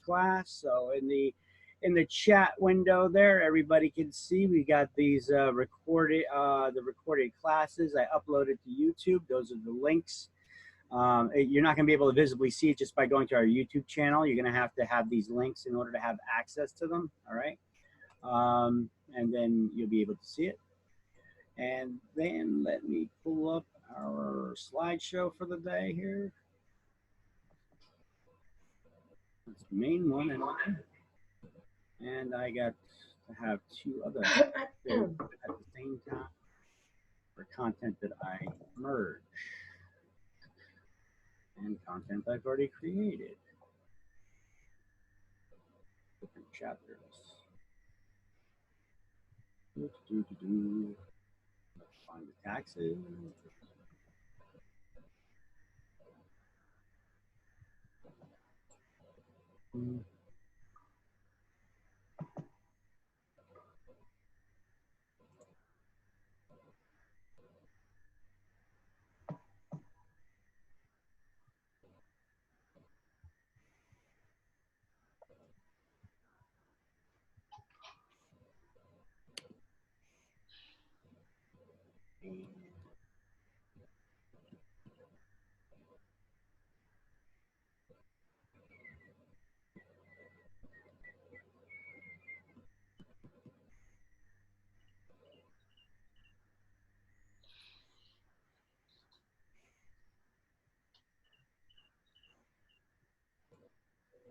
class. So in the chat window there, everybody can see we got these recorded classes. I uploaded to YouTube. Those are the links. You're not going to be able to visibly see it just by going to our YouTube channel. You're going to have these links in order to have access to them. All right. And then you'll be able to see it. And then let me pull up our slideshow for the day here. That's the main one. And I got to have two other at the same time for content that I merge and content I've already created. Different chapters. Find the taxes.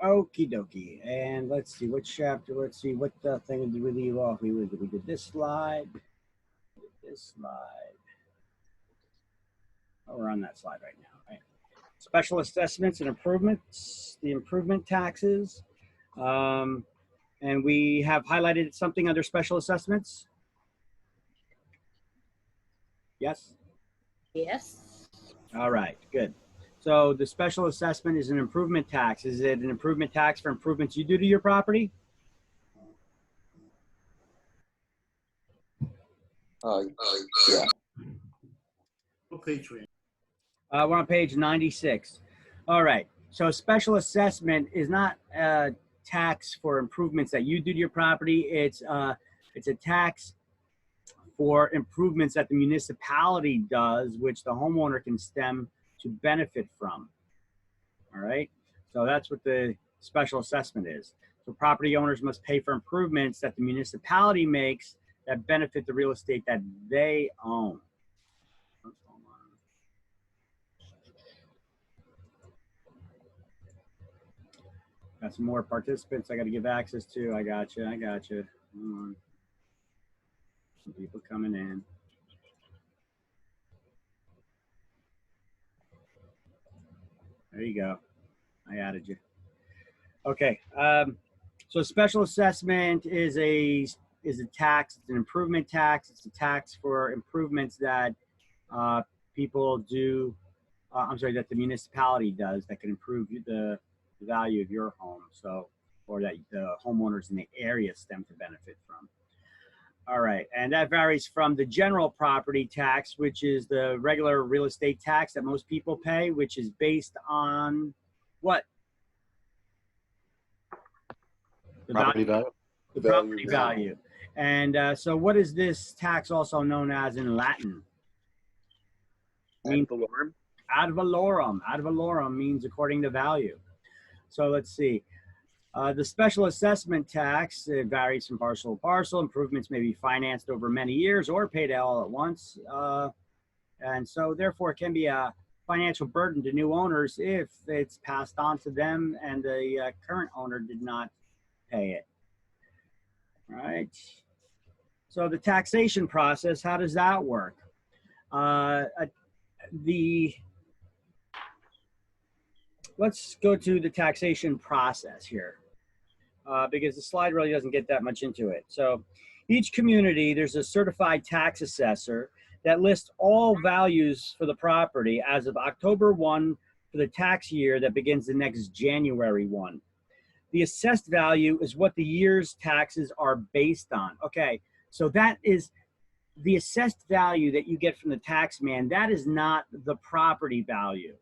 Okie dokie. And let's see what chapter, let's see what thing did we leave off. We did this slide. This slide. Oh, we're on that slide right now, right? Special assessments and improvements, the improvement taxes. And we have highlighted something under special assessments. Yes? Yes. All right, good. So the special assessment is an improvement tax. Is it an improvement tax for improvements you do to your property? Yeah. What page we? We're on page 96. All right. So special assessment is not a tax for improvements that you do to your property. It's a tax for improvements that the municipality does, which the homeowner can stem to benefit from. All right. So that's what the special assessment is. So property owners must pay for improvements that the municipality makes that benefit the real estate that they own. Got some more participants I got to give access to. I got you. I got you. Some people coming in. There you go. I added you. Okay. So special assessment is a tax. It's an improvement tax. It's a tax for improvements that people do. I'm sorry, that the municipality does that can improve the value of your home. So, or that the homeowners in the area stem to benefit from. All right, and that varies from the general property tax, which is the regular real estate tax that most people pay, which is based on what? The Property value. The property value. And so what is this tax also known as in Latin? Ad valorem. Ad valorem. Ad valorem means according to value. So let's see. The special assessment tax, it varies from parcel to parcel. Improvements may be financed over many years or paid all at once. And so therefore it can be a financial burden to new owners if it's passed on to them and the current owner did not pay it. All right. So the taxation process, how does that work? Let's go to the taxation process here because the slide really doesn't get that much into it. So each community, there's a certified tax assessor that lists all values for the property as of October 1 for the tax year that begins the next January 1. The assessed value is what the year's taxes are based on. Okay, so that is the assessed value that you get from the tax man. That is not the property value.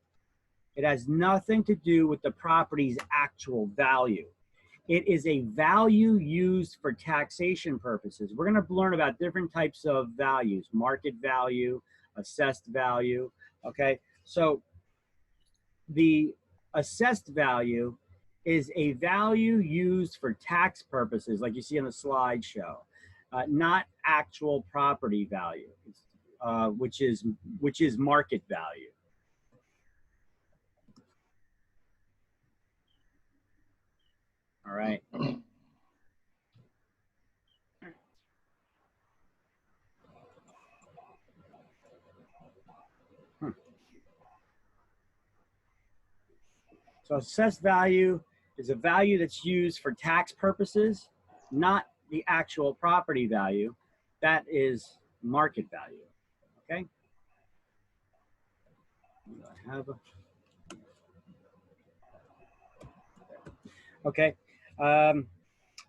It has nothing to do with the property's actual value. It is a value used for taxation purposes. We're going to learn about different types of values: market value, assessed value. Okay, so the assessed value is a value used for tax purposes, like you see on the slideshow, not actual property value, which is market value. All right. So assessed value is a value that's used for tax purposes, not the actual property value. That is market value. Okay. I have okay.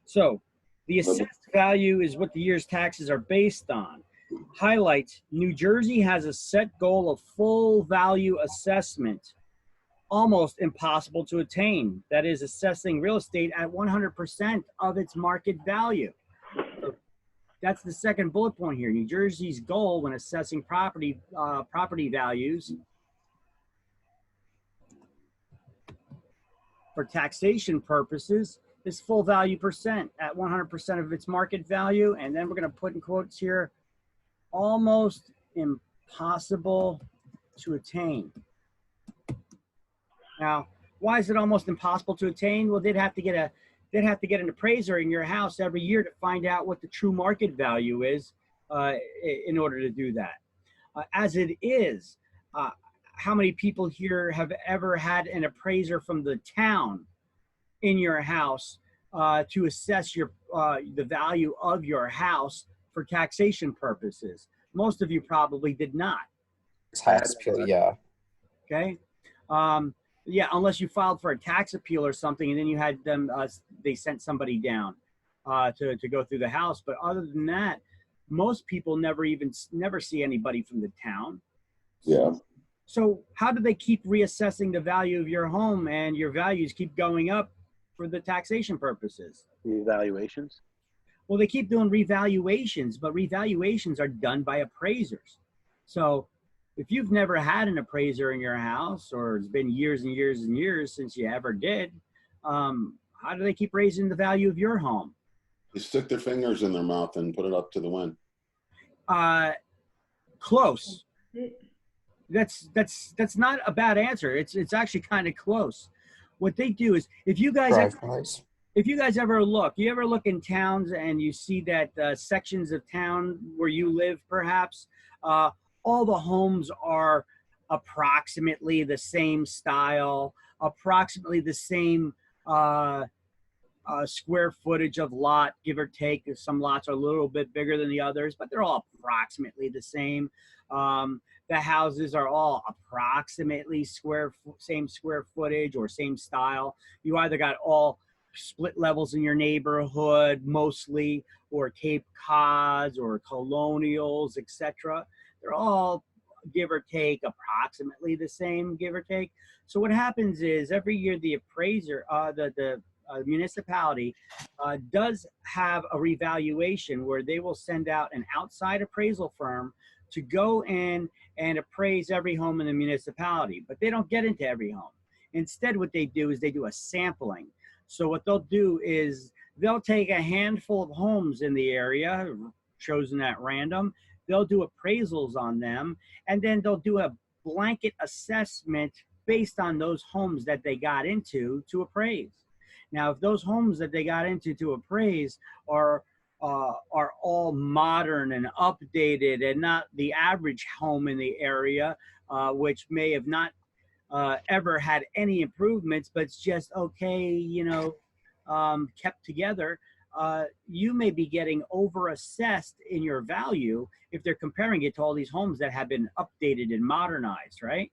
So the assessed value is what the year's taxes are based on. Highlights: New Jersey has a set goal of full value assessment, almost impossible to attain. That is assessing real estate at 100% of its market value. That's the second bullet point here. New Jersey's goal when assessing property values for taxation purposes is full value percent at 100% of its market value. And then we're going to put in quotes here, almost impossible to attain. Now, why is it almost impossible to attain? Well, they'd have to get an appraiser in your house every year to find out what the true market value is in order to do that. As it is, how many people here have ever had an appraiser from the town in your house to assess your the value of your house for taxation purposes? Most of you probably did not. Tax appeal, yeah. Okay. Yeah, unless you filed for a tax appeal or something, and then you had them, they sent somebody down to go through the house. But other than that, most people never see anybody from the town. Yeah. So how do they keep reassessing the value of your home and your values keep going up for the taxation purposes? Evaluations. Well, they keep doing revaluations, but revaluations are done by appraisers. So if you've never had an appraiser in your house, or it's been years and years and years since you ever did, how do they keep raising the value of your home? They stick their fingers in their mouth and put it up to the wind. Close. That's not a bad answer. It's actually kind of close. What they do is, if you guys ever look in towns and you see that sections of town where you live, perhaps, all the homes are approximately the same style, approximately the same square footage of lot, give or take. Some lots are a little bit bigger than the others, but they're all approximately the same. The houses are all approximately same square footage or same style. You either got all split levels in your neighborhood mostly, or Cape Cods or colonials, etc. They're all, give or take, approximately the same, give or take. So what happens is every year the appraiser, the municipality does have a revaluation where they will send out an outside appraisal firm to go in and appraise every home in the municipality, but they don't get into every home. Instead, what they do is they do a sampling. So what they'll do is they'll take a handful of homes in the area, chosen at random, they'll do appraisals on them, and then they'll do a blanket assessment based on those homes that they got into to appraise. Now, if those homes that they got into to appraise are all modern and updated and not the average home in the area, which may have not ever had any improvements, but it's just okay, kept together, you may be getting overassessed in your value if they're comparing it to all these homes that have been updated and modernized, right?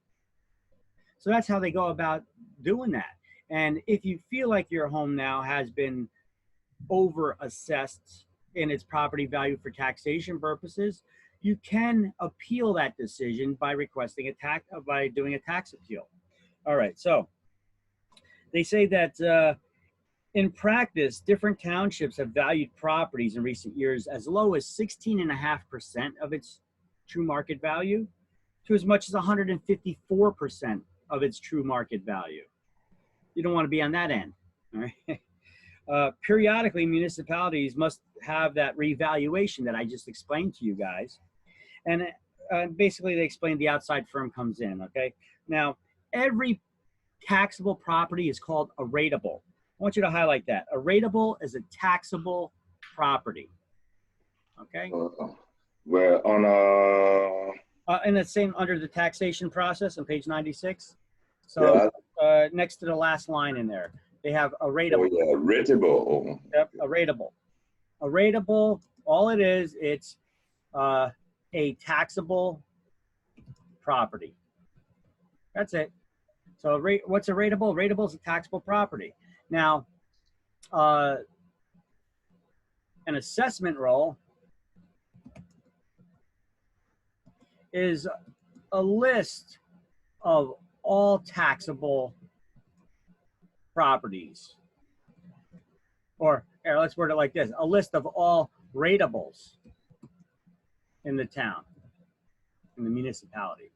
So that's how they go about doing that. And if you feel like your home now has been overassessed in its property value for taxation purposes, you can appeal that decision by requesting by doing a tax appeal. All right, so they say that In practice, different townships have valued properties in recent years as low as 16.5% of its true market value to as much as 154% of its true market value. You don't want to be on that end. All right. Periodically, municipalities must have that revaluation that I just explained to you guys. And basically, they explained the outside firm comes in. Okay. Now, every taxable property is called a rateable. I want you to highlight that. A rateable is a taxable property. Okay. Where on And the same under the taxation process on page 96. So next to the last line in there, they have a rateable. oh yeah, rateable. Yep, a rateable. A rateable, all it is, it's a taxable property. That's it. So what's a rateable? Rateable is a taxable property. Now, an assessment roll is a list of all taxable properties. Or here, let's word it like this, a list of all ratables in the town, in the municipality.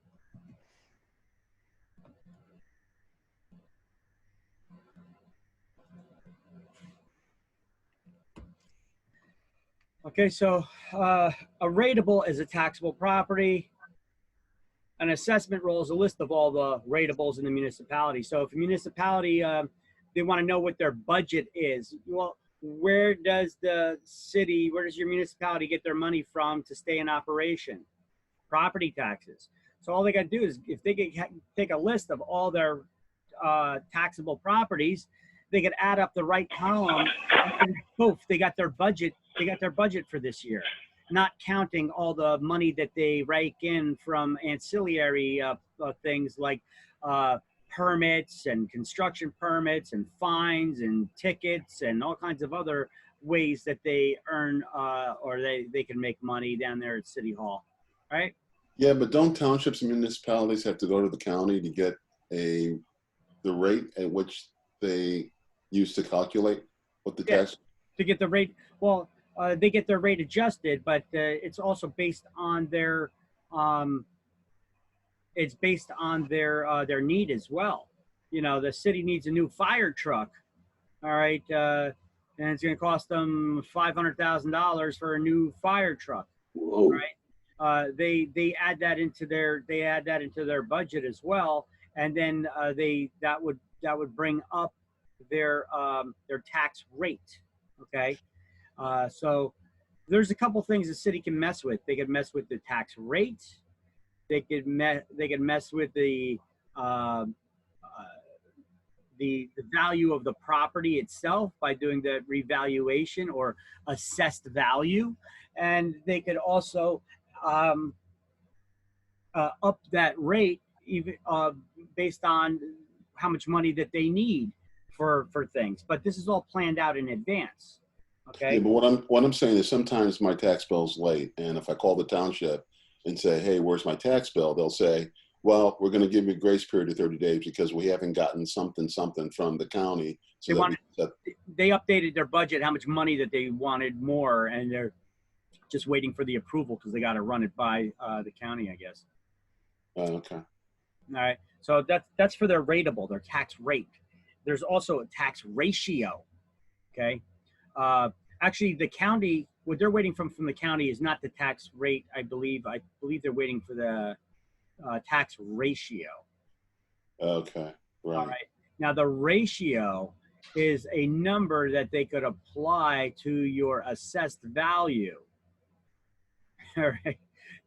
Okay, so a rateable is a taxable property. An assessment roll is a list of all the ratables in the municipality. So if a municipality, they want to know what their budget is, well, where does the city, where does your municipality get their money from to stay in operation? Property taxes. So all they got to do is, if they could take a list of all their taxable properties, they could add up the right column, and poof, they got their budget. They got their budget for this year, not counting all the money that they rake in from ancillary things like permits and construction permits and fines and tickets and all kinds of other ways that they earn or they can make money down there at City Hall, right? Yeah, but don't townships and municipalities have to go to the county to get the rate at which they use to calculate what the tax? To get the rate, well, they get their rate adjusted, but it's also based on their their need as well. You know, the city needs a new fire truck, all right, and it's going to cost them $500,000 for a new fire truck. Whoa. Right? They add that into their budget as well, and then that would bring up their tax rate. Okay, so there's a couple things the city can mess with. They could mess with the tax rate. They could mess with the value of the property itself by doing the revaluation or assessed value, and they could also up that rate even based on how much money that they need for things. But this is all planned out in advance. Okay. Yeah, but what I'm saying is sometimes my tax bill's late, and if I call the township and say, "Hey, where's my tax bill?" they'll say, "Well, we're going to give you a grace period of 30 days because we haven't gotten something from the county." So they updated their budget, how much money that they wanted more, and they're just waiting for the approval because they got to run it by the county, I guess. Okay. All right. So that's for their rateable, their tax rate. There's also a tax ratio. Okay. Actually, the county, what they're waiting from the county is not the tax rate. I believe they're waiting for the tax ratio. Okay. Right. All right. Now the ratio is a number that they could apply to your assessed value. All right.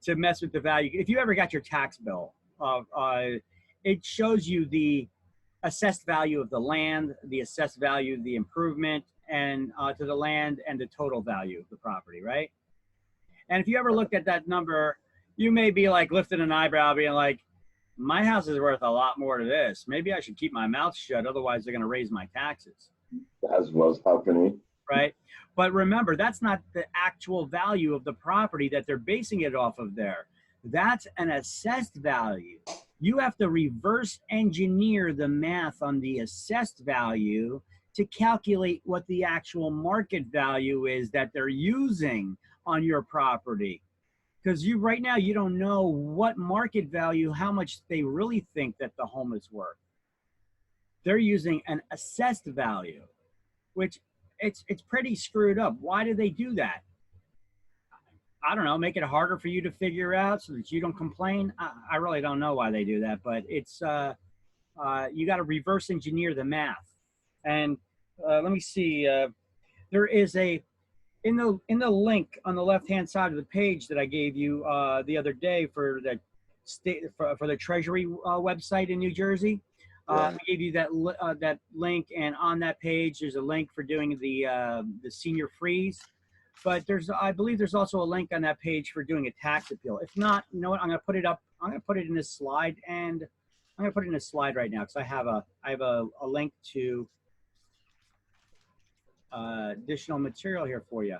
To mess with the value. If you ever got your tax bill, it shows you the assessed value of the land, the assessed value of the improvement, and to the land, and the total value of the property, right? And if you ever looked at that number, you may be like lifting an eyebrow, being like, my house is worth a lot more to this. Maybe I should keep my mouth shut, otherwise they're going to raise my taxes. That's what's happening. Right? But remember, that's not the actual value of the property that they're basing it off of there. That's an assessed value. You have to reverse engineer the math on the assessed value to calculate what the actual market value is that they're using on your property. Because you right now, you don't know what market value, how much they really think that the home is worth. They're using an assessed value, which it's pretty screwed up. Why do they do that? I don't know, make it harder for you to figure out so that you don't complain. I really don't know why they do that, but it's you got to reverse engineer the math. And let me see, there is a in the link on the left hand side of the page that I gave you the other day for the state for the Treasury website in New Jersey. I gave you that link, and on that page there's a link for doing the senior freeze. But I believe there's also a link on that page for doing a tax appeal. If not, you know what? I'm going to put it up. I'm going to put it in this slide, and I'm going to put it in a slide right now because I have a link to additional material here for you.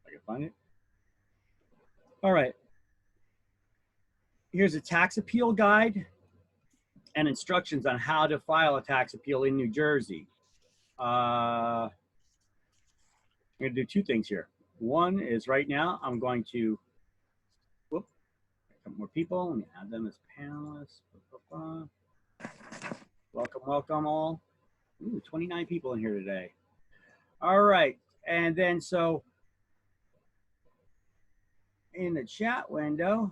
I can find it. All right. Here's a tax appeal guide and instructions on how to file a tax appeal in New Jersey. I'm going to do two things here. One is right now I'm going to, whoop, a couple more people. Let me add them as panelists. Welcome, welcome all. Ooh, 29 people in here today. All right, and then so in the chat window,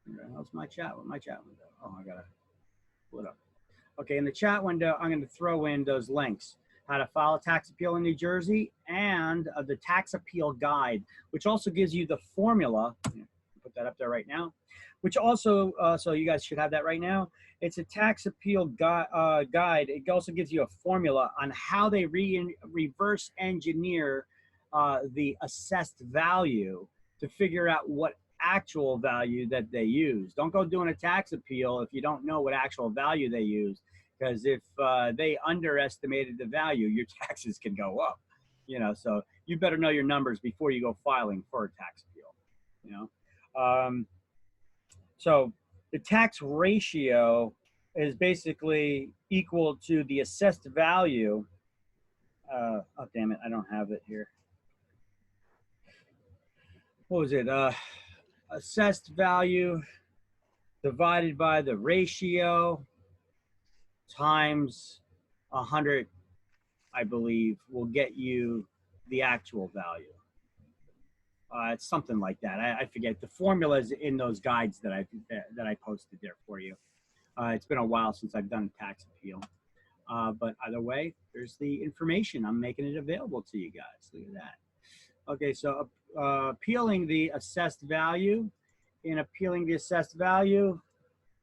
where the hell's my chat? My chat window. Oh, I gotta pull it up. Okay, in the chat window, I'm going to throw in those links: how to file a tax appeal in New Jersey, and the tax appeal guide, which also gives you the formula. Put that up there right now. Which also, so you guys should have that right now. It's a tax appeal guide. It also gives you a formula on how they reverse engineer the assessed value to figure out what actual value that they use. Don't go doing a tax appeal if you don't know what actual value they use, because if they underestimated the value, your taxes can go up. You know, so you better know your numbers before you go filing for a tax appeal. You know. So the tax ratio is basically equal to the assessed value. Oh, damn it, I don't have it here. What was it? Assessed value divided by the ratio times 100, I believe, will get you the actual value. It's something like that. I forget. The formula is in those guides that I posted there for you. It's been a while since I've done a tax appeal. But either way, there's the information. I'm making it available to you guys. Look at that. Okay, so appealing the assessed value. In appealing the assessed value,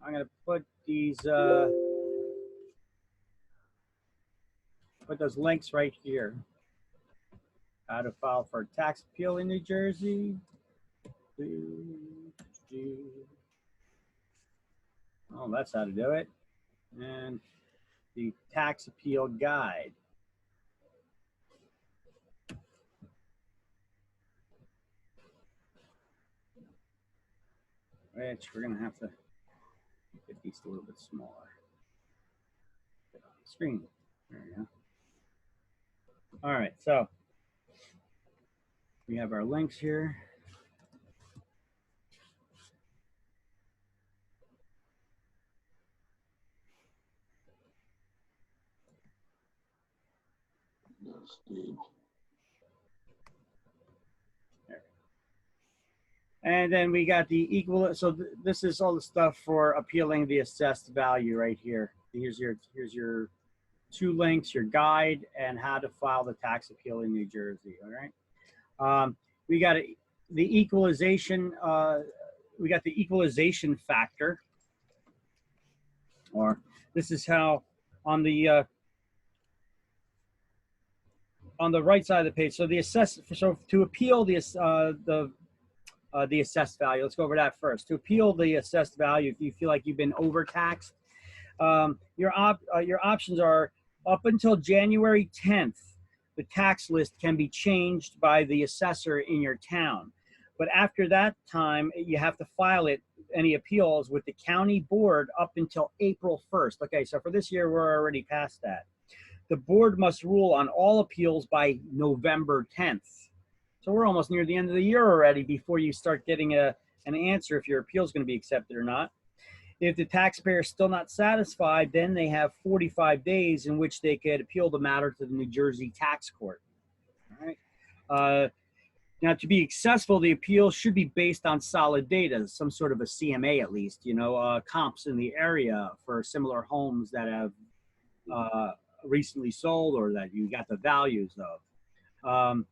I'm going to put these, put those links right here. How to file for a tax appeal in New Jersey. Oh, that's how to do it. And the tax appeal guide. Which we're going to have to get these a little bit smaller. Get on the screen. There we go. All right, so we have our links here. There. And then we got the equal. So this is all the stuff for appealing the assessed value right here. Here's your two links, your guide, and how to file the tax appeal in New Jersey. All right. We got the equalization. We got the equalization factor, or this is how on the right side of the page. So the so to appeal the assessed value. Let's go over that first. To appeal the assessed value, if you feel like you've been overtaxed, your options are up until January 10th. The tax list can be changed by the assessor in your town. But after that time, you have to file any appeals with the county board up until April 1st. Okay, so for this year, we're already past that. The board must rule on all appeals by November 10th. So we're almost near the end of the year already before you start getting an answer if your appeal is going to be accepted or not. If the taxpayer is still not satisfied, then they have 45 days in which they could appeal the matter to the New Jersey Tax Court. All right. Now, to be successful, the appeal should be based on solid data, some sort of a CMA at least, comps in the area for similar homes that have recently sold or that you got the values of.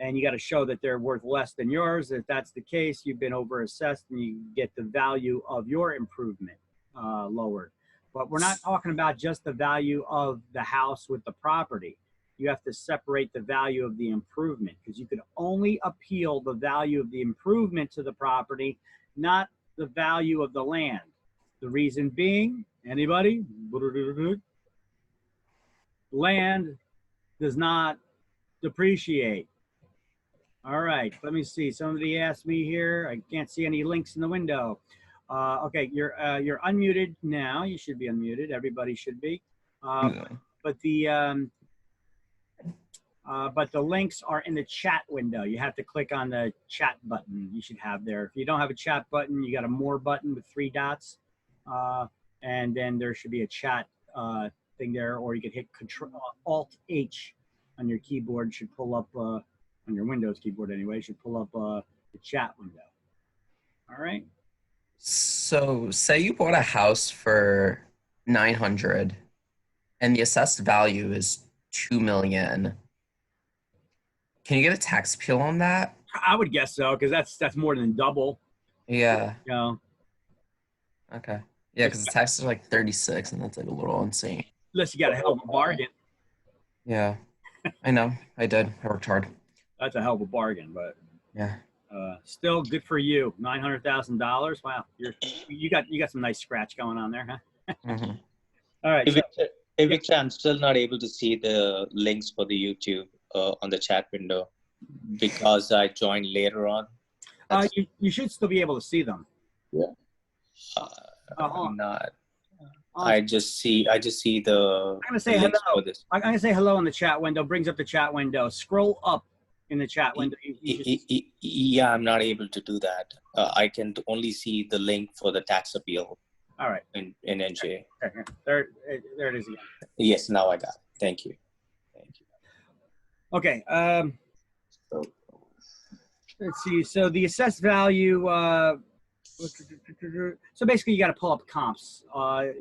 And you got to show that they're worth less than yours. If that's the case, you've been overassessed and you get the value of your improvement lowered. But we're not talking about just the value of the house with the property. You have to separate the value of the improvement because you could only appeal the value of the improvement to the property, not the value of the land. The reason being, anybody? Land does not depreciate. All right, let me see. Somebody asked me here. I can't see any links in the window. Okay, you're unmuted now. You should be unmuted. Everybody should be. But the links are in the chat window. You have to click on the chat button you should have there. If you don't have a chat button, you got a more button with 3 dots. And then there should be a chat thing there, or you could hit Alt-H on your keyboard. Should pull up, on your Windows keyboard anyway, should pull up the chat window. All right. So say you bought a house for 900 and the assessed value is 2 million. Can you get a tax appeal on that? I would guess so, because that's more than double. Yeah. You know, Okay. Yeah, because the taxes are like 36 and that's like a little insane. unless you got a hell of a bargain. Yeah. I know. I did. I worked hard. That's a hell of a bargain, but Yeah. still good for you. $900,000. Wow, you got some nice scratch going on there, huh? Mm-hmm. All right. Victor, I'm still not able to see the links for the YouTube on the chat window because I joined later on. You should still be able to see them. I'm not. I just see the. I'm gonna say links hello. for this. I'm gonna say hello in the chat window. Brings up the chat window. Scroll up in the chat window. Yeah, I'm not able to do that. I can only see the link for the tax appeal. All right. In NJ. Okay, there it is again. Yes, now I got it. Thank you. Okay. Let's see. So the assessed value. So basically, you got to pull up comps.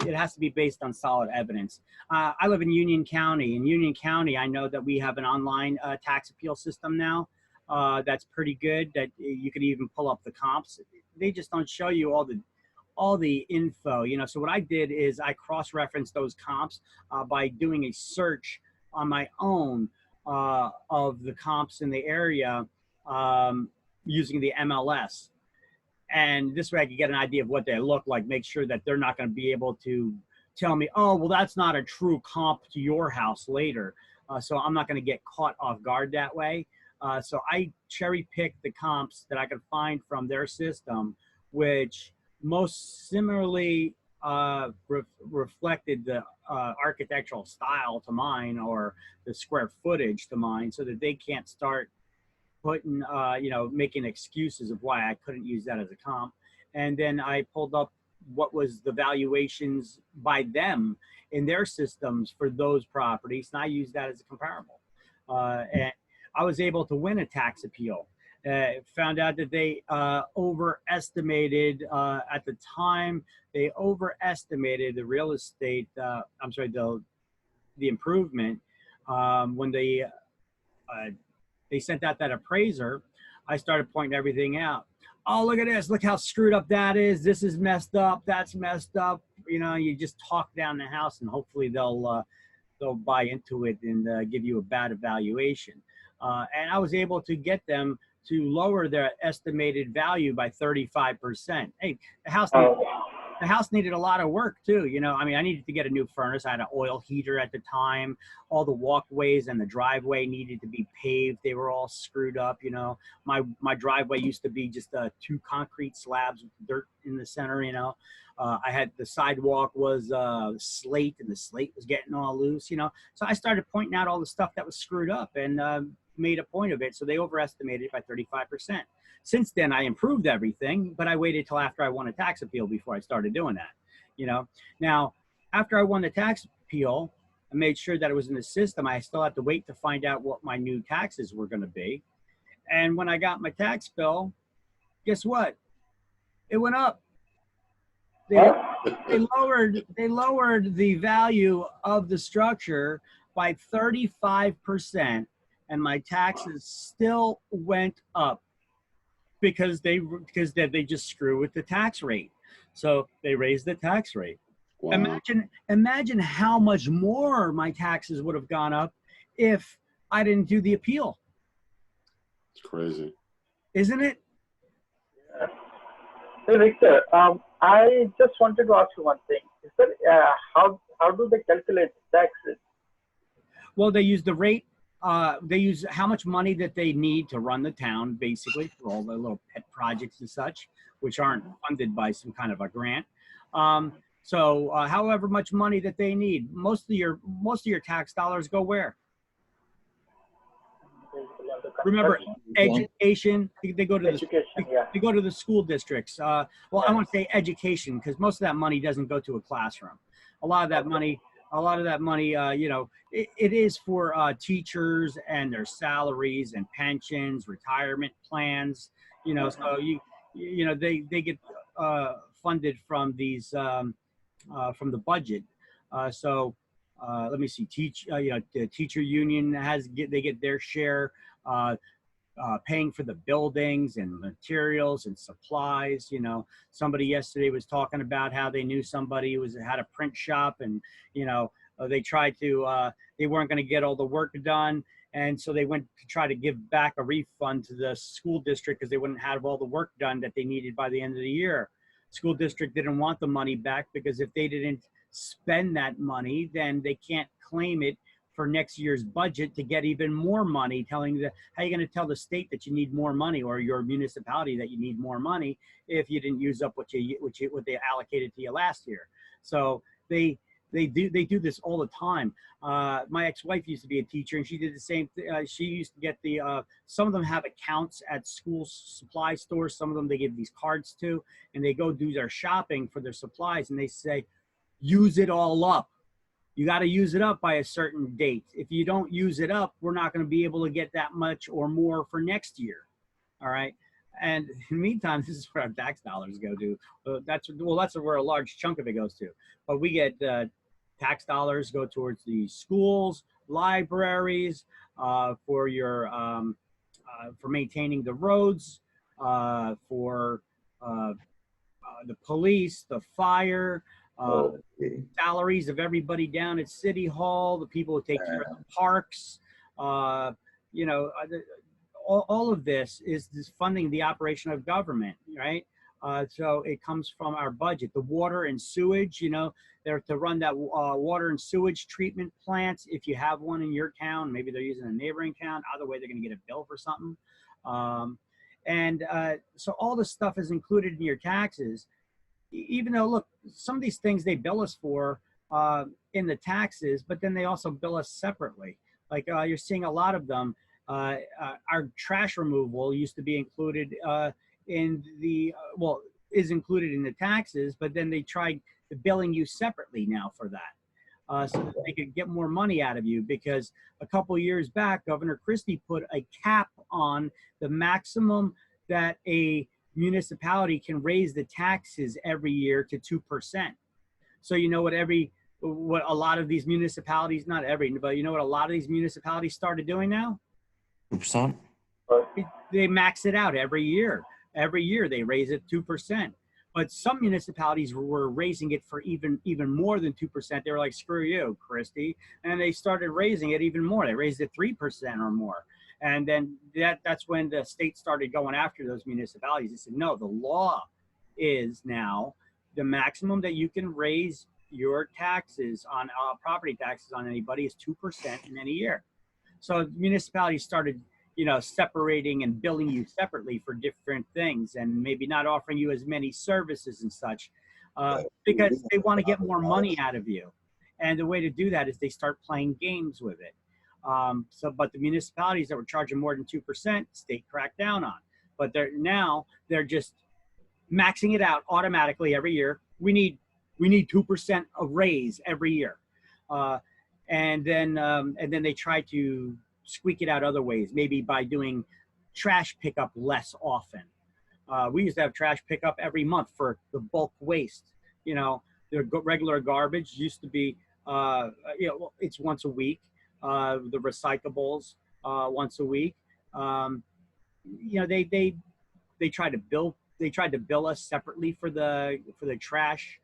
It has to be based on solid evidence. I live in Union County. In Union County, I know that we have an online tax appeal system now. That's pretty good. That you can even pull up the comps. They just don't show you all the info. So what I did is I cross-referenced those comps by doing a search on my own of the comps in the area using the MLS. And this way I could get an idea of what they look like, make sure that they're not going to be able to tell me, oh, well, that's not a true comp to your house later. So I'm not going to get caught off guard that way. So I cherry picked the comps that I could find from their system, which most similarly reflected the architectural style to mine or the square footage to mine, so that they can't start putting, making excuses of why I couldn't use that as a comp. And then I pulled up what was the valuations by them in their systems for those properties, and I used that as a comparable. And I was able to win a tax appeal. Found out that they overestimated, at the time, they overestimated the real estate, the improvement when they sent out that appraiser. I started pointing everything out. Oh, look at this. Look how screwed up that is. This is messed up. That's messed up. You just talk down the house and hopefully they'll buy into it and give you a bad evaluation. And I was able to get them to lower their estimated value by 35%. Hey, the house the house needed a lot of work too. You know, I mean, I needed to get a new furnace. I had an oil heater at the time. All the walkways and the driveway needed to be paved. They were all screwed up. You know, my driveway used to be just two concrete slabs with dirt in the center. You know, I had the sidewalk was slate, and the slate was getting all loose. You know, so I started pointing out all the stuff that was screwed up and made a point of it. So they overestimated it by 35%. Since then, I improved everything, but I waited till after I won a tax appeal before I started doing that. You know, now after I won the tax appeal, I made sure that it was in the system. I still had to wait to find out what my new taxes were going to be. And when I got my tax bill, guess what? It went up. They lowered the value of the structure by 35%, and my taxes still went up because they just screw with the tax rate. So they raised the tax rate. Wow. Imagine how much more my taxes would have gone up if I didn't do the appeal. It's crazy. Isn't it? Hey, Victor, I just wanted to ask you one thing. Is that, how do they calculate taxes? Well, they use the rate. They use how much money that they need to run the town, basically, for all the little pet projects and such, which aren't funded by some kind of a grant. So however much money that they need, most of your tax dollars go where? Remember, education. They go to they go to the school districts. Well, I want to say education, because most of that money doesn't go to a classroom. A lot of that money, you know, it is for teachers and their salaries and pensions, retirement plans. You know, so you know they get funded from these from the budget. So let me see. You know, the teacher union they get their share. Paying for the buildings and materials and supplies. You know, somebody yesterday was talking about how they knew somebody who had a print shop, and you know they tried to they weren't going to get all the work done, and so they went to try to give back a refund to the school district because they wouldn't have all the work done that they needed by the end of the year. School district didn't want the money back because if they didn't spend that money, then they can't claim it for next year's budget to get even more money. Telling the, how are you going to tell the state that you need more money, or your municipality that you need more money, if you didn't use up what they allocated to you last year? So they do this all the time. My ex-wife used to be a teacher, and she did the same thing. She used to get the some of them have accounts at school supply stores. Some of them they give these cards to, and they go do their shopping for their supplies, and they say, use it all up. You got to use it up by a certain date. If you don't use it up, we're not going to be able to get that much or more for next year. All right. And in the meantime, this is where our tax dollars go to. That's where a large chunk of it goes to. But we get tax dollars go towards the schools, libraries, for your for maintaining the roads, for the police, the fire. Salaries of everybody down at City Hall, the people who take care of the parks, you know, all of this is funding the operation of government, right? So it comes from our budget. The water and sewage, you know, they're to run that water and sewage treatment plants. If you have one in your town, maybe they're using a neighboring town. Either way, they're going to get a bill for something. So all this stuff is included in your taxes. Even though, look, some of these things they bill us for in the taxes, but then they also bill us separately. Like you're seeing a lot of them. Our trash removal used to be included in the, is included in the taxes, but then they tried billing you separately now for that. So that they could get more money out of you, because a couple of years back, Governor Christie put a cap on the maximum that a municipality can raise the taxes every year to 2%. So you know what a lot of these municipalities, not every, but you know what a lot of these municipalities started doing now? 2%? They max it out every year. Every year they raise it 2%. But some municipalities were raising it for even more than 2%. They were like, screw you, Christie. And they started raising it even more. They raised it 3% or more. And then that's when the state started going after those municipalities. They said, no, the law is now the maximum that you can raise your taxes on property taxes on anybody is 2% in any year. So municipalities started, separating and billing you separately for different things, and maybe not offering you as many services and such, because they want to get more money out of you. And the way to do that is they start playing games with it. But the municipalities that were charging more than 2%, state cracked down on. But they're just maxing it out automatically every year. We need 2% of raise every year, and then they try to squeak it out other ways, maybe by doing trash pickup less often. We used to have trash pickup every month for the bulk waste. The regular garbage used to be, it's once a week. The recyclables once a week. They tried to bill us separately for the trash.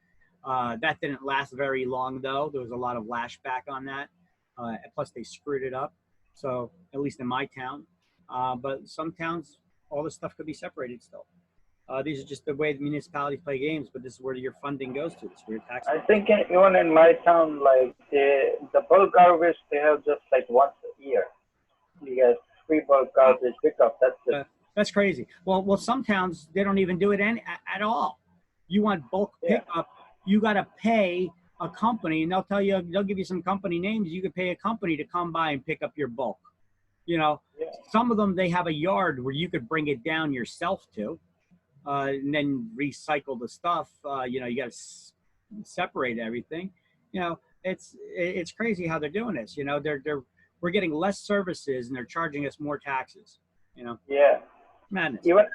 That didn't last very long, though. There was a lot of lashback on that. Plus, they screwed it up. So, at least in my town. But some towns, all this stuff could be separated still. These are just the way the municipalities play games, but this is where your funding goes to. It's where your tax. I think even in my town, like the bulk garbage, they have just like once a year. You get free bulk garbage pickup. That's it. That's crazy. Well, some towns, they don't even do it at all. You want bulk pickup, you got to pay a company, and they'll give you some company names. You could pay a company to come by and pick up your bulk. Some of them, they have a yard where you could bring it down yourself to, and then recycle the stuff. You got to separate everything. It's crazy how they're doing this. We're getting less services and they're charging us more taxes. Yeah. Madness. Even,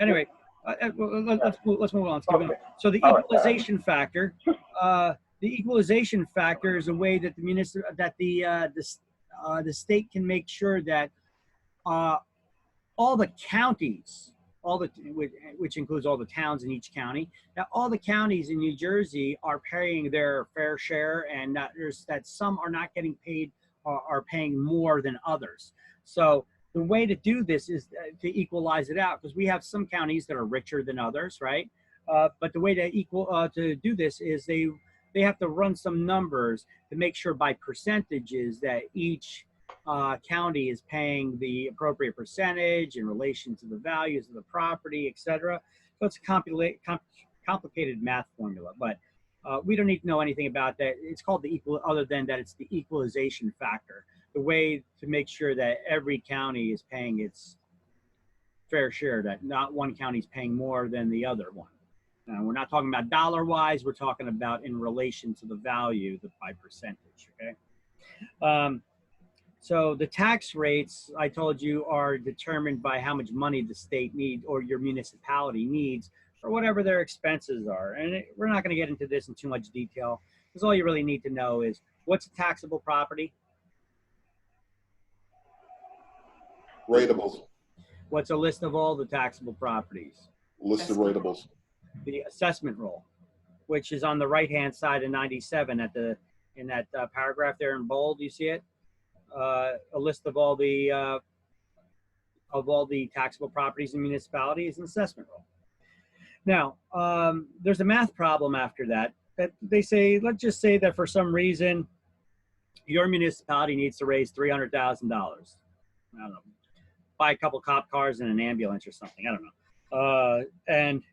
Anyway, let's move on. Okay. So the equalization factor, is a way that the state can make sure that all the counties, which includes all the towns in each county, that all the counties in New Jersey are paying their fair share, and that some are not getting paid or are paying more than others. So the way to do this is to equalize it out, because we have some counties that are richer than others, right? But the way to do this is they have to run some numbers to make sure by percentages that each county is paying the appropriate percentage in relation to the values of the property, etc. So it's a complicated math formula, but we don't need to know anything about that. It's called other than that, it's the equalization factor. The way to make sure that every county is paying its fair share, that not one county is paying more than the other one. We're not talking about dollar-wise, we're talking about in relation to the value by percentage, okay? So the tax rates, I told you, are determined by how much money the state needs or your municipality needs for whatever their expenses are. And we're not going to get into this in too much detail, because all you really need to know is what's a taxable property? Ratables. What's a list of all the taxable properties? List of ratables. The assessment roll, which is on the right-hand side of 97 in that paragraph there in bold. You see it? A list of all the taxable properties and municipalities and assessment roll. Now, there's a math problem after that they say, let's just say that for some reason your municipality needs to raise $300,000. I don't know, buy a couple cop cars and an ambulance or something. I don't know. And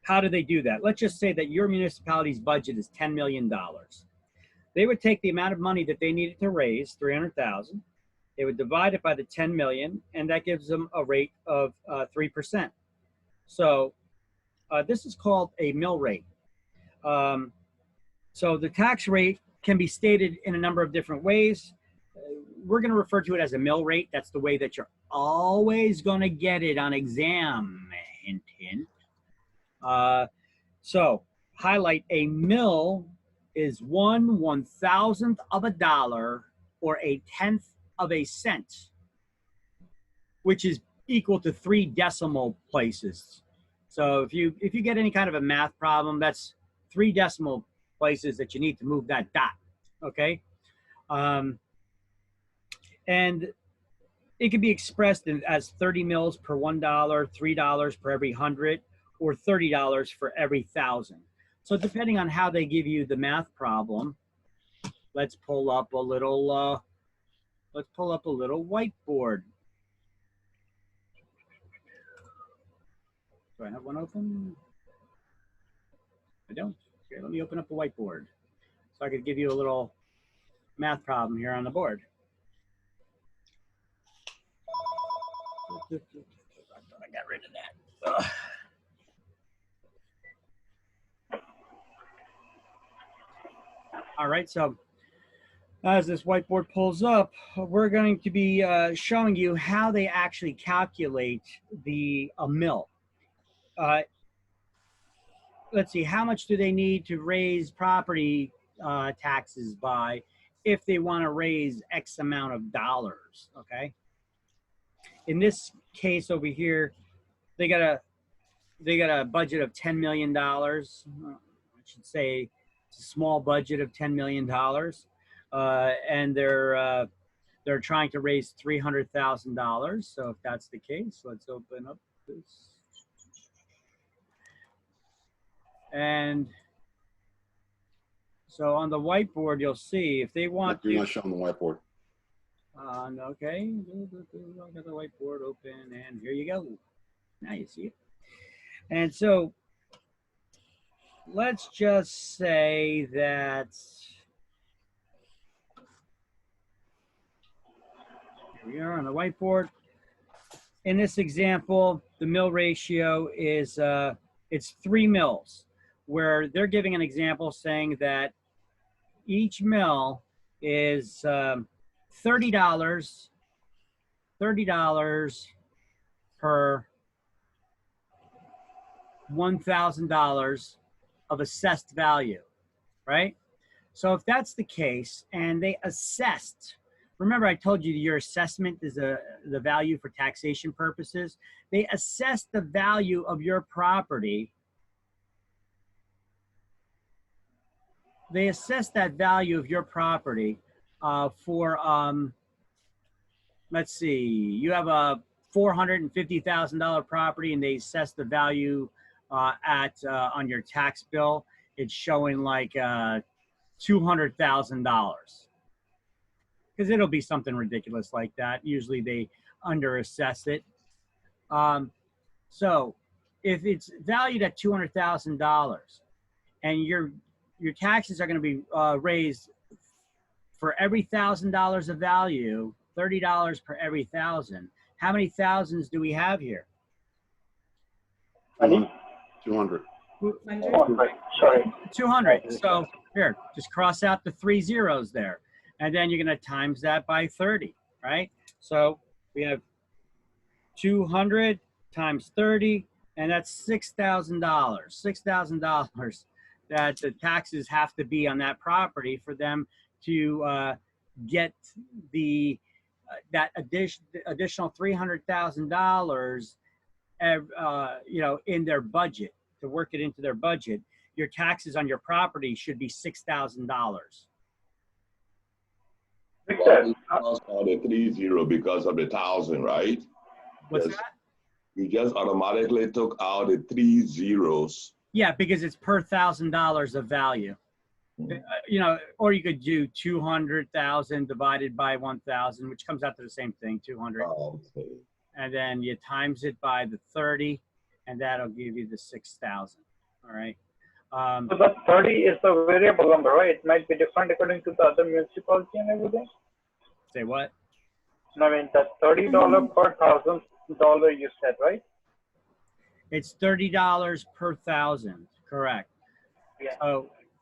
how do they do that? Let's just say that your municipality's budget is $10 million. They would take the amount of money that they needed to raise, $300,000. They would divide it by the 10 million, and that gives them a rate of 3%. So this is called a mill rate. So the tax rate can be stated in a number of different ways. We're going to refer to it as a mill rate. That's the way that you're always going to get it on exam. Hint, hint. So highlight, a mill is 1/1000th of a dollar or 1/10 of a cent, which is equal to 3 decimal places. So if you get any kind of a math problem, that's 3 decimal places that you need to move that dot. Okay. And it can be expressed as 30 mils per $1, $3 per every 100, or $30 for every 1,000. So depending on how they give you the math problem, let's pull up a little whiteboard. Do I have one open? I don't. Okay, let me open up a whiteboard so I could give you a little math problem here on the board. I thought I got rid of that. Ugh. All right, so as this whiteboard pulls up, we're going to be showing you how they actually calculate a mill. Let's see, how much do they need to raise property taxes by if they want to raise X amount of dollars, okay? In this case over here, they got a budget of $10 million. I should say it's a small budget of $10 million. And they're trying to raise $300,000. So if that's the case, let's open up this. And so on the whiteboard, you'll see if they want You're not showing the whiteboard. okay, I got the whiteboard open, and here you go. Now you see it. And so let's just say that here we are on the whiteboard. In this example, the mill ratio is it's 3 mills, where they're giving an example saying that each mill is $30 per $1,000 of assessed value, right? So if that's the case, and they assessed, remember I told you your assessment is the value for taxation purposes. They assessed the value of your property. They assessed that value of your property for, let's see, you have a $450,000 property, and they assess the value on your tax bill. It's showing like $200,000, because it'll be something ridiculous like that. Usually they underassess it. So if it's valued at $200,000 and your taxes are going to be raised for every $1,000 of value, $30 per every 1,000. How many thousands do we have here? 200. 200. So here, just cross out the 3 zeros there. And then you're going to times that by 30, right? So we have 200 times 30, and that's $6,000. $6,000 that the taxes have to be on that property for them to get that additional $300,000, in their budget, to work it into their budget. Your taxes on your property should be $6,000. Well, the 30 because of the 1,000, right? What's Yes. that? You just automatically took out the 3 zeros. Yeah, because it's per $1,000 of value. Or you could do 200,000 divided by 1,000, which comes out to the same thing, 200. Oh, okay. And then you times it by the 30, and that'll give you the 6,000. All right. So that 30 is the variable number, right? It might be different according to the other municipality and everything. Say what? I mean, that's $30 per $1,000 you said, right? It's $30 per 1,000. Correct. Yeah.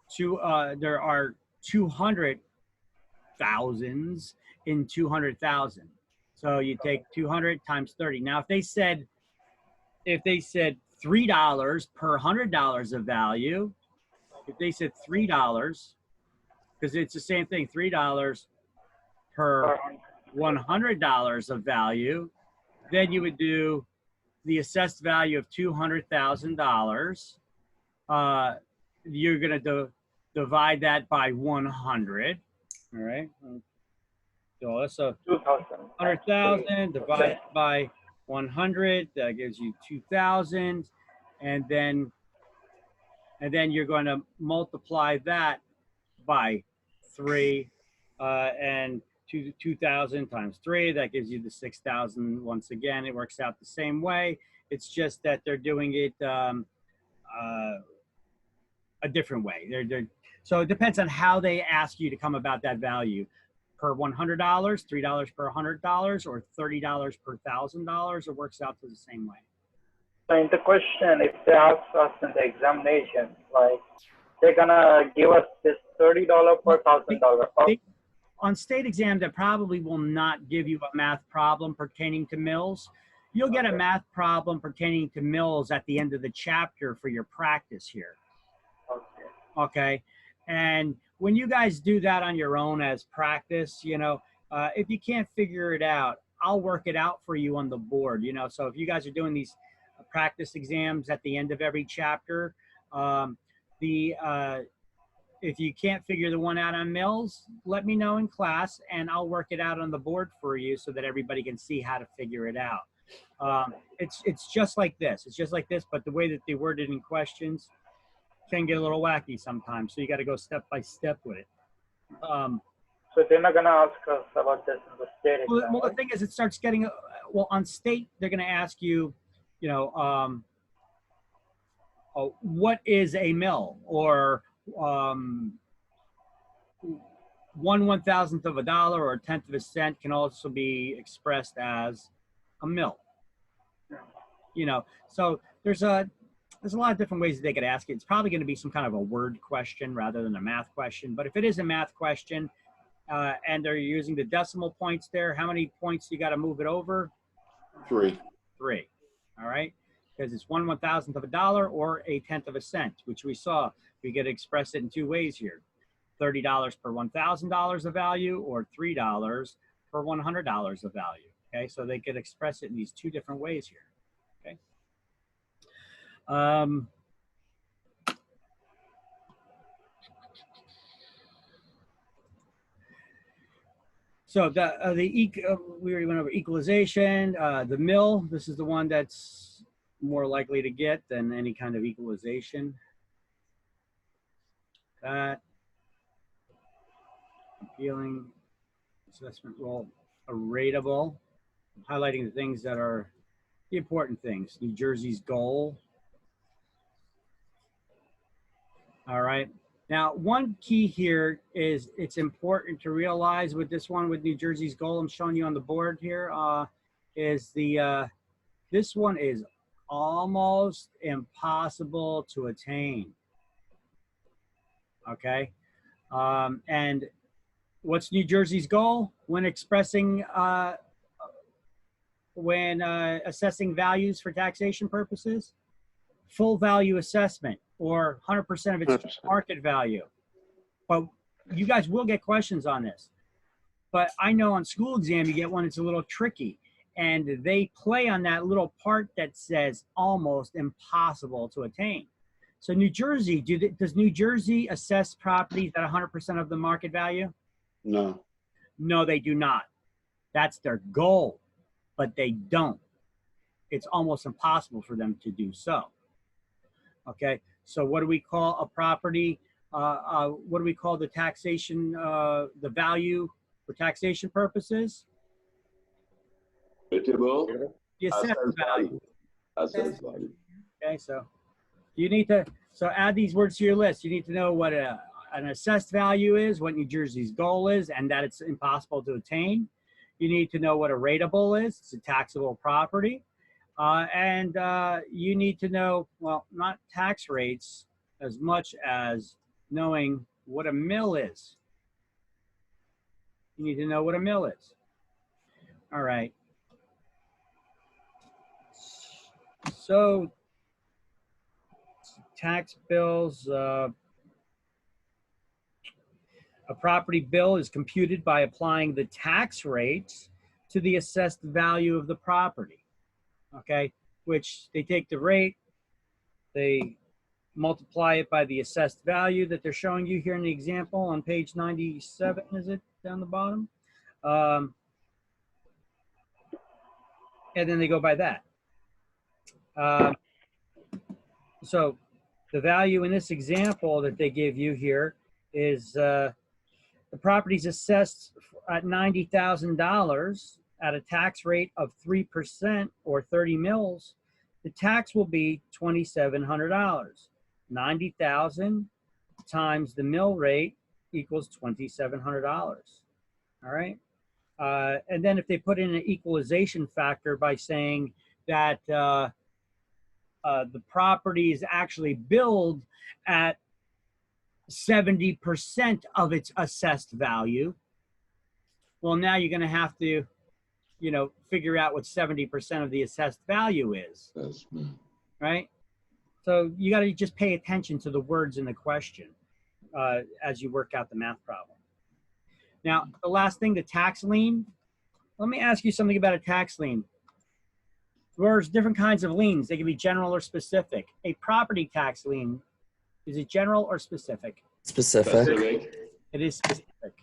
So there are 200,000s in 200,000. So you take 200 times 30. Now, if they said $3 per $100 of value, if they said $3, because it's the same thing, $3 per $100 of value, then you would do the assessed value of $200,000. You're going to divide that by 100. All right. So 100,000 divided by 100, that gives you 2,000. and then you're going to multiply that by 3, and 2,000 times 3, that gives you the 6,000. Once again, it works out the same way. It's just that they're doing it a different way. So it depends on how they ask you to come about that value. Per $100, $3 per $100, or $30 per $1,000. It works out to the same way. So in the question, if they ask us in the examination, like they're gonna give us this $30 per $1,000. On state exam, that probably will not give you a math problem pertaining to mills. You'll get a math problem pertaining to mills at the end of the chapter for your practice here. Okay. And when you guys do that on your own as practice, you know, if you can't figure it out, I'll work it out for you on the board, you know. So if you guys are doing these practice exams at the end of every chapter, if you can't figure the one out on mills, let me know in class and I'll work it out on the board for you so that everybody can see how to figure it out. It's just like this. It's just like this, but the way that they word it in questions can get a little wacky sometimes. So you got to go step by step with it. So they're not gonna ask us about this in the state exam. Well, the thing is, it starts getting, well, on state, they're going to ask you, you know, what is a mill, or 1/1000th of a dollar or 1/10 of a cent can also be expressed as a mill. You know, so there's a lot of different ways that they could ask it. It's probably going to be some kind of a word question rather than a math question. But if it is a math question and they're using the decimal points there, how many points you got to move it over? 3. 3. All right. Because it's 1/1000th of a dollar or 1/10 of a cent, which we saw. We get to express it in 2 ways here. $30 per $1,000 of value, or $3 per $100 of value. Okay. So they could express it in these 2 different ways here. Okay. So we already went over equalization. The mill, this is the one that's more likely to get than any kind of equalization. That appealing assessment role, a rateable, highlighting the things that are the important things. New Jersey's goal. All right. Now, one key here is it's important to realize with this one, with New Jersey's goal, I'm showing you on the board here, is this one is almost impossible to attain. Okay. And what's New Jersey's goal when expressing, when assessing values for taxation purposes? Full value assessment, or 100% of its market value. But you guys will get questions on this. But I know on school exam, you get one that's a little tricky, and they play on that little part that says almost impossible to attain. So New Jersey, does New Jersey assess properties at 100% of the market value? No. No, they do not. That's their goal, but they don't. It's almost impossible for them to do so. Okay, so what do we call a property? What do we call the taxation, the value for taxation purposes? Rateable. The assessed value. Assessed value. Okay, so you need to, so add these words to your list. You need to know what an assessed value is, what New Jersey's goal is, and that it's impossible to attain. You need to know what a rateable is. It's a taxable property. And you need to know, well, not tax rates as much as knowing what a mill is. You need to know what a mill is. All right. So tax bills, a property bill is computed by applying the tax rates to the assessed value of the property. Okay, which they take the rate, they multiply it by the assessed value that they're showing you here in the example on page 97, is it, down the bottom? And then they go by that. so the value in this example that they give you here is the property's assessed at $90,000 at a tax rate of 3% or 30 mils. The tax will be $2,700. 90,000 times the mill rate equals $2,700. All right. And then if they put in an equalization factor by saying that the property is actually billed at 70% of its assessed value, well, now you're going to have to, you know, figure out what 70% of the assessed value is, That's, right? So you got to just pay attention to the words in the question as you work out the math problem. Now, the last thing, the tax lien. Let me ask you something about a tax lien. There's different kinds of liens. They can be general or specific. A property tax lien, is it general or specific? Specific. It is specific.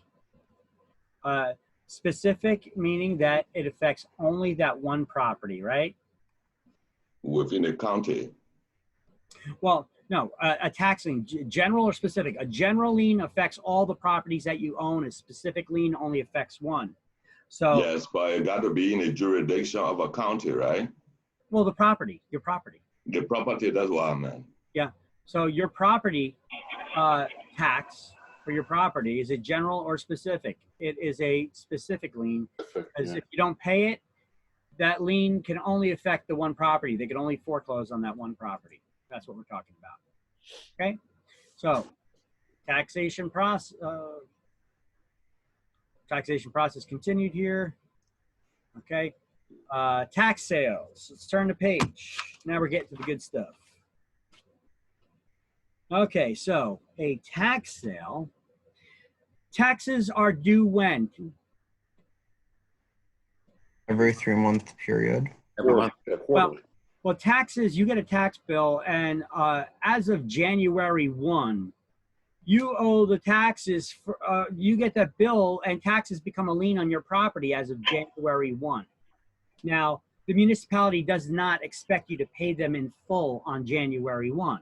Specific meaning that it affects only that one property, right? within the county. Well, no, a tax lien, general or specific. A general lien affects all the properties that you own. A specific lien only affects one. So, Yes, but it got to be in the jurisdiction of a county, right? well, the property, your property. The property, that's what I meant. Yeah. So your property tax for your property, is it general or specific? It is a specific lien. Because Yeah. if you don't pay it, that lien can only affect the one property. They can only foreclose on that one property. That's what we're talking about. Okay. So taxation process continued here. Okay. Tax sales. Let's turn the page. Now we're getting to the good stuff. Okay, so a tax sale. Taxes are due when? Every 3-month period. Every month. Yeah, quarterly. Well, taxes, you get a tax bill, and as of January 1, you owe the taxes, for, you get that bill, and taxes become a lien on your property as of January 1. Now, the municipality does not expect you to pay them in full on January 1.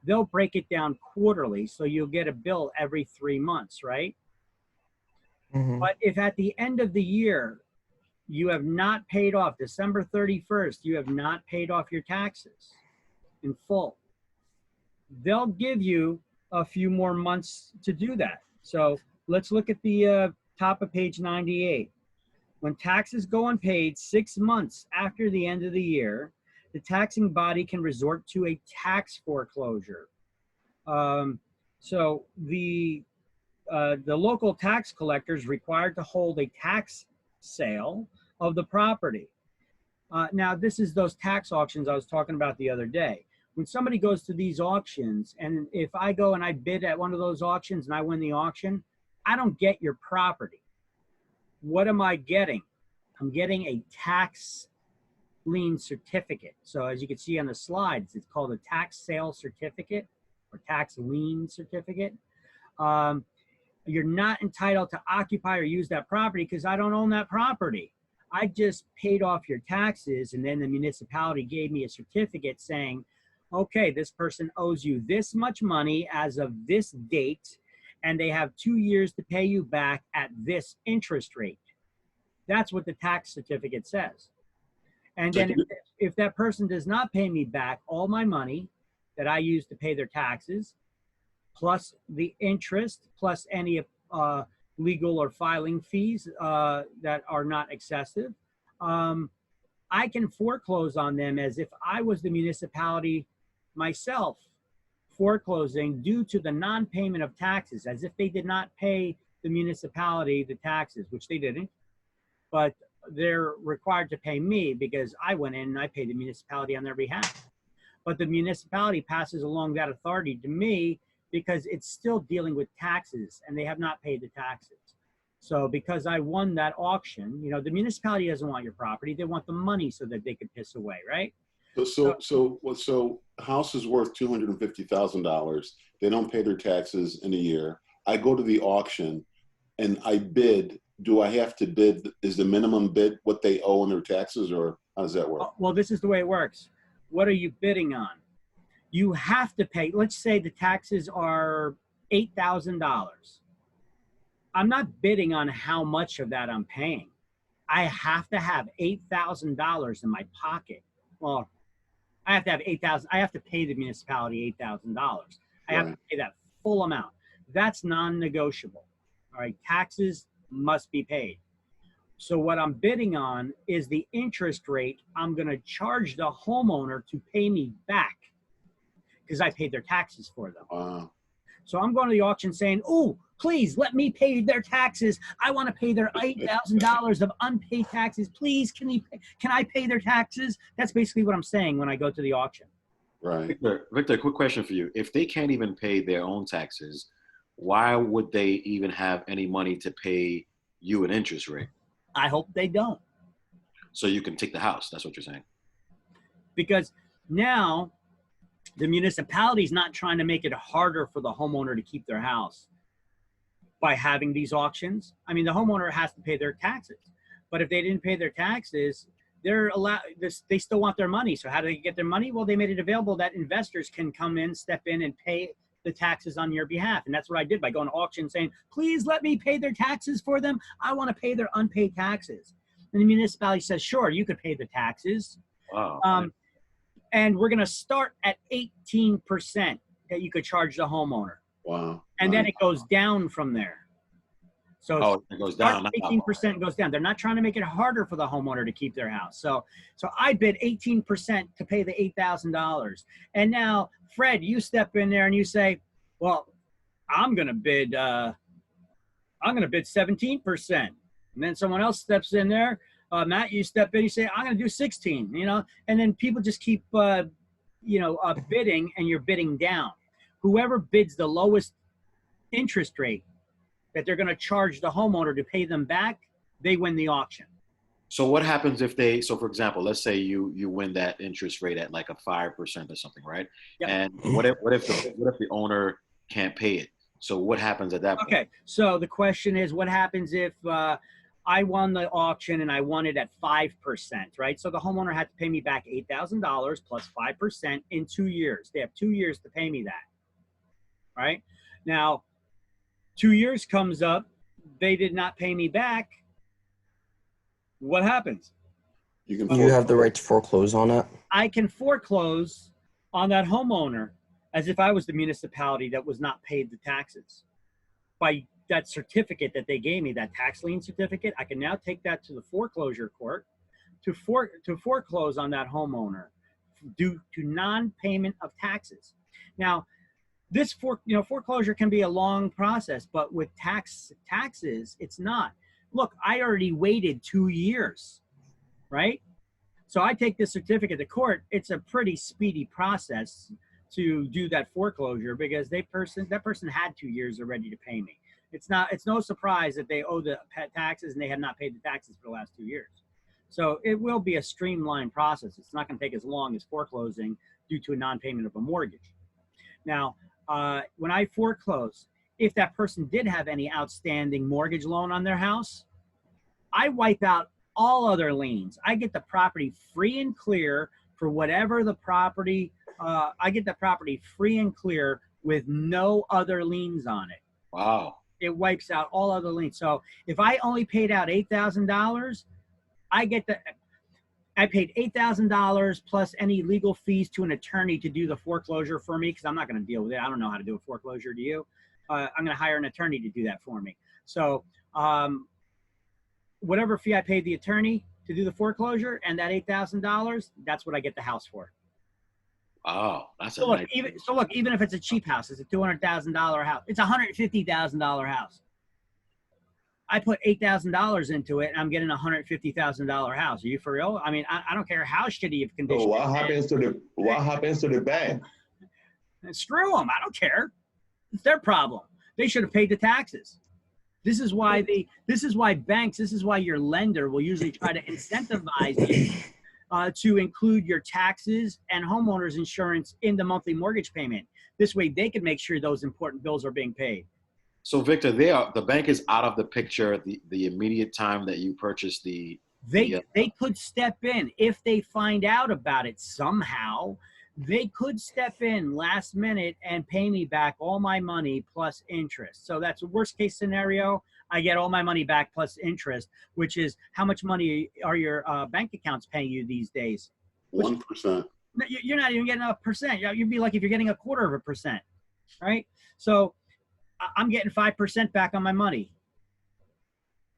They'll break it down quarterly, so you'll get a bill every 3 months, right? Mhm. But if at the end of the year, you have not paid off, December 31st, you have not paid off your taxes in full, they'll give you a few more months to do that. So let's look at the top of page 98. When taxes go unpaid 6 months after the end of the year, the taxing body can resort to a tax foreclosure. So the local tax collector is required to hold a tax sale of the property. Now, this is those tax auctions I was talking about the other day. When somebody goes to these auctions, and if I go and I bid at one of those auctions and I win the auction, I don't get your property. What am I getting? I'm getting a tax lien certificate. So as you can see on the slides, it's called a tax sale certificate or tax lien certificate. You're not entitled to occupy or use that property because I don't own that property. I just paid off your taxes, and then the municipality gave me a certificate saying, okay, this person owes you this much money as of this date, and they have 2 years to pay you back at this interest rate. That's what the tax certificate says. And then if that person does not pay me back all my money that I used to pay their taxes, plus the interest, plus any legal or filing fees that are not excessive, I can foreclose on them as if I was the municipality myself, foreclosing due to the non-payment of taxes, as if they did not pay the municipality the taxes, which they didn't, but they're required to pay me because I went in and I paid the municipality on their behalf. But the municipality passes along that authority to me because it's still dealing with taxes and they have not paid the taxes. So because I won that auction, you know, the municipality doesn't want your property. They want the money so that they could piss away, right? So house is worth $250,000. They don't pay their taxes in a year. I go to the auction and I bid. Do I have to bid? Is the minimum bid what they owe in their taxes, or how does that work? Well, this is the way it works. What are you bidding on? you have to pay, let's say the taxes are $8,000. I'm not bidding on how much of that I'm paying. I have to have $8,000 in my pocket. Well, I have to have $8,000. I have to pay the municipality $8,000. I have to pay that full amount. That's non-negotiable. All right, taxes must be paid. So what I'm bidding on is the interest rate I'm going to charge the homeowner to pay me back because I paid their taxes for them. Wow. So I'm going to the auction saying, oh, please let me pay their taxes. I want to pay their $8,000 of unpaid taxes. Please, can I pay their taxes? That's basically what I'm saying when I go to the auction. Right. Victor, quick question for you. If they can't even pay their own taxes, why would they even have any money to pay you an interest rate? I hope they don't. So you can take the house. That's what you're saying. Because now the municipality is not trying to make it harder for the homeowner to keep their house by having these auctions. I mean, the homeowner has to pay their taxes, but if they didn't pay their taxes, they still want their money. So how do they get their money? Well, they made it available that investors can come in, step in, and pay the taxes on your behalf. And that's what I did by going to auction saying, please let me pay their taxes for them. I want to pay their unpaid taxes. And the municipality says, sure, you could pay the taxes. Wow. And we're going to start at 18% that you could charge the homeowner. Wow. And then it goes down from there. So it goes down. 18% goes down. They're not trying to make it harder for the homeowner to keep their house. So I bid 18% to pay the $8,000. And now, Fred, you step in there and you say, well, I'm going to bid 17%. And then someone else steps in there. Matt, you step in, you say, I'm going to do 16, and then people just keep, bidding, and you're bidding down. Whoever bids the lowest interest rate that they're going to charge the homeowner to pay them back, they win the auction. So what happens if so for example, let's say you win that interest rate at like a 5% or something, right? Yep. And what if the owner can't pay it? So what happens at that point? Okay, so the question is, what happens if I won the auction and I won it at 5%, right? So the homeowner had to pay me back $8,000 plus 5% in 2 years. They have 2 years to pay me that, right? Now, 2 years comes up, they did not pay me back. What happens? You have the right to foreclose on it. I can foreclose on that homeowner as if I was the municipality that was not paid the taxes. By that certificate that they gave me, that tax lien certificate, I can now take that to the foreclosure court to foreclose on that homeowner due to non-payment of taxes. Now, this foreclosure can be a long process, but with taxes, it's not. Look, I already waited 2 years, right? So I take this certificate to court. It's a pretty speedy process to do that foreclosure because that person had 2 years already to pay me. It's no surprise that they owe the taxes and they have not paid the taxes for the last 2 years. So it will be a streamlined process. It's not going to take as long as foreclosing due to a non-payment of a mortgage. Now, when I foreclose, if that person did have any outstanding mortgage loan on their house, I wipe out all other liens. I get the property free and clear for whatever the property, I get the property free and clear with no other liens on it. Wow. It wipes out all other liens. So if I only paid out $8,000, I paid $8,000 plus any legal fees to an attorney to do the foreclosure for me because I'm not going to deal with it. I don't know how to do a foreclosure. Do you? I'm going to hire an attorney to do that for me. So whatever fee I paid the attorney to do the foreclosure and that $8,000, that's what I get the house for. Oh, that's so look, even if it's a cheap house, it's a $200,000 house. It's a $150,000 house. I put $8,000 into it, and I'm getting a $150,000 house. Are you for real? I mean, I don't care how shitty of condition. So what happens to the bank? Screw them. I don't care. It's their problem. They should have paid the taxes. This is why banks. This is why your lender will usually try to incentivize you to include your taxes and homeowners insurance in the monthly mortgage payment. This way, they can make sure those important bills are being paid. So Victor, the bank is out of the picture the immediate time that you purchase the. They could step in if they find out about it somehow. they could step in last minute and pay me back all my money plus interest. So that's a worst case scenario. I get all my money back plus interest, which is how much money are your bank accounts paying you these days? 1%. No, you're not even getting a percent. You'd be like if you're getting 1/4%, right? So I'm getting 5% back on my money.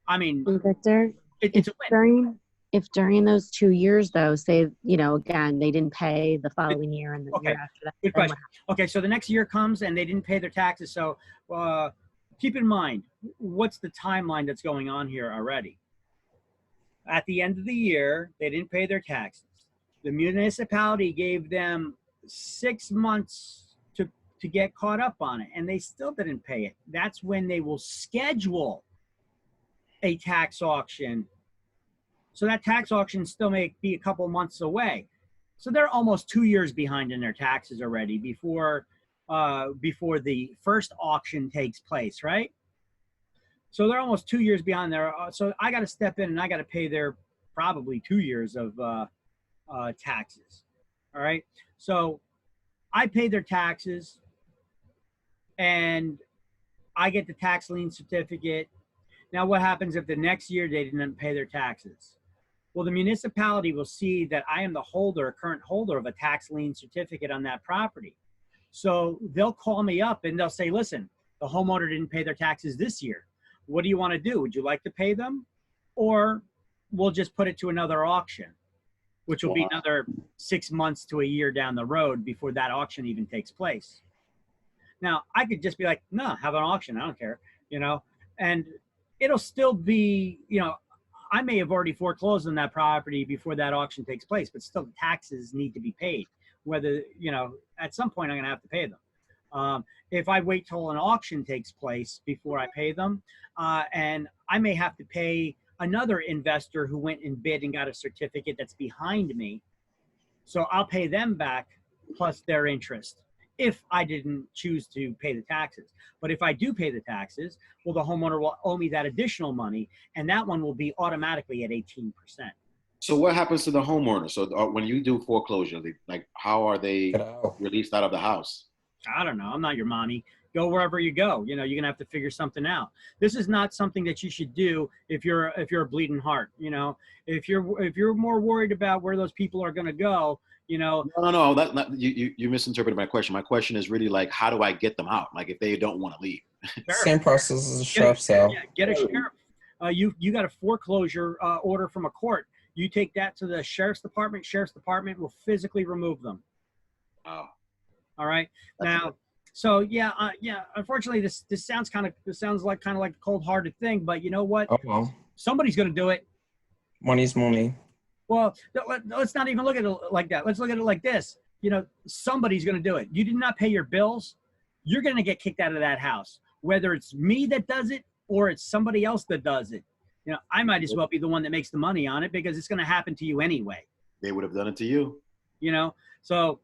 I mean, Victor, it's a win. if during those 2 years though, say, you know, again, they didn't pay the following year and the Okay. year after that. Good then question. Okay, so the next year comes and they didn't pay their taxes. So keep in mind, what's the timeline that's going on here already? At the end of the year, they didn't pay their taxes. The municipality gave them 6 months to get caught up on it, and they still didn't pay it. That's when they will schedule a tax auction. So that tax auction still may be a couple months away. So they're almost 2 years behind in their taxes already before the first auction takes place, right? So they're almost 2 years behind there. So I got to step in and I got to pay their probably 2 years of taxes. All right. So I pay their taxes and I get the tax lien certificate. Now, what happens if the next year they didn't pay their taxes? Well, the municipality will see that I am the current holder of a tax lien certificate on that property. So they'll call me up and they'll say, listen, the homeowner didn't pay their taxes this year. What do you want to do? Would you like to pay them? Or we'll just put it to another auction, which will be another 6 months to a year down the road before that auction even takes place. Now, I could just be like, no, have an auction. I don't care, you know, and it'll still be, you know, I may have already foreclosed on that property before that auction takes place, but still the taxes need to be paid. Whether, you know, at some point I'm going to have to pay them. If I wait till an auction takes place before I pay them, and I may have to pay another investor who went and bid and got a certificate that's behind me. So I'll pay them back plus their interest if I didn't choose to pay the taxes. But if I do pay the taxes, well, the homeowner will owe me that additional money, and that one will be automatically at 18%. So what happens to the homeowner? So when you do foreclosure, like how are they Get out. released out of the house? I don't know. I'm not your mommy. Go wherever you go. You know, you're gonna have to figure something out. This is not something that you should do if you're a bleeding heart. You know, if you're more worried about where those people are gonna go, you know. No. You misinterpreted my question. My question is really like, how do I get them out? Like if they don't want to leave. Same process as a sheriff sale. Yeah, get a sheriff. You got a foreclosure order from a court. You take that to the sheriff's department. Sheriff's department will physically remove them. Oh. All right. Now, so yeah. Unfortunately, this sounds like a cold-hearted thing, but you know what? Oh well. Somebody's going to do it. Money's money. Well, let's not even look at it like that. Let's look at it like this. You know, somebody's going to do it. You did not pay your bills. You're going to get kicked out of that house, whether it's me that does it or it's somebody else that does it. You know, I might as well be the one that makes the money on it because it's going to happen to you anyway. They would have done it to you. You know, so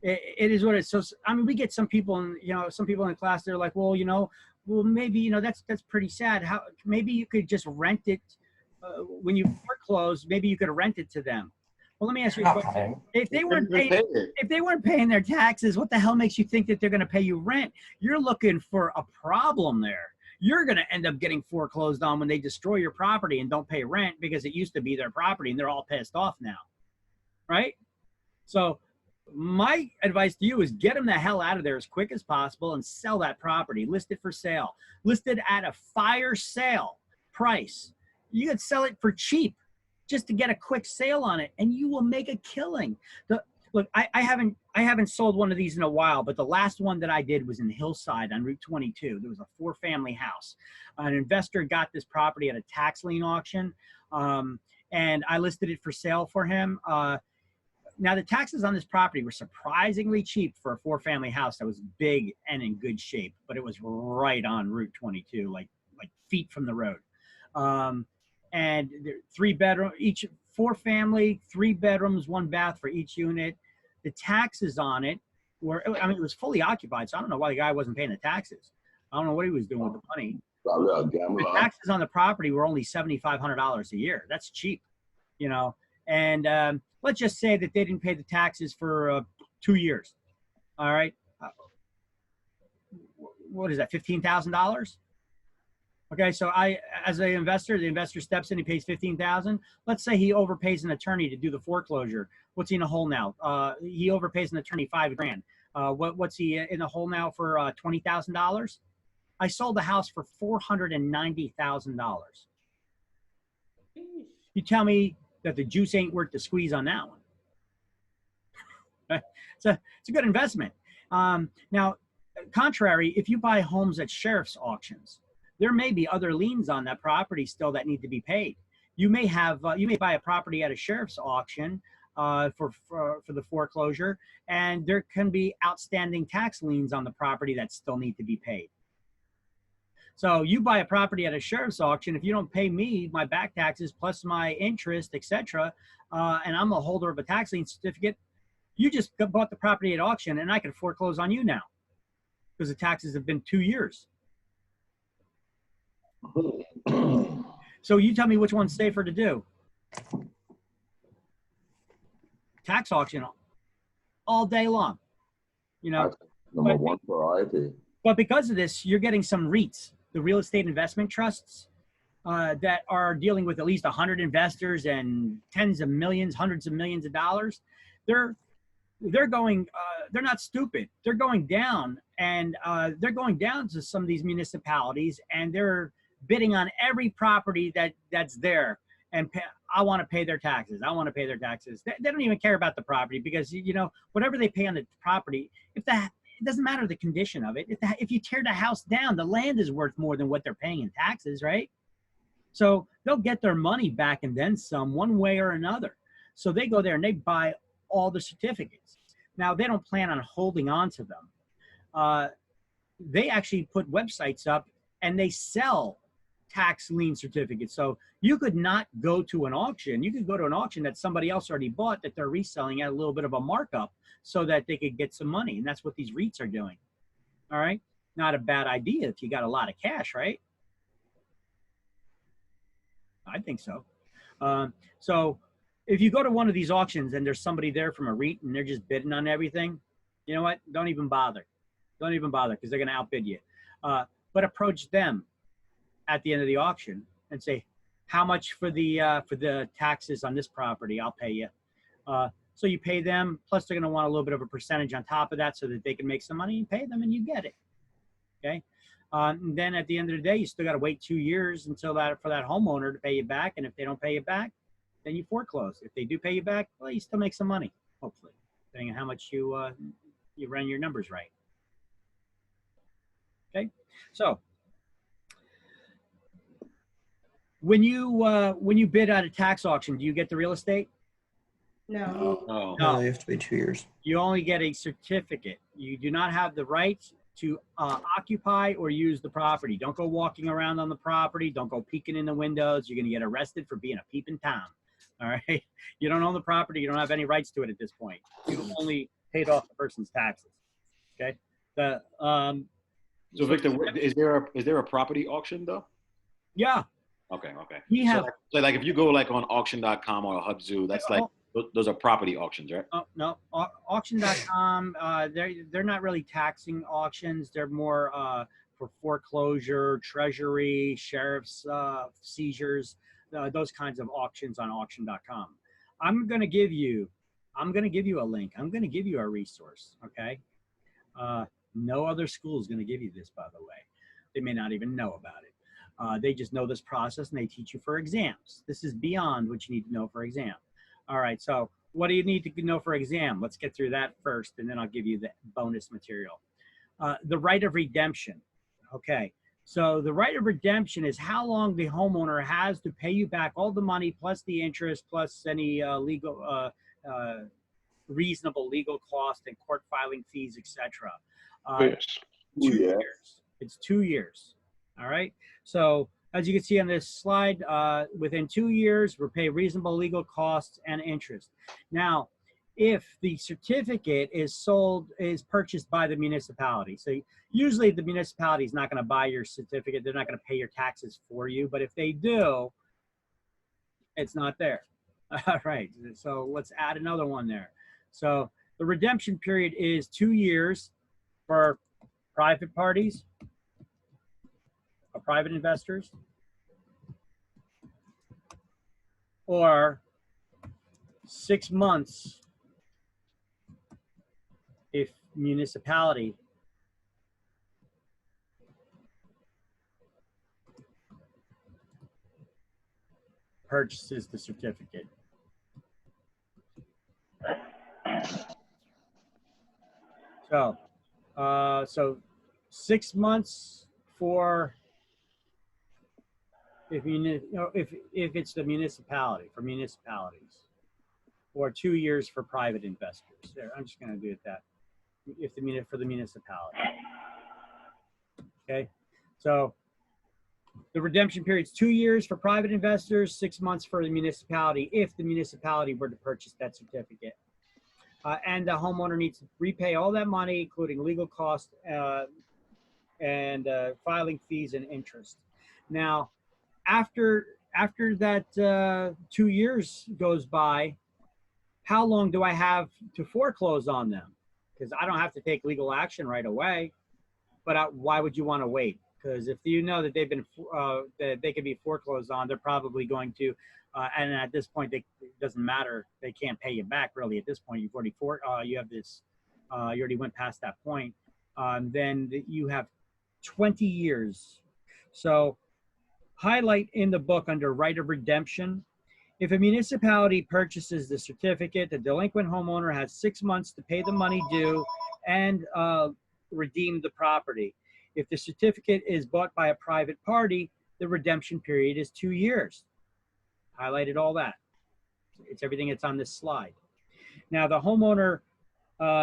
it is what it is. So, I mean, we get some people in the class, they're like, well, maybe, you know, that's pretty sad. How, maybe you could just rent it when you foreclose, maybe you could rent it to them. Well, let me ask you a question. If they weren't paying their taxes, what the hell makes you think that they're going to pay you rent? You're looking for a problem there. You're going to end up getting foreclosed on when they destroy your property and don't pay rent because it used to be their property and they're all pissed off now. Right? So my advice to you is get them the hell out of there as quick as possible and sell that property. List it for sale. List it at a fire sale price. You could sell it for cheap just to get a quick sale on it, and you will make a killing. Look, I haven't sold one of these in a while, but the last one that I did was in Hillside on Route 22. There was a 4-family house. An investor got this property at a tax lien auction, and I listed it for sale for him. Now, the taxes on this property were surprisingly cheap for a 4-family house that was big and in good shape, but it was right on Route 22, like feet from the road. And 3-bedroom, each 4-family, 3 bedrooms, 1 bath for each unit. The taxes on it were, I mean, it was fully occupied, so I don't know why the guy wasn't paying the taxes. I don't know what he was doing with the money. The taxes on the property were only $7,500 a year. That's cheap, you know. And let's just say that they didn't pay the taxes for 2 years. All right. What is that? $15,000. Okay, so as an investor, the investor steps in, he pays $15,000. Let's say he overpays an attorney to do the foreclosure. What's he in a hole now? He overpays an attorney $5,000. What's he in a hole now for $20,000? I sold the house for $490,000. You tell me that the juice ain't worth the squeeze on that one. It's a good investment. Now, contrary, if you buy homes at sheriff's auctions, there may be other liens on that property still that need to be paid. You may have you may buy a property at a sheriff's auction for the foreclosure, and there can be outstanding tax liens on the property that still need to be paid. So you buy a property at a sheriff's auction, if you don't pay me my back taxes plus my interest, etc., and I'm a holder of a tax lien certificate, you just bought the property at auction, and I can foreclose on you now because the taxes have been 2 years. So you tell me which one's safer to do. Tax auction all day long, you know. Number one priority. But because of this, you're getting some REITs, the real estate investment trusts, that are dealing with at least 100 investors and tens of millions, hundreds of millions of dollars. They're going, they're not stupid. They're going down, and they're going down to some of these municipalities, and they're bidding on every property that's there, and I want to pay their taxes. I want to pay their taxes. They don't even care about the property because, you know, whatever they pay on the property, it doesn't matter the condition of it. If you tear the house down, the land is worth more than what they're paying in taxes, right? So they'll get their money back and then some, one way or another. So they go there and they buy all the certificates. Now, they don't plan on holding on to them. They actually put websites up and they sell tax lien certificates. So you could not go to an auction. You could go to an auction that somebody else already bought that they're reselling at a little bit of a markup so that they could get some money. And that's what these REITs are doing. All right. Not a bad idea if you got a lot of cash, right? I think so. So if you go to one of these auctions and there's somebody there from a REIT and they're just bidding on everything, you know what? Don't even bother. Don't even bother because they're going to outbid you. But approach them at the end of the auction and say, how much for the taxes on this property? I'll pay you. So you pay them, plus they're going to want a little bit of a percentage on top of that so that they can make some money and pay them and you get it. Okay. And then at the end of the day, you still got to wait 2 years until for that homeowner to pay you back. And if they don't pay you back, then you foreclose. If they do pay you back, well, you still make some money, hopefully, depending on how much you run your numbers right. Okay. So when you bid at a tax auction, do you get the real estate? No. No, you have to wait 2 years. You only get a certificate. You do not have the right to occupy or use the property. Don't go walking around on the property. Don't go peeking in the windows. You're going to get arrested for being a peeping Tom. All right. You don't own the property. You don't have any rights to it at this point. You only paid off the person's taxes. Okay. So Victor, is there a property auction though? Yeah. Okay. We have. So like if you go like on auction.com or Hubzu, that's like those are property auctions, right? No. Auction.com. They're not really taxing auctions. They're more for foreclosure, treasury, sheriff's seizures, those kinds of auctions on auction.com. I'm gonna give you a link. I'm gonna give you a resource. Okay. No other school is gonna give you this, by the way. They may not even know about it. They just know this process and they teach you for exams. This is beyond what you need to know for exam. All right, so what do you need to know for exam? Let's get through that first, and then I'll give you the bonus material. The right of redemption. Okay, so the right of redemption is how long the homeowner has to pay you back all the money plus the interest plus any reasonable legal cost and court filing fees, etc. Yes. 2 years. It's 2 years. All right. So as you can see on this slide, within 2 years, we'll pay reasonable legal costs and interest. Now, if the certificate is purchased by the municipality, so usually the municipality is not going to buy your certificate. They're not going to pay your taxes for you. But if they do, it's not there. All right. So let's add another one there. So The redemption period is 2 years for private parties or private investors, or 6 months if municipality purchases the certificate. So 6 months for if it's the municipality, for municipalities, or 2 years for private investors. There, I'm just going to do it that if for the municipality. Okay, so the redemption period is 2 years for private investors, 6 months for the municipality if the municipality were to purchase that certificate. And the homeowner needs to repay all that money, including legal costs and filing fees and interest. Now, after that 2 years goes by, how long do I have to foreclose on them? Because I don't have to take legal action right away. But why would you want to wait? Because if you know that they've been that they can be foreclosed on, they're probably going to. And at this point, it doesn't matter. They can't pay you back really. At this point, you've already you have this. You already went past that point. Then you have 20 years. So highlight in the book under right of redemption. If a municipality purchases the certificate, the delinquent homeowner has 6 months to pay the money due and redeem the property. If the certificate is bought by a private party, the redemption period is 2 years. Highlighted all that. It's everything that's on this slide. Now, the homeowner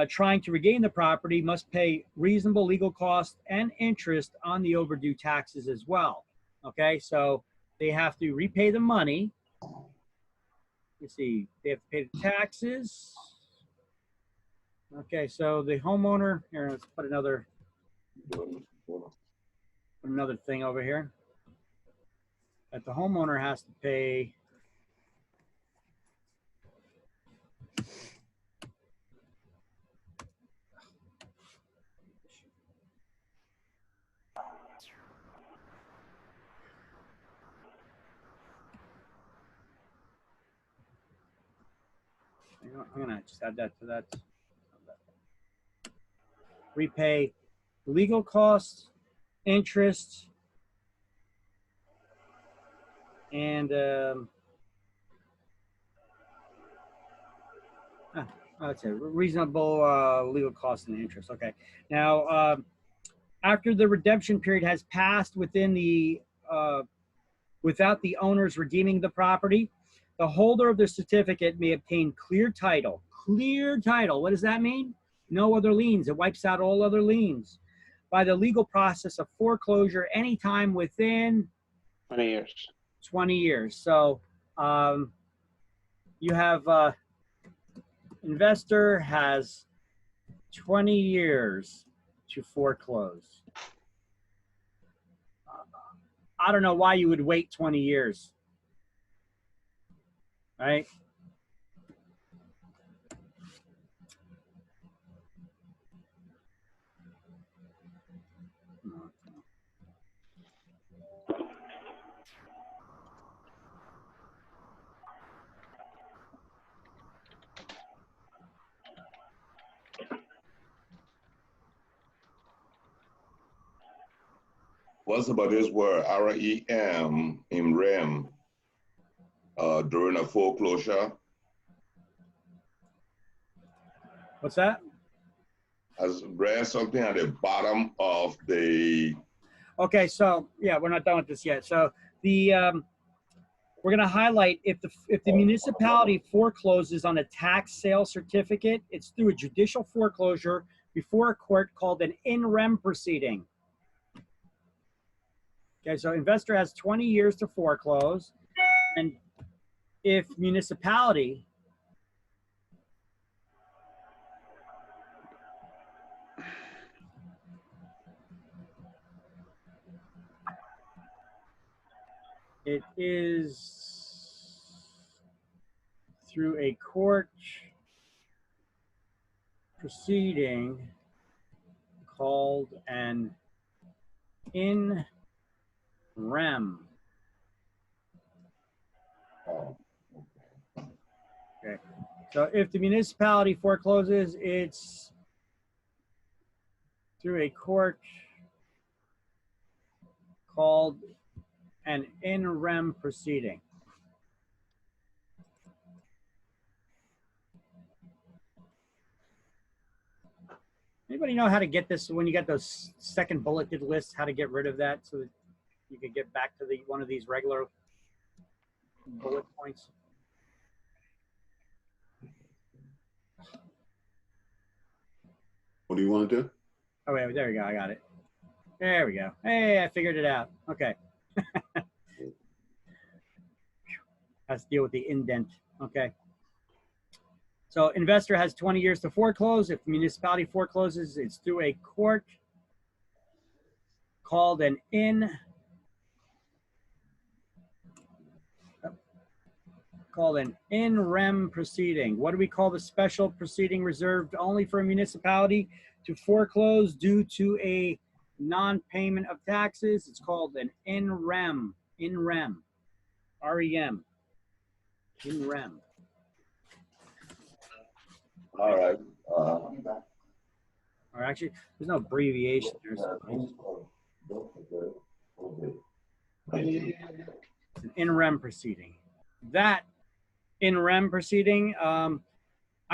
trying to regain the property must pay reasonable legal costs and interest on the overdue taxes as well. Okay, so they have to repay the money. Let's see, they have to pay the taxes. Okay, so the homeowner, here, let's put another thing over here. That the homeowner has to pay I'm gonna just add that to that. Repay legal costs, interest, and that's it. Reasonable legal costs and interest. Okay. Now, after the redemption period has passed within the without the owners redeeming the property, the holder of the certificate may obtain clear title. Clear title. What does that mean? No other liens. It wipes out all other liens by the legal process of foreclosure anytime within 20 years. 20 years. So you have investor has 20 years to foreclose. I don't know why you would wait 20 years. Right? What's about this word REM in REM during a foreclosure? What's that? I read something at the bottom of the. Okay, so yeah, we're not done with this yet. So the we're going to highlight if the municipality forecloses on a tax sale certificate, it's through a judicial foreclosure before a court called an in rem proceeding. Okay, so investor has 20 years to foreclose, and if municipality it is through a court proceeding called an in rem. Okay. So if the municipality forecloses, it's through a court called an in rem proceeding. Anybody know how to get this when you get those second bulleted lists, how to get rid of that so that you can get back to the one of these regular bullet points? What do you want to do? Oh, wait, there we go. I got it. There we go. Hey, I figured it out. Okay. Has to deal with the indent. Okay. So investor has 20 years to foreclose. If the municipality forecloses, it's through a court called an in rem proceeding. What do we call the special proceeding reserved only for a municipality to foreclose due to a non-payment of taxes? It's called an in rem, R-E-M, in rem. All right. Or actually, there's no abbreviation. There's an in rem proceeding. That in rem proceeding, I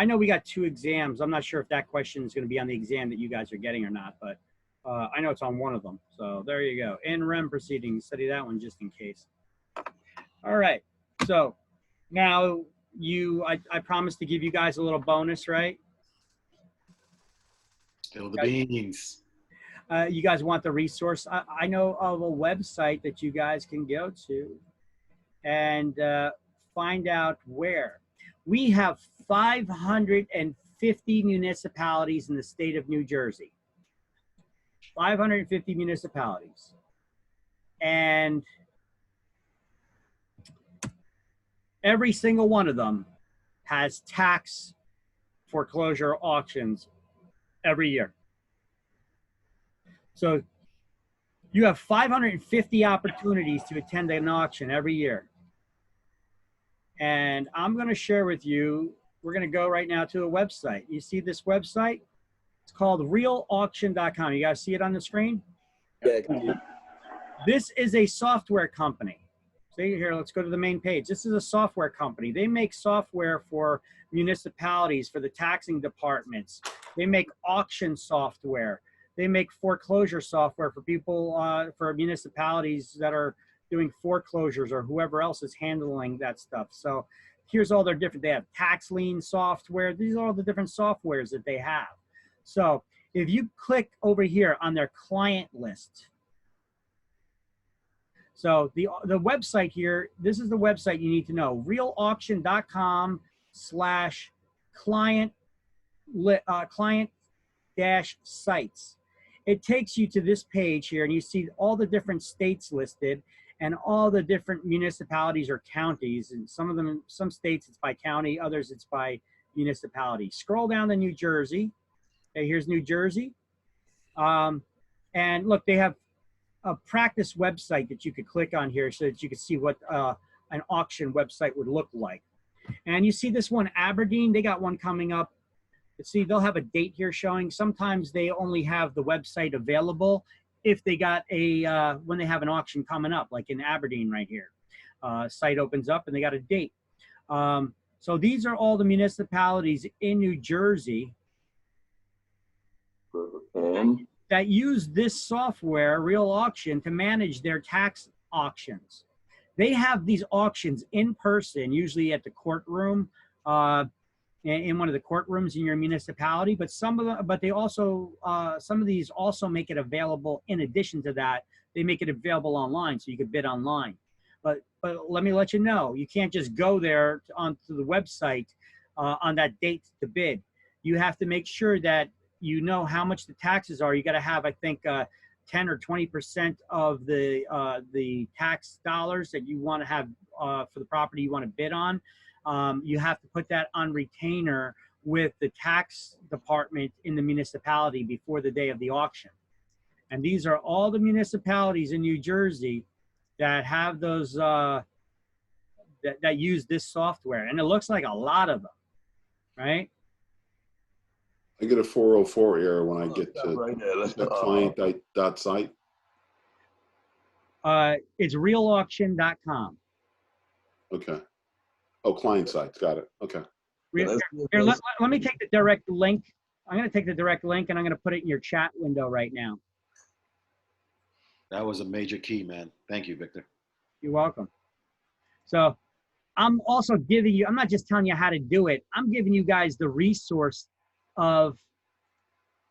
know we got 2 exams. I'm not sure if that question is going to be on the exam that you guys are getting or not, but I know it's on one of them. So there you go. In rem proceeding. Study that one just in case. All right. So now I promised to give you guys a little bonus, right? Spill the beans. You guys want the resource? I know of a website that you guys can go to and find out where. We have 550 municipalities in the state of New Jersey. 550 municipalities. And every single one of them has tax foreclosure auctions every year. So you have 550 opportunities to attend an auction every year. And I'm going to share with you, we're going to go right now to a website. You see this website? It's called realauction.com. You guys see it on the screen? Yeah. This is a software company. See here, let's go to the main page. This is a software company. They make software for municipalities, for the taxing departments. They make auction software. They make foreclosure software for people, for municipalities that are doing foreclosures or whoever else is handling that stuff. So here's all their different, they have tax lien software. These are all the different softwares that they have. So if you click over here on their client list, so the website here, this is the website you need to know, realauction.com/client-sites. It takes you to this page here and you see all the different states listed and all the different municipalities or counties. And some of them, some states it's by county, others it's by municipality. Scroll down to New Jersey. Okay, here's New Jersey. And look, they have a practice website that you could click on here so that you can see what an auction website would look like. And you see this one, Aberdeen, they got one coming up. Let's see, they'll have a date here showing. Sometimes they only have the website available if they got a, when they have an auction coming up, like in Aberdeen right here. Site opens up and they got a date. So these are all the municipalities in New Jersey that use this software, Real Auction, to manage their tax auctions. They have these auctions in person, usually at the courtroom, in one of the courtrooms in your municipality. But some of them, but they also, some of these also make it available. In addition to that, they make it available online, so you could bid online. But let me let you know, you can't just go there onto the website on that date to bid. You have to make sure that you know how much the taxes are. You got to have, I think, 10 or 20% of the tax dollars that you want to have for the property you want to bid on. You have to put that on retainer with the tax department in the municipality before the day of the auction. And these are all the municipalities in New Jersey that have those, that use this software. And it looks like a lot of them, right? I get a 404 error when I get to Right there. Let's the client.site. It's realauction.com. Okay. Oh, client sites. Got it. Okay. Here, let me take the direct link. I'm going to take the direct link and I'm going to put it in your chat window right now. That was a major key, man. Thank you, Victor. You're welcome. So I'm also giving you, I'm not just telling you how to do it. I'm giving you guys the resource of,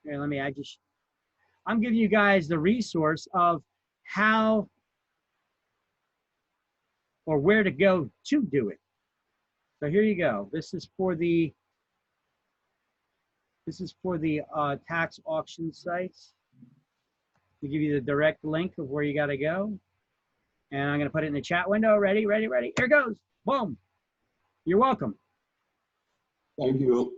here, I'm giving you guys the resource of how or where to go to do it. So here you go. This is for the tax auction sites. To give you the direct link of where you got to go. And I'm going to put it in the chat window. Ready, ready, ready. Here goes. Boom. You're welcome. Thank you.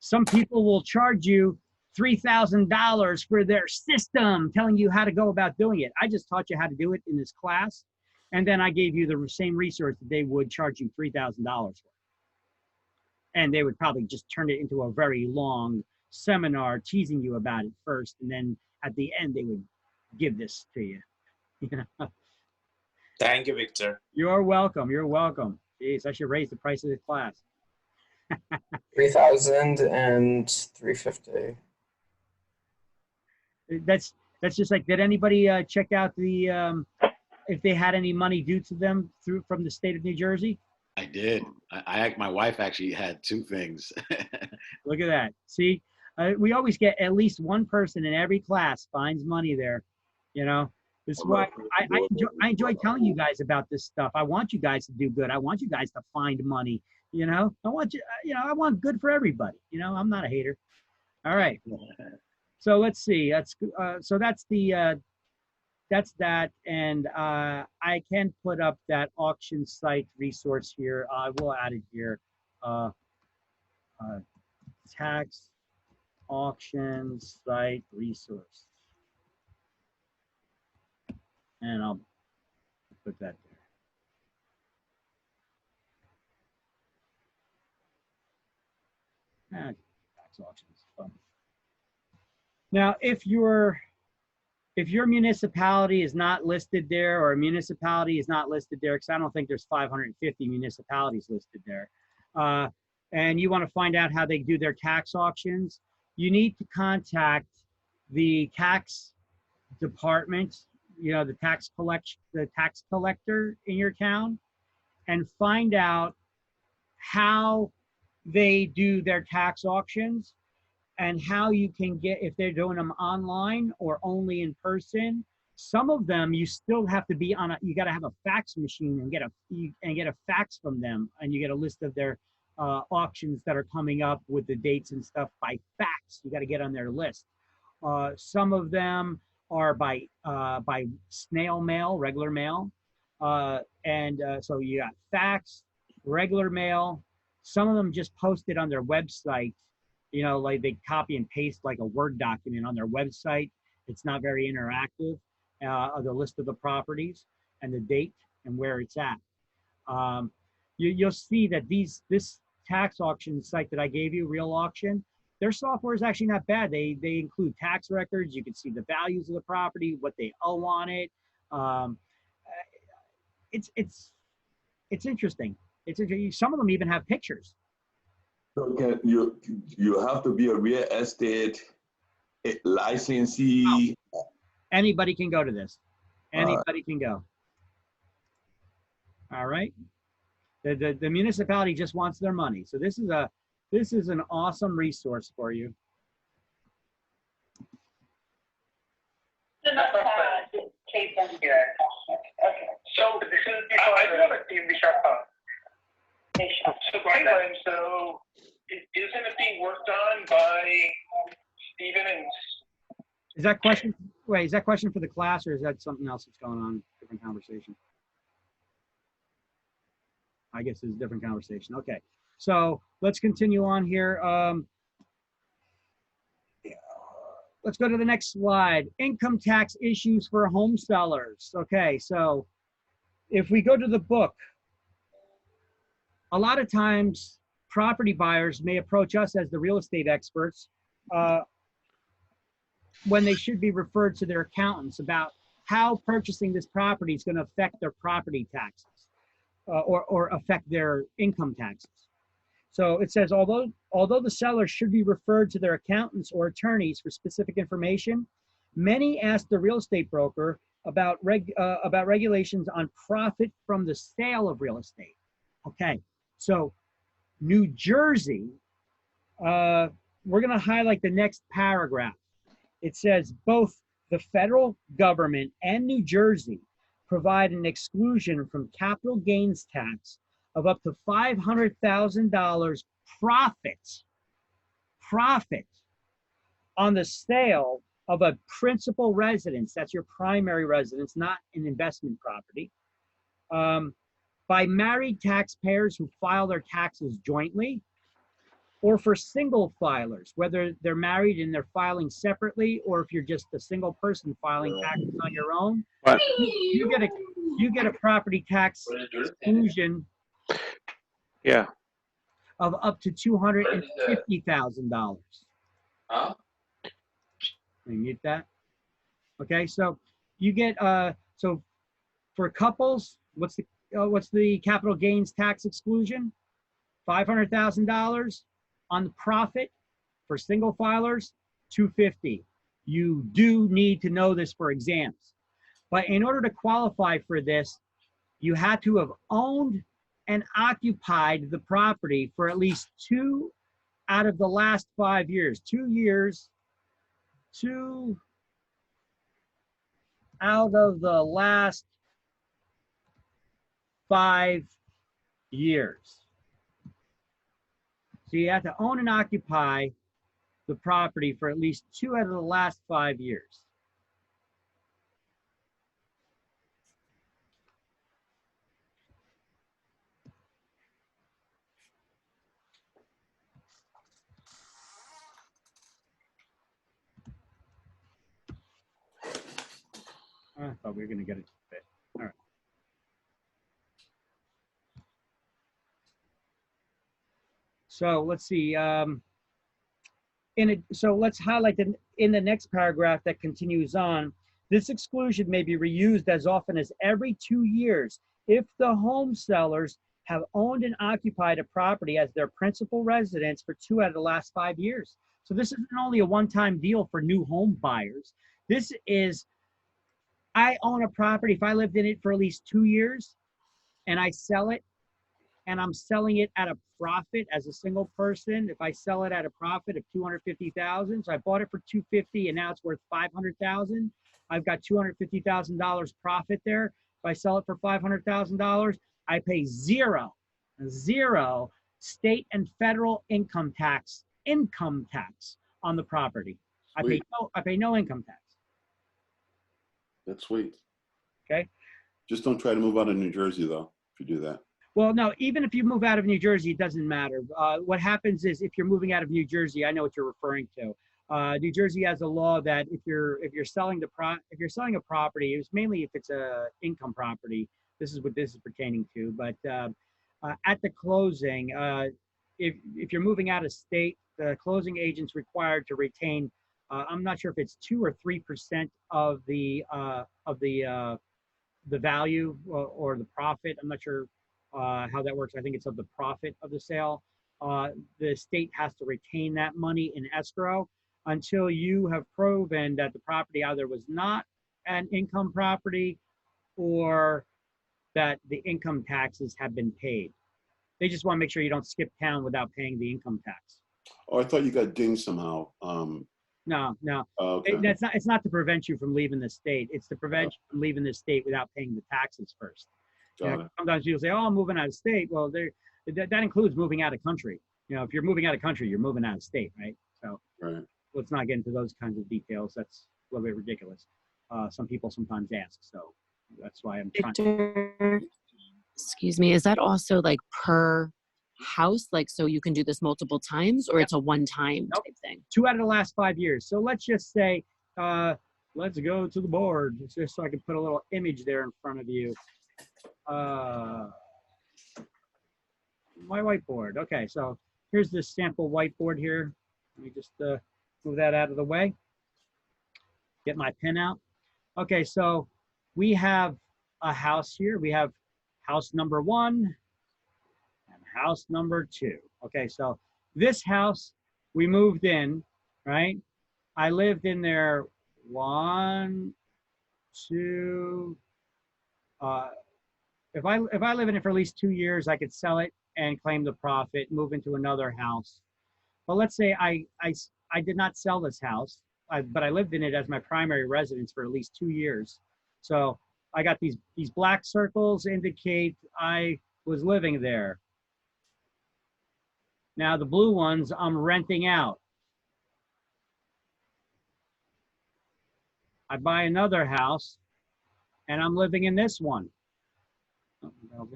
Some people will charge you $3,000 for their system, telling you how to go about doing it. I just taught you how to do it in this class. And then I gave you the same resource that they would charge you $3,000 for. And they would probably just turn it into a very long seminar teasing you about it first. And then at the end, they would give this to you. You know? Thank you, Victor. You're welcome. You're welcome. Jeez, I should raise the price of the class. 3,000 and 350. That's just like, did anybody check out the if they had any money due to them from the state of New Jersey? I did. My wife actually had 2 things. Look at that. See, we always get at least one person in every class finds money there. You know, this is why I enjoy telling you guys about this stuff. I want you guys to do good. I want you guys to find money. You know, I want I want good for everybody. You know, I'm not a hater. All right. So let's see. That's that. And I can put up that auction site resource here. I will add it here. Tax auction site resource. And I'll put that there. Tax auctions. Fun. Now, if your municipality is not listed there, or a municipality is not listed there, because I don't think there's 550 municipalities listed there, and you want to find out how they do their tax auctions, you need to contact the tax department, you know, the tax collector in your town, and find out how they do their tax auctions, and how you can get, if they're doing them online or only in person. Some of them you still have to be on you got to have a fax machine and get a fax from them, and you get a list of their auctions that are coming up with the dates and stuff by fax. You got to get on their list. Some of them are by snail mail, regular mail, so you got fax, regular mail. Some of them just post it on their website. You know, like they copy and paste like a Word document on their website. It's not very interactive. The list of the properties and the date and where it's at. You'll see that this tax auction site that I gave you, Real Auction, their software is actually not bad. They include tax records. You can see the values of the property, what they owe on it. It's interesting. It's interesting. Some of them even have pictures. So you have to be a real estate licensee? Anybody can go to this. Anybody can go. All right. The municipality just wants their money. So this is an awesome resource for you. Okay. So this is before I have a team so isn't it being worked on by Stephen and? Is that question? Wait, is that question for the class, or is that something else that's going on? Different conversation. I guess it's a different conversation. Okay. So let's continue on here. Let's go to the next slide. Income tax issues for home sellers. Okay, so if we go to the book, a lot of times property buyers may approach us as the real estate experts when they should be referred to their accountants about how purchasing this property is going to affect their property taxes or affect their income taxes. So it says, although the seller should be referred to their accountants or attorneys for specific information, many ask the real estate broker about regulations on profit from the sale of real estate. Okay, so New Jersey, we're going to highlight the next paragraph. It says both the federal government and New Jersey provide an exclusion from capital gains tax of up to $500,000 profit on the sale of a principal residence. That's your primary residence, not an investment property. By married taxpayers who file their taxes jointly, or for single filers, whether they're married and they're filing separately, or if you're just a single person filing taxes on your own, you get a property tax exclusion of up to $250,000. Can you mute that? Okay, so you get so for couples, what's the capital gains tax exclusion? $500,000 on the profit. For single filers, $250,000. You do need to know this for exams. But in order to qualify for this, you had to have owned and occupied the property for at least 2 out of the last 5 years. 2 out of the last 5 years. So you have to own and occupy the property for at least 2 out of the last 5 years. I thought we were going to get it fit. All right. So let's see. So let's highlight in the next paragraph that continues on. This exclusion may be reused as often as every 2 years if the home sellers have owned and occupied a property as their principal residence for 2 out of the last 5 years. So this isn't only a one-time deal for new home buyers. This is, I own a property, if I lived in it for at least 2 years and I sell it, and I'm selling it at a profit as a single person, if I sell it at a profit of $250,000, so I bought it for $250,000 and now it's worth $500,000, I've got $250,000 profit there. If I sell it for $500,000, I pay zero state and federal income tax on the property. I pay no income tax. That's sweet. Okay. Just don't try to move out of New Jersey, though, if you do that. Well, no, even if you move out of New Jersey, it doesn't matter. What happens is if you're moving out of New Jersey, I know what you're referring to. New Jersey has a law that if you're selling a property, it's mainly if it's a income property. This is what this is pertaining to. But at the closing, if you're moving out of state, the closing agent's required to retain. I'm not sure if it's 2 or 3% of the value or the profit. I'm not sure how that works. I think it's of the profit of the sale. The state has to retain that money in escrow until you have proven that the property either was not an income property or that the income taxes have been paid. They just want to make sure you don't skip town without paying the income tax. Oh, I thought you got dinged somehow. No. Oh, okay. It's not to prevent you from leaving the state. It's to prevent you from leaving the state without paying the taxes first. Sometimes people say, "Oh, I'm moving out of state." Well, that includes moving out of country. If you're moving out of country, you're moving out of state, right? So let's not get into those kinds of details. That's a little bit ridiculous. Some people sometimes ask, so that's why I'm trying. Victor, excuse me, is that also like per house? Like, so you can do this multiple times, or Yep. it's a one-time Nope. type thing? 2 out of the last 5 years. So let's just say, let's go to the board, just so I can put a little image there in front of you. My whiteboard. Okay, so here's the sample whiteboard here. Let me just move that out of the way. Get my pen out. Okay, so we have a house here. We have house number 1 and house number 2. Okay, so this house we moved in, right? I lived in there 1, 2. If I live in it for at least 2 years, I could sell it and claim the profit, move into another house. But let's say I did not sell this house, but I lived in it as my primary residence for at least 2 years. So I got these black circles indicate I was living there. Now the blue ones I'm renting out. I buy another house and I'm living in this one. Oh,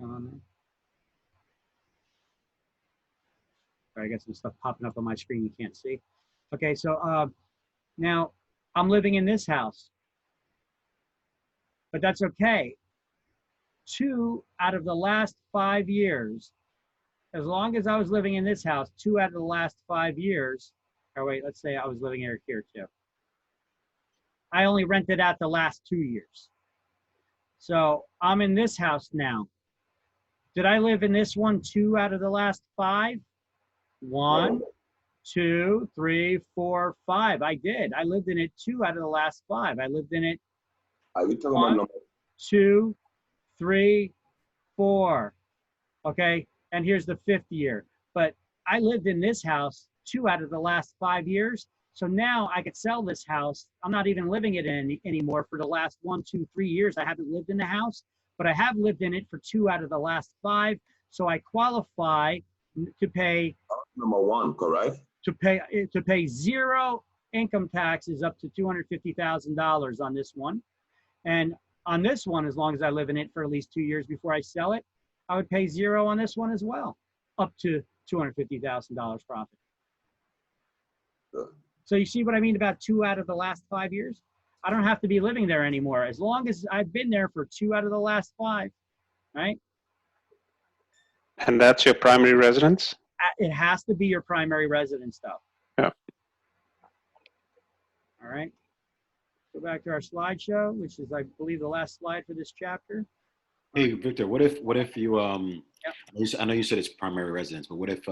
I got some stuff popping up on my screen you can't see. Okay, so now I'm living in this house, but that's okay. 2 out of the last 5 years, as long as I was living in this house, 2 out of the last 5 years, or wait, let's say I was living here too. I only rented out the last 2 years. So I'm in this house now. Did I live in this one 2 out of the last 5? 1, 2, 3, 4, 5. I did. I lived in it 2 out of the last 5. I lived in it Are we talking about 1, number? 2, 3, 4. Okay, and here's the 5th year. But I lived in this house 2 out of the last 5 years. So now I could sell this house. I'm not even living in it anymore for the last 1, 2, 3 years. I haven't lived in the house, but I have lived in it for 2 out of the last 5. So I qualify to pay Number 1, correct? to pay 0 income taxes up to $250,000 on this one. And on this one, as long as I live in it for at least 2 years before I sell it, I would pay 0 on this one as well, up to $250,000 profit. Good. So you see what I mean about 2 out of the last 5 years? I don't have to be living there anymore as long as I've been there for 2 out of the last 5, right? And that's your primary residence? It has to be your primary residence though. Yeah. All right. Go back to our slideshow, which is, I believe, the last slide for this chapter. Hey, Victor, what if you I know you said it's primary residence, but what if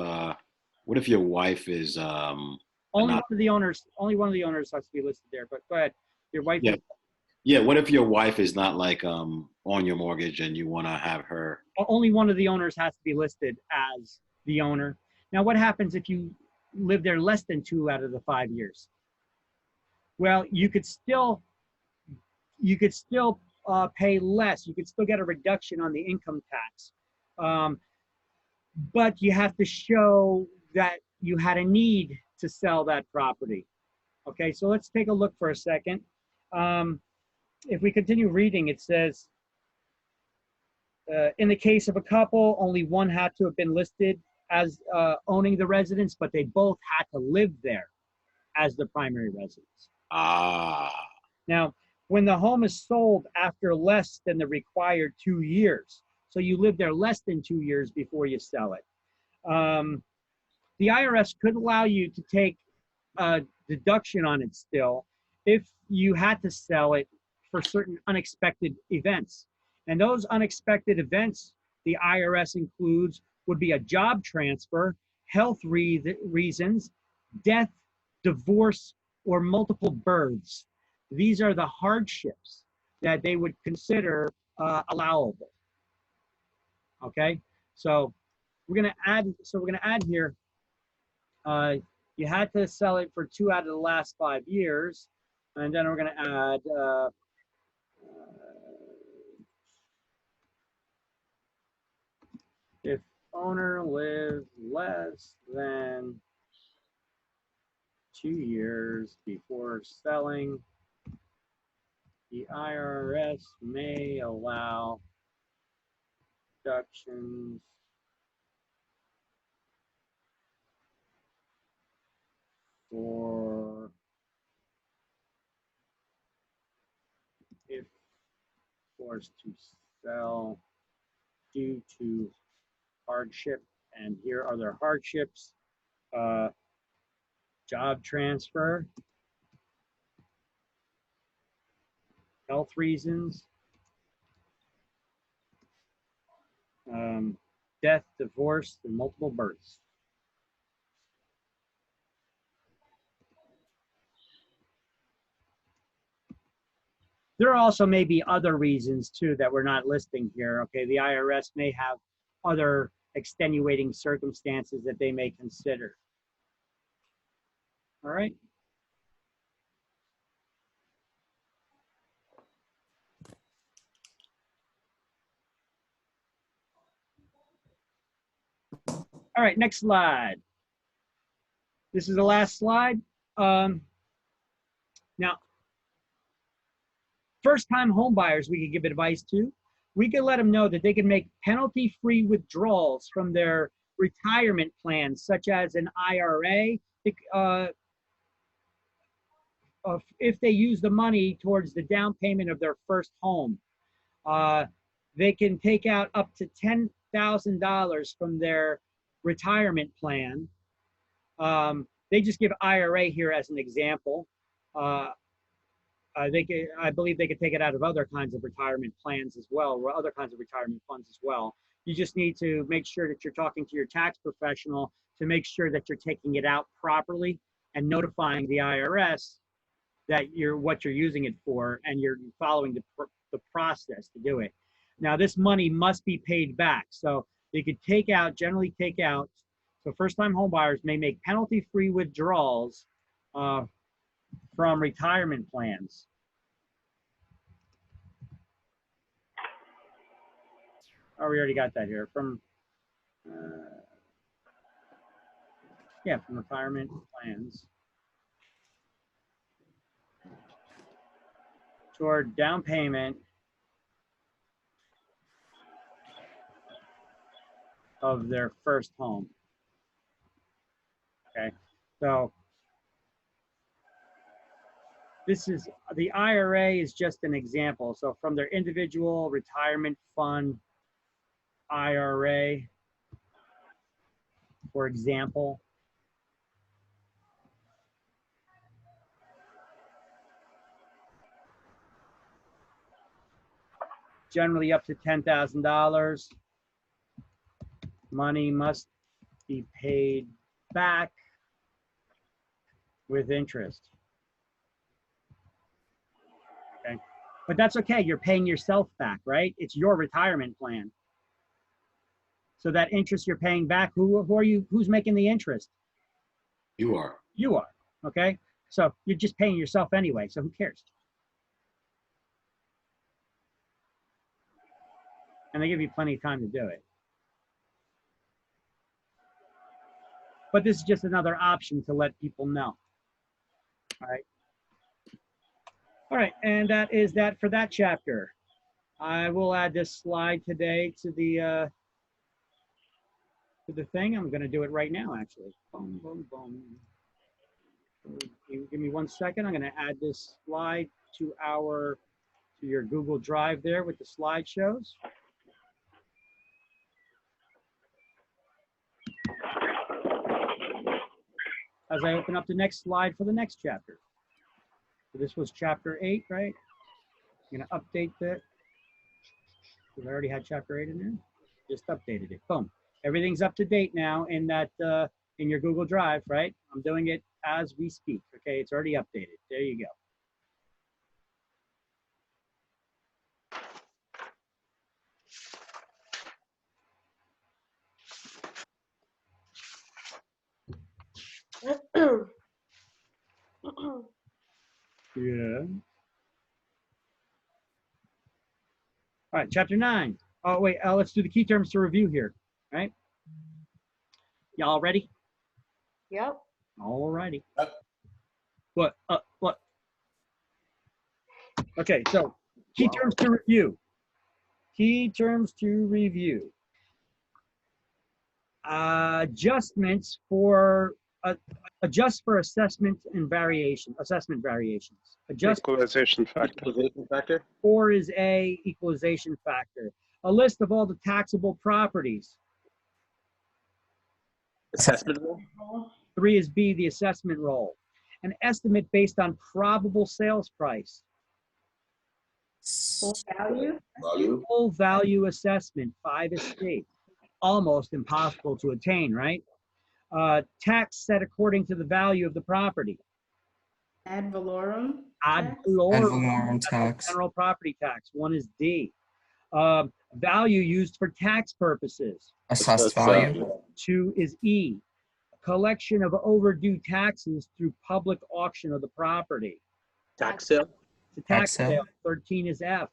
your wife is Only not- one of the owners. Only one of the owners has to be listed there. But go ahead. Your wife. Yeah. Yeah, what if your wife is not like on your mortgage and you want to have her? Only one of the owners has to be listed as the owner. Now, what happens if you live there less than 2 out of the 5 years? Well, you could still pay less. You could still get a reduction on the income tax, but you have to show that you had a need to sell that property. Okay, so let's take a look for a second. If we continue reading, it says, in the case of a couple, only one had to have been listed as owning the residence, but they both had to live there as the primary residence. Ah. Now, when the home is sold after less than the required 2 years, so you live there less than 2 years before you sell it, the IRS could allow you to take a deduction on it still if you had to sell it for certain unexpected events. And those unexpected events the IRS includes would be a job transfer, health reasons, death, divorce, or multiple births. These are the hardships that they would consider allowable. Okay, so we're gonna add here. You had to sell it for 2 out of the last 5 years, and then we're gonna add. If owner lived less than 2 years before selling, the IRS may allow deductions or if forced to sell due to hardship. And here are their hardships. Job transfer, health reasons, death, divorce, and multiple births. There also may be other reasons too that we're not listing here. Okay, the IRS may have other extenuating circumstances that they may consider. All right. All right, next slide. This is the last slide. Now, first-time home buyers we could give advice to. We could let them know that they can make penalty-free withdrawals from their retirement plans, such as an IRA, if they use the money towards the down payment of their first home. They can take out up to $10,000 from their retirement plan. They just give IRA here as an example. I believe they could take it out of other kinds of retirement plans as well, or other kinds of retirement funds as well. You just need to make sure that you're talking to your tax professional to make sure that you're taking it out properly and notifying the IRS that what you're using it for, and you're following the process to do it. Now, this money must be paid back. So they could generally take out, so first-time homebuyers may make penalty-free withdrawals from retirement plans. Oh, we already got that here. From retirement plans toward down payment of their first home. Okay, so the IRA is just an example. So from their individual retirement fund IRA, for example, generally up to $10,000. Money must be paid back with interest. Okay, but that's okay. You're paying yourself back, right? It's your retirement plan. So that interest you're paying back, who are you? Who's making the interest? You are. You are. Okay, so you're just paying yourself anyway. So who cares? And they give you plenty of time to do it. But this is just another option to let people know. All right. All right, and that is that for that chapter. I will add this slide today to the thing. I'm going to do it right now, actually. Boom, boom, boom. Give me 1 second. I'm going to add this slide to your Google Drive there with the slideshows. As I open up the next slide for the next chapter. So this was chapter 8, right? I'm going to update that. Because I already had chapter 8 in there. Just updated it. Boom. Everything's up to date now in that in your Google Drive, right? I'm doing it as we speak. Okay, it's already updated. There you go. Yeah. All right, chapter 9. Oh, wait, let's do the key terms to review here, right? Y'all ready? Yep. All righty. What? What? Okay, so key terms to review. Key terms to review. Adjustments for Adjust for assessment variations. Adjust Equalization factor. Equalization factor? 4 is A, equalization factor. A list of all the taxable properties. Assessment rule? 3 is B, the assessment roll. An estimate based on probable sales price. Full value? Value. Full value assessment, 5 is C. Almost impossible to attain, right? Tax set according to the value of the property. Ad valorem? Ad tax? valorem, Ad valorem tax. general property tax, 1 is D. Value used for tax purposes, Assessed Assessed value. 2 is E. Collection of overdue taxes through public auction of the property. Tax sale? The tax Tax sale. sale, 13 is F.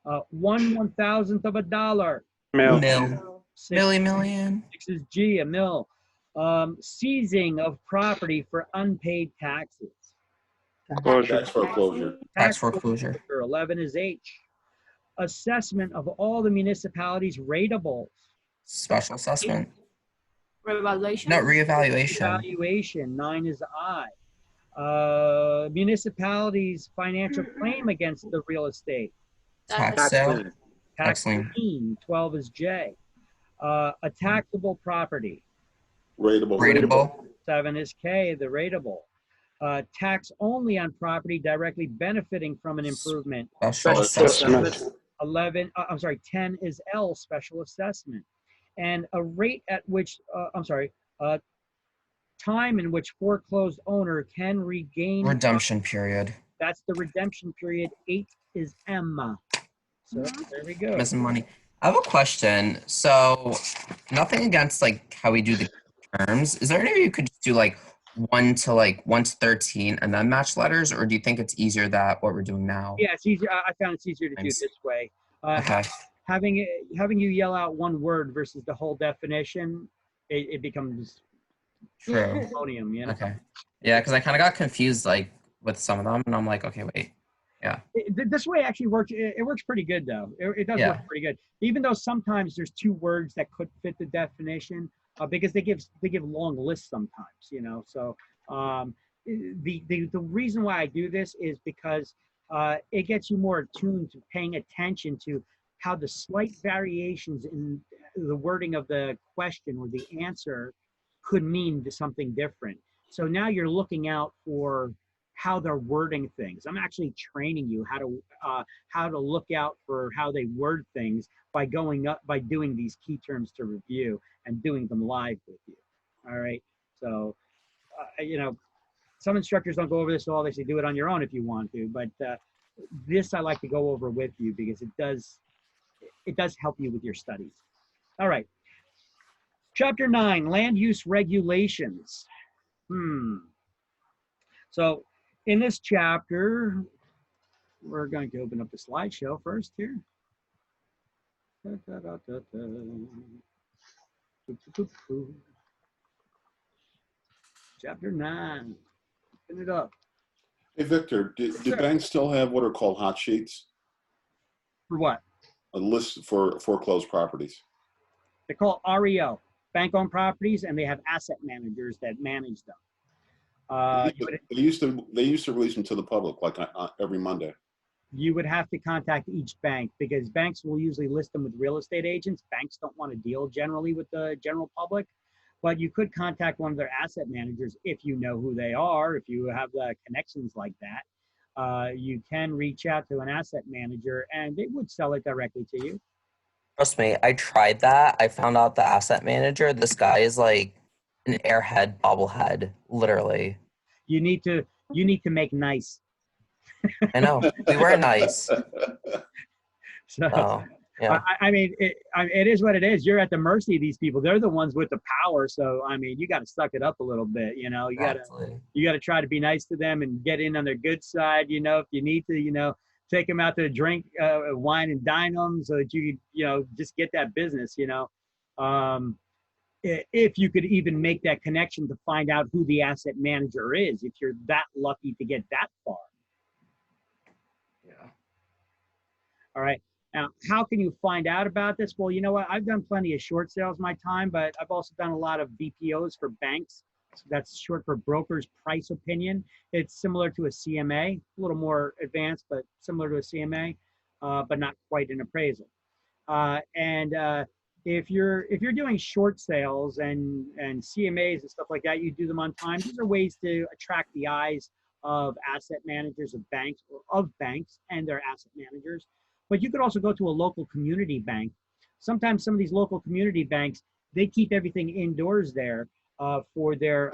1/1000th of a dollar. Mil. Mil. 6 Million. is G, a mill. Seizing of property for unpaid taxes. Closure. Tax foreclosure. Tax foreclosure. 11 is H. Assessment of all the municipalities' ratables. Special assessment. Revaluation? No, reevaluation. Evaluation, 9 is I. Municipalities' financial claim against the real estate. Tax sale. lien. Tax Tax lien. lien, 12 is J. A taxable property. Rateable. Rateable. 7 is K, the rateable. Tax only on property directly benefiting from an improvement. Special Special assessment. assessment. 10 is L, special assessment. And a rate at which, time in which foreclosed owner can regain. Redemption period. That's the redemption period. 8 is M. So there we go. Missing money. I have a question. So, nothing against like how we do the terms. Is there any way you could just do like 1 to 13 and then match letters, or do you think it's easier that what we're doing now? Yeah, it's easier. I found it's easier to do Thanks. this way. Okay. Having you yell out one word versus the whole definition, it becomes True. pandemonium, you know? Okay. Yeah, because I kind of got confused like with some of them, and I'm like, okay, wait. This way actually works. It works pretty good though. It does Yeah. work pretty good. Even though sometimes there's 2 words that could fit the definition, because they give long lists sometimes, you know. So the reason why I do this is because it gets you more attuned to paying attention to how the slight variations in the wording of the question or the answer could mean something different. So now you're looking out for how they're wording things. I'm actually training you how to look out for how they word things by doing these key terms to review and doing them live with you. All right. So, some instructors don't go over this at all. They say do it on your own if you want to, but this I like to go over with you because it does help you with your studies. All right. Chapter 9, land use regulations. So in this chapter, we're going to open up the slideshow first here. Chapter 9. Open it up. Hey, Victor, do banks still have what are called hot sheets? For what? A list for foreclosed properties. They call it REO, bank-owned properties, and they have asset managers that manage them. They used to release them to the public like every Monday. You would have to contact each bank because banks will usually list them with real estate agents. Banks don't want to deal generally with the general public, but you could contact one of their asset managers if you know who they are, if you have the connections like that. You can reach out to an asset manager and they would sell it directly to you. Trust me, I tried that. I found out the asset manager, this guy is like an airhead bobblehead, literally. You need to make nice. I know. We were nice. So, yeah. I mean, it is what it is. You're at the mercy of these people. They're the ones with the power. So, I mean, you got to suck it up a little bit. You know, you got to try to be nice to them and get in on their good side. You know, if you need to, you know, take them out to drink wine and dine them so that you just get that business. You know, if you could even make that connection to find out who the asset manager is, if you're that lucky to get that far. Yeah. All right. Now, how can you find out about this? Well, you know what? I've done plenty of short sales my time, but I've also done a lot of BPOs for banks. That's short for broker's price opinion. It's similar to a CMA, a little more advanced, but similar to a CMA, but not quite an appraisal. If you're doing short sales and CMAs and stuff like that, you do them on time. These are ways to attract the eyes of asset managers of banks and their asset managers. But you could also go to a local community bank. Sometimes some of these local community banks, they keep everything indoors there for their,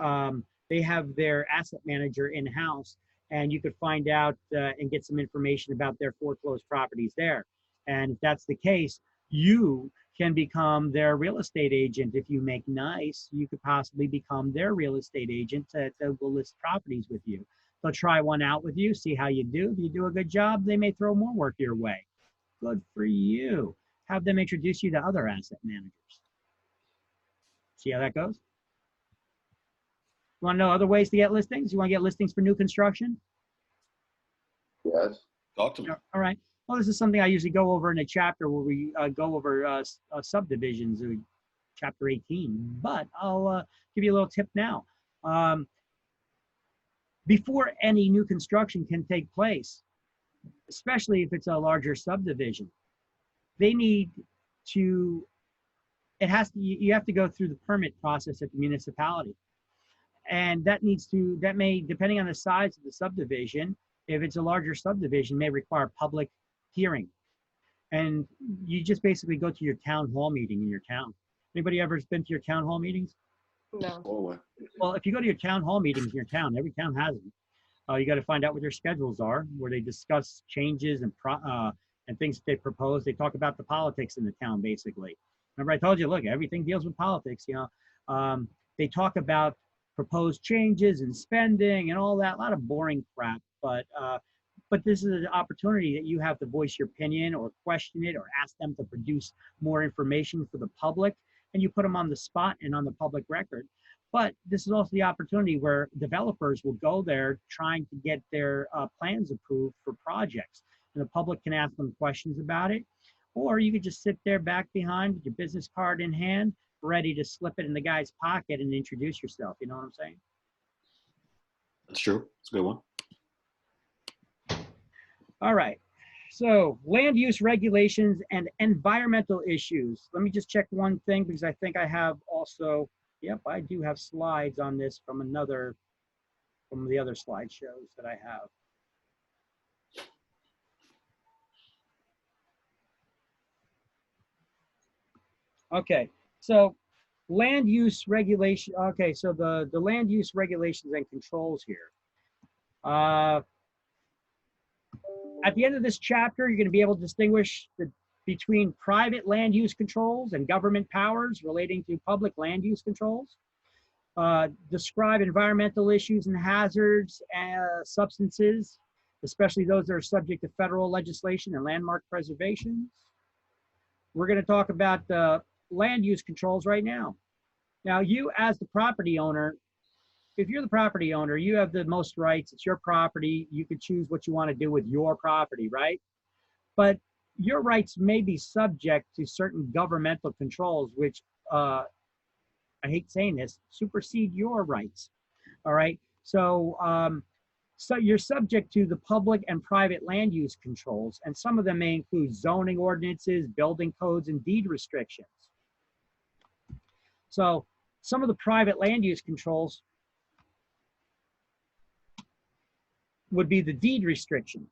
they have their asset manager in-house, and you could find out and get some information about their foreclosed properties there. And if that's the case, you can become their real estate agent. If you make nice, you could possibly become their real estate agent to will list properties with you. They'll try one out with you, see how you do. If you do a good job, they may throw more work your way. Good for you. Have them introduce you to other asset managers. See how that goes? You want to know other ways to get listings? You want to get listings for new construction? Yes. Talk to me. All right. Well, this is something I usually go over in a chapter where we go over subdivisions, chapter 18. But I'll give you a little tip now. Before any new construction can take place, especially if it's a larger subdivision, they need to, you have to go through the permit process at the municipality. And that may, depending on the size of the subdivision, if it's a larger subdivision, may require public hearing. And you just basically go to your town hall meeting in your town. Anybody ever been to your town hall meetings? No. Well, if you go to your town hall meetings in your town, every town has them. You got to find out what their schedules are, where they discuss changes and things that they propose. They talk about the politics in the town, basically. Remember, I told you, look, everything deals with politics. You know, they talk about proposed changes and spending and all that. A lot of boring crap, but this is an opportunity that you have to voice your opinion or question it or ask them to produce more information for the public, and you put them on the spot and on the public record. But this is also the opportunity where developers will go there trying to get their plans approved for projects, and the public can ask them questions about it. Or you could just sit there back behind with your business card in hand, ready to slip it in the guy's pocket and introduce yourself. You know what I'm saying? That's true. It's a good one. All right. So land use regulations and environmental issues. Let me just check one thing because I think I have also, yep, I do have slides on this from the other slideshows that I have. Okay, so land use regulation. Okay, so the land use regulations and controls here. At the end of this chapter, you're going to be able to distinguish between private land use controls and government powers relating to public land use controls. Describe environmental issues and hazards, substances, especially those that are subject to federal legislation and landmark preservation. We're going to talk about the land use controls right now. Now, you as the property owner, if you're the property owner, you have the most rights. It's your property. You can choose what you want to do with your property, right? But your rights may be subject to certain governmental controls, which, I hate saying this, supersede your rights, all right? So, so you're subject to the public and private land use controls, and some of them may include zoning ordinances, building codes, and deed restrictions. So some of the private land use controls would be the deed restrictions.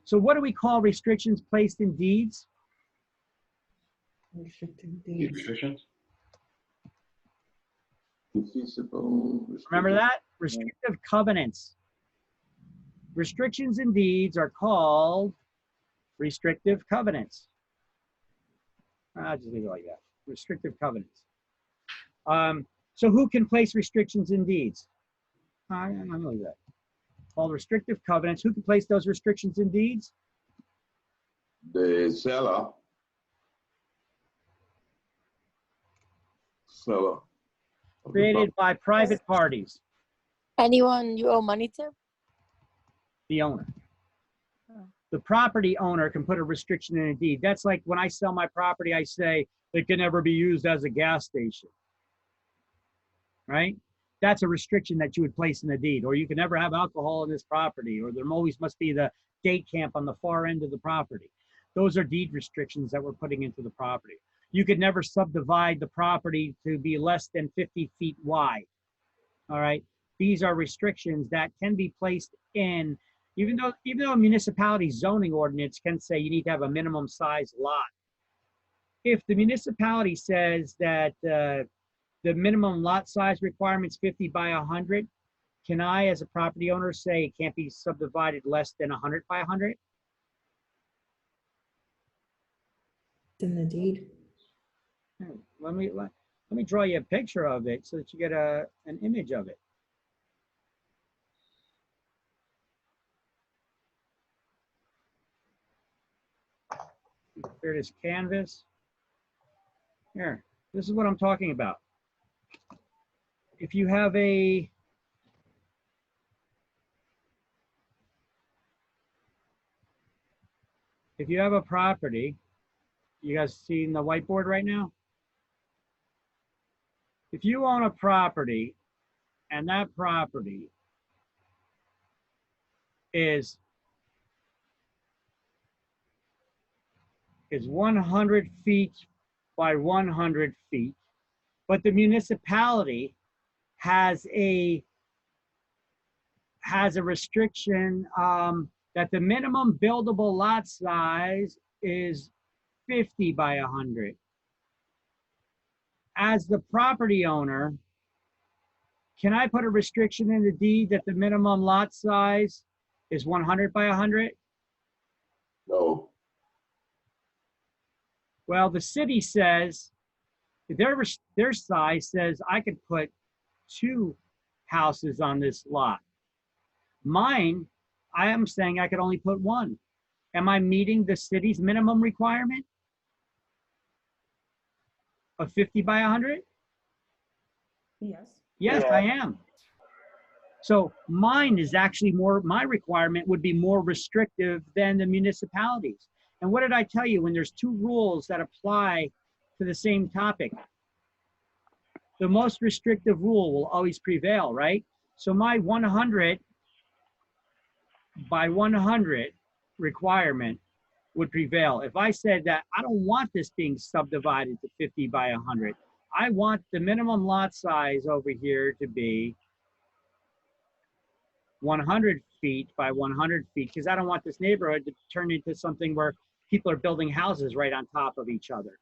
So what do we call restrictions placed in deeds? Deed restrictions? Remember that? Restrictive covenants. Restrictions in deeds are called restrictive covenants. I'll just leave it like that. Restrictive covenants. So who can place restrictions in deeds? I'm going to leave that. Called restrictive covenants. Who can place those restrictions in deeds? The seller. Created by private parties. Anyone you owe money to? The owner. The property owner can put a restriction in a deed. That's like when I sell my property, I say it can never be used as a gas station. Right? that's a restriction that you would place in the deed. Or you can never have alcohol in this property, or there always must be the date camp on the far end of the property. Those are deed restrictions that we're putting into the property. You could never subdivide the property to be less than 50 feet wide. All right. These are restrictions that can be placed in, even though a municipality zoning ordinance can say you need to have a minimum size lot. If the municipality says that the minimum lot size requirement's 50 by 100, can I, as a property owner, say it can't be subdivided less than 100 by 100? In the deed. Let me draw you a picture of it so that you get an image of it. Here it is, canvas. Here, this is what I'm talking about. If you have a property, you guys seeing the whiteboard right now? If you own a property and that property is 100 feet by 100 feet, but the municipality has a restriction that the minimum buildable lot size is 50 by 100. As the property owner, can I put a restriction in the deed that the minimum lot size is 100 by 100? No. Well, the city says, their size says I could put 2 houses on this lot. Mine, I am saying I could only put 1. Am I meeting the city's minimum requirement of 50 by 100? Yes. Yes, Yeah. I am. So mine is actually my requirement would be more restrictive than the municipalities. And what did I tell you? When there's 2 rules that apply to the same topic, the most restrictive rule will always prevail, right? So my 100 by 100 requirement would prevail. If I said that I don't want this being subdivided to 50 by 100, I want the minimum lot size over here to be 100 feet by 100 feet, because I don't want this neighborhood to turn into something where people are building houses right on top of each other.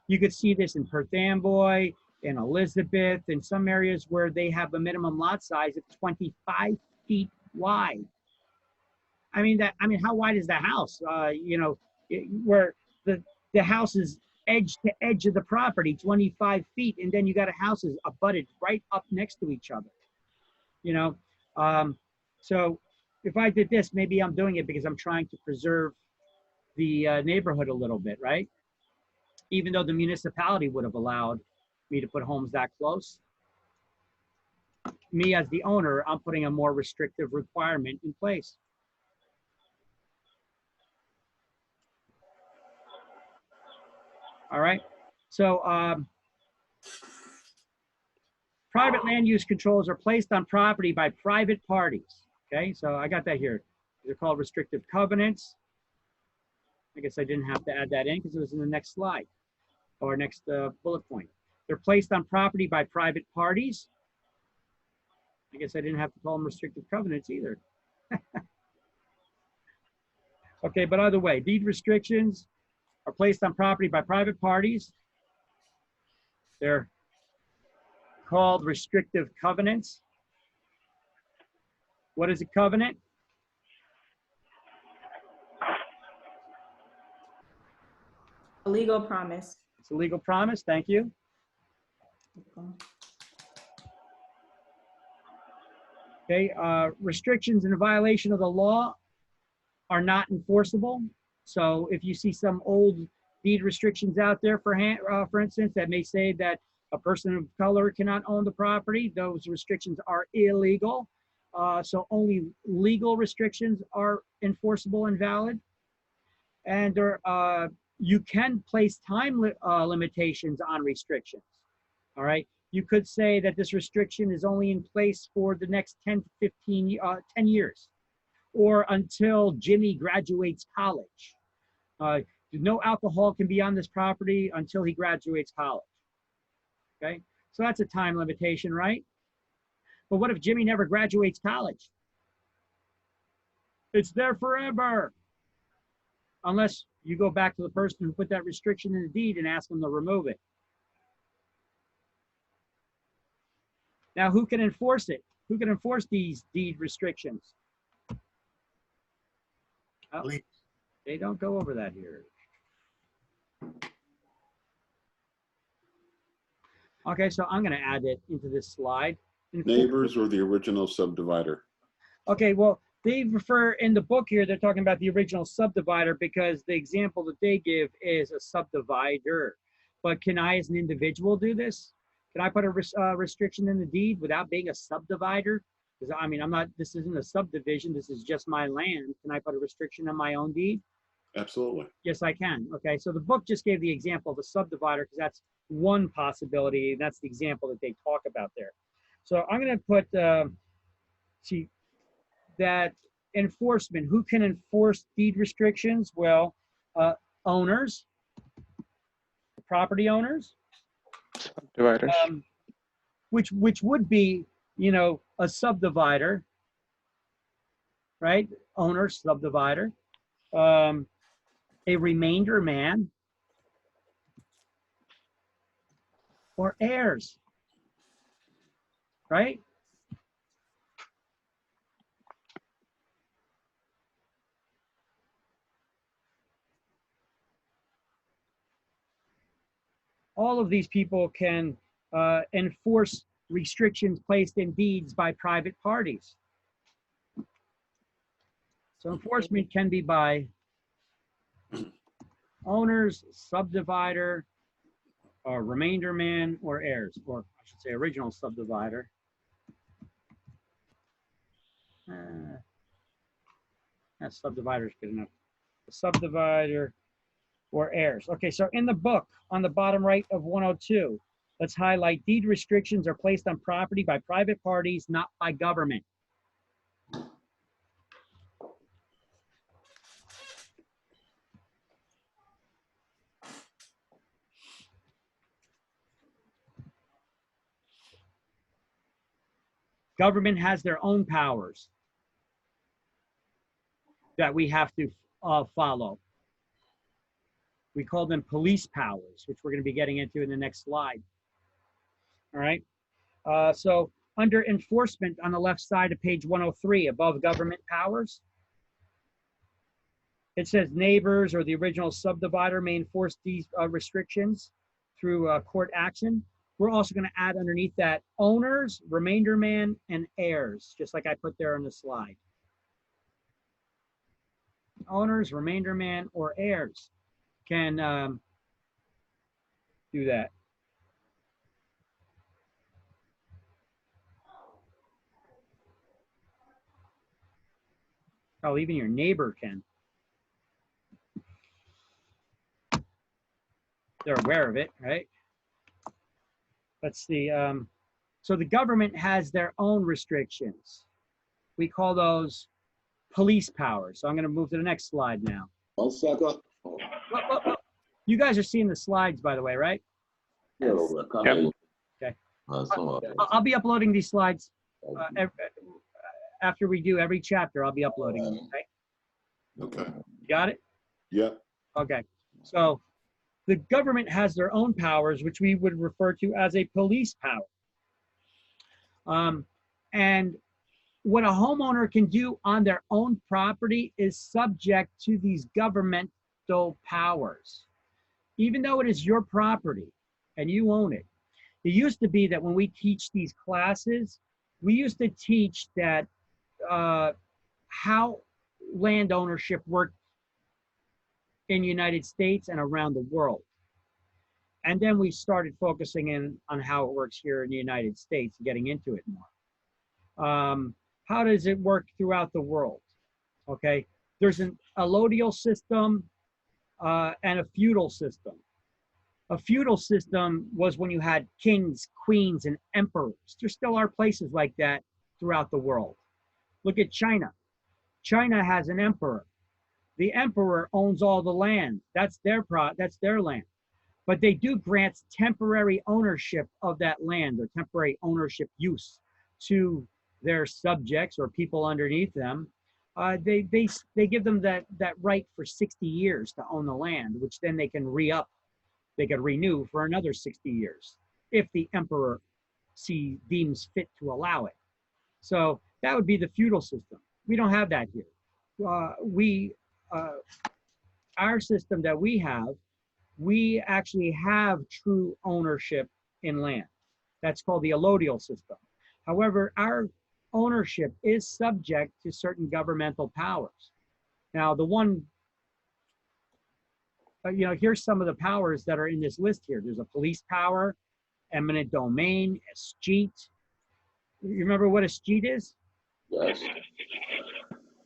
You could see this in Perth Amboy, in Elizabeth, in some areas where they have a minimum lot size of 25 feet wide. I mean, how wide is the house? Where the house is edge to edge of the property, 25 feet, and then you got houses abutted right up next to each other. So if I did this, maybe I'm doing it because I'm trying to preserve the neighborhood a little bit, right? Even though the municipality would have allowed me to put homes that close. Me as the owner, I'm putting a more restrictive requirement in place. All right, so private land use controls are placed on property by private parties. Okay, so I got that here. They're called restrictive covenants. I guess I didn't have to add that in because it was in the next slide or next bullet point. They're placed on property by private parties. I guess I didn't have to call them restrictive covenants either. Okay, but either way, deed restrictions are placed on property by private parties. They're called restrictive covenants. What is a covenant? A legal promise. It's a legal promise, thank you. Okay, restrictions in a violation of the law are not enforceable. So if you see some old deed restrictions out there, for instance, that may say that a person of color cannot own the property, those restrictions are illegal. So only legal restrictions are enforceable and valid. And you can place time limitations on restrictions. All right. you could say that this restriction is only in place for the next 10 to 10 years, or until Jimmy graduates college. No alcohol can be on this property until he graduates college. Okay, so that's a time limitation, right? But what if Jimmy never graduates college? It's there forever. Unless you go back to the person who put that restriction in the deed and ask them to remove it. Now, who can enforce it? Who can enforce these deed restrictions? Oh, they don't go over that here. Okay, so I'm going to add it into this slide. Neighbors or the original subdivider? Okay, well, they refer in the book here, they're talking about the original subdivider because the example that they give is a subdivider. But can I, as an individual, do this? Can I put a restriction in the deed without being a subdivider? Because I mean, this isn't a subdivision, this is just my land. Can I put a restriction on my own deed? Absolutely. Yes, I can. Okay, so the book just gave the example of a subdivider because that's one possibility. That's the example that they talk about there. So I'm going to put, see, that enforcement. Who can enforce deed restrictions? Well, owners, property owners, Subdividers. which would be, you know, a subdivider, right? Owner, subdivider, a remainder man, or heirs, right? All of these people can enforce restrictions placed in deeds by private parties. So enforcement can be by owners, subdivider, remainder man, or heirs, or I should say original subdivider. That subdivider is good enough. Subdivider or heirs. Okay, so in the book, on the bottom right of 102, let's highlight deed restrictions are placed on property by private parties, not by government. Government has their own powers that we have to follow. We call them police powers, which we're going to be getting into in the next slide. All right. So under enforcement on the left side of page 103, above government powers, it says neighbors or the original subdivider may enforce these restrictions through court action. We're also going to add underneath that owners, remainder man, and heirs, just like I put there on the slide. Owners, remainder man, or heirs can do that. Oh, even your neighbor can. They're aware of it, right? That's the, so the government has their own restrictions. We call those police powers. So I'm going to move to the next slide now. One second. You guys are seeing the slides, by the way, right? Yep. Okay. I'll be uploading these slides after we do every chapter. I'll be uploading them. Okay. Okay. Got it? Yep. Okay. So the government has their own powers, which we would refer to as a police power. And what a homeowner can do on their own property is subject to these governmental powers. Even though it is your property and you own it. It used to be that when we teach these classes, we used to teach that how land ownership worked in the United States and around the world. And then we started focusing in on how it works here in the United States, getting into it more. How does it work throughout the world? Okay, there's an allodial system and a feudal system. A feudal system was when you had kings, queens, and emperors. There still are places like that throughout the world. Look at China. China has an emperor. The emperor owns all the land. That's their land. But they do grant temporary ownership of that land or temporary ownership use to their subjects or people underneath them. They give them that right for 60 years to own the land, which then they can re-up. They could renew for another 60 years if the emperor deems fit to allow it. So that would be the feudal system. We don't have that here. Our system that we actually have true ownership in land. That's called the allodial system. However, our ownership is subject to certain governmental powers. Now, the one, here's some of the powers that are in this list here. There's a police power, eminent domain, escheat. You remember what escheat is? Yes.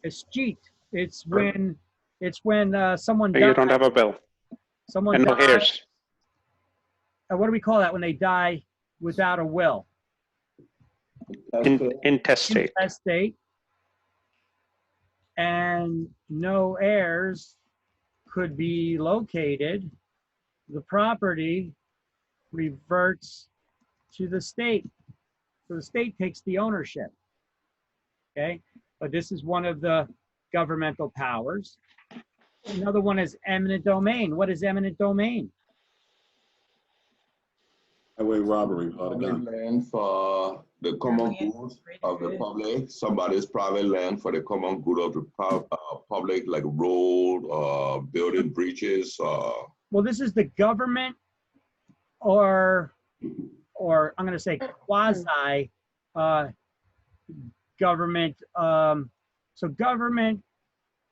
Escheat. It's when someone You don't have a will. Someone And no dies. heirs. What do we call that when they die without a will? Intestate. Intestate. And no heirs could be located. The property reverts to the state. So the state takes the ownership. Okay? But this is one of the governmental powers. Another one is eminent domain. What is eminent domain? Highway robbery, Private land for the common good of the public. Somebody's private land for the common good of the public, like road, building bridges. Well, this is the government, or I'm going to say quasi government. So government,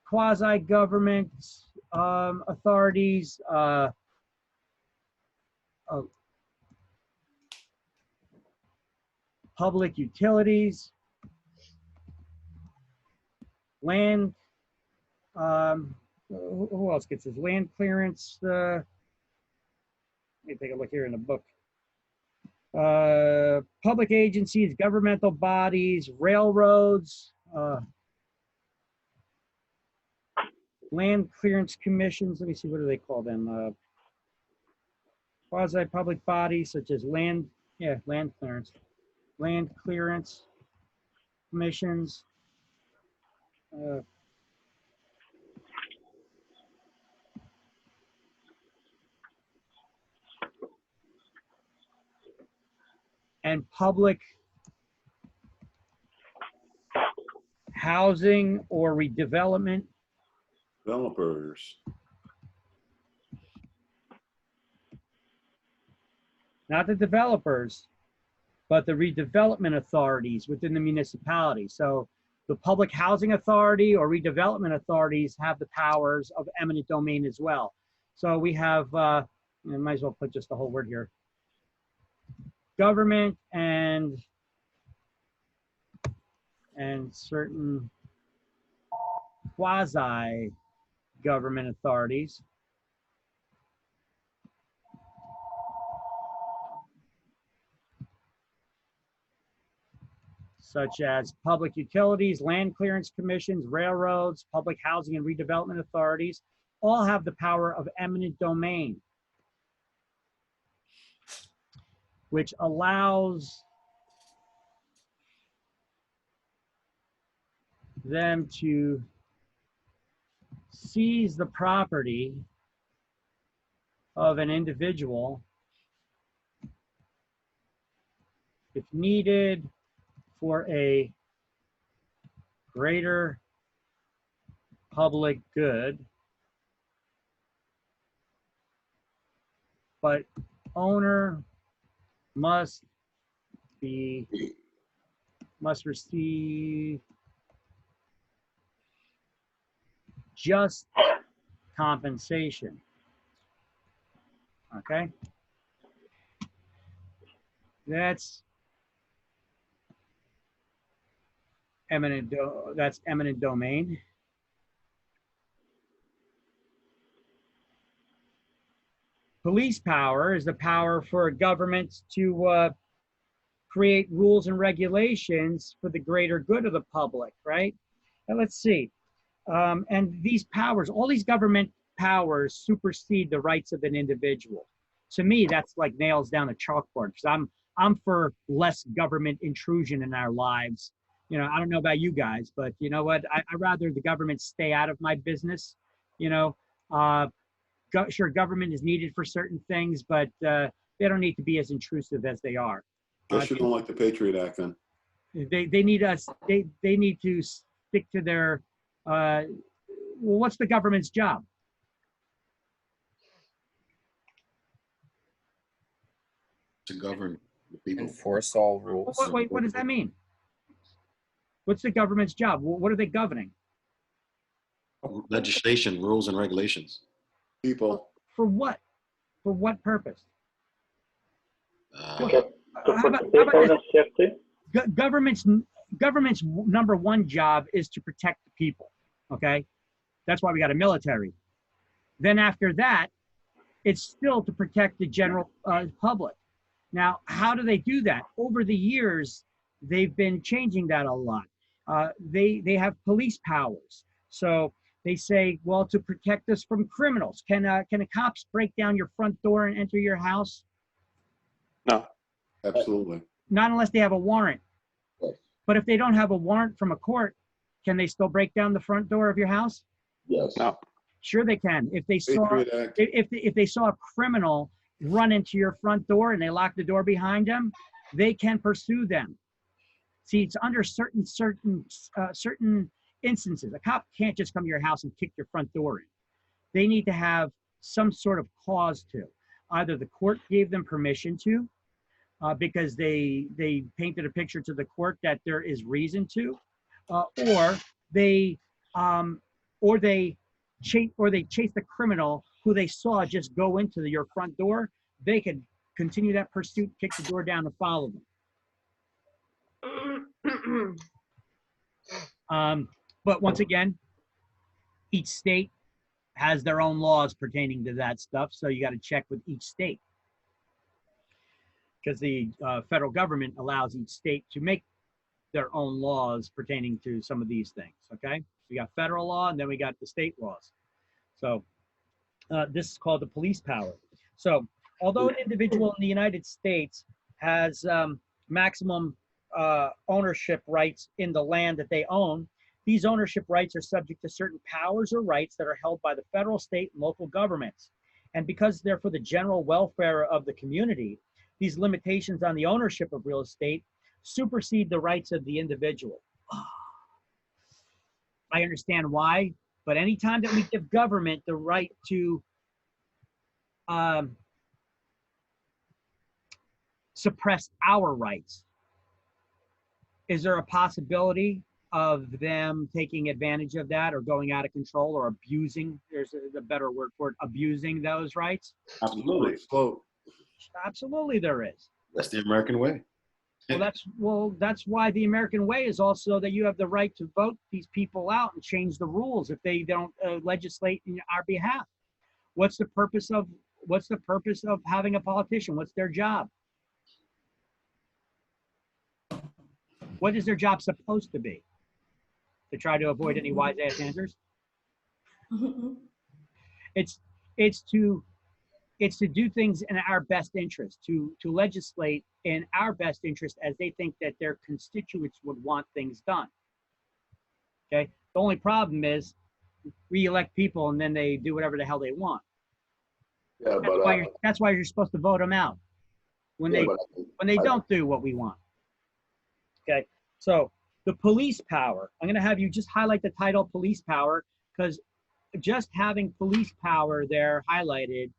quasi-government authorities, public utilities, land, who else gets this? Land clearance, let me take a look here in the book. Public agencies, governmental bodies, railroads, land clearance commissions. Let me see, what do they call them? Quasi-public bodies such as land clearance commissions. And public housing or redevelopment. Developers. Not the developers, but the redevelopment authorities within the municipality. So the public housing authority or redevelopment authorities have the powers of eminent domain as well. So we have, I might as well put just the whole word here. Government and certain quasi-government authorities. Such as public utilities, land clearance commissions, railroads, public housing and redevelopment authorities, all have the power of eminent domain, which allows them to seize the property of an individual if needed for a greater public good, but owner must receive just compensation. Okay, that's eminent domain. police power is the power for governments to create rules and regulations for the greater good of the public, right? And let's see. And these powers, all these government powers supersede the rights of an individual. To me, that's like nails down a chalkboard, because I'm for less government intrusion in our lives. You know, I don't know about you guys, but you know what? I'd rather the government stay out of my business. You know, sure, government is needed for certain things, but they don't need to be as intrusive as they are. Guess you don't like the Patriot Act then. They need us. They need to stick to their. Well, what's the government's job? To govern the people. Enforce all rules. Wait, what does that mean? What's the government's job? What are they governing? Legislation, rules, and regulations. People. For what? For what purpose? To protect the safety. Government's number one job is to protect the people. Okay, that's why we got a military. Then after that, it's still to protect the general public. Now, how do they do that? Over the years, they've been changing that a lot. They have police powers. So they say, well, to protect us from criminals, can a cops break down your front door and enter your house? No. Absolutely. Not unless they have a warrant. But if they don't have a warrant from a court, can they still break down the front door of your house? Yes. No. Sure they can. If they saw Patriot Act. if they saw a criminal run into your front door and they lock the door behind them, they can pursue them. See, it's under certain instances. A cop can't just come to your house and kick your front door in. They need to have some sort of cause to. Either the court gave them permission to, because they painted a picture to the court that there is reason to, or they chase the criminal who they saw just go into your front door. They could continue that pursuit, kick the door down, and follow them. But once again, each state has their own laws pertaining to that stuff, so you got to check with each state, because the federal government allows each state to make their own laws pertaining to some of these things. Okay, we got federal law, and then we got the state laws. So this is called the police power. So although an individual in the United States has maximum ownership rights in the land that they own, these ownership rights are subject to certain powers or rights that are held by the federal, state, and local governments. And because they're for the general welfare of the community, these limitations on the ownership of real estate supersede the rights of the individual. I understand why, but anytime that we give government the right to suppress our rights, is there a possibility of them taking advantage of that or going out of control or abusing, there's a better word for it, abusing those rights? Absolutely. Absolutely there is. That's the American way. Well, that's why the American way is also that you have the right to vote these people out and change the rules if they don't legislate in our behalf. What's the purpose of having a politician? What's their job? What is their job supposed to be? To try to avoid any wise ass answers? It's to do things in our best interest, to legislate in our best interest as they think that their constituents would want things done. Okay. The only problem is we elect people and then they do whatever the hell they want. Yeah, that's why you're supposed to vote them out when they don't do what we want. Okay. So the police power, I'm going to have you just highlight the title police power, because just having police power there highlighted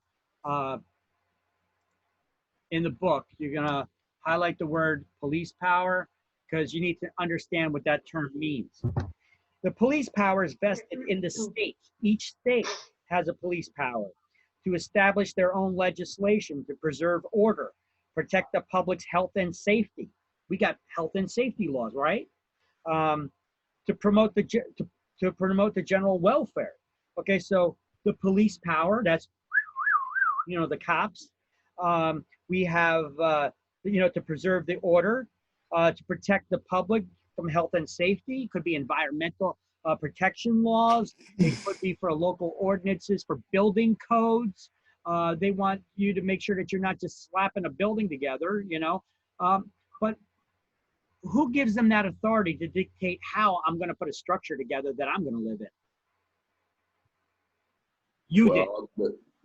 in the book, you're going to highlight the word police power because you need to understand what that term means. The police power is vested in the state. Each state has a police power to establish their own legislation to preserve order, protect the public's health and safety. We got health and safety laws, right? To promote the general welfare. Okay, so the police power, that's the cops. We have, to preserve the order, to protect the public from health and safety. Could be environmental protection laws. It could be for local ordinances, for building codes. They want you to make sure that you're not just slapping a building together, but who gives them that authority to dictate how I'm going to put a structure together that I'm going to live in? You did.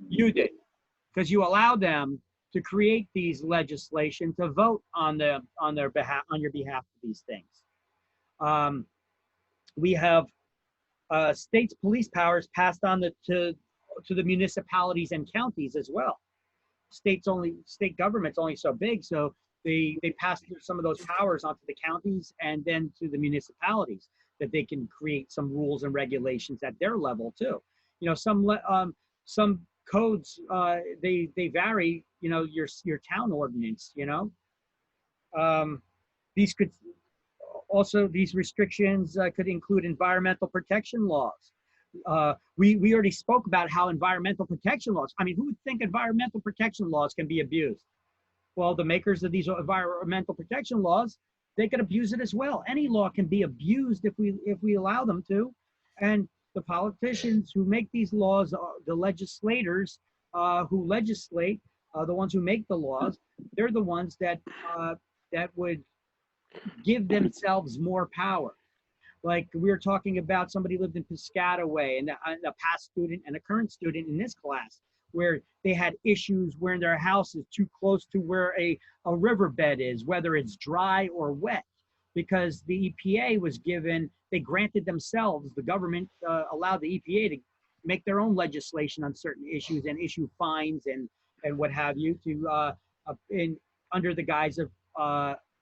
You did. Because you allow them to create these legislation to vote on your behalf of these things. We have states' police powers passed on to the municipalities and counties as well. State government's only so big, so they pass some of those powers onto the counties and then to the municipalities, that they can create some rules and regulations at their level too. Some codes they vary. Your town ordinance. These restrictions could include environmental protection laws. We already spoke about how environmental protection laws. I mean, who would think environmental protection laws can be abused? Well, the makers of these environmental protection laws, they could abuse it as well. Any law can be abused if we allow them to. And the politicians who make these laws, the legislators who legislate, the ones who make the laws, they're the ones that would give themselves more power. Like we were talking about, somebody lived in Piscataway, and a past student and a current student in this class, where they had issues where their house is too close to where a riverbed is, whether it's dry or wet, because the EPA was they granted themselves, the government allowed the EPA to make their own legislation on certain issues and issue fines and what have you under the guise of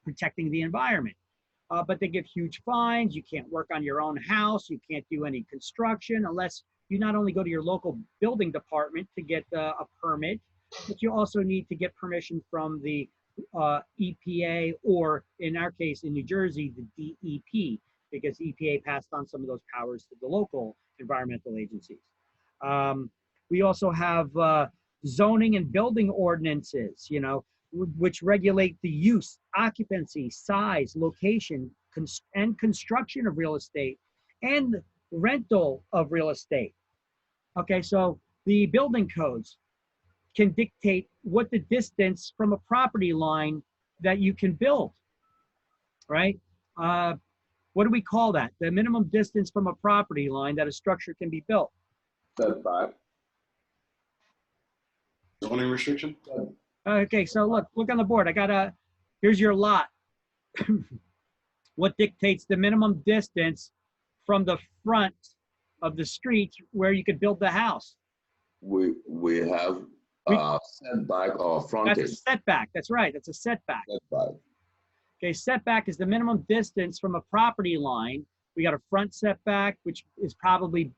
protecting the environment. But they give huge fines. You can't work on your own house. You can't do any construction unless you not only go to your local building department to get a permit, but you also need to get permission from the EPA, or in our case in New Jersey, the DEP, because EPA passed on some of those powers to the local environmental agencies. We also have zoning and building ordinances, which regulate the use, occupancy, size, location, and construction of real estate, and rental of real estate. Okay, so the building codes can dictate what the distance from a property line that you can build, right? What do we call that? The minimum distance from a property line that a structure can be built. Setback. Zoning restriction? Okay, so look on the board. Here's your lot. What dictates the minimum distance from the front of the street where you could build the house? We have setback or frontage. That's a setback. That's right. That's a setback. Setback. Okay, setback is the minimum distance from a property line. We got a front setback, which is probably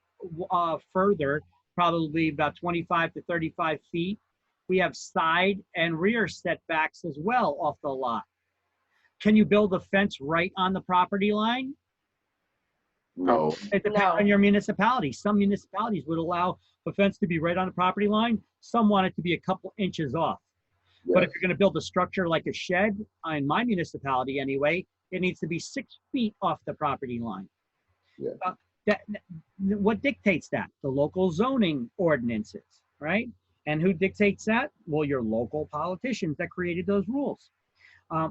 further, probably about 25 to 35 feet. We have side and rear setbacks as well off the lot. Can you build a fence right on the property line? No. It depends on your municipality. Some municipalities would allow the fence to be right on the property line. Some want it to be a couple inches off. Yes. But if you're going to build a structure like a shed, in my municipality anyway, it needs to be 6 feet off the property line. Yeah. What dictates that? The local zoning ordinances, right? And who dictates that? Well, your local politicians that created those rules.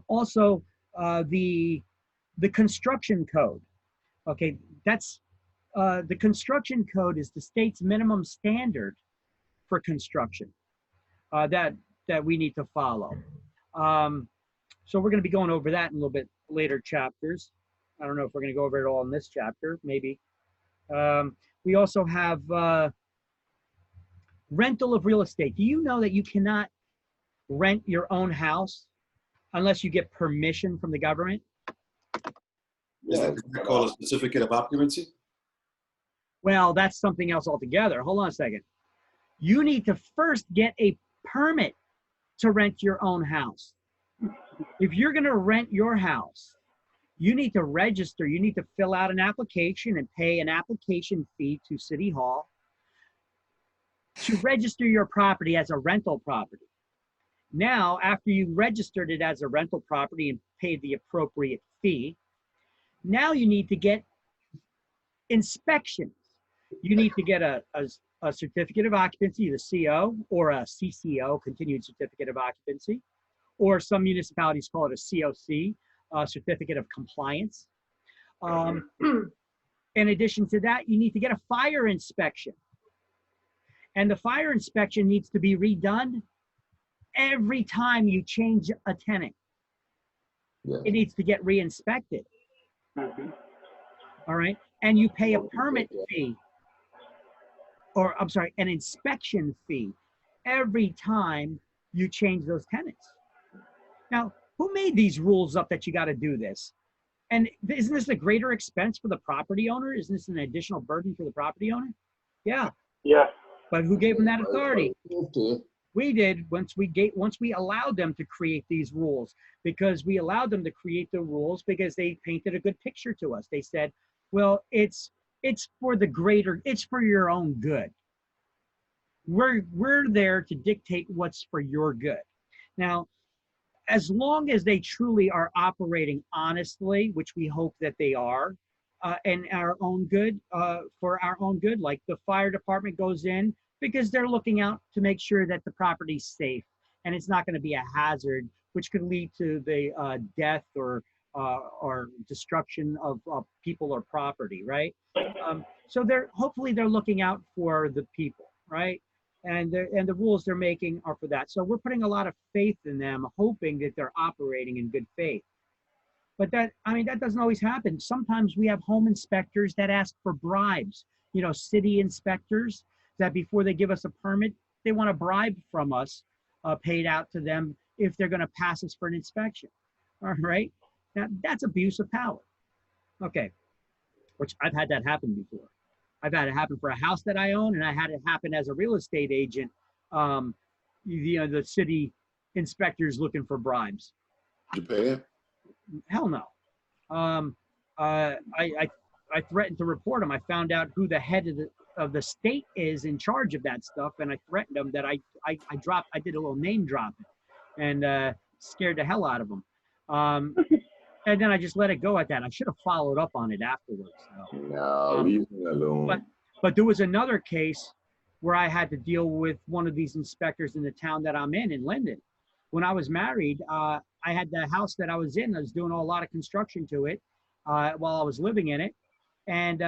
Also, the construction code. Okay, that's the construction code is the state's minimum standard for construction that we need to follow. So we're going to be going over that in a little bit later chapters. I don't know if we're going to go over it all in this chapter, maybe. We also have rental of real estate. Do you know that you cannot rent your own house unless you get permission from the government? Is that called a certificate of occupancy? Well, that's something else altogether. Hold on a second. You need to first get a permit to rent your own house. If you're going to rent your house, you need to register. You need to fill out an application and pay an application fee to City Hall. to register your property as a rental property. Now, after you registered it as a rental property and paid the appropriate fee, now you need to get inspections. You need to get a certificate of occupancy, the CO, or a CCO, continued certificate of occupancy, or some municipalities call it a COC, certificate of compliance. In addition to that, you need to get a fire inspection. And the fire inspection needs to be redone every time you change a tenant. Yeah. It needs to get re-inspected. All right. And you pay a permit fee, or I'm sorry, an inspection fee every time you change those tenants. Now, who made these rules up that you got to do this? And isn't this a greater expense for the property owner? Isn't this an additional burden for the property owner? Yeah. Yeah. But who gave them that authority? We did once we allowed them to create these rules, because we allowed them to create the rules because they painted a good picture to us. They said, well, it's for the greater, it's for your own good. We're there to dictate what's for your good. Now, as long as they truly are operating honestly, which we hope that they are, and our own good, for our own good, like the fire department goes in because they're looking out to make sure that the property's safe and it's not going to be a hazard, which could lead to the death or destruction of people or property, right? So hopefully they're looking out for the people, right? And the rules they're making are for that. So we're putting a lot of faith in them, hoping that they're operating in good faith. But that doesn't always happen. Sometimes we have home inspectors that ask for bribes, city inspectors that before they give us a permit, they want a bribe from us paid out to them if they're going to pass us for an inspection. All right. Now that's abuse of power. Okay. Which I've had that happen before. I've had it happen for a house that I own, and I had it happen as a real estate agent. The city inspectors looking for bribes. Did you pay it? Hell no. I threatened to report him. I found out who the head of the state is in charge of that stuff, and I threatened him that I did a little name dropping, and scared the hell out of him. And then I just let it go at that. I should have followed up on it afterwards. So. No, leave it alone. But there was another case where I had to deal with one of these inspectors in the town that I'm in Linden. When I was married, I had the house that I was in. I was doing a lot of construction to it while I was living in it. And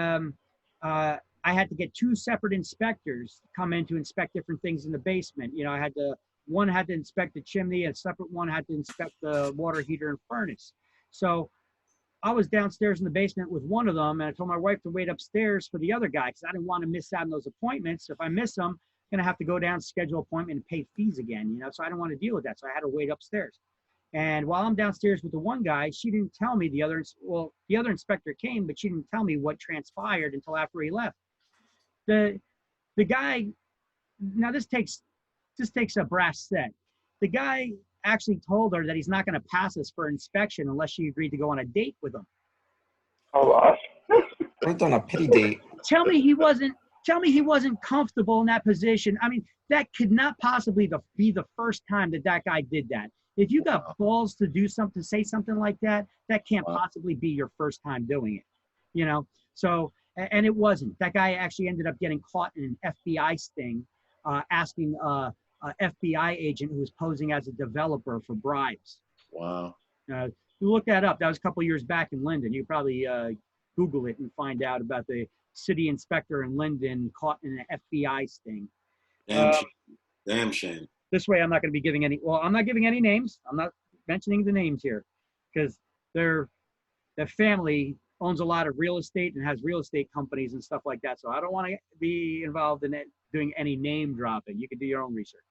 I had to get two separate inspectors come in to inspect different things in the basement. One had to inspect the chimney, a separate one had to inspect the water heater and furnace. So I was downstairs in the basement with one of them, and I told my wife to wait upstairs for the other guy because I didn't want to miss out on those appointments. If I miss them, I'm going to have to go down, schedule an appointment, and pay fees again, so I didn't want to deal with that. So I had to wait upstairs. And while I'm downstairs with the one guy, she didn't tell me the other inspector came, but she didn't tell me what transpired until after he left. The guy, now this takes a brass set. The guy actually told her that he's not going to pass us for inspection unless she agreed to go on a date with him. Oh, wow. Went on a pity date. Tell me he wasn't comfortable in that position. I mean, that could not possibly be the first time that guy did that. If you got balls to do something, say something like that, that can't possibly be your first time doing it, So, and it wasn't. That guy actually ended up getting caught in an FBI sting, asking FBI agent who was posing as a developer for bribes. Wow. You look that up. That was a couple years back in Linden. You probably Google it and find out about the city inspector in Linden caught in an FBI sting. Damn shame. This way, I'm not going to be giving any. Well, I'm not giving any names. I'm not mentioning the names here because their family owns a lot of real estate and has real estate companies and stuff like that. So I don't want to be involved in it, doing any name dropping. You can do your own research.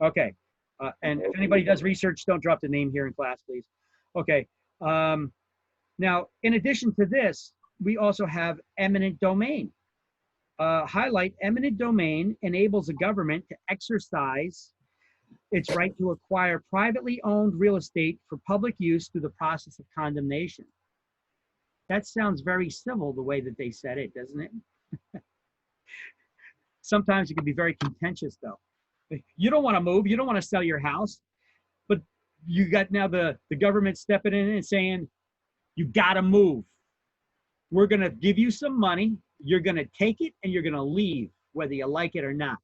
Okay. And if anybody does research, don't drop the name here in class, please. Okay. Now, in addition to this, we also have eminent domain. Highlight eminent domain enables a government to exercise its right to acquire privately owned real estate for public use through the process of condemnation. That sounds very civil the way that they said it, doesn't it? Sometimes it can be very contentious, though. You don't want to move. You don't want to sell your house, but you got now the government stepping in and saying, you got to move. We're going to give you some money. You're going to take it and you're going to leave, whether you like it or not.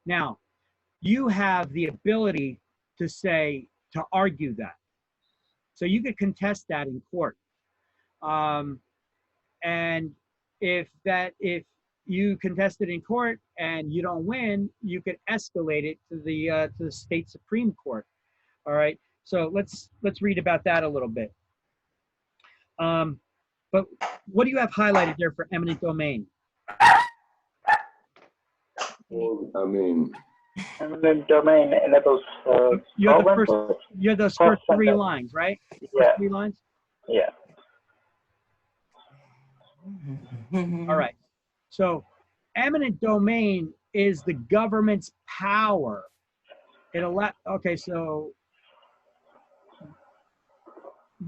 Now, you have the ability to argue that. So you could contest that in court. And if you contest it in court and you don't win, you could escalate it to the state Supreme Court. All right. So let's read about that a little bit. But what do you have highlighted there for eminent domain? Well, I mean, eminent domain enables. You have those first three lines, right? Yeah. First 3 lines. Yeah. All right. So eminent domain is the government's power. Okay, so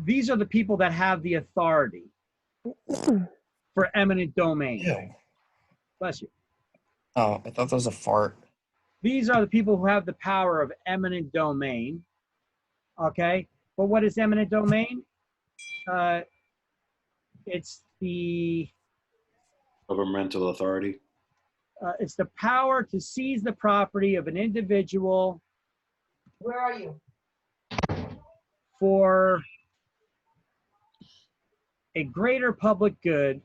these are the people that have the authority for eminent domain. Ew. Bless you. Oh, I thought that was a fart. These are the people who have the power of eminent domain. Okay, but what is eminent domain? It's the Governmental authority. It's the power to seize the property of an individual. Where are you? For a greater public good,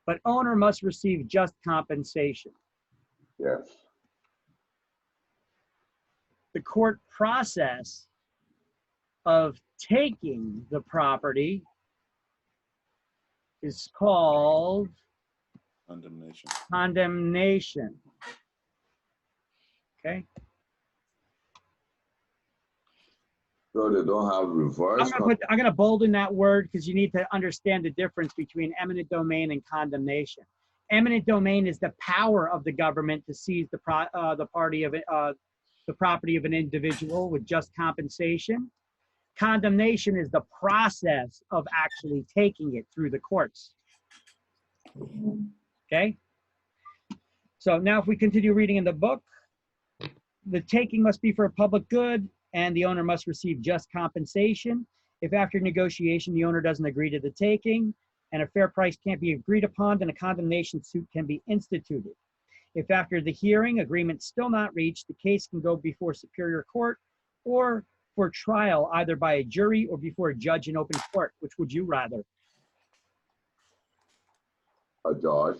but owner must receive just compensation. yes. The court process of taking the property is called Condemnation. condemnation. Okay. So they don't have reverse. I'm gonna bolden that word because you need to understand the difference between eminent domain and condemnation. Eminent domain is the power of the government to seize the property of an individual with just compensation. Condemnation is the process of actually taking it through the courts. Okay. So now if we continue reading in the book, the taking must be for a public good and the owner must receive just compensation. If after negotiation the owner doesn't agree to the taking and a fair price can't be agreed upon, then a condemnation suit can be instituted. If after the hearing agreement's still not reached, the case can go before Superior Court or for trial either by a jury or before a judge in open court. Which would you rather? A judge.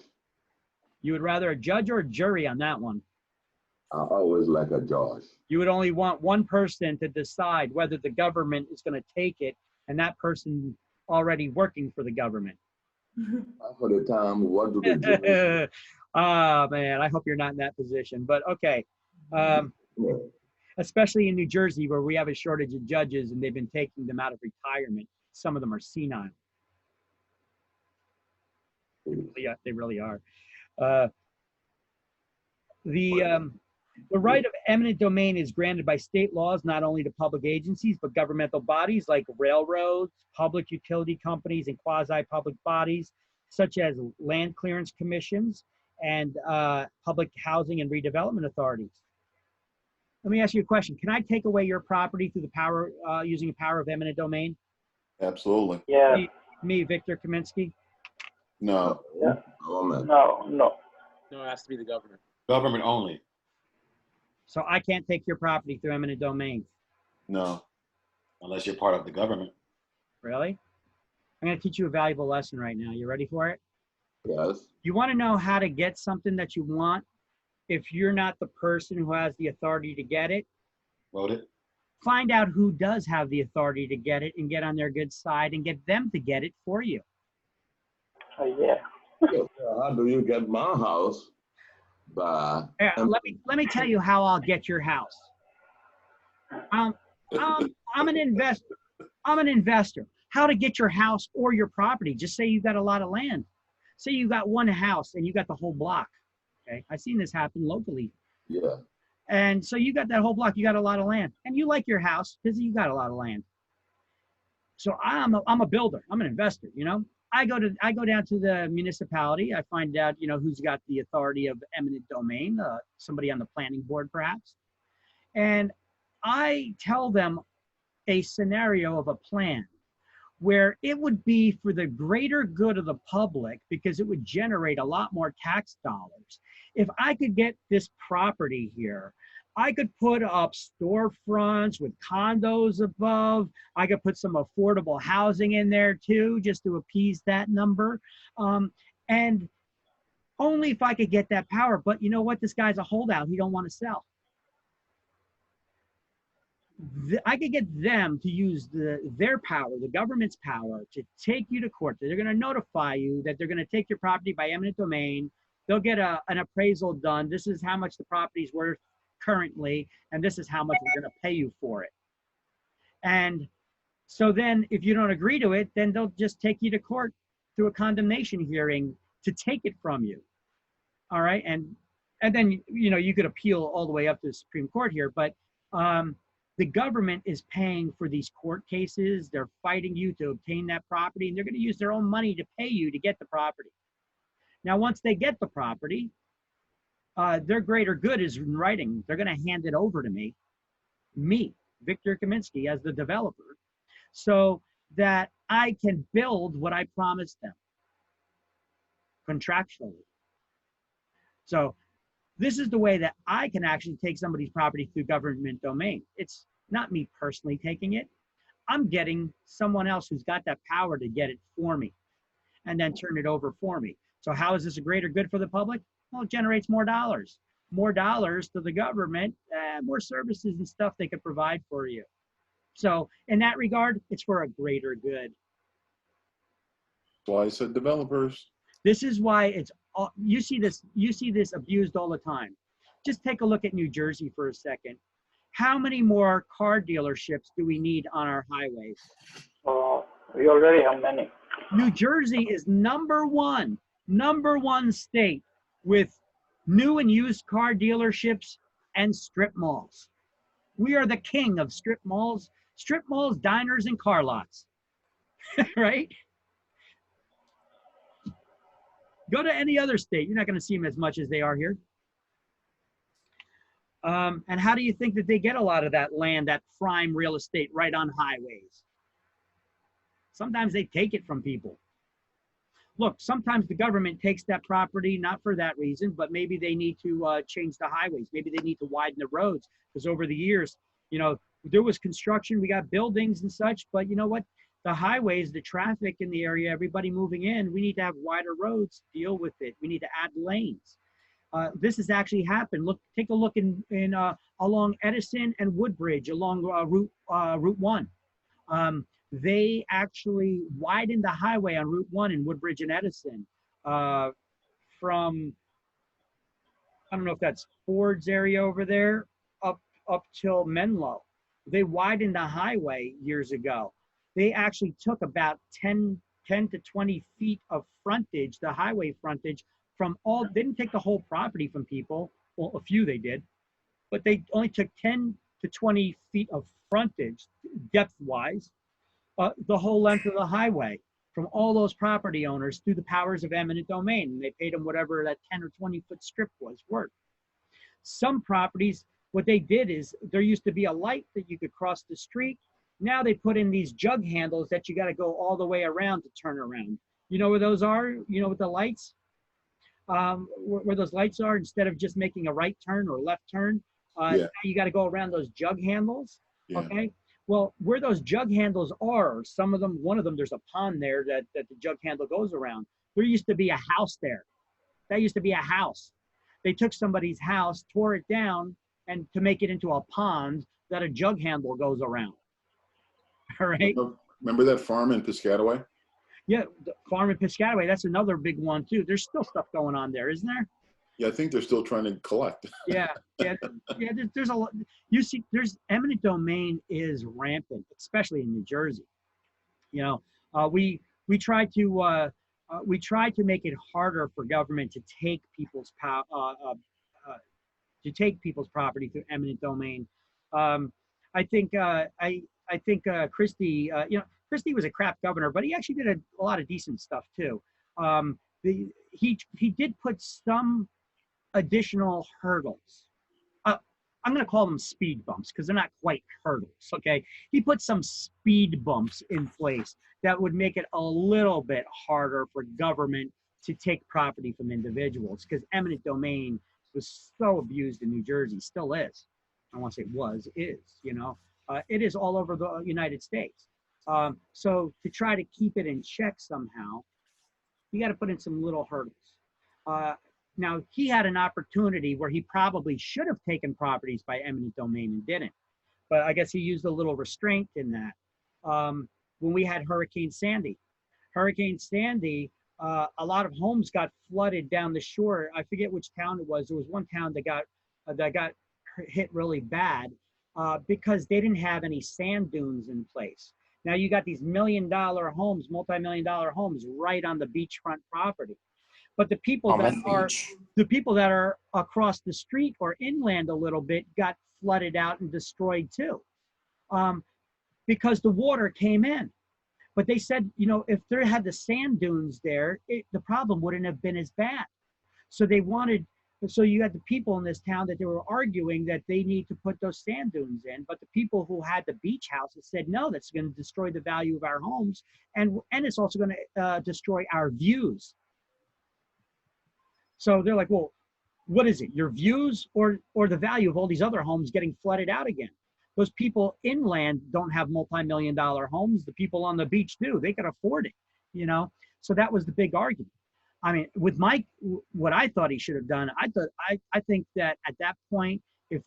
You would rather a judge or a jury on that one? I always like a judge. You would only want one person to decide whether the government is going to take it, and that person already working for the government. For the time, what do they do? Oh, man, I hope you're not in that position. But okay. Especially in New Jersey, where we have a shortage of judges and they've been taking them out of retirement. Some of them are senile. Yeah, they really are. The right of eminent domain is granted by state laws, not only to public agencies, but governmental bodies like railroads, public utility companies, and quasi-public bodies, such as land clearance commissions and public housing and redevelopment authorities. Let me ask you a question. Can I take away your property through the power, using the power of eminent domain? Absolutely. Yeah. Me, Victor Kaminsky? No. Yeah. Government. No. No, it has to be the government. Government only. So I can't take your property through eminent domain? No. Unless you're part of the government. Really? I'm going to teach you a valuable lesson right now. You ready for it? Yes. You want to know how to get something that you want if you're not the person who has the authority to get it? Wrote it. Find out who does have the authority to get it and get on their good side and get them to get it for you. Yeah. How do you get my house? Let me tell you how I'll get your house. I'm an investor. I'm an investor. How to get your house or your property? Just say you got a lot of land. Say you got one house and you got the whole block. Okay, I've seen this happen locally. Yeah. And so you got that whole block. You got a lot of land, and you like your house because you got a lot of land. So I'm a builder. I'm an investor. You know, I go down to the municipality. I find out, who's got the authority of eminent domain, somebody on the planning board perhaps. And I tell them a scenario of a plan where it would be for the greater good of the public because it would generate a lot more tax dollars. If I could get this property here, I could put up storefronts with condos above. I could put some affordable housing in there too, just to appease that number. And only if I could get that power. But you know what? This guy's a holdout. He don't want to sell. I could get them to use their power, the government's power, to take you to court. They're going to notify you that they're going to take your property by eminent domain. They'll get an appraisal done. This is how much the property's worth currently, and this is how much we're going to pay you for it. And so then if you don't agree to it, then they'll just take you to court through a condemnation hearing to take it from you. All right. And then, you could appeal all the way up to the Supreme Court here, but the government is paying for these court cases. They're fighting you to obtain that property, and they're going to use their own money to pay you to get the property. Now, once they get the property, their greater good is in writing. They're going to hand it over to me, Victor Kaminsky, as the developer, so that I can build what I promised them contractually. So this is the way that I can actually take somebody's property through government domain. It's not me personally taking it. I'm getting someone else who's got that power to get it for me and then turn it over for me. So how is this a greater good for the public? Well, it generates more dollars to the government, more services and stuff they could provide for you. So in that regard, it's for a greater good. That's why I said developers. This is why it's you see this abused all the time. Just take a look at New Jersey for a second. How many more car dealerships do we need on our highways? We already have many. New Jersey is number one state with new and used car dealerships and strip malls. We are the king of strip malls, diners, and car lots, right? Go to any other state, you're not going to see them as much as they are here. And how do you think that they get a lot of that land, that prime real estate right on highways? Sometimes they take it from people. Look, sometimes the government takes that property, not for that reason, but maybe they need to change the highways. Maybe they need to widen the roads, because over the years, there was construction, we got buildings and such, but you know what? The highways, the traffic in the area, everybody moving in, we need to have wider roads to deal with it. We need to add lanes. This has actually happened. Take a look along Edison and Woodbridge along Route 1. They actually widened the highway on Route 1 in Woodbridge and Edison from, I don't know if that's Ford's area over there, up till Menlo. They widened the highway years ago. They actually took about 10 to 20 feet of frontage, the highway frontage, they didn't take the whole property from people. Well, a few they did, but they only took 10 to 20 feet of frontage, depth-wise, the whole length of the highway from all those property owners through the powers of eminent domain. And they paid them whatever that 10 or 20-foot strip was worth. Some properties, what they did is there used to be a light that you could cross the street. Now they put in these jug handles that you got to go all the way around to turn around. You know where those are? You know, with the lights? Where those lights are, instead of just making a right turn or left turn, now you got to go around those jug handles. Yeah. Okay. Well, where those jug handles are, one of them, there's a pond there that the jug handle goes around. There used to be a house there. That used to be a house. They took somebody's house, tore it down, and to make it into a pond that a jug handle goes around. All right. Remember that farm in Piscataway? Yeah, the farm in Piscataway. That's another big one too. There's still stuff going on there, isn't there? Yeah, I think they're still trying to collect. yeah. There's a lot. You see, eminent domain is rampant, especially in New Jersey. We try to make it harder for government to take people's property through eminent domain. I think Christie, Christie was a crap governor, but he actually did a lot of decent stuff too. He did put some additional hurdles. I'm going to call them speed bumps because they're not quite hurdles, okay? He put some speed bumps in place that would make it a little bit harder for government to take property from individuals because eminent domain was so abused in New Jersey, still is. I want to say was, is, you know. It is all over the United States. So to try to keep it in check somehow, you got to put in some little hurdles. Now, he had an opportunity where he probably should have taken properties by eminent domain and didn't. But I guess he used a little restraint in that. When we had Hurricane Sandy, a lot of homes got flooded down the shore. I forget which town it was. There was one town that got hit really bad because they didn't have any sand dunes in place. Now you got these $1 million homes, multi-million-dollar homes right on the beachfront property. But the people that are across the street or inland a little bit got flooded out and destroyed too, because the water came in. But they said, you know, if there had the sand dunes there, the problem wouldn't have been as bad. So you had the people in this town that they were arguing that they need to put those sand dunes in, but the people who had the beach houses said, no, that's going to destroy the value of our homes, and it's also going to destroy our views. So they're like, well, what is it, your views or the value of all these other homes getting flooded out again? Those people inland don't have multi-million-dollar homes. The people on the beach do. They can afford it, you know? So that was the big argument. I mean, with what I thought he should have done, I think that at that point, if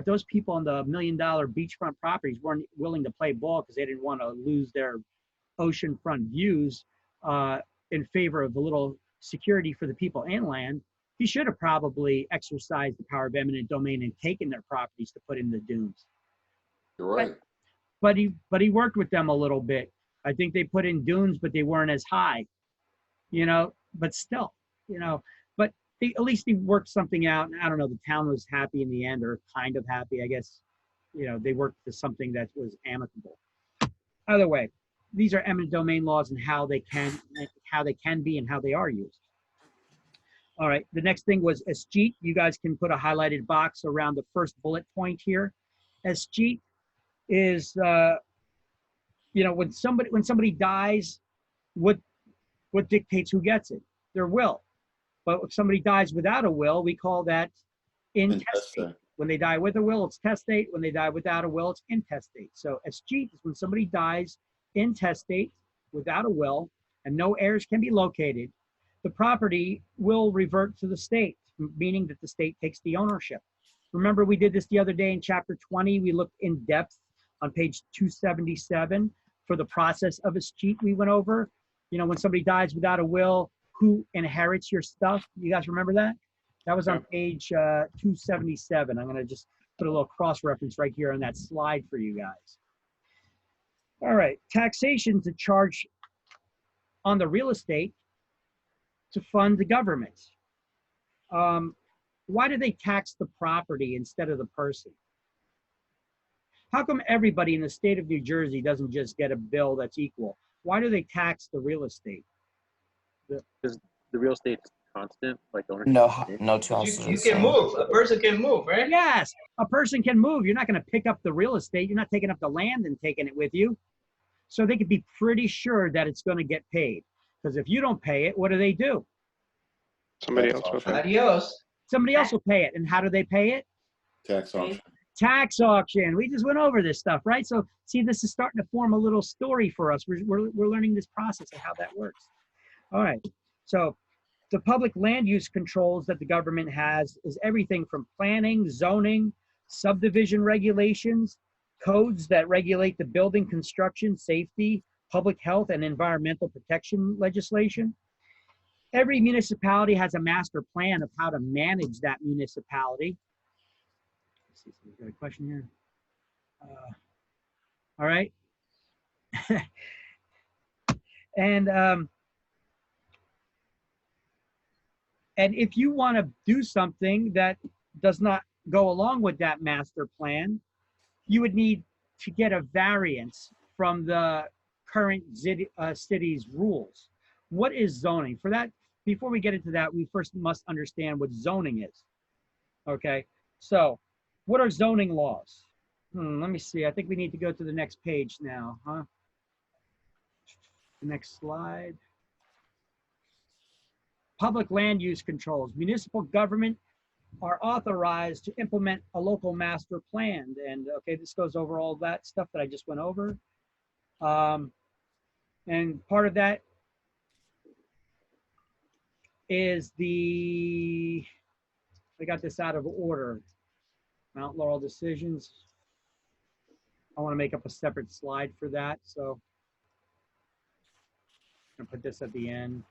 those people on the $1 million beachfront properties weren't willing to play ball because they didn't want to lose their oceanfront views in favor of a little security for the people inland, he should have probably exercised the power of eminent domain and taken their properties to put in the dunes. You're right. But he worked with them a little bit. I think they put in dunes, but they weren't as high, you know, but still, you know, but at least he worked something out. And I don't know, the town was happy in the end, or kind of happy, I guess. You know, they worked to something that was amicable. Either way, these are eminent domain laws and how they can be and how they are used. All right, the next thing was escheat. You guys can put a highlighted box around the first bullet point here. Escheat is, you know, when somebody dies, what dictates who gets it? Their will. But if somebody dies without a will, we call that intestate. When they die with a will, it's testate. When they die without a will, it's intestate. So escheat is when somebody dies intestate without a will and no heirs can be located. The property will revert to the state, meaning that the state takes the ownership. Remember, we did this the other day in chapter 20. We looked in depth on page 277 for the process of escheat we went over. You know, when somebody dies without a will, who inherits your stuff? You guys remember that? That was on page 277. I'm going to just put a little cross-reference right here on that slide for you guys. All right, taxation to charge on the real estate to fund the government. Why do they tax the property instead of the person? How come everybody in the state of New Jersey doesn't just get a bill that's equal? Why do they tax the real estate? Because the real estate's constant, like ownership. No two houses. You can move. A person can move, right? Yes, a person can move. You're not going to pick up the real estate. You're not taking up the land and taking it with you. So they could be pretty sure that it's going to get paid. Because if you don't pay it, what do? Somebody else will pay. Adios. Somebody else will pay it. And how do they pay it? Tax auction. Tax auction. We just went over this stuff, right? So see, this is starting to form a little story for us. We're learning this process of how that works. All right. So the public land use controls that the government has is everything from planning, zoning, subdivision regulations, codes that regulate the building construction, safety, public health, and environmental protection legislation. Every municipality has a master plan of how to manage that municipality. Let's see if we've got a question here. All right. And if you want to do something that does not go along with that master plan, you would need to get a variance from the current city's rules. What is zoning? For that, before we get into that, we first must understand what zoning is. Okay, so what are zoning laws? Let me see. I think we need to go to the next page now, huh? The next slide. Public land use controls. Municipal government are authorized to implement a local master plan. And okay, this goes over all that stuff that I just went over. And part of that is I got this out of order. Mount Laurel decisions. I want to make up a separate slide for that. So I'm gonna put this at the end.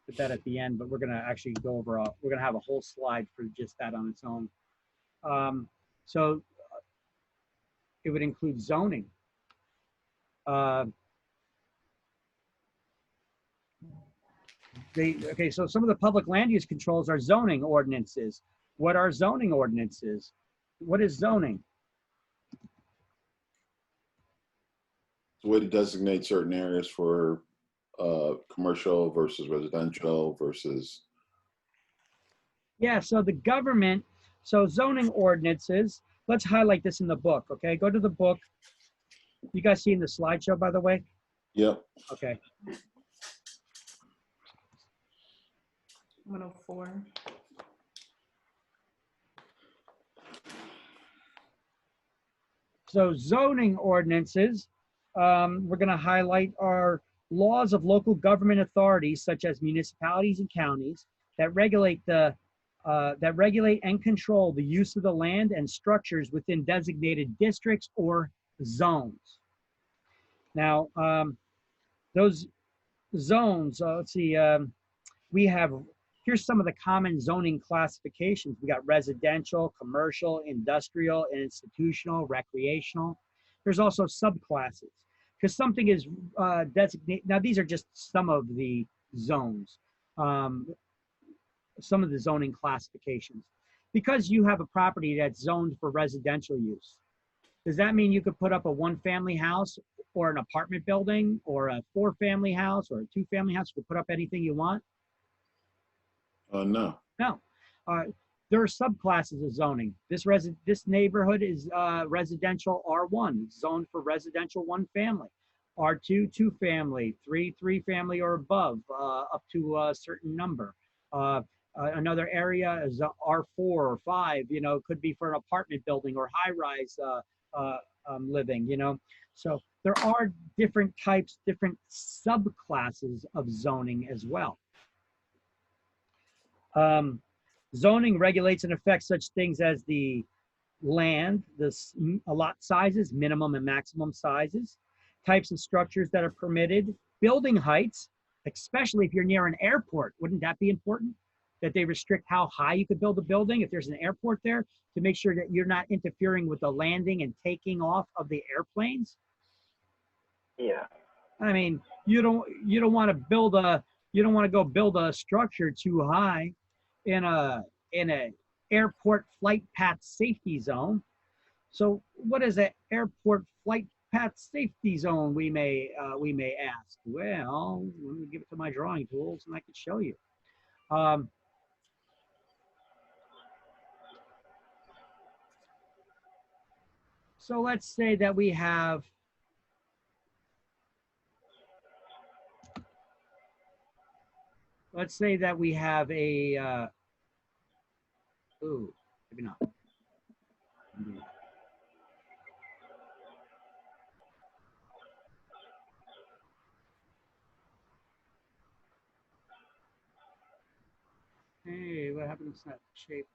Put that at the end, but we're gonna actually go over, we're gonna have a whole slide for just that on its own. So it would include zoning. Okay, so some of the public land use controls are zoning ordinances. What are zoning ordinances? What is zoning? It's a way to designate certain areas for commercial versus residential versus. Yeah, so the government, so zoning ordinances, let's highlight this in the book, okay? Go to the book. You guys seen the slideshow, by the way? Yep. Okay. 104. So zoning ordinances, we're going to highlight our laws of local government authorities, such as municipalities and counties, that regulate and control the use of the land and structures within designated districts or zones. Now, those zones, let's see, we have, here's some of the common zoning classifications. We got residential, commercial, industrial, institutional, recreational. There's also subclasses because something is designated. Now, these are just some of the zones, some of the zoning classifications. Because you have a property that's zoned for residential use, does that mean you could put up a one-family house or an apartment building or a four-family house or a two-family house? You could put up anything you want? No. No. There are subclasses of zoning. This neighborhood is residential R1, zoned for residential one family. R2, two family, three family or above, up to a certain number. Another area is R4 or 5, you know, could be for an apartment building or high-rise living, you know. So there are different types, different subclasses of zoning as well. Zoning regulates and affects such things as the land, the lot sizes, minimum and maximum sizes, types of structures that are permitted, building heights, especially if you're near an airport. Wouldn't that be important? That they restrict how high you could build a building if there's an airport there, to make sure that you're not interfering with the landing and taking off of the airplanes? Yeah. I mean, you don't want to go build a structure too high in a airport flight path safety zone. So what is an airport flight path safety zone, we may ask? Well, let me give it to my drawing tools and I can show you. So let's say that we have a ooh, maybe not. Hey, what happened to that shape?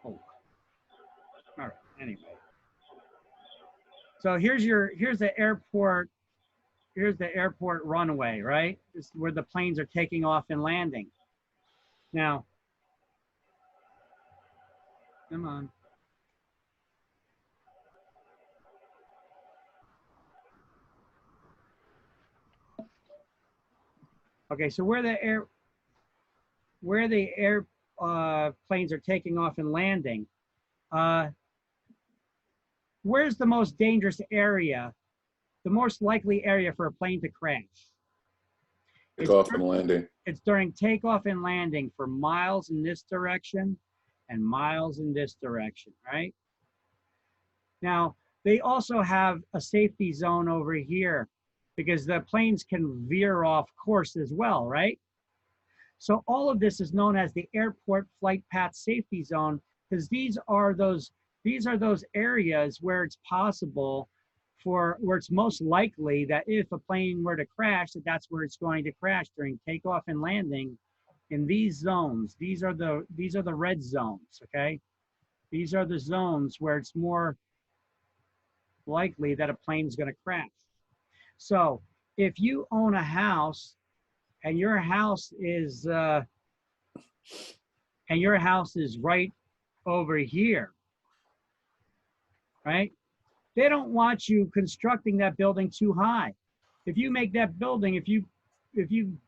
All right, anyway. So here's the airport runway, right? This is where the planes are taking off and landing. Now, come on. Okay, so where the planes are taking off and landing, where's the most dangerous area, the most likely area for a plane to crash? Takeoff and landing. It's during takeoff and landing for miles in this direction and miles in this direction, right? Now, they also have a safety zone over here because the planes can veer off course as well, right? So all of this is known as the airport flight path safety zone because these are those areas where it's possible where it's most likely that if a plane were to crash, that's where it's going to crash during takeoff and landing in these zones. These are the red zones, okay? These are the zones where it's more likely that a plane is going to crash. So if you own a house and your house is right over here, right? They don't want you constructing that building too high. If you make that building, if you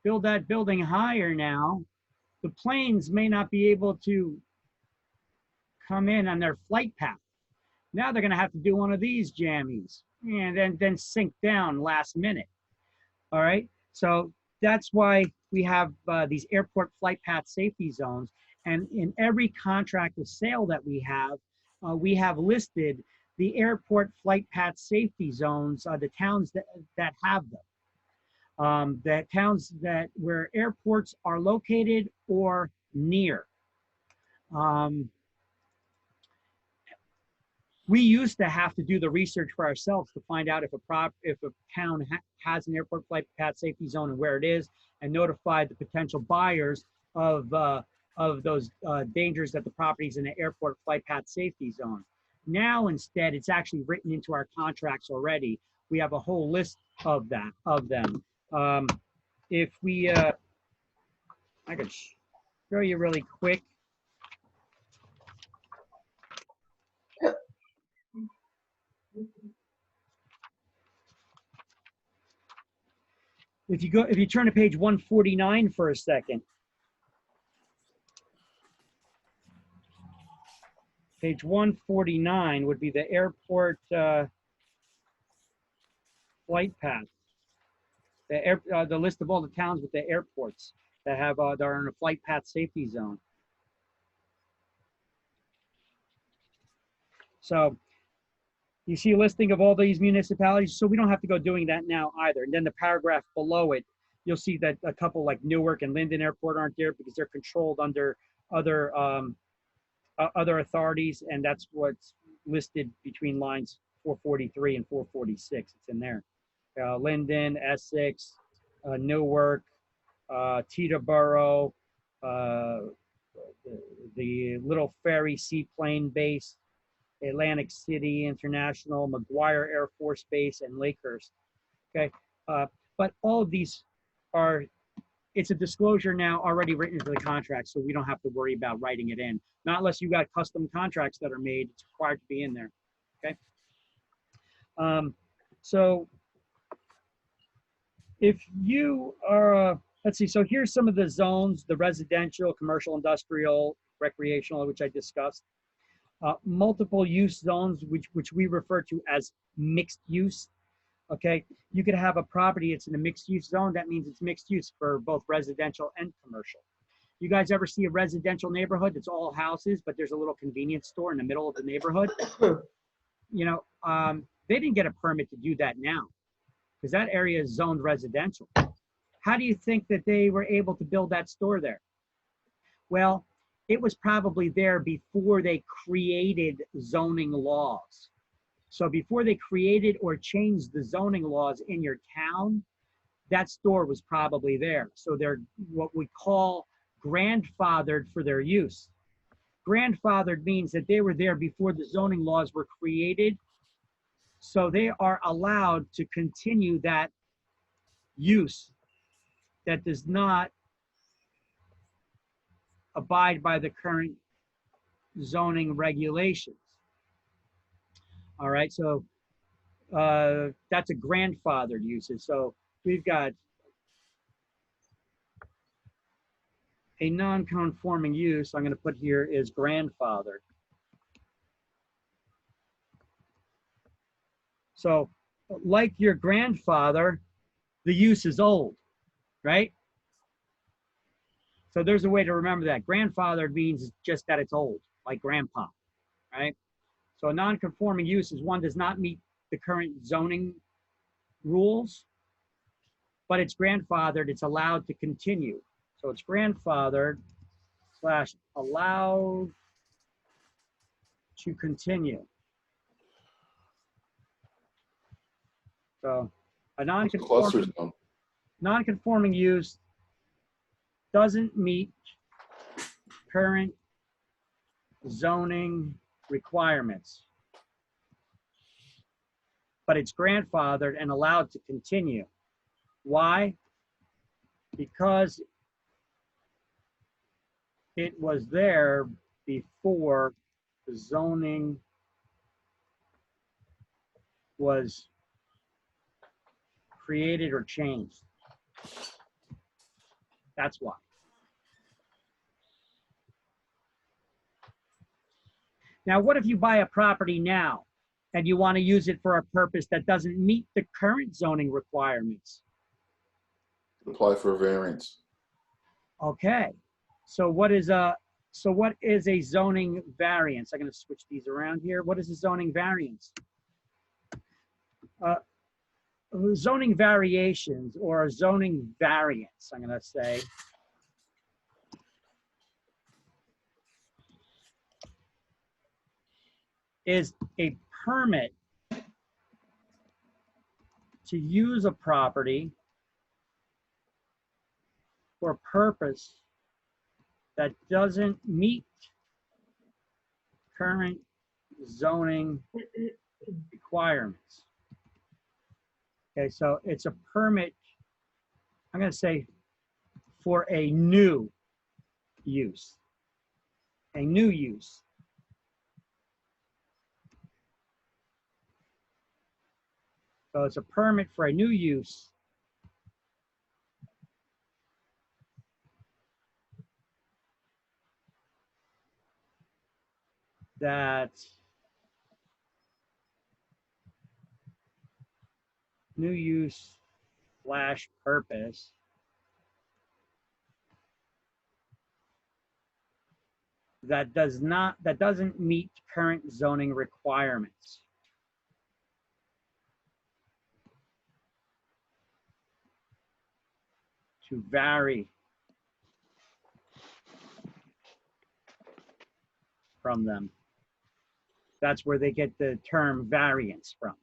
build that building higher now, the planes may not be able to come in on their flight path. Now they're going to have to do one of these jammies and then sink down last minute. All right. So that's why we have these airport flight path safety zones. And in every contract of sale that we have listed the airport flight path safety zones, the towns that have them. The towns where airports are located or near. We used to have to do the research for ourselves to find out if a town has an airport flight path safety zone and where it is, and notify the potential buyers of those dangers that the property is in an airport flight path safety zone. Now, instead, it's actually written into our contracts already. We have a whole list of them. If we, I could show you really quick. If you turn to page 149 for a second. Page 149 would be the airport flight path. The list of all the towns with the airports that are in a flight path safety zone. So you see a listing of all these municipalities. So we don't have to go doing that now either. And then the paragraph below it, you'll see that a couple like Newark and Linden Airport aren't there because they're controlled under other authorities, and that's what's listed between lines 443 and 446. It's in there. Linden, Essex, Newark, Teterboro, the Little Ferry Seaplane Base, Atlantic City International, McGuire Air Force Base, and Lakehurst. Okay, but all of these it's a disclosure now already written into the contract, so we don't have to worry about writing it in. Not unless you got custom contracts that are made, it's required to be in there, okay? So if you are, let's see, so here's some of the zones, the residential, commercial, industrial, recreational, which I discussed. Multiple use zones, which we refer to as mixed use. Okay, you could have a property, it's in a mixed use zone. That means it's mixed use for both residential and commercial. You guys ever see a residential neighborhood that's all houses, but there's a little convenience store in the middle of the neighborhood? You know, they didn't get a permit to do that now because that area is zoned residential. How do you think that they were able to build that store there? Well, it was probably there before they created zoning laws. So before they created or changed the zoning laws in your town, that store was probably there. So they're what we call grandfathered for their use. Grandfathered means that they were there before the zoning laws were created. So they are allowed to continue that use that does not abide by the current zoning regulations. All right, so that's a grandfathered usage. So we've got a non-conforming use, I'm going to put here, is grandfathered. So like your grandfather, the use is old, right? So there's a way to remember that. Grandfathered means just that it's old, like grandpa, right? So a non-conforming use is one does not meet the current zoning rules, but it's grandfathered, it's allowed to continue. So it's grandfathered / allowed to continue. So a Cluster zone. non-conforming use doesn't meet current zoning requirements, but it's grandfathered and allowed to continue. Why? Because it was there before the zoning was created or changed. That's why. Now, what if you buy a property now and you want to use it for a purpose that doesn't meet the current zoning requirements? Apply for a variance. Okay. So what is a zoning variance? I'm going to switch these around here. What is a zoning variance? Zoning variations or a zoning variance, I'm going to say, is a permit to use a property for a purpose that doesn't meet current zoning requirements. Okay, so it's a permit, I'm going to say, for a new use. A new use. So it's a permit for a new use that new use / purpose that doesn't meet current zoning requirements. To vary from them. That's where they get the term variance from.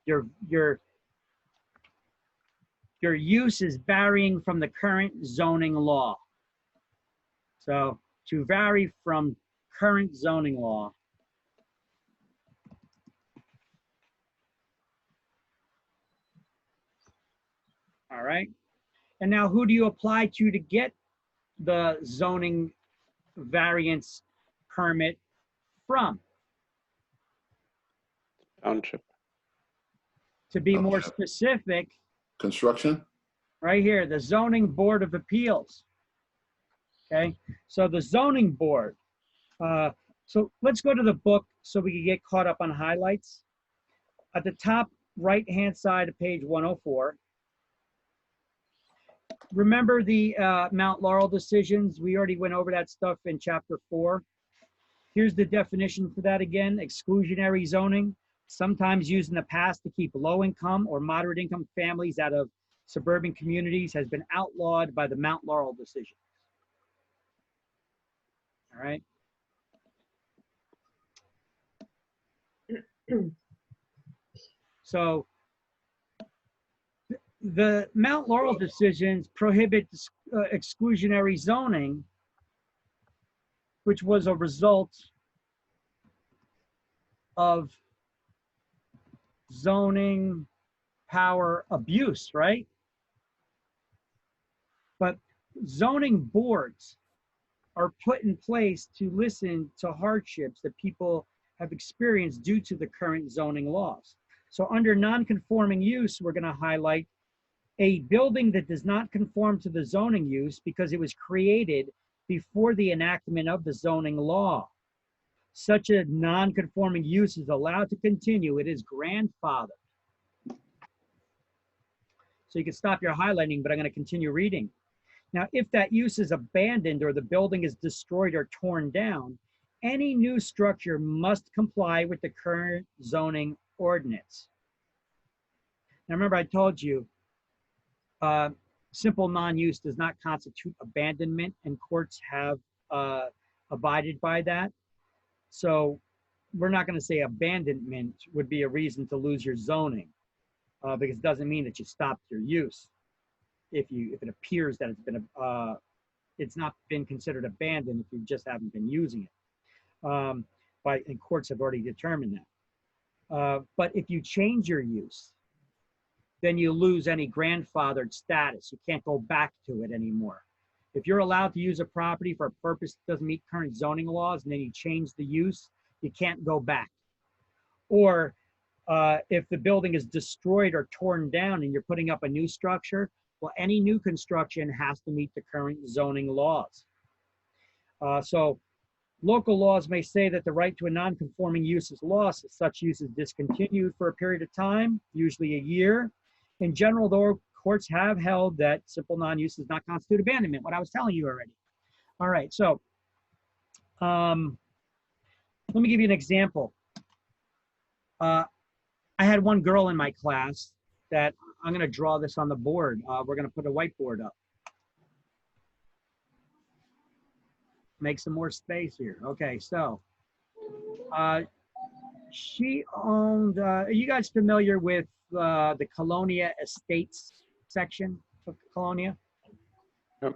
Your use is varying from the current zoning law. So to vary from current zoning law. All right. And now who do you apply to get the zoning variance permit from? Township. To be more specific, Construction? right here, the Zoning Board of Appeals. Okay, so the zoning board. So let's go to the book so we can get caught up on highlights. At the top right-hand side of page 104, remember the Mount Laurel decisions? We already went over that stuff in chapter 4. Here's the definition for that again. Exclusionary zoning, sometimes used in the past to keep low-income or moderate-income families out of suburban communities, has been outlawed by the Mount Laurel decision. All right. So the Mount Laurel decisions prohibit exclusionary zoning, which was a result of zoning power abuse, right? But zoning boards are put in place to listen to hardships that people have experienced due to the current zoning laws. So under non-conforming use, we're going to highlight a building that does not conform to the zoning use because it was created before the enactment of the zoning law. Such a non-conforming use is allowed to continue. It is grandfathered. So you can stop your highlighting, but I'm going to continue reading. Now, if that use is abandoned or the building is destroyed or torn down, any new structure must comply with the current zoning ordinance. Now, remember I told you, simple non-use does not constitute abandonment, and courts have abided by that. So we're not going to say abandonment would be a reason to lose your zoning, because it doesn't mean that you stopped your use. If it appears that it's not been considered abandoned if you just haven't been using it. And courts have already determined that. But if you change your use, then you lose any grandfathered status. You can't go back to it anymore. If you're allowed to use a property for a purpose that doesn't meet current zoning laws, and then you change the use, you can't go back. Or if the building is destroyed or torn down and you're putting up a new structure, well, any new construction has to meet the current zoning laws. So local laws may say that the right to a non-conforming use is lost if such use is discontinued for a period of time, usually a year. In general, though, courts have held that simple non-use does not constitute abandonment, what I was telling you already. All right, so let me give you an example. I had one girl in my class that I'm going to draw this on the board. We're going to put a whiteboard up. Make some more space here. Okay, so she owned, are you guys familiar with the Colonia Estates section of Colonia? Yep.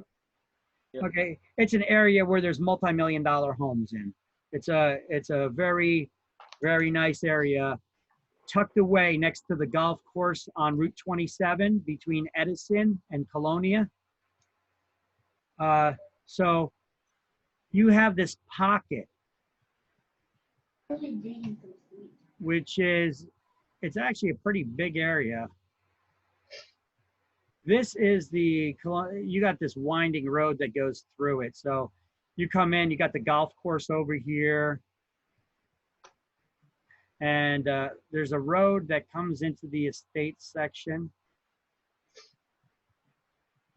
Okay, it's an area where there's multi-million-dollar homes in. It's a very, very nice area, tucked away next to the golf course on Route 27 between Edison and Colonia. So you have this pocket, which is, it's actually a pretty big area. This is you got this winding road that goes through it. So you come in, you got the golf course over here. And there's a road that comes into the estate section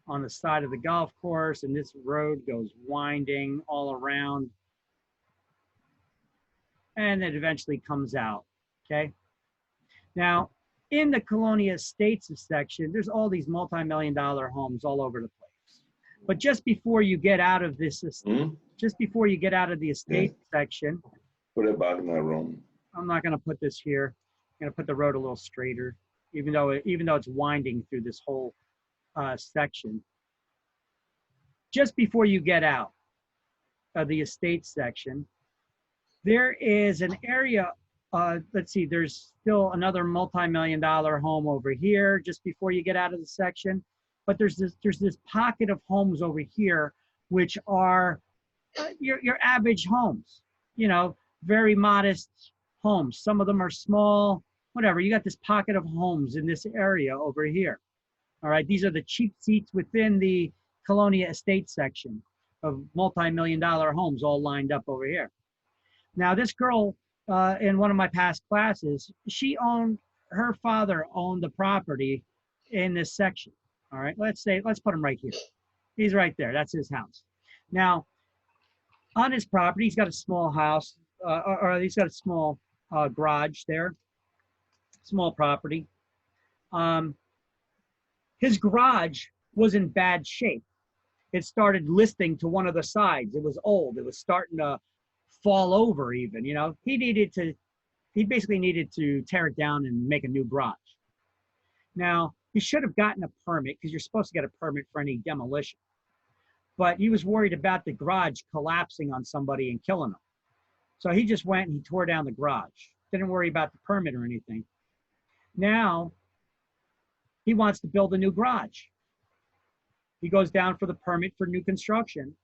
on the side of the golf course. And this road goes winding all around. And it eventually comes out, okay? Now, in the Colonia Estates section, there's all these multi-million-dollar homes all over the place. But just before you get out of this, just before you get out of the estate section, put it back in my room. I'm not going to put this here. I'm going to put the road a little straighter, even though it's winding through this whole section. Just before you get out of the estate section, there is an area. Let's see, there's still another multi-million-dollar home over here just before you get out of the section. But there's this pocket of homes over here, which are your average homes, you know, very modest homes. Some of them are small, whatever. You got this pocket of homes in this area over here. All right, these are the cheap seats within the Colonia Estate section of multi-million-dollar homes all lined up over here. Now, this girl, in one of my past classes, her father owned the property in this section. All right, let's put him right here. He's right there, that's his house. Now, on his property, he's got a small house, or he's got a small garage there, small property. His garage was in bad shape. It started listing to one of the sides. It was old, it was starting to fall over even, you know. He basically needed to tear it down and make a new garage. Now, he should have gotten a permit because you're supposed to get a permit for any demolition. But he was worried about the garage collapsing on somebody and killing them. So he just went and he tore down the garage. Didn't worry about the permit or anything. Now, he wants to build a new garage. He goes down for the permit for new construction.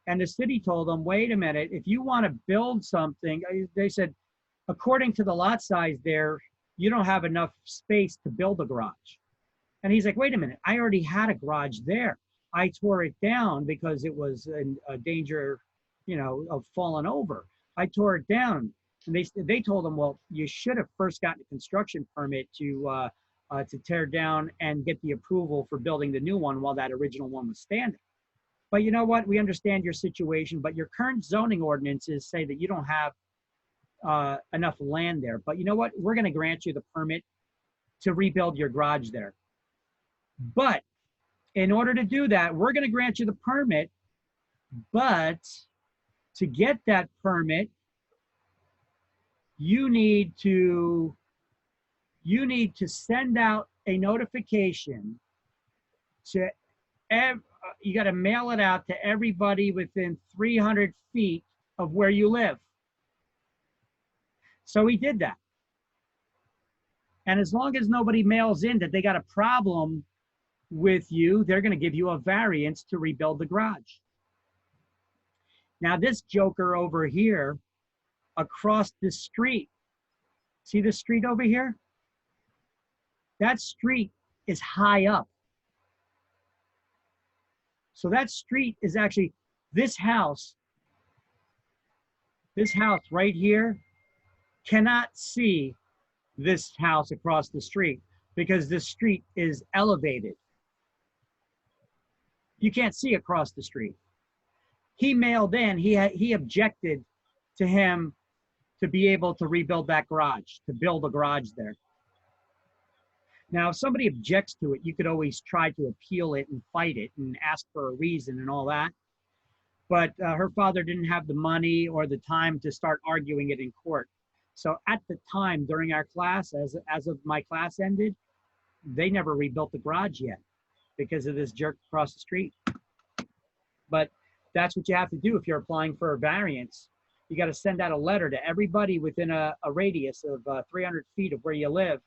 And the city told him, wait a minute, if you want to build something, they said, according to the lot size there, you don't have enough space to build a garage. And he's like, wait a minute, I already had a garage there. I tore it down because it was in a danger, you know, of falling over. I tore it down. And they told him, well, you should have first gotten a construction permit to tear down and get the approval for building the new one while that original one was standing. But you know what? We understand your situation, but your current zoning ordinances say that you don't have enough land there. But you know what? We're going to grant you the permit to rebuild your garage there. But in order to do that, we're going to grant you the permit. But to get that permit, you need to send out a notification to you got to mail it out to everybody within 300 feet of where you live. So he did that. And as long as nobody mails in that they got a problem with you, they're going to give you a variance to rebuild the garage. Now this joker over here across the street, see this street over here? That street is high up. So that street is actually, this house right here cannot see this house across the street because this street is elevated. You can't see across the street. He mailed in, he objected to him to be able to rebuild that garage, to build a garage there. Now, if somebody objects to it, you could always try to appeal it and fight it and ask for a reason and all that. But her father didn't have the money or the time to start arguing it in court. So at the time during our class, as of my class ended, they never rebuilt the garage yet because of this jerk across the street. But that's what you have to do if you're applying for a variance. You got to send out a letter to everybody within a radius of 300 feet of where you live.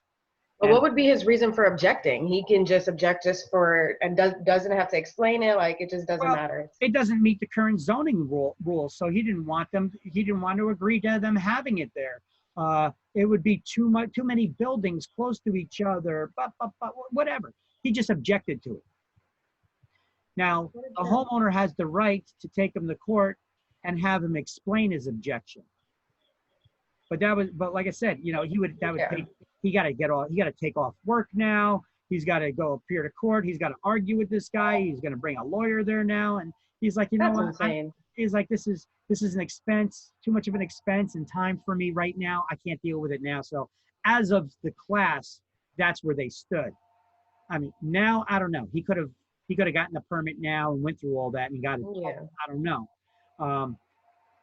But what would be his reason for objecting? He can just object just for, and doesn't have to explain it, like it just doesn't matter. It doesn't meet the current zoning rules, so he didn't want to agree to them having it there. It would be too many buildings close to each other, but whatever. He just objected to it. Now, a homeowner has the right to take him to court and have him explain his objection. But like I said, you know, he got to take off work now. He's got to go appear to court. He's got to argue with this guy. He's going to bring a lawyer there now. And he's like, you know what? He's like, this is an expense, too much of an expense and time for me right now. I can't deal with it now. So as of the class, that's where they stood. I mean, now, I don't know. He could have gotten the permit now and went through all that and got it. Yeah. I don't know.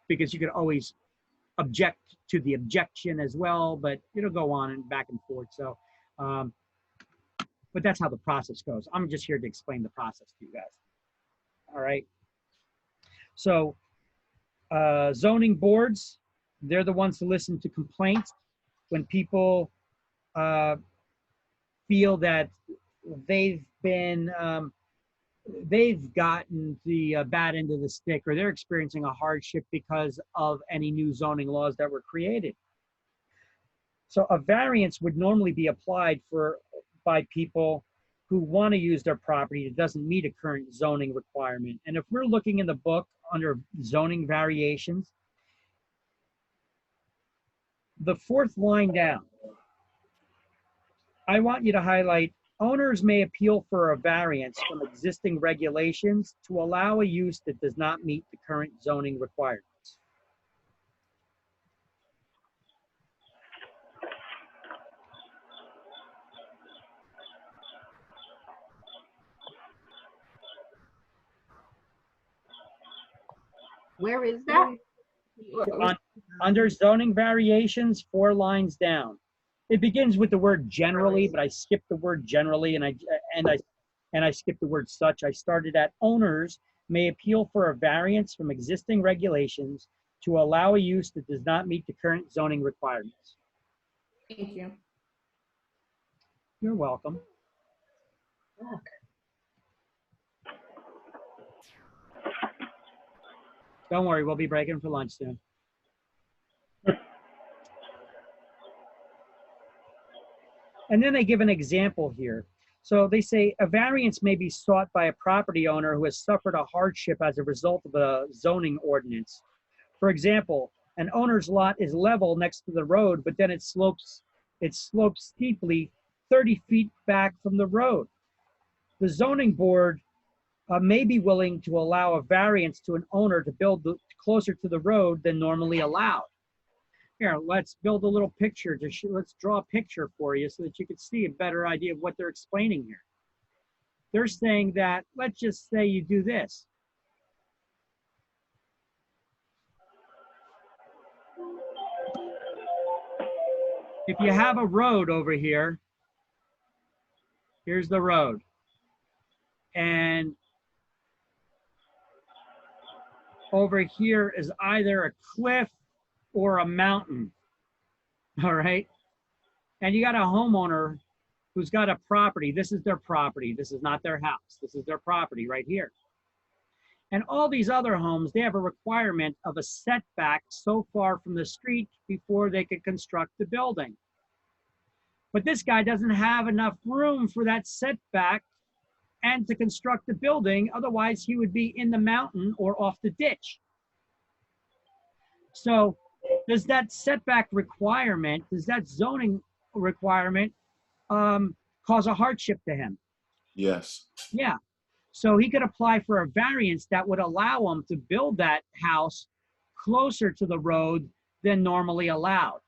Because you could always object to the objection as well, but it'll go on and back and forth. So, but that's how the process goes. I'm just here to explain the process to you guys. All right. So, zoning boards, they're the ones to listen to complaints when people feel that they've gotten the bad end of the stick, or they're experiencing a hardship because of any new zoning laws that were created. So a variance would normally be applied by people who want to use their property that doesn't meet a current zoning requirement. And if we're looking in the book under zoning variations, the fourth line down, I want you to highlight, owners may appeal for a variance from existing regulations to allow a use that does not meet the current zoning requirements. Where is that? Under zoning variations, 4 lines down. It begins with the word generally, but I skipped the word generally and I skipped the word such. I started at owners may appeal for a variance from existing regulations to allow a use that does not meet the current zoning requirements. Thank you. You're welcome. Don't worry, we'll be breaking for lunch soon. And then they give an example here. So they say a variance may be sought by a property owner who has suffered a hardship as a result of a zoning ordinance. For example, an owner's lot is level next to the road, but then it slopes steeply 30 feet back from the road. The zoning board may be willing to allow a variance to an owner to build closer to the road than normally allowed. Here, let's build a little picture. Let's draw a picture for you so that you can see a better idea of what they're explaining here. They're saying that, let's just say you do this. If you have a road over here, here's the road. And over here is either a cliff or a mountain, all right? And you got a homeowner who's got a property. This is their property. This is not their house. This is their property right here. And all these other homes, they have a requirement of a setback so far from the street before they could construct the building. But this guy doesn't have enough room for that setback and to construct the building. Otherwise, he would be in the mountain or off the ditch. So does that setback requirement, does that zoning requirement cause a hardship to him? Yes. Yeah. So he could apply for a variance that would allow him to build that house closer to the road than normally allowed.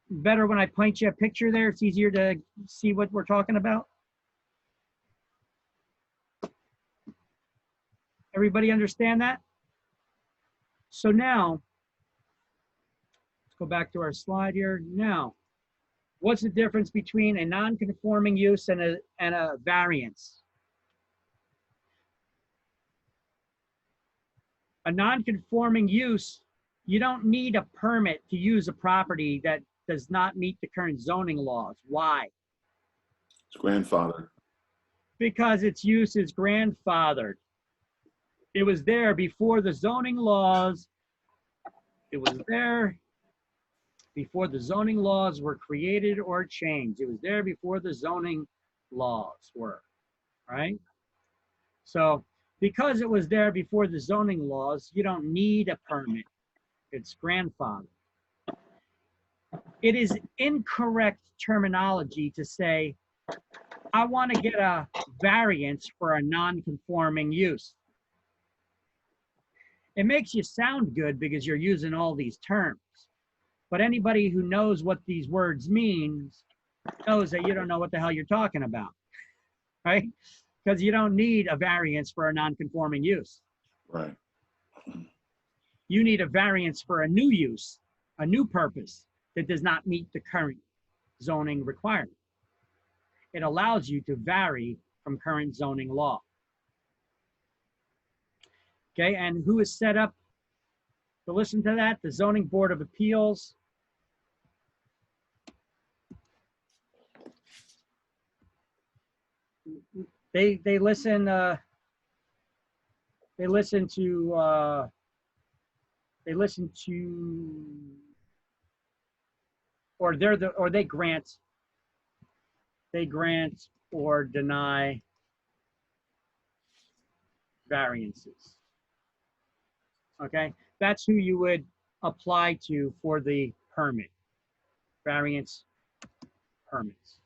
Better when I point you a picture there, it's easier to see what we're talking about. Everybody understand that? So now, let's go back to our slide here. Now, what's the difference between a non-conforming use and a variance? A non-conforming use, you don't need a permit to use a property that does not meet the current zoning laws. Why? It's grandfathered. Because its use is grandfathered. It was there before the zoning laws. It was there before the zoning laws were created or changed. It was there before the zoning laws were, right? So because it was there before the zoning laws, you don't need a permit. It's grandfathered. It is incorrect terminology to say, I want to get a variance for a non-conforming use. It makes you sound good because you're using all these terms. But anybody who knows what these words mean knows that you don't know what the hell you're talking about, right? Because you don't need a variance for a non-conforming use. Right. You need a variance for a new use, a new purpose that does not meet the current zoning requirement. It allows you to vary from current zoning law. Okay, and who is set up to listen to that? The Zoning Board of Appeals. They listen to or they grant or deny variances. Okay, that's who you would apply to for the permit, variance permits.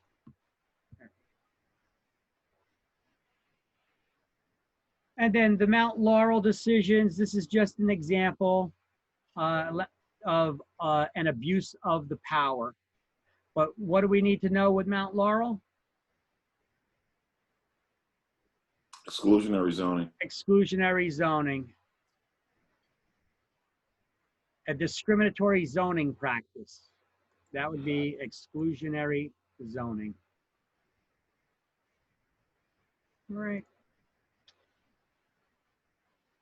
And then the Mount Laurel decisions, this is just an example of an abuse of the power. But what do we need to know with Mount Laurel? Exclusionary zoning. Exclusionary zoning. A discriminatory zoning practice. That would be exclusionary zoning. All right.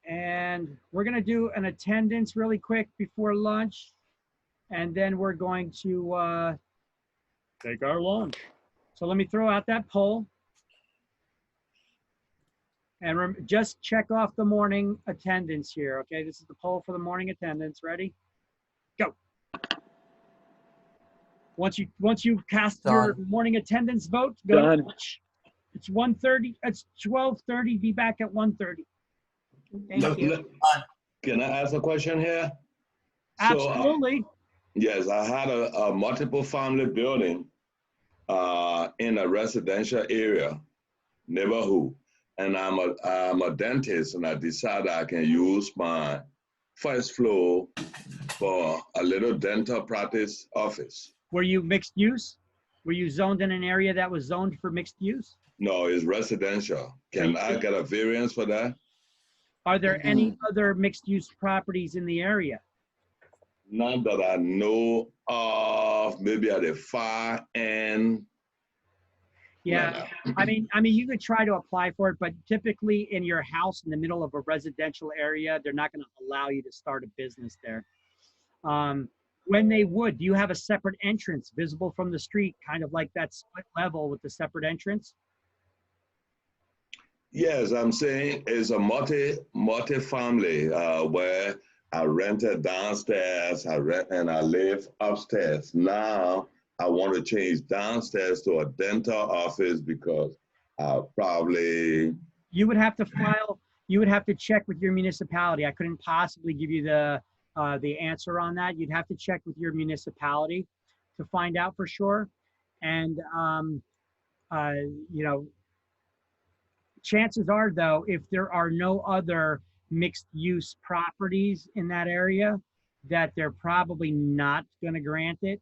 And we're going to do an attendance really quick before lunch. And then we're going to take our lunch. So let me throw out that poll. And just check off the morning attendance here, okay? This is the poll for the morning attendance. Ready? Go. Once you cast your Done. morning attendance vote, go to Done. lunch. It's 1:30. It's 12:30. Be back at 1:30. Thank you. Can I ask a question here? So, Absolutely. yes, I had a multiple family building in a residential area, neighborhood, and I'm a dentist, and I decided I can use my first floor for a little dental practice office. Were you mixed use? Were you zoned in an area that was zoned for mixed use? No, it's residential. Can I get a variance for that? Are there any other mixed use properties in the area? None that I know of. Maybe at the far end. Yeah, I mean, you could try to apply for it, but typically in your house in the middle of a residential area, they're not going to allow you to start a business there. When they would, do you have a separate entrance visible from the street, kind of like that split level with the separate entrance? Yes, I'm saying it's a multi-family where I rented downstairs, and I live upstairs. Now I want to change downstairs to a dental office because probably You would have to file. You would have to check with your municipality. I couldn't possibly give you the answer on that. You'd have to check with your municipality to find out for sure. And you know, chances are though, if there are no other mixed use properties in that area, that they're probably not going to grant it.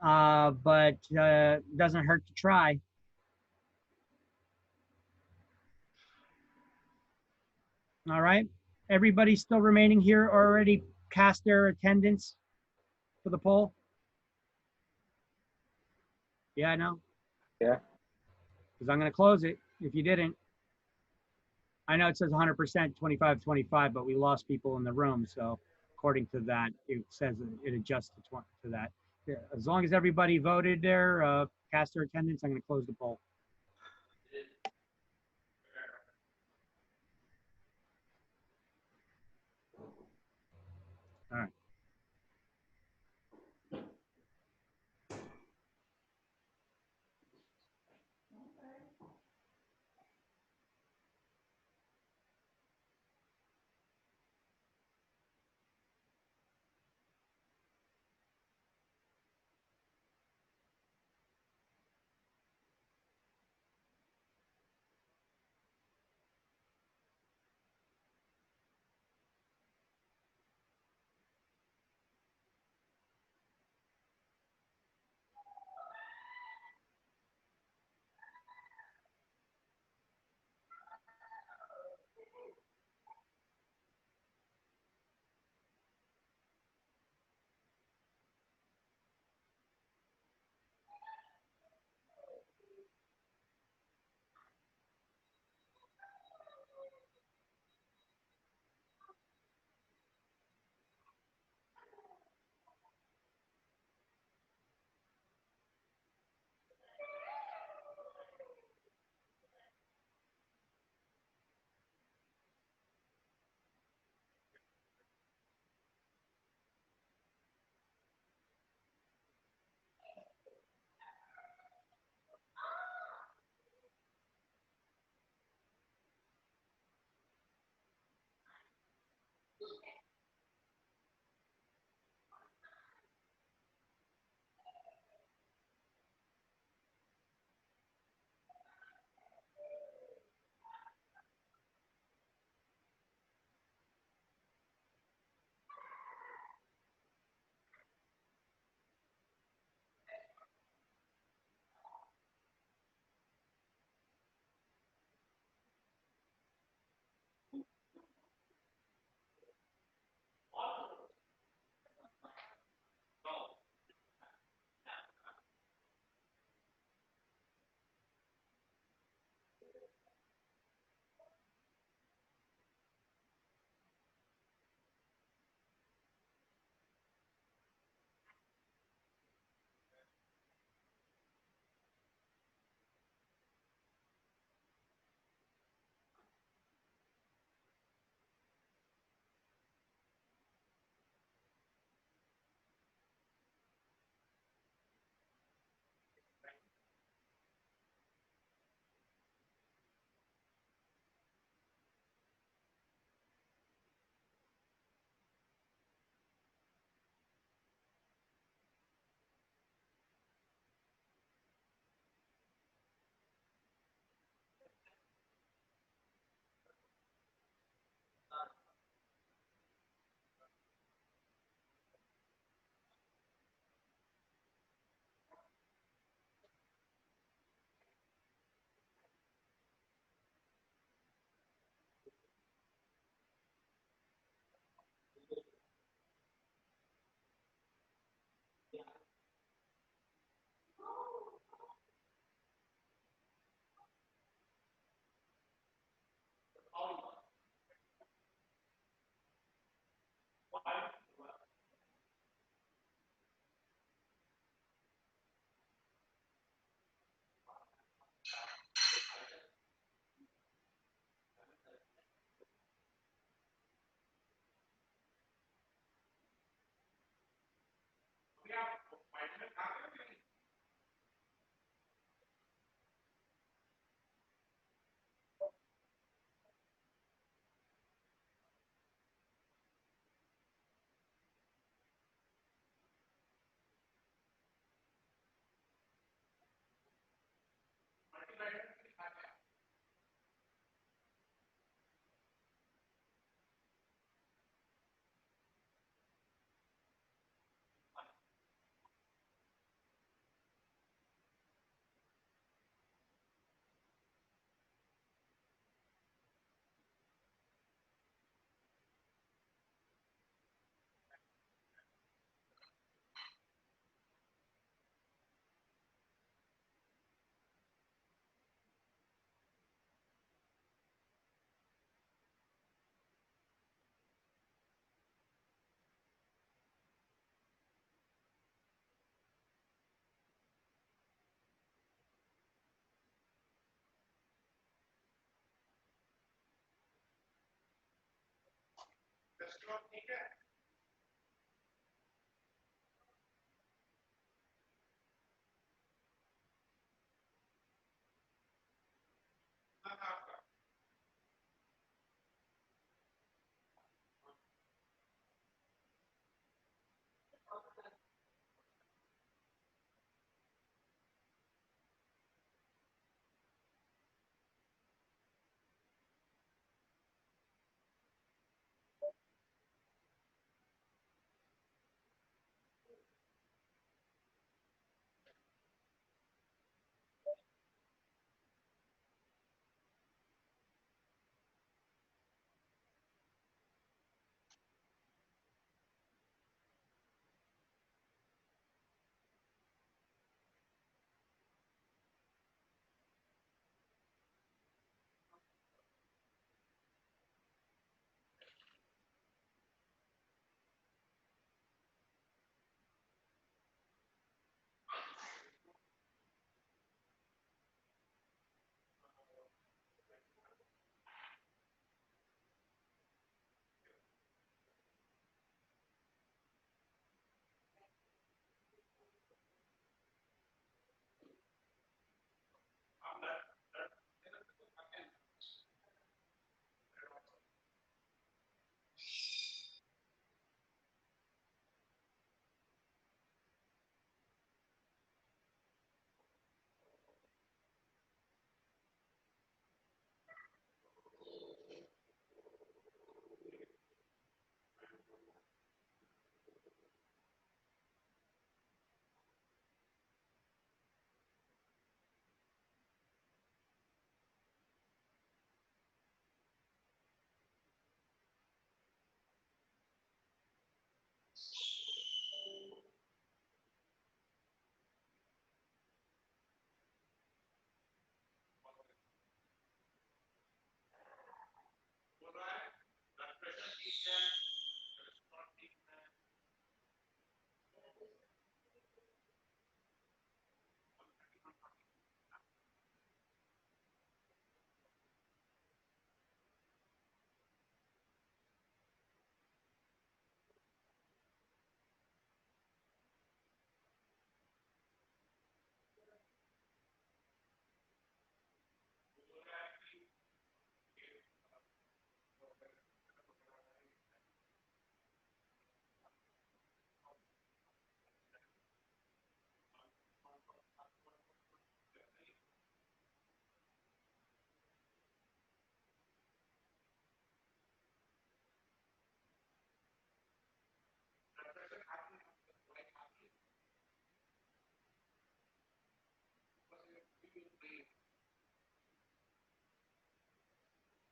But doesn't hurt to try. All right. Everybody still remaining here already cast their attendance for the poll? Yeah, I know. Yeah. Because I'm going to close it if you didn't. I know it says 100%, 25-25, but we lost people in the room. So according to that, it says it adjusts to that. Yeah, as long as everybody voted there, cast their attendance, I'm going to close the poll. All right.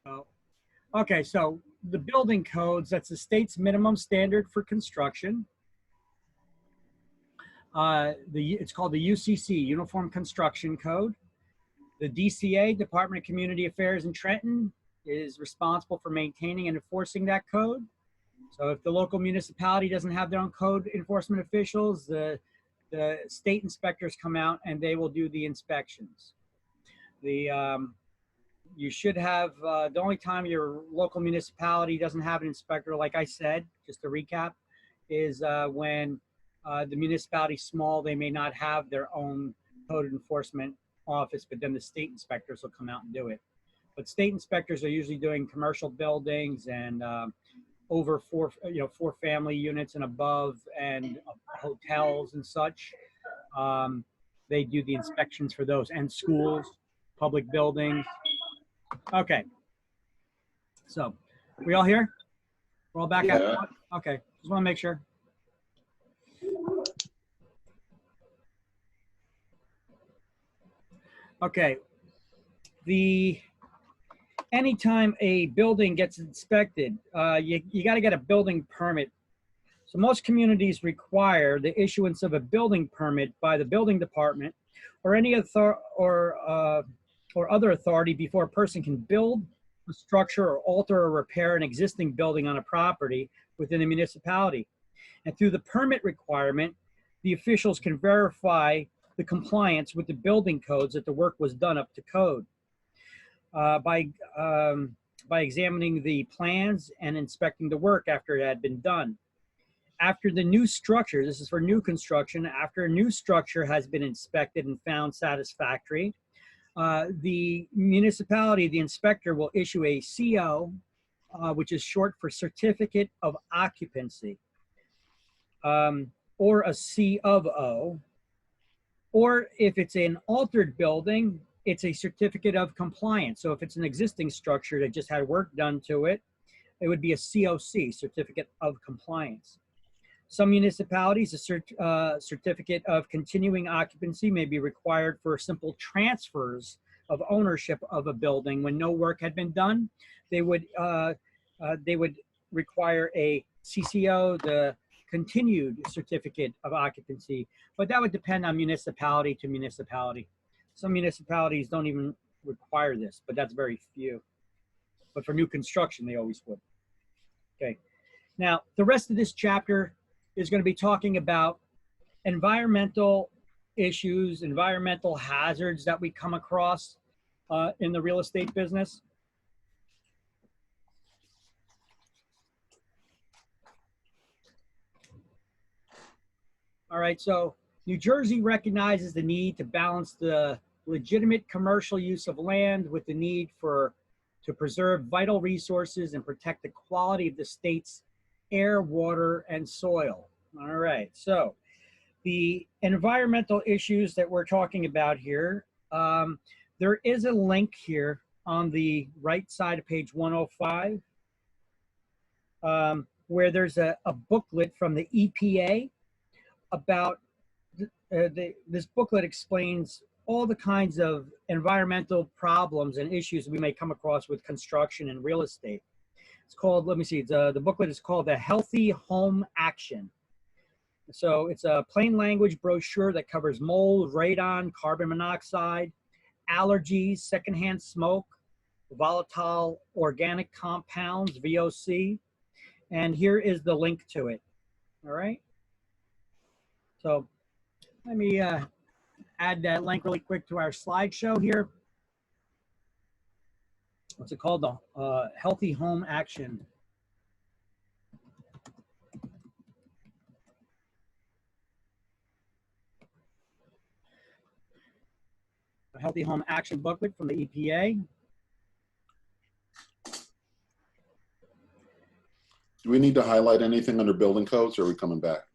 Oh, okay, so the building codes, that's the state's minimum standard for construction. It's called the UCC, Uniform Construction Code. The DCA, Department of Community Affairs in Trenton, is responsible for maintaining and enforcing that code. So if the local municipality doesn't have their own code enforcement officials, the state inspectors come out and they will do the inspections. You should have, the only time your local municipality doesn't have an inspector, like I said, just to recap, is when the municipality's small, they may not have their own code enforcement office, but then the state inspectors will come out and do it. But state inspectors are usually doing commercial buildings and over four family units and above, and hotels and such. They do the inspections for those, and schools, public buildings. Okay. So, we all here? We're all back at okay. Just want to make sure. Okay. Anytime a building gets inspected, you got to get a building permit. So most communities require the issuance of a building permit by the building department or any or other authority before a person can build a structure or alter or repair an existing building on a property within the municipality. And through the permit requirement, the officials can verify the compliance with the building codes that the work was done up to code. By by examining the plans and inspecting the work after it had been done. After the new structure, this is for new construction, after a new structure has been inspected and found satisfactory, the municipality, the inspector, will issue a CO, which is short for Certificate of Occupancy, or a C of O. Or if it's an altered building, it's a Certificate of Compliance. So if it's an existing structure that just had work done to it, it would be a COC, Certificate of Compliance. Some municipalities, a certificate of continuing occupancy may be required for simple transfers of ownership of a building when no work had been done. They would require a CCO, the continued certificate of occupancy, but that would depend on municipality to municipality. Some municipalities don't even require this, but that's very few. But for new construction, they always would. Okay. Now, the rest of this chapter is going to be talking about environmental issues, environmental hazards that we come across in the real estate business. All right, so New Jersey recognizes the need to balance the legitimate commercial use of land with the need to preserve vital resources and protect the quality of the state's air, water, and soil. All right, so the environmental issues that we're talking about here, there is a link here on the right side of page 105 where there's a booklet from the EPA about, this booklet explains all the kinds of environmental problems and issues we may come across with construction and real estate. It's called, let me see, the booklet is called The Healthy Home Action. So it's a plain language brochure that covers mold, radon, carbon monoxide, allergies, secondhand smoke, volatile organic compounds, VOC. And here is the link to it. All right. So let me add that link really quick to our slideshow here. What's it called? The Healthy Home Action. The Healthy Home Action booklet from the EPA. Do we need to highlight anything under building codes, or are we coming back?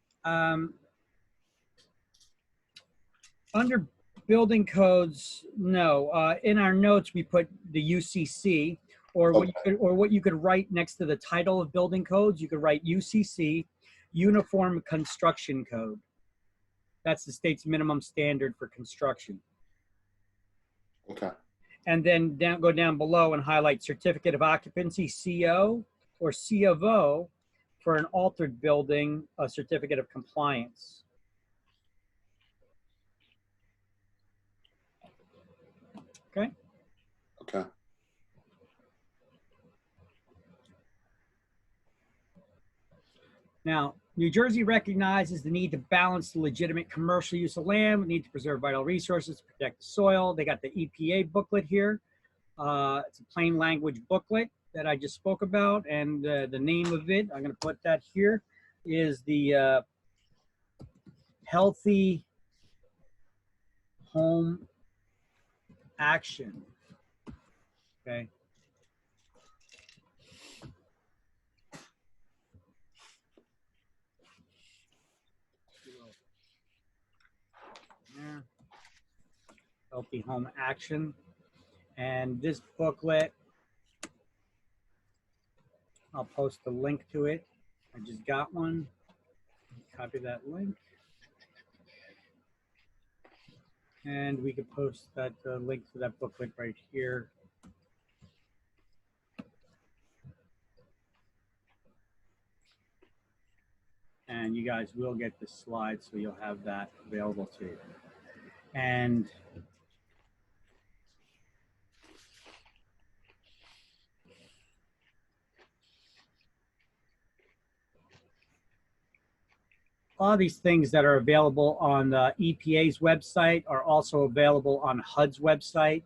Under building codes, no. In our notes, we put the UCC, or what you could write next to the title of building codes. You could write UCC, Uniform Construction Code. That's the state's minimum standard for construction. Okay. And then go down below and highlight Certificate of Occupancy, CO, or C of O for an altered building, a Certificate of Compliance. Okay. Okay. Now, New Jersey recognizes the need to balance the legitimate commercial use of land, the need to preserve vital resources to protect the soil. They got the EPA booklet here. It's a plain language booklet that I just spoke about, and the name of it, I'm going to put that here, is the Healthy Home Action. Okay. Yeah. Healthy Home Action. And this booklet, I'll post a link to it. I just got one. Copy that link. And we could post that link to that booklet right here. And you guys will get the slides, so you'll have that available to you. And all of these things that are available on the EPA's website are also available on HUD's website.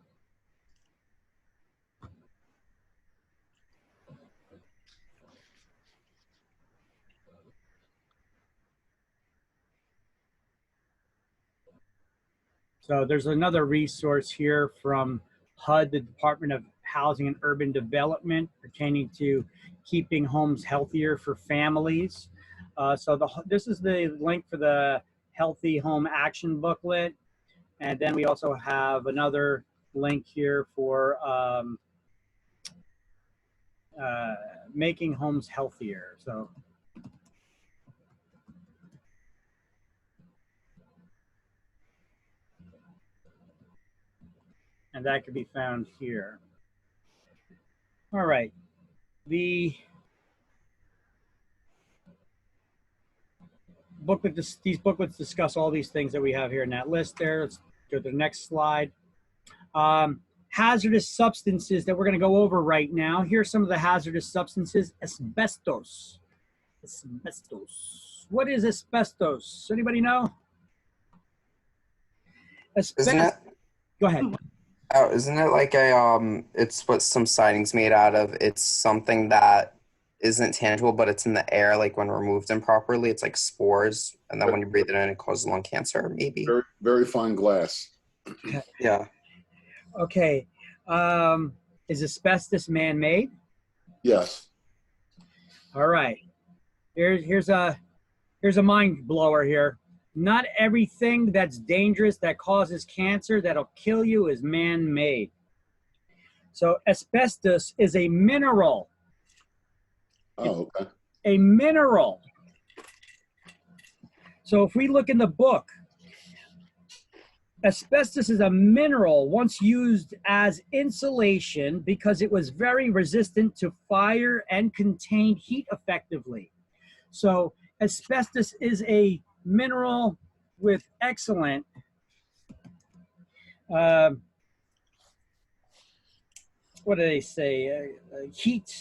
So there's another resource here from HUD, the Department of Housing and Urban Development, pertaining to keeping homes healthier for families. This is the link for the Healthy Home Action Booklet. And then we also have another link here for making homes healthier. So and that can be found here. All right. The booklet, these booklets discuss all these things that we have here in that list there. Let's go to the next slide. Hazardous substances that we're going to go over right now. Here's some of the hazardous substances. Asbestos. Asbestos. What is asbestos? Anybody know? Isn't it? Go ahead. Oh, isn't it like it's what some siding's made out of? It's something that isn't tangible, but it's in the air, like when removed improperly. It's like spores, and then when you breathe it in, it causes lung cancer, maybe. Very, very fine glass. Yeah. Okay. Is asbestos man-made? Yes. All right. Here's a mind blower here. Not everything that's dangerous that causes cancer that'll kill you is man-made. So asbestos is a mineral. Oh, okay. A mineral. So if we look in the book, asbestos is a mineral once used as insulation because it was very resistant to fire and contained heat effectively. So asbestos is a mineral with excellent what do they say? Heat.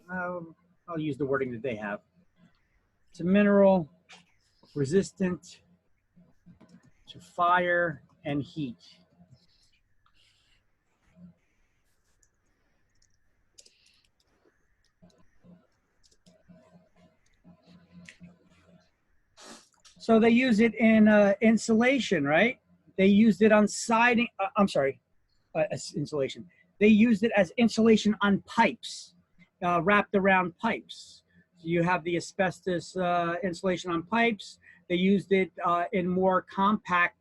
I'll use the wording that they have. It's a mineral resistant to fire and heat. So they use it in insulation, right? They used it on siding. Insulation. They used it as insulation on pipes, wrapped around pipes. So you have the asbestos insulation on pipes. They used it in more compact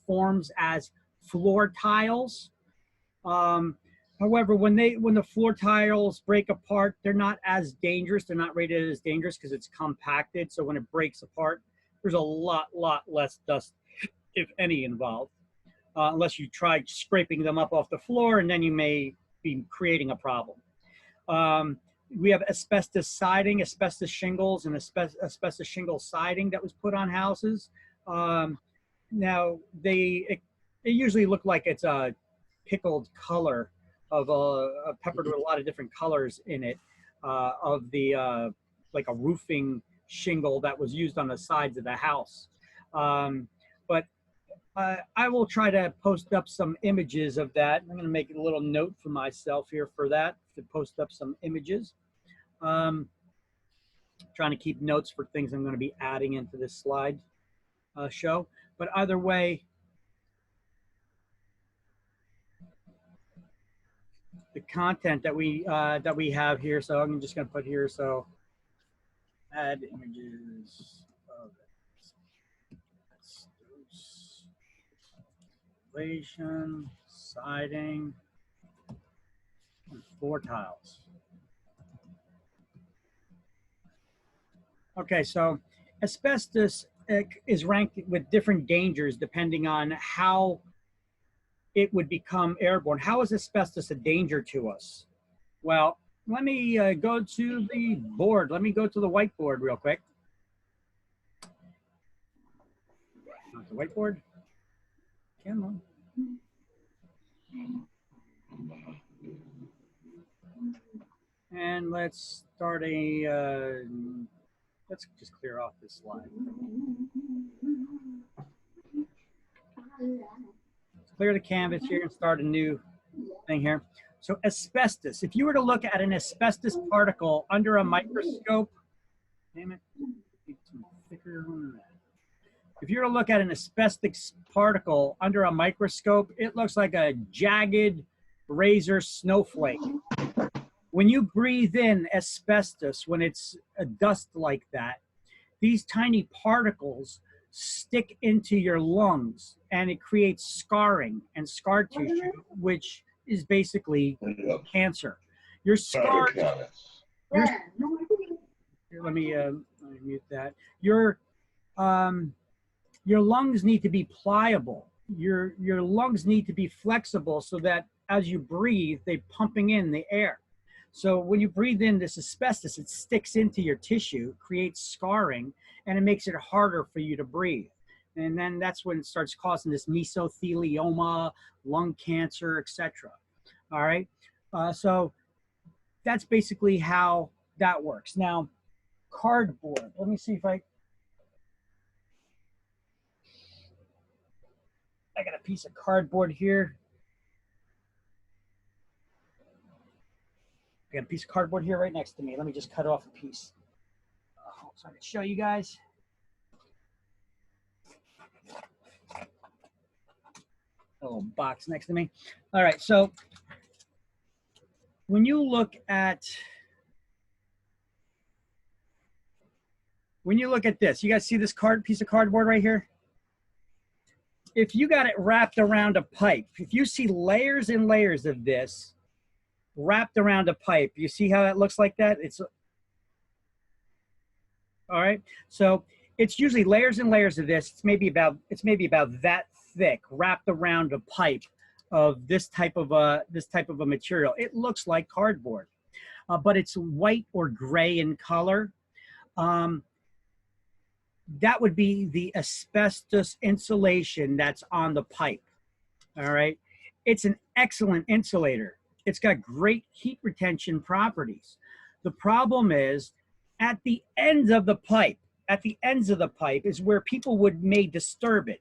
forms as floor tiles. However, when the floor tiles break apart, they're not as dangerous. They're not rated as dangerous because it's compacted. So when it breaks apart, there's a lot less dust, if any, involved. Unless you tried scraping them up off the floor, and then you may be creating a problem. We have asbestos siding, asbestos shingles, and asbestos shingle siding that was put on houses. Now, they usually look like it's a pickled color of peppered with a lot of different colors in it, of the like a roofing shingle that was used on the sides of the house. But I will try to post up some images of that. I'm going to make a little note for myself here for that, to post up some images. Trying to keep notes for things I'm going to be adding into this slide show. But either way, the content that we have here, so I'm just going to put here, so add images of insulation, siding, and floor tiles. Okay, so asbestos is ranked with different dangers depending on how it would become airborne. How is asbestos a danger to us? Well, let me go to the board. Let me go to the whiteboard real quick. Not the whiteboard. Come on. And let's start a, let's just clear off this slide. Let's clear the canvas here and start a new thing here. So asbestos, if you were to look at an asbestos particle under a microscope, damn it, need some thicker on that. If you were to look at an asbestos particle under a microscope, it looks like a jagged razor snowflake. When you breathe in asbestos, when it's a dust like that, these tiny particles stick into your lungs and it creates scarring and scar tissue, which is basically cancer. Your scar. Let me mute that. Your lungs need to be pliable. Your lungs need to be flexible so that as you breathe, they're pumping in the air. So when you breathe in this asbestos, it sticks into your tissue, creates scarring, and it makes it harder for you to breathe. And then that's when it starts causing this mesothelioma, lung cancer, etc. All right. So that's basically how that works. Now, cardboard. Let me see if I got a piece of cardboard here. I got a piece of cardboard here right next to me. Let me just cut off a piece so I can show you guys. A little box next to me. All right, so when you look at this, you guys see this piece of cardboard right here? If you got it wrapped around a pipe, if you see layers and layers of this wrapped around a pipe, you see how it looks like that? It's all right. So it's usually layers and layers of this. It's maybe about that thick, wrapped around a pipe of this type of a material. It looks like cardboard, but it's white or gray in color. That would be the asbestos insulation that's on the pipe. All right. It's an excellent insulator. It's got great heat retention properties. The problem is at the ends of the pipe is where people may disturb it.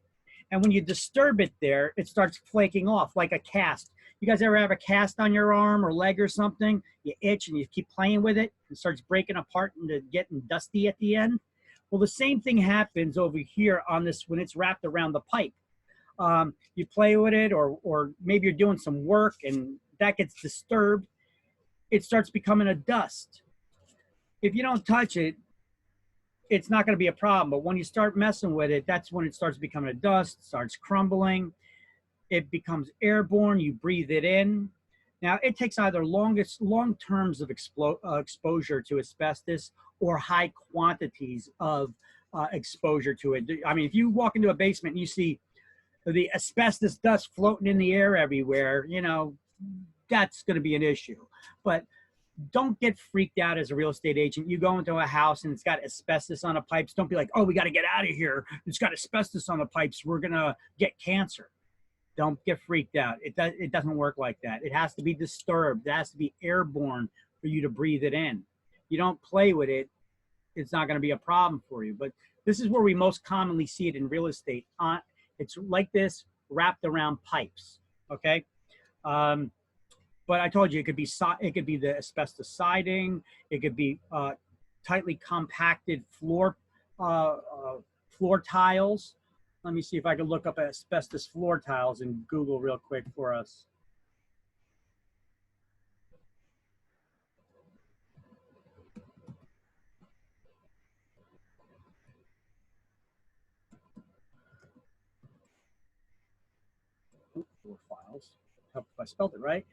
And when you disturb it there, it starts flaking off like a cast. You guys ever have a cast on your arm or leg or something? You itch and you keep playing with it and it starts breaking apart and getting dusty at the end. Well, the same thing happens over here on this when it's wrapped around the pipe. You play with it or maybe you're doing some work and that gets disturbed. It starts becoming a dust. If you don't touch it, it's not going to be a problem. But when you start messing with it, that's when it starts becoming a dust, starts crumbling. It becomes airborne. You breathe it in. Now, it takes either long terms of exposure to asbestos or high quantities of exposure to it. I mean, if you walk into a basement and you see the asbestos dust floating in the air everywhere, you know, that's going to be an issue. But don't get freaked out as a real estate agent. You go into a house and it's got asbestos on the pipes. Don't be like, oh, we got to get out of here. It's got asbestos on the pipes. We're going to get cancer. Don't get freaked out. It doesn't work like that. It has to be disturbed. It has to be airborne for you to breathe it in. You don't play with it, it's not going to be a problem for you. But this is where we most commonly see it in real estate. It's like this, wrapped around pipes, okay? But I told you it could be the asbestos siding. It could be tightly compacted floor tiles. Let me see if I can look up asbestos floor tiles in Google real quick for us. Floor files. Hope I spelled it right.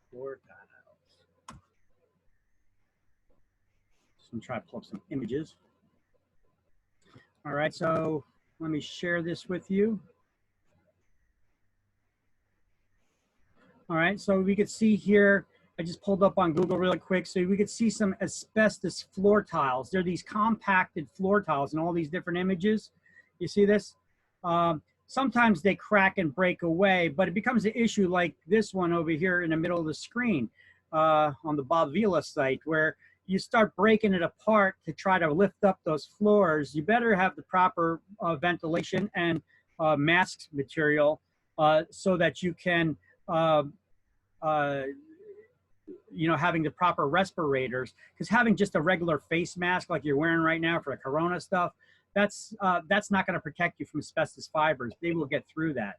Floor tiles. So I'm trying to pull up some images. All right, so let me share this with you. All right, so we could see here, I just pulled up on Google really quick, so we could see some asbestos floor tiles. They're these compacted floor tiles in all these different images. You see this? Sometimes they crack and break away, but it becomes an issue like this one over here in the middle of the screen on the Bob Vila site, where you start breaking it apart to try to lift up those floors. You better have the proper ventilation and mask material so that you can, you know, having the proper respirators, because having just a regular face mask like you're wearing right now for the corona stuff, that's not going to protect you from asbestos fibers. They will get through that.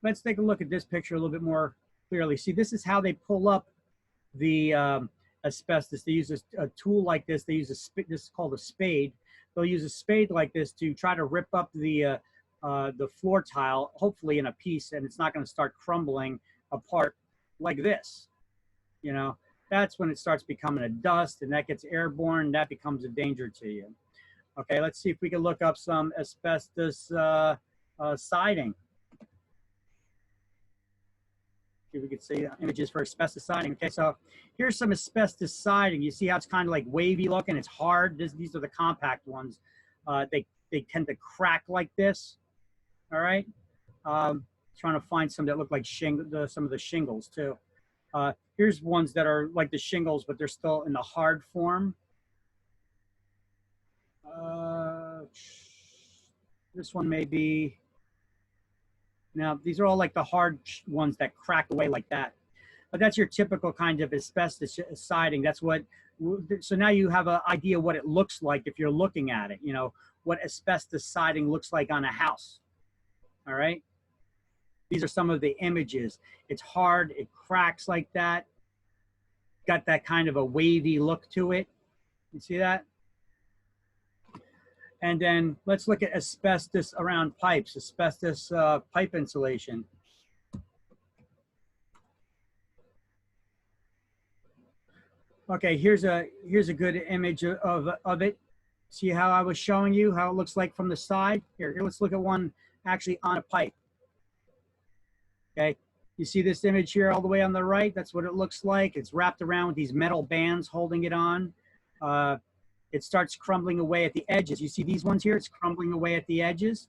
Let's take a look at this picture a little bit more clearly. See, this is how they pull up the asbestos. They use a tool like this. They use this is called a spade. They'll use a spade like this to try to rip up the floor tile, hopefully in a piece, and it's not going to start crumbling apart like this. You know, that's when it starts becoming a dust, and that gets airborne. That becomes a danger to you. Okay, let's see if we can look up some asbestos siding. See if we can see images for asbestos siding. Okay, so here's some asbestos siding. You see how it's kind of like wavy looking? It's hard. These are the compact ones. They tend to crack like this. All right. Trying to find some that look like some of the shingles too. Here's ones that are like the shingles, but they're still in the hard form. This one may be. Now, these are all like the hard ones that crack away like that. But that's your typical kind of asbestos siding. That's what, so now you have an idea what it looks like if you're looking at it, you know, what asbestos siding looks like on a house. All right. These are some of the images. It's hard, it cracks like that. Got that kind of a wavy look to it. You see that? And then let's look at asbestos around pipes, asbestos pipe insulation. Okay, here's a good image of it. See how I was showing you how it looks like from the side? Here, let's look at one actually on a pipe. Okay, you see this image here all the way on the right? That's what it looks like. It's wrapped around with these metal bands holding it on. It starts crumbling away at the edges. You see these ones here? It's crumbling away at the edges.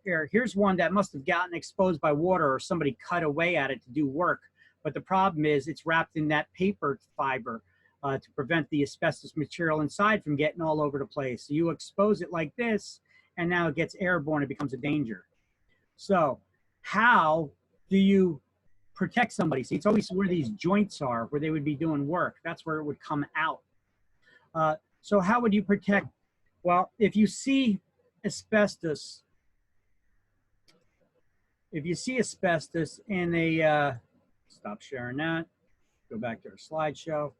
Here's one that must have gotten exposed by water or somebody cut away at it to do work. But the problem is it's wrapped in that paper fiber to prevent the asbestos material inside from getting all over the place. So you expose it like this, and now it gets airborne. It becomes a danger. So how do you protect somebody? See, it's always where these joints are, where they would be doing work. That's where it would come out. So how would you protect? Well, if you see asbestos, in a, stop sharing that, go back to our slideshow.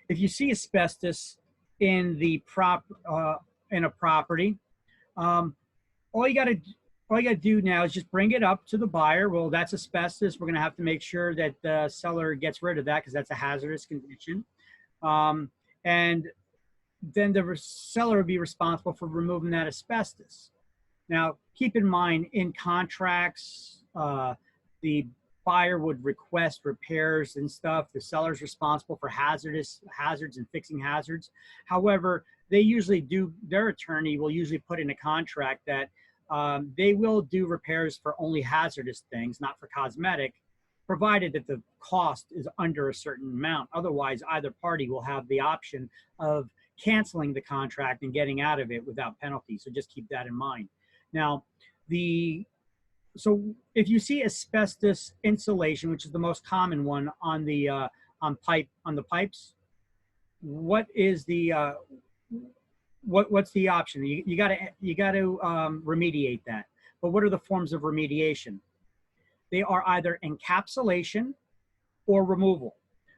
If you see asbestos in the in a property, all you gotta do now is just bring it up to the buyer. Well, that's asbestos. We're gonna have to make sure that the seller gets rid of that because that's a hazardous condition. And then the seller would be responsible for removing that asbestos. Now, keep in mind, in contracts, the buyer would request repairs and stuff. The seller's responsible for hazards and fixing hazards. However, they usually do, their attorney will usually put in a contract that they will do repairs for only hazardous things, not for cosmetic, provided that the cost is under a certain amount. Otherwise, either party will have the option of canceling the contract and getting out of it without penalty. So just keep that in mind. Now, so if you see asbestos insulation, which is the most common one on the pipes, what is the what's the option? You got to remediate that. But what are the forms of remediation? They are either encapsulation or removal.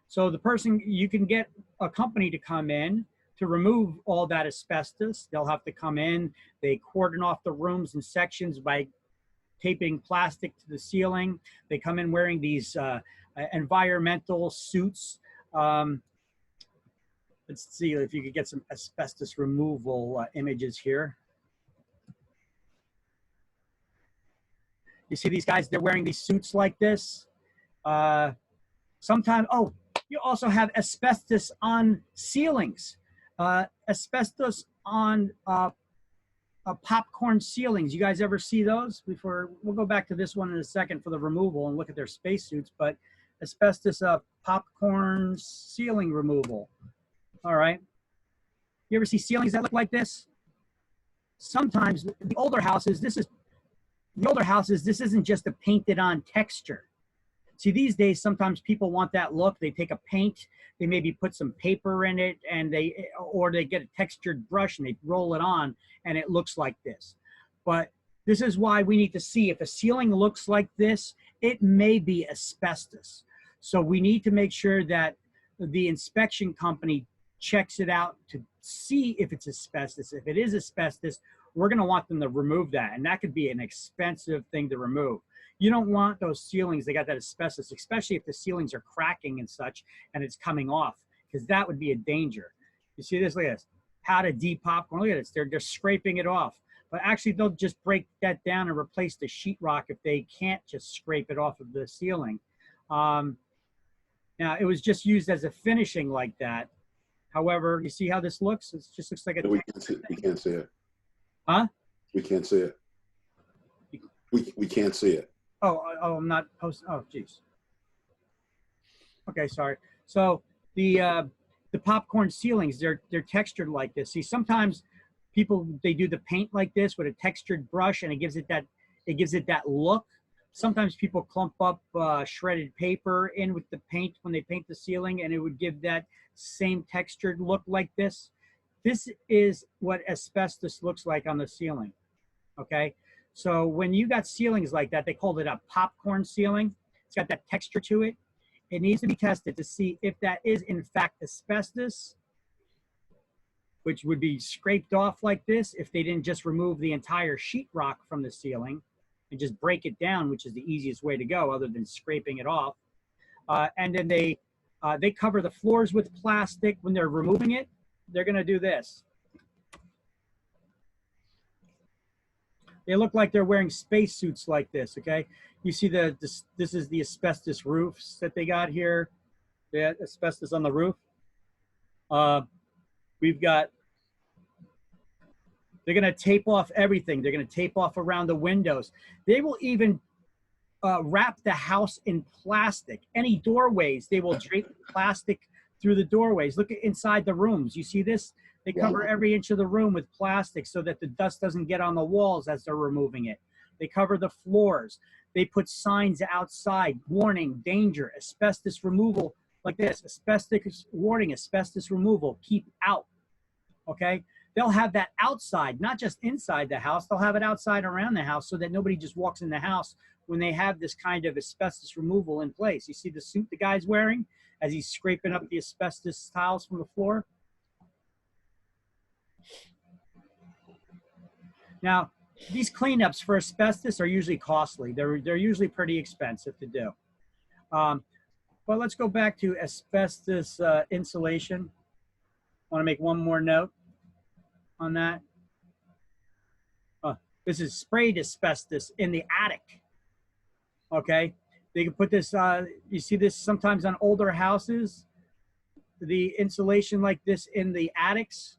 So the person, you can get a company to come in to remove all that asbestos. They'll have to come in, they cordon off the rooms and sections by taping plastic to the ceiling. They come in wearing these environmental suits. Let's see if you could get some asbestos removal images here. You see these guys, they're wearing these suits like this. Sometimes, oh, you also have asbestos on ceilings. Asbestos on popcorn ceilings. You guys ever see those? We'll go back to this one in a second for the removal and look at their spacesuits, but asbestos popcorn ceiling removal. All right. You ever see ceilings that look like this? Sometimes the older houses, this isn't just a painted on texture. See, these days, sometimes people want that look. They take a paint, they maybe put some paper in it, and or they get a textured brush and they roll it on, and it looks like this. But this is why we need to see if the ceiling looks like this, it may be asbestos. So we need to make sure that the inspection company checks it out to see if it's asbestos. If it is asbestos, we're going to want them to remove that, and that could be an expensive thing to remove. You don't want those ceilings, they got that asbestos, especially if the ceilings are cracking and such and it's coming off, because that would be a danger. You see this? Look at this. How to de-popcorn. Look at this. They're scraping it off. But actually, they'll just break that down and replace the sheetrock if they can't just scrape it off of the ceiling. Now, it was just used as a finishing like that. However, you see how this looks? It just looks like a... We can't see it. Huh? We can't see it. We can't see it. Oh, I'm not posting. Oh, geez. Okay, sorry. So the popcorn ceilings, they're textured like this. See, sometimes people, they do the paint like this with a textured brush, and it gives it that look. Sometimes people clump up shredded paper in with the paint when they paint the ceiling, and it would give that same textured look like this. This is what asbestos looks like on the ceiling. Okay. So when you got ceilings like that, they called it a popcorn ceiling. It's got that texture to it. It needs to be tested to see if that is in fact asbestos, which would be scraped off like this if they didn't just remove the entire sheetrock from the ceiling and just break it down, which is the easiest way to go other than scraping it off. And then they cover the floors with plastic. When they're removing it, they're gonna do this. They look like they're wearing spacesuits like this, okay? You see this is the asbestos roofs that they got here. They had asbestos on the roof. We've got, they're gonna tape off everything. They're gonna tape off around the windows. They will even wrap the house in plastic. Any doorways, they will drape plastic through the doorways. Look at inside the rooms. You see this? They cover every inch of the room with plastic so that the dust doesn't get on the walls as they're removing it. They cover the floors. They put signs outside, warning, danger, asbestos removal, like this, asbestos warning, asbestos removal, keep out, okay? They'll have that outside, not just inside the house, they'll have it outside around the house so that nobody just walks in the house when they have this kind of asbestos removal in place. You see the suit the guy's wearing as he's scraping up the asbestos tiles from the floor? Now, these cleanups for asbestos are usually costly. They're usually pretty expensive to do. But let's go back to asbestos insulation. I want to make one more note on that. This is sprayed asbestos in the attic. Okay, they can put this, you see this sometimes on older houses, the insulation like this in the attics.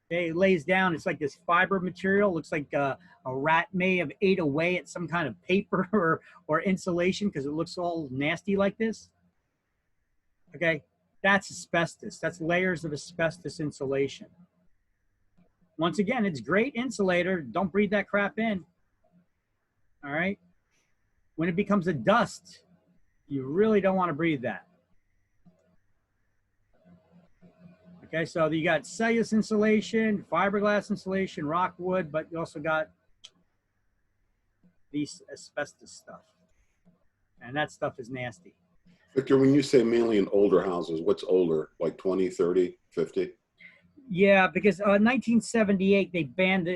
Okay, it lays down, it's like this fiber material, looks like a rat may have ate away at some kind of paper or insulation because it looks all nasty like this. Okay, that's asbestos. That's layers of asbestos insulation. Once again, it's great insulator. Don't breathe that crap in. All right? When it becomes a dust, you really don't want to breathe that. Okay, so you got cellulose insulation, fiberglass insulation, rockwood, but you also got these asbestos stuff. And that stuff is nasty. Victor, when you say mainly in older houses, what's older? Like 20, 30, 50? Yeah, because 1978, they banned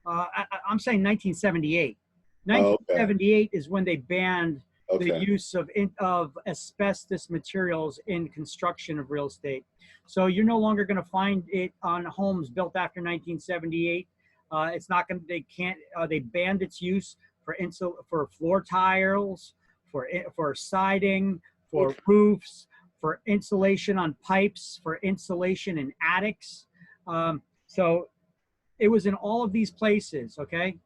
I'm saying 1978. 1978 is when they banned the use of asbestos materials in construction of real estate. So you're no longer going to find it on homes built after 1978. It's not going to, they banned its use for floor tiles, for siding, for roofs, for insulation on pipes, for insulation in attics. So it was in all of these places, okay?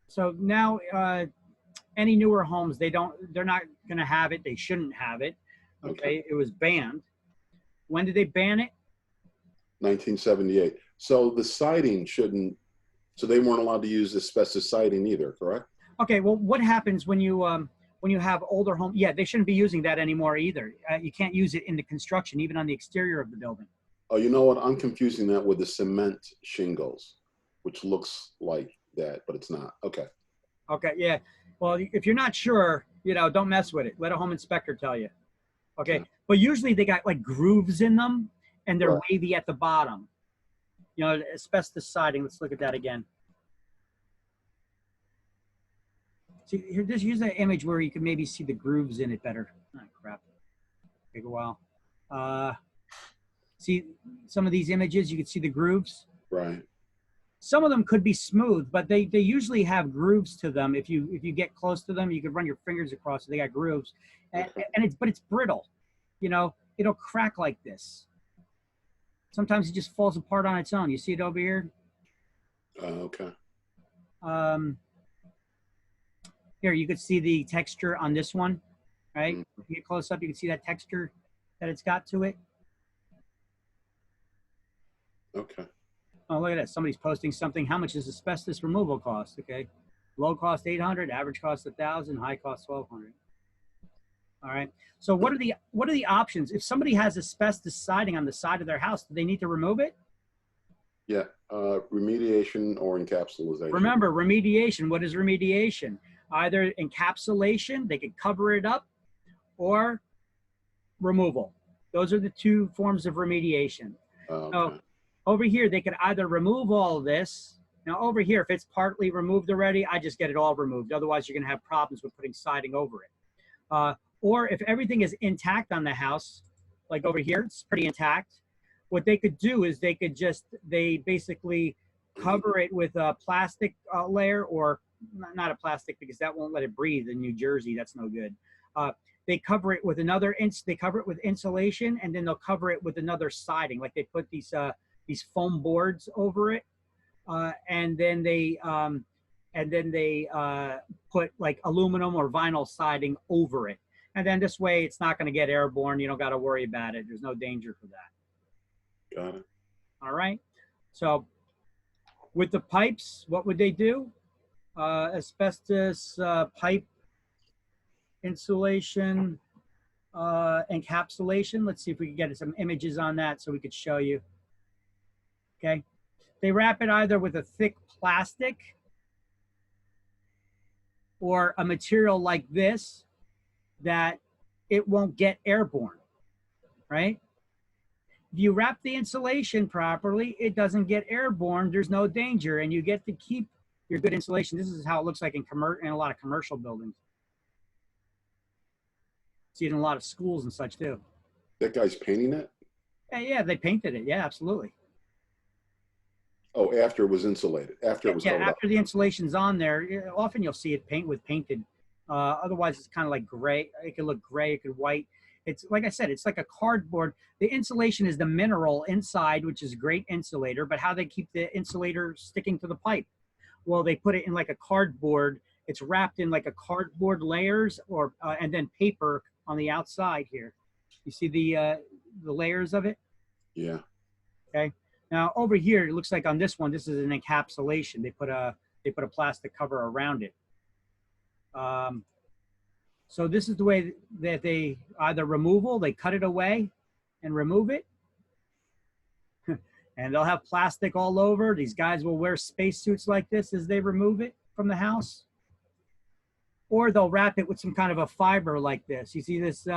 So now any newer homes, they're not going to have it. They shouldn't have it. Okay, it was banned. When did they ban it? 1978. So the siding shouldn't So they weren't allowed to use asbestos siding either, correct? Okay, well, what happens when you have older home? Yeah, they shouldn't be using that anymore either. You can't use it in the construction, even on the exterior of the building. Oh, you know what? I'm confusing that with the cement shingles, which looks like that, but it's not. Okay. Okay, yeah. Well, if you're not sure, don't mess with it. Let a home inspector tell you. Okay, Yeah. but usually they got like grooves in them, and they're Right. wavy at the bottom. Asbestos siding. Let's look at that again. See, here, just use that image where you can maybe see the grooves in it better. Oh, crap. Take a while. See some of these images, you can see the grooves. Right. Some of them could be smooth, but they usually have grooves to them. If you get close to them, you can run your fingers across it. They got grooves, and it's brittle. It'll crack like this. Sometimes it just falls apart on its own. You see it over here? Okay. Here, you could see the texture on this one, right? If you get close up, you can see that texture that it's got to it. Okay. Oh, look at that. Somebody's posting something. How much does asbestos removal cost? Okay. Low cost 800, average cost 1,000, high cost 1,200. All right. So what are the options? If somebody has asbestos siding on the side of their house, do they need to remove it? Yeah. Remediation or encapsulation. Remember, remediation. What is remediation? Either encapsulation, they could cover it up, or removal. Those are the two forms of remediation. Okay. So over here, they could either remove all of this. Now over here, if it's partly removed already, I just get it all removed. Otherwise, you're going to have problems with putting siding over it. Or if everything is intact on the house, like over here, it's pretty intact. What they could do is they basically cover it with a plastic layer, or not a plastic, because that won't let it breathe in New Jersey. That's no good. They cover it with they cover it with insulation, and then they'll cover it with another siding. Like they put these foam boards over it, and then they put like aluminum or vinyl siding over it. And then this way, it's not going to get airborne. You don't got to worry about it. There's no danger for that. Got it. All right. So with the pipes, what would they do? Asbestos pipe insulation, encapsulation. Let's see if we can get some images on that so we could show you. Okay. They wrap it either with a thick plastic or a material like this that it won't get airborne, right? If you wrap the insulation properly, it doesn't get airborne. There's no danger, and you get to keep your good insulation. This is how it looks like in a lot of commercial buildings. See it in a lot of schools and such too. That guy's painting it? Yeah, they painted it. Yeah, absolutely. Oh, after it was insulated, after it was covered up. After the insulation's on there, often you'll see it painted. Otherwise, it's kind of like gray. It could look gray, it could white. It's like I said, it's like a cardboard. The insulation is the mineral inside, which is a great insulator, but how they keep the insulator sticking to the pipe? Well, they put it in like a cardboard. It's wrapped in like a cardboard layers, and then paper on the outside here. You see the layers of it? Yeah. Okay. Now over here, it looks like on this one, this is an encapsulation. They put a plastic cover around it. So this is the way that they either they cut it away and remove it. And they'll have plastic all over. These guys will wear spacesuits like this as they remove it from the house. Or they'll wrap it with some kind of a fiber like this. You see this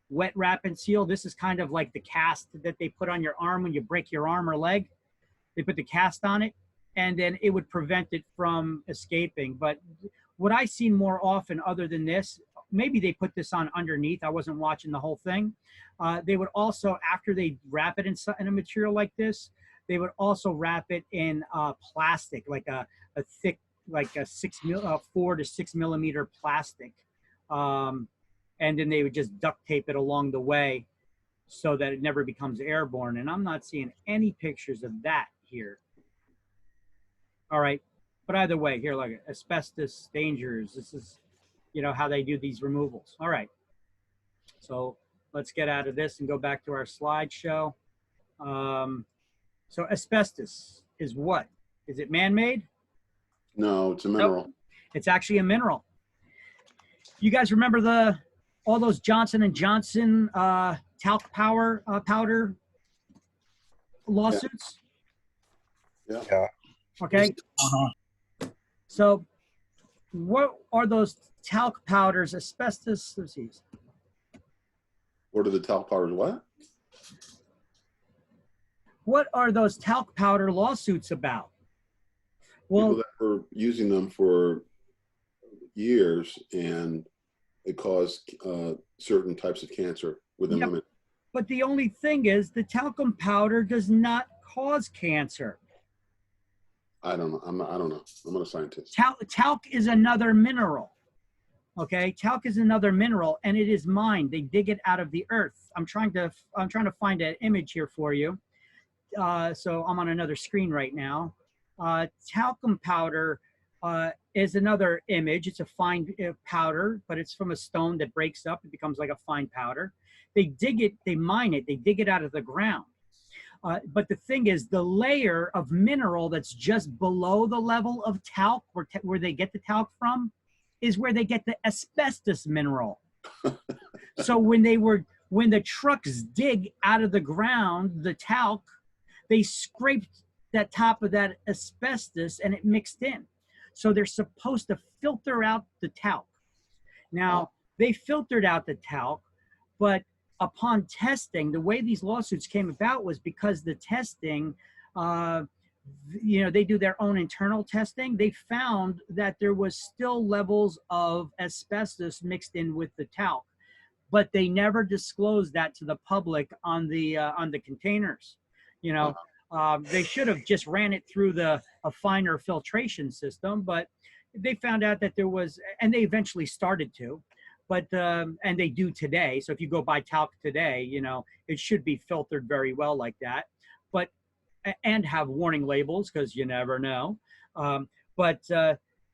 wet wrap and seal? This is kind of like the cast that they put on your arm when you break your arm or leg. They put the cast on it, and then it would prevent it from escaping. But what I see more often other than this, maybe they put this on underneath. I wasn't watching the whole thing. They would also, after they wrap it in a material like this, they would also wrap it in plastic, like a thick, like a 4 to 6 millimeter plastic. And then they would just duct tape it along the way so that it never becomes airborne. And I'm not seeing any pictures of that here. All right. But either way, here, look, asbestos dangers. This is, how they do these removals. All right. So let's get out of this and go back to our slideshow. So asbestos is what? Is it man-made? No, it's a mineral. Nope. It's actually a mineral. You guys remember all those Johnson and Johnson talc powder lawsuits? Yeah. Okay. So, what are those talc powders? Asbestos. Let's see. What are the talc powders? What? What are those talc powder lawsuits about? Well, People that were using them for years, and it caused certain types of cancer within Yep. women. but the only thing is, the talcum powder does not cause cancer. I don't know. I don't know. I'm not a scientist. Talc is another mineral. Okay, talc is another mineral, and it is mined. They dig it out of the earth. I'm trying to find an image here for you. So I'm on another screen right now. Talcum powder is another image. It's a fine powder, but it's from a stone that breaks up. It becomes like a fine powder. They dig it, they mine it, they dig it out of the ground. But the thing is, the layer of mineral that's just below the level of talc, where they get the talc from, is where they get the asbestos mineral. So when the trucks dig out of the ground the talc, they scraped that top of that asbestos and it mixed in. So they're supposed to filter out the talc. Now, they filtered out the talc, but upon testing, the way these lawsuits came about was because the testing, they do their own internal testing. They found that there was still levels of asbestos mixed in with the talc, but they never disclosed that to the public on the containers. They should have just ran it through a finer filtration system, but they found out that there was, and they eventually started to, but and they do today. So if you go buy talc today, it should be filtered very well like that, and have warning labels, because you never know. But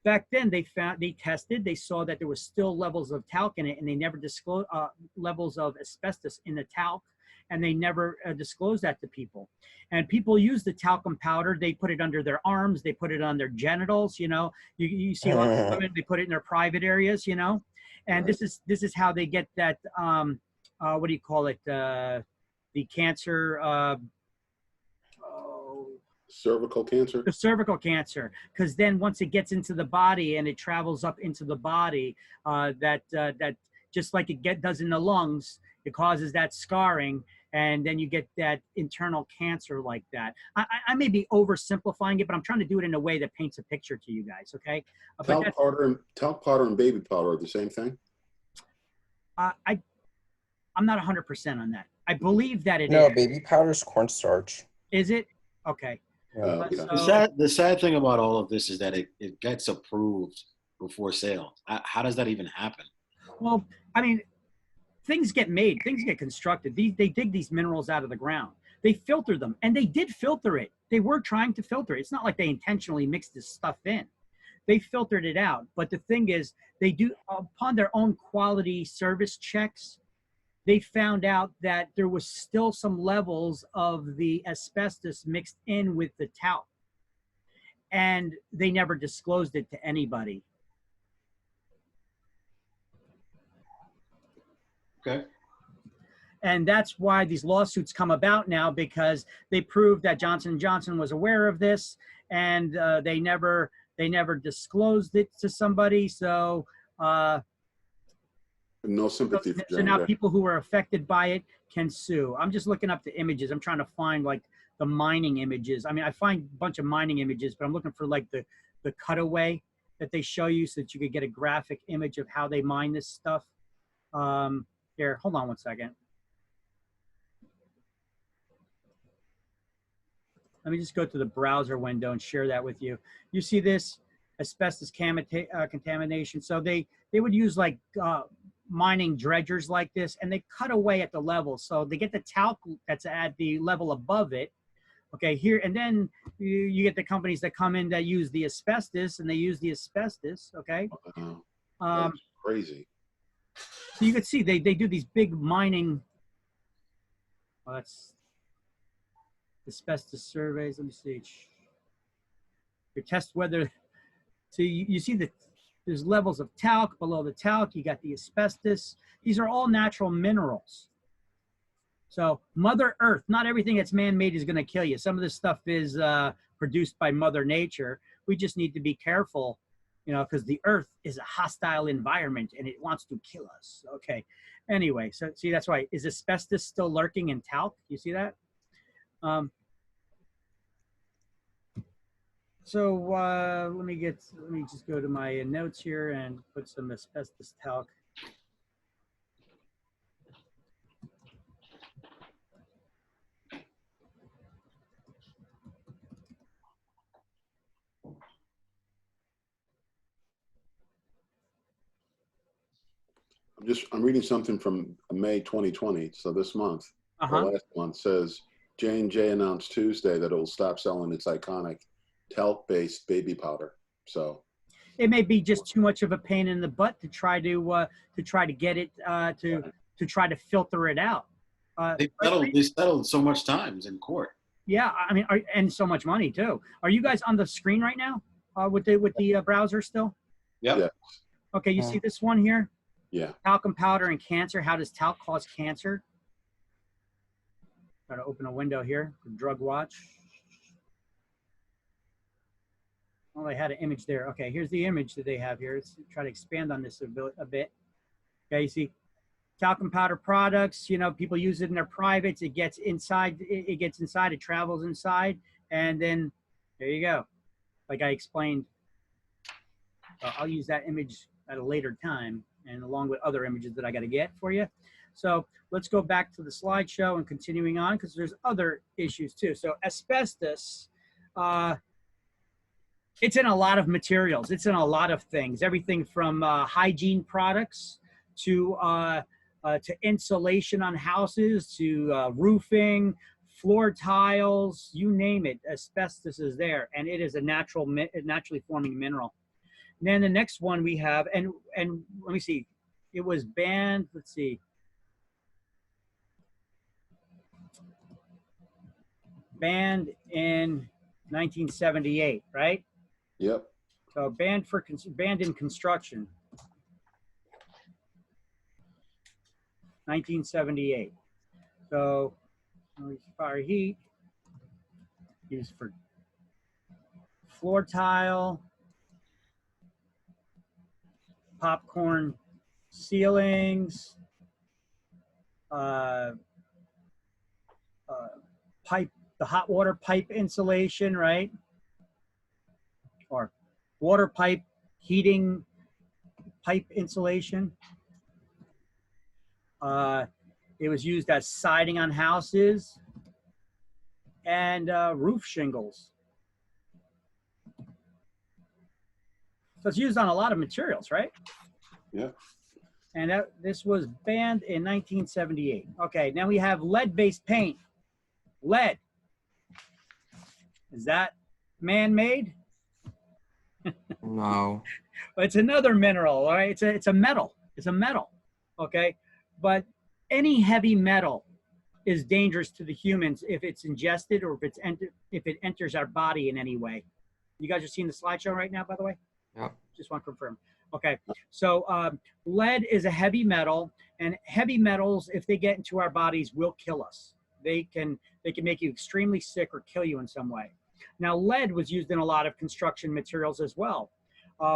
back then they tested, they saw that there was still levels of talc in it, and they never disclosed levels of asbestos in the talc, and they never disclosed that to people. And people use the talcum powder. They put it under their arms. They put it on their genitals. You see a lot of women, they put it in their private areas. And this is how they get that. What do you call it? The cancer. Cervical cancer? The cervical cancer, because then once it gets into the body and it travels up into the body, that just like it does in the lungs, it causes that scarring, and then you get that internal cancer like that. I may be oversimplifying it, but I'm trying to do it in a way that paints a picture to you guys, okay? Talc powder and baby powder are the same thing? I'm not 100% on that. I believe that it is. No, baby powder is cornstarch. Is it? Okay. Okay. The sad thing about all of this is that it gets approved before sale. How does that even happen? Well, I mean, things get made, things get constructed. They dig these minerals out of the ground. They filter them, and they did filter it. They were trying to filter it. It's not like they intentionally mixed this stuff in. They filtered it out. But the thing is, they do, upon their own quality service checks, they found out that there was still some levels of the asbestos mixed in with the talc. And they never disclosed it to anybody. Okay. And that's why these lawsuits come about now, because they proved that Johnson & Johnson was aware of this, and they never disclosed it to somebody. So no sympathy for so now people who are affected by it can sue. I'm just looking up the images. I'm trying to find like the mining images. I mean, I find a bunch of mining images, but I'm looking for like the cutaway that they show you so that you could get a graphic image of how they mine this stuff. Here, hold on one second. Let me just go to the browser window and share that with you. You see this asbestos contamination. So they would use like mining dredgers like this, and they cut away at the level. So they get the talc that's at the level above it. Okay, here, and then you get the companies that come in that use the asbestos, and they use the asbestos, okay? That's crazy. So you can see they do these big mining, well, that's asbestos surveys. Let me see. You test whether, so you see that there's levels of talc. Below the talc, you got the asbestos. These are all natural minerals. So Mother Earth, not everything that's man-made is going to kill you. Some of this stuff is produced by Mother Nature. We just need to be careful, you know, because the Earth is a hostile environment and it wants to kill us. Okay. Anyway, so see, that's why. Is asbestos still lurking in talc? You see that? Let me just go to my notes here and put some asbestos talc. I'm reading something from May 2020, so this month. The last month says J&J announced Tuesday that it will stop selling its iconic talc-based baby powder. So it may be just too much of a pain in the butt to try to get it to try to filter it out. They settled so much times in court. Yeah, I mean, and so much money too. Are you guys on the screen right now with the browser still? Yep. Yeah. Okay, you see this one here? Yeah. Talcum powder and cancer. How does talc cause cancer? Try to open a window here for Drug Watch. Well, they had an image there. Okay, here's the image that they have here. Let's try to expand on this a bit. Okay, you see talcum powder products, you know, people use it in their privates. It gets inside, it travels inside, and then there you go. Like I explained, I'll use that image at a later time and along with other images that I got to get for you. So let's go back to the slideshow and continuing on because there's other issues too. So asbestos, it's in a lot of materials. It's in a lot of things, everything from hygiene products to insulation on houses, to roofing, floor tiles, you name it. Asbestos is there, and it is a naturally forming mineral. And then the next one we have, and let me see, it was banned. Let's see, banned in 1978, right? Yep. So banned in construction. 1978. So fire heat used for floor tile, popcorn ceilings, pipe, the hot water pipe insulation, right? Or water pipe heating pipe insulation. It was used as siding on houses and roof shingles. So it's used on a lot of materials, right? Yeah. And this was banned in 1978. Okay, now we have lead-based paint. Lead. Is that man-made? No. It's another mineral, all right? It's a metal. It's a metal, okay? But any heavy metal is dangerous to the humans if it's ingested or if it enters our body in any way. You guys are seeing the slideshow right now, by the way? Yeah. Just want to confirm. Okay, so lead is a heavy metal, and heavy metals, if they get into our bodies, will kill us. They can make you extremely sick or kill you in some way. Now, lead was used in a lot of construction materials as well.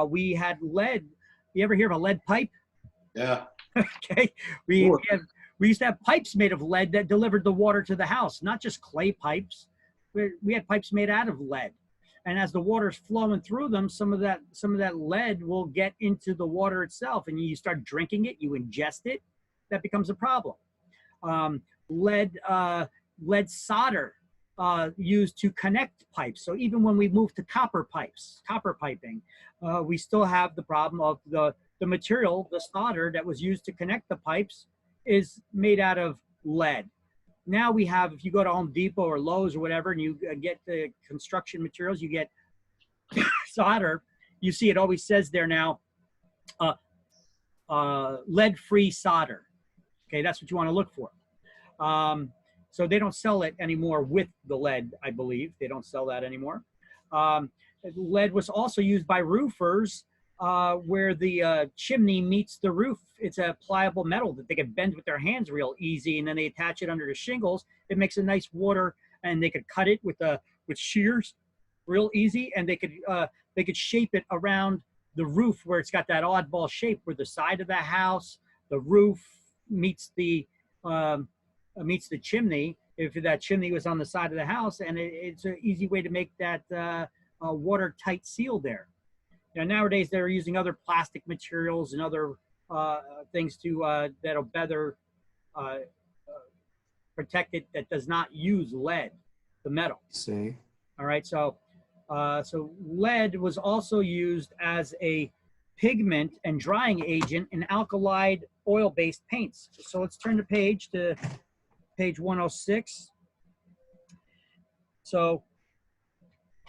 We had lead. You ever hear of a lead pipe? Yeah. Okay. We used to have pipes made of lead that delivered the water to the house, not just clay pipes. We had pipes made out of lead. And as the water's flowing through them, some of that lead will get into the water itself, and you start drinking it, you ingest it, that becomes a problem. Lead solder used to connect pipes. So even when we move to copper piping, we still have the problem of the material, the solder that was used to connect the pipes is made out of lead. Now we have, if you go to Home Depot or Lowe's or whatever, and you get the construction materials, you get solder, you see it always says there now, lead-free solder. Okay, that's what you want to look for. So they don't sell it anymore with the lead, I believe. They don't sell that anymore. lead was also used by roofers where the chimney meets the roof. It's a pliable metal that they can bend with their hands real easy, and then they attach it under the shingles. It makes a nice water, and they could cut it with shears real easy, and they could shape it around the roof where it's got that oddball shape where the side of the house, the roof meets the chimney. If that chimney was on the side of the house, and it's an easy way to make that watertight seal there. You know, nowadays they're using other plastic materials and other things to that'll better protect it, that does not use lead, the metal. See. All right, so lead was also used as a pigment and drying agent in alkali oil-based paints. So let's turn the page to page 106. So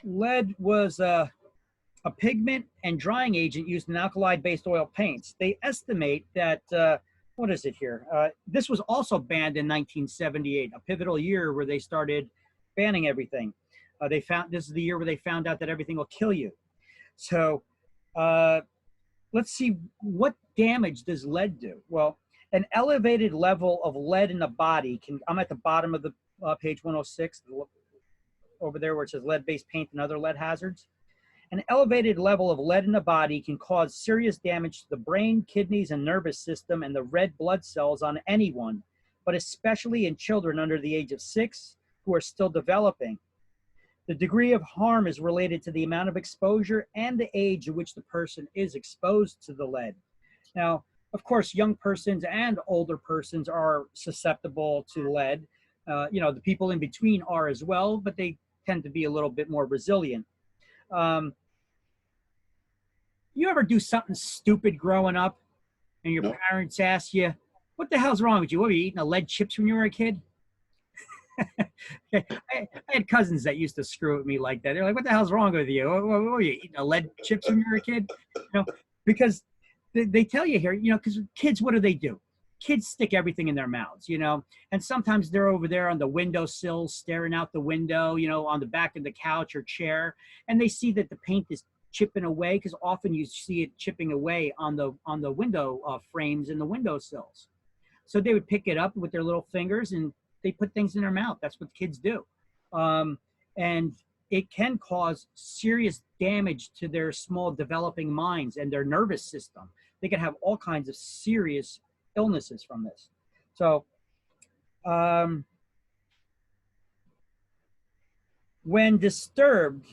lead was a pigment and drying agent used in alkali-based oil paints. They estimate that, what is it here? This was also banned in 1978, a pivotal year where they started banning everything. This is the year where they found out that everything will kill you. So let's see, what damage does lead do? Well, an elevated level of lead in the body I'm at the bottom of the page 106, over there where it says lead-based paint and other lead hazards. An elevated level of lead in the body can cause serious damage to the brain, kidneys, and nervous system and the red blood cells on anyone, but especially in children under the age of 6 who are still developing. The degree of harm is related to the amount of exposure and the age at which the person is exposed to the lead. Now, of course, young persons and older persons are susceptible to lead. You know, the people in between are as well, but they tend to be a little bit more resilient. You ever do something stupid growing up and your parents ask you, what the hell's wrong with you? What, were you eating lead chips when you were a kid? I had cousins that used to screw with me like that. They're like, what the hell's wrong with you? What were you eating lead chips when you were a kid? You know, because they tell you here, you know, because kids, what do? Kids stick everything in their mouths, you know, and sometimes they're over there on the windowsill staring out the window, you know, on the back of the couch or chair, and they see that the paint is chipping away, because often you see it chipping away on the window frames and the windowsills. So they would pick it up with their little fingers and they put things in their mouth. That's what kids do. And it can cause serious damage to their small developing minds and their nervous system. They can have all kinds of serious illnesses from this. So when disturbed,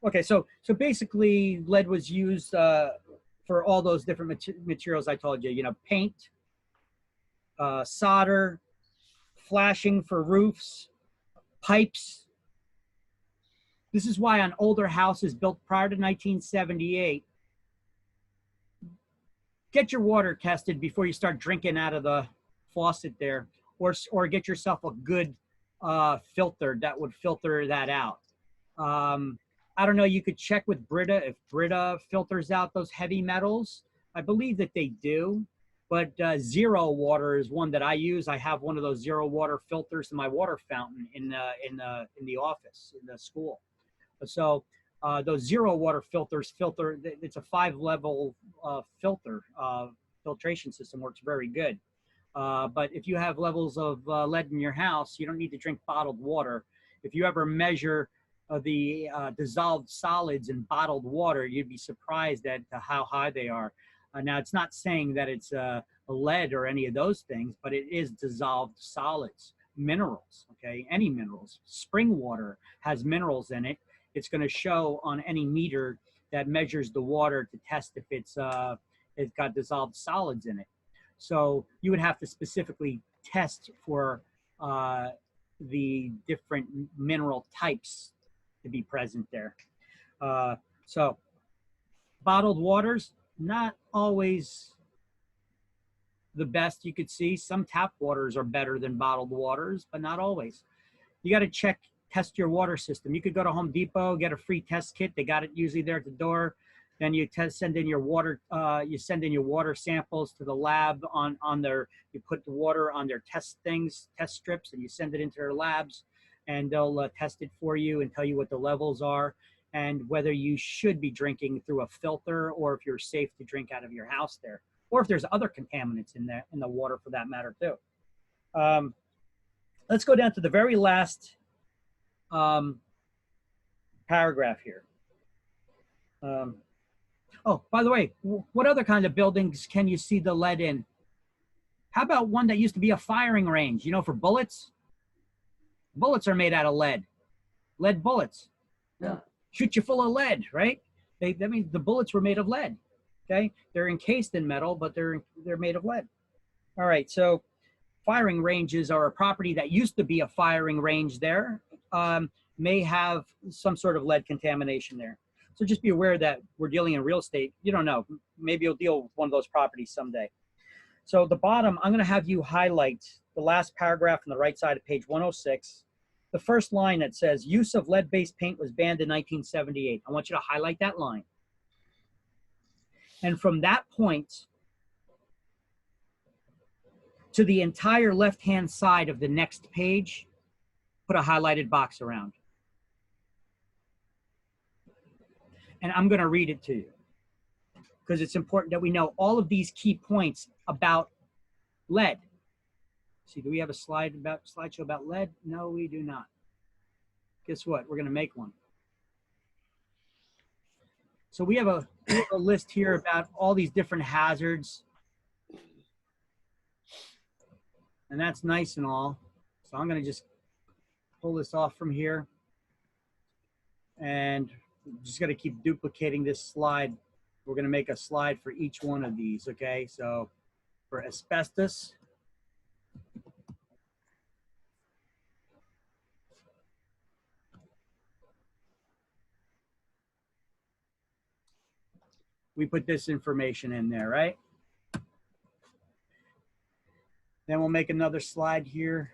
okay, so basically lead was used for all those different materials I told you, you know, paint, solder, flashing for roofs, pipes. This is why on older houses built prior to 1978, get your water tested before you start drinking out of the faucet there, or get yourself a good filter that would filter that out. I don't know, you could check with Brita if Brita filters out those heavy metals. I believe that they do, but Zero Water is one that I use. I have one of those Zero Water filters in my water fountain in the office, in the school. So those Zero Water filters it's a 5-level filter. Filtration system works very good. But if you have levels of lead in your house, you don't need to drink bottled water. If you ever measure the dissolved solids in bottled water, you'd be surprised at how high they are. Now, it's not saying that it's a lead or any of those things, but it is dissolved solids, minerals, okay? Any minerals. Spring water has minerals in it. It's going to show on any meter that measures the water to test if it's got dissolved solids in it. So you would have to specifically test for the different mineral types to be present there. So bottled waters, not always the best you could see. Some tap waters are better than bottled waters, but not always. You got to test your water system. You could go to Home Depot, get a free test kit. They got it usually there at the door. Then you send in your water. You send in your water samples to the lab on their. You put the water on their test strips, and you send it into their labs, and they'll test it for you and tell you what the levels are. and whether you should be drinking through a filter or if you're safe to drink out of your house there, or if there's other contaminants in there in the water for that matter too. Let's go down to the very last paragraph here. Oh, by the way, what other kind of buildings can you see the lead in? How about one that used to be a firing range, you know, for bullets? Bullets are made out of lead bullets. Yeah. Shoot you full of lead, right? That means the bullets were made of lead, okay? They're encased in metal, but they're made of lead. All right, so firing ranges are a property that used to be a firing range there, may have some sort of lead contamination there. So just be aware that we're dealing in real estate. You don't know. Maybe you'll deal with one of those properties someday. So the bottom, I'm going to have you highlight the last paragraph on the right side of page 106. The first line that says, use of lead-based paint was banned in 1978. I want you to highlight that line. And from that point to the entire left-hand side of the next page, put a highlighted box around. And I'm going to read it to you because it's important that we know all of these key points about lead. See, do we have a slideshow about lead? No, we do not. Guess what? We're going to make one. So we have a list here about all these different hazards. And that's nice and all. So I'm going to just pull this off from here. And just got to keep duplicating this slide. We're going to make a slide for each one of these, okay? So for asbestos, we put this information in there, right? Then we'll make another slide here.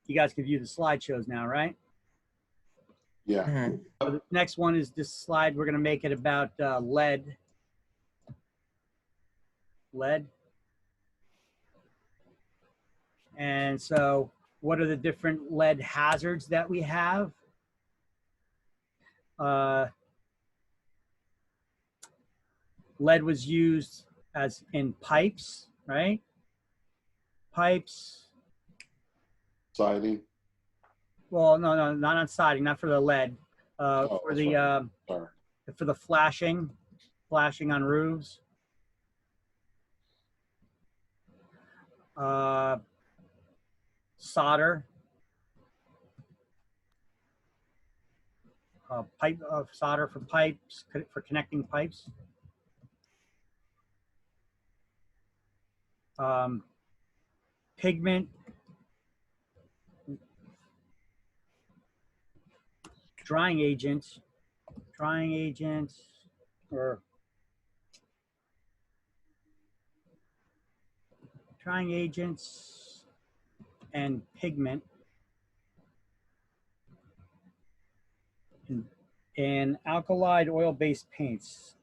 You guys can view the slideshows now, right? Yeah. So the next one is this slide. We're going to make it about lead. Lead. And so what are the different lead hazards that we have? Lead was used as in pipes, right? Pipes. Siding. Well, no, not on siding, not for the lead. For the flashing on roofs. Solder. Solder for pipes, for connecting pipes. Pigment. Drying agents, or drying agents and pigment, and alkali oil-based paints.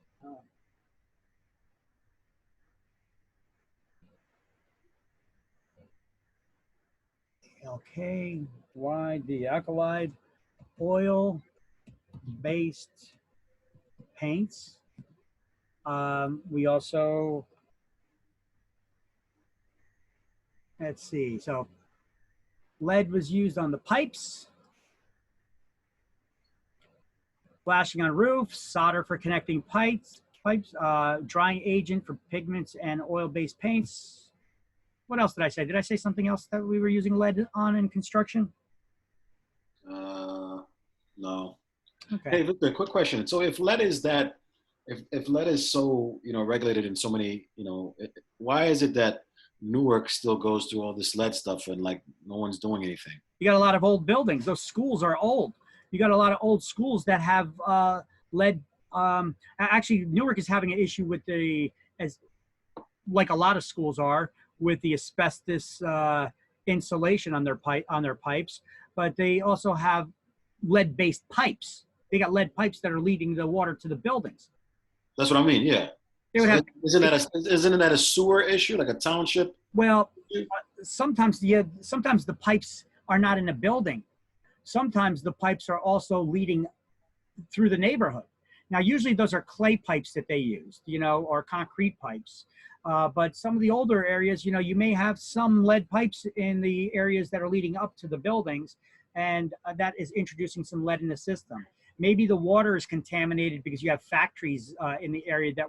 Okay, why the alkali oil-based paints. We also, let's see, so lead was used on the pipes, flashing on roofs, solder for connecting pipes, drying agent for pigments and oil-based paints. What else did I say? Did I say something else that we were using lead on in construction? No. Okay. Hey, Victor, quick question. So if lead is that, if lead is so, regulated in so many, why is it that Newark still goes through all this lead stuff and like no one's doing anything? You got a lot of old buildings. Those schools are old. You got a lot of old schools that have lead. Actually, Newark is having an issue with like a lot of schools are, with the asbestos insulation on their pipes, but they also have lead-based pipes. They got lead pipes that are leading the water to the buildings. That's what I mean. Yeah. They would So have. isn't that a sewer issue, like a township? Well, sometimes the pipes are not in a building. Sometimes the pipes are also leading through the neighborhood. Now, usually those are clay pipes that they use, or concrete pipes. But some of the older areas, you may have some lead pipes in the areas that are leading up to the buildings, and that is introducing some lead in the system. Maybe the water is contaminated because you have factories in the area that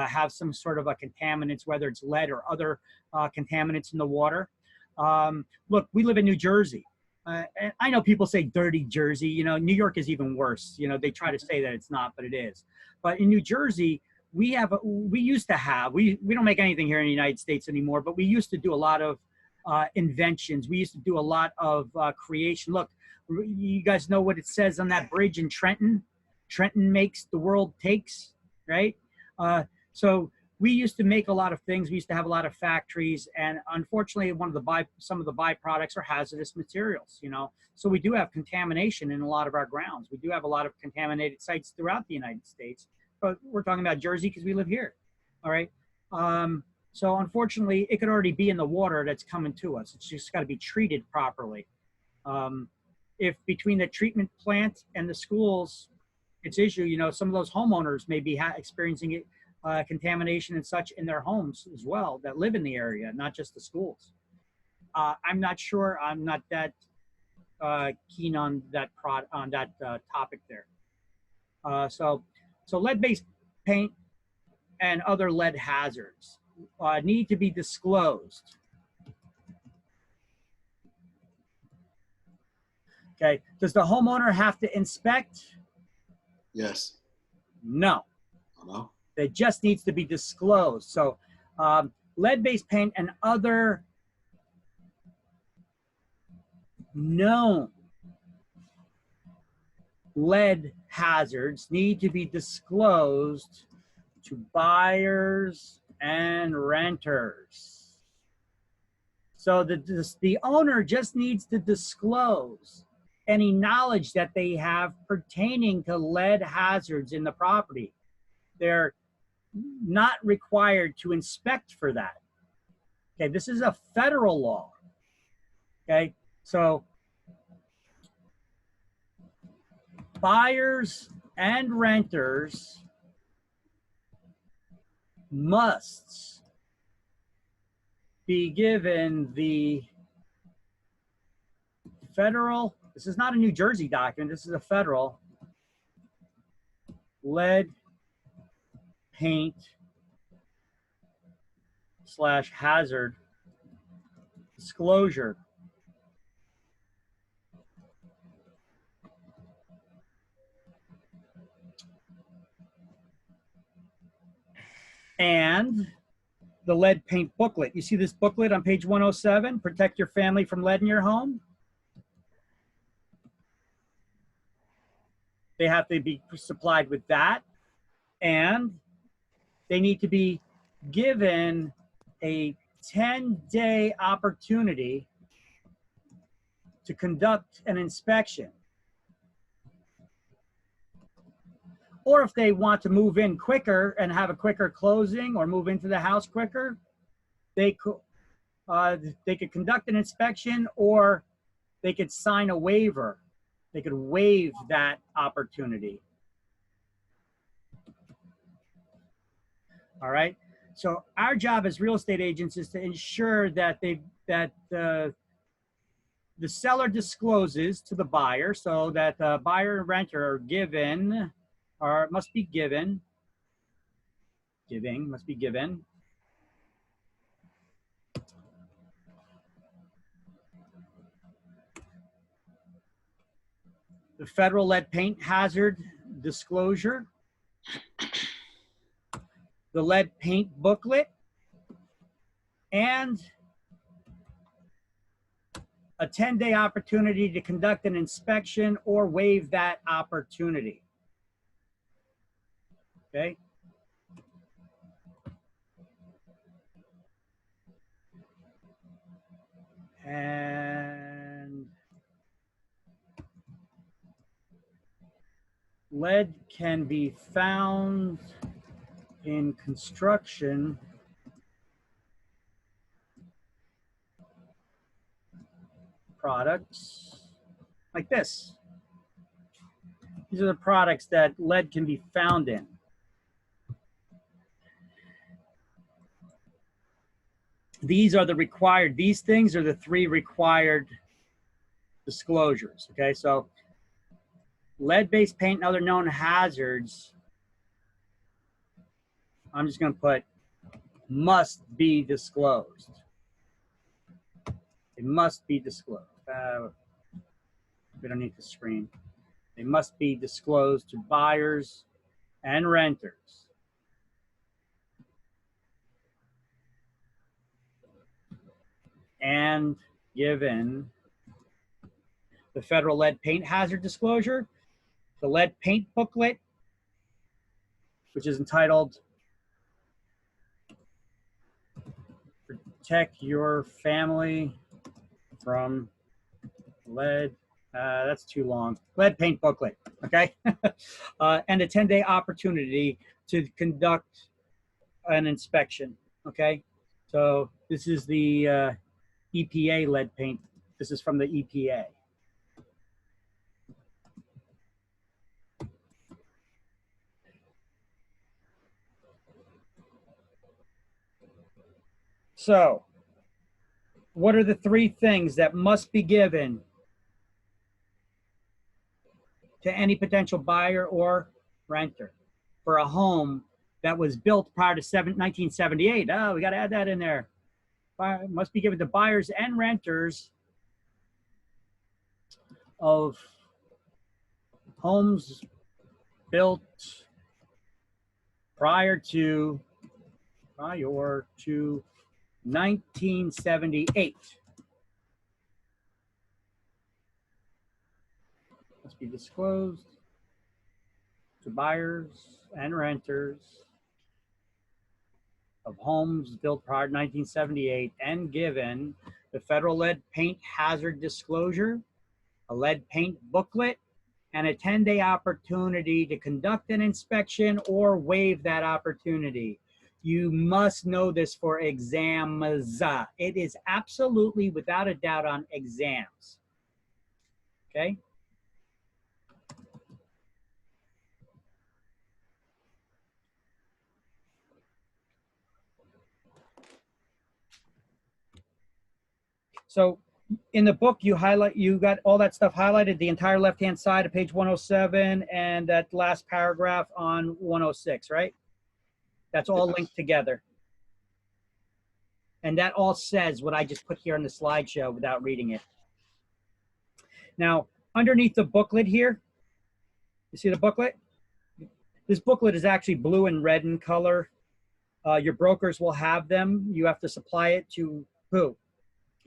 have some sort of a contaminants, whether it's lead or other contaminants in the water. Look, we live in New Jersey. And I know people say dirty Jersey, New York is even worse. They try to say that it's not, but it is. But in New Jersey, we used to have, we don't make anything here in the United States anymore, but we used to do a lot of inventions. We used to do a lot of creation. Look, you guys know what it says on that bridge in Trenton? Trenton makes, the world takes, right? So we used to make a lot of things. We used to have a lot of factories, and unfortunately, some of the byproducts are hazardous materials. So we do have contamination in a lot of our grounds. We do have a lot of contaminated sites throughout the United States, but we're talking about Jersey because we live here. All right. So unfortunately, it could already be in the water that's coming to us. It's just got to be treated properly. If between the treatment plant and the schools, it's issue. Some of those homeowners may be experiencing it. Contamination and such in their homes as well that live in the area, not just the schools. I'm not sure. I'm not that keen on that topic there. So lead-based paint and other lead hazards need to be disclosed. Okay. Does the homeowner have to inspect? Yes. No. No. It just needs to be disclosed. So lead-based paint and other known lead hazards need to be disclosed to buyers and renters. So the owner just needs to disclose any knowledge that they have pertaining to lead hazards in the property. They're not required to inspect for that. Okay, this is a federal law. Okay, so buyers and renters must be given the federal, this is not a New Jersey document, this is a federal lead paint / hazard disclosure. And the lead paint booklet. You see this booklet on page 107, Protect Your Family from Lead in Your Home? They have to be supplied with that, and they need to be given a 10-day opportunity to conduct an inspection. Or if they want to move in quicker and have a quicker closing or move into the house quicker, they could conduct an inspection, or they could sign a waiver. They could waive that opportunity. All right. So our job as real estate agents is to ensure that the seller discloses to the buyer, so that the buyer and renter are given, or must be given, the federal lead paint hazard disclosure, the lead paint booklet, and a 10-day opportunity to conduct an inspection or waive that opportunity. Okay. And lead can be found in construction products like this. These are the products that lead can be found in. These are the required, these things are the 3 required disclosures, okay? So lead-based paint and other known hazards, I'm just gonna put must be disclosed. It must be disclosed. We don't need the screen. They must be disclosed to buyers and renters. And given the federal lead paint hazard disclosure, the lead paint booklet, which is entitled Protect Your Family from Lead. That's too long. Lead paint booklet, okay? And a 10-day opportunity to conduct an inspection, okay? So this is the EPA lead paint. This is from the EPA. So what are the 3 things that must be given to any potential buyer or renter for a home that was built prior to 1978? Oh, we got to add that in there. Must be given to buyers and renters of homes built prior to 1978. Must be disclosed to buyers and renters of homes built prior to 1978 and given the federal lead paint hazard disclosure, a lead paint booklet, and a 10-day opportunity to conduct an inspection or waive that opportunity. You must know this for exams. It is absolutely without a doubt on exams. Okay? So in the book, you got all that stuff highlighted, the entire left-hand side of page 107 and that last paragraph on 106, right? That's all linked together. And that all says what I just put here on the slideshow without reading it. Now, underneath the booklet here, you see the booklet? This booklet is actually blue and red in color. Your brokers will have them. You have to supply it to who?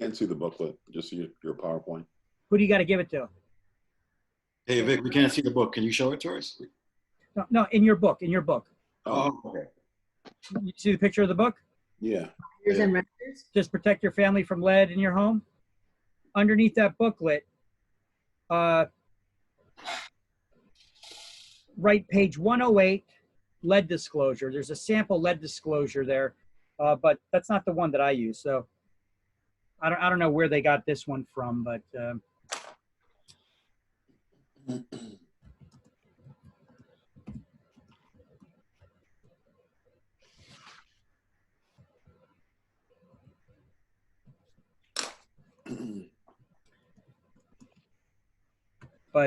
Can't see the booklet, just see your PowerPoint. Who do you got to give it to? Hey, Vic, we can't see the book. Can you show it to us? No, in your book, Oh, okay. You see the picture of the book? Yeah. Buyers and renters? Just protect your family from lead in your home. Underneath that booklet, right page 108, lead disclosure. There's a sample lead disclosure there, but that's not the one that I use. So I don't know where they got this one from, but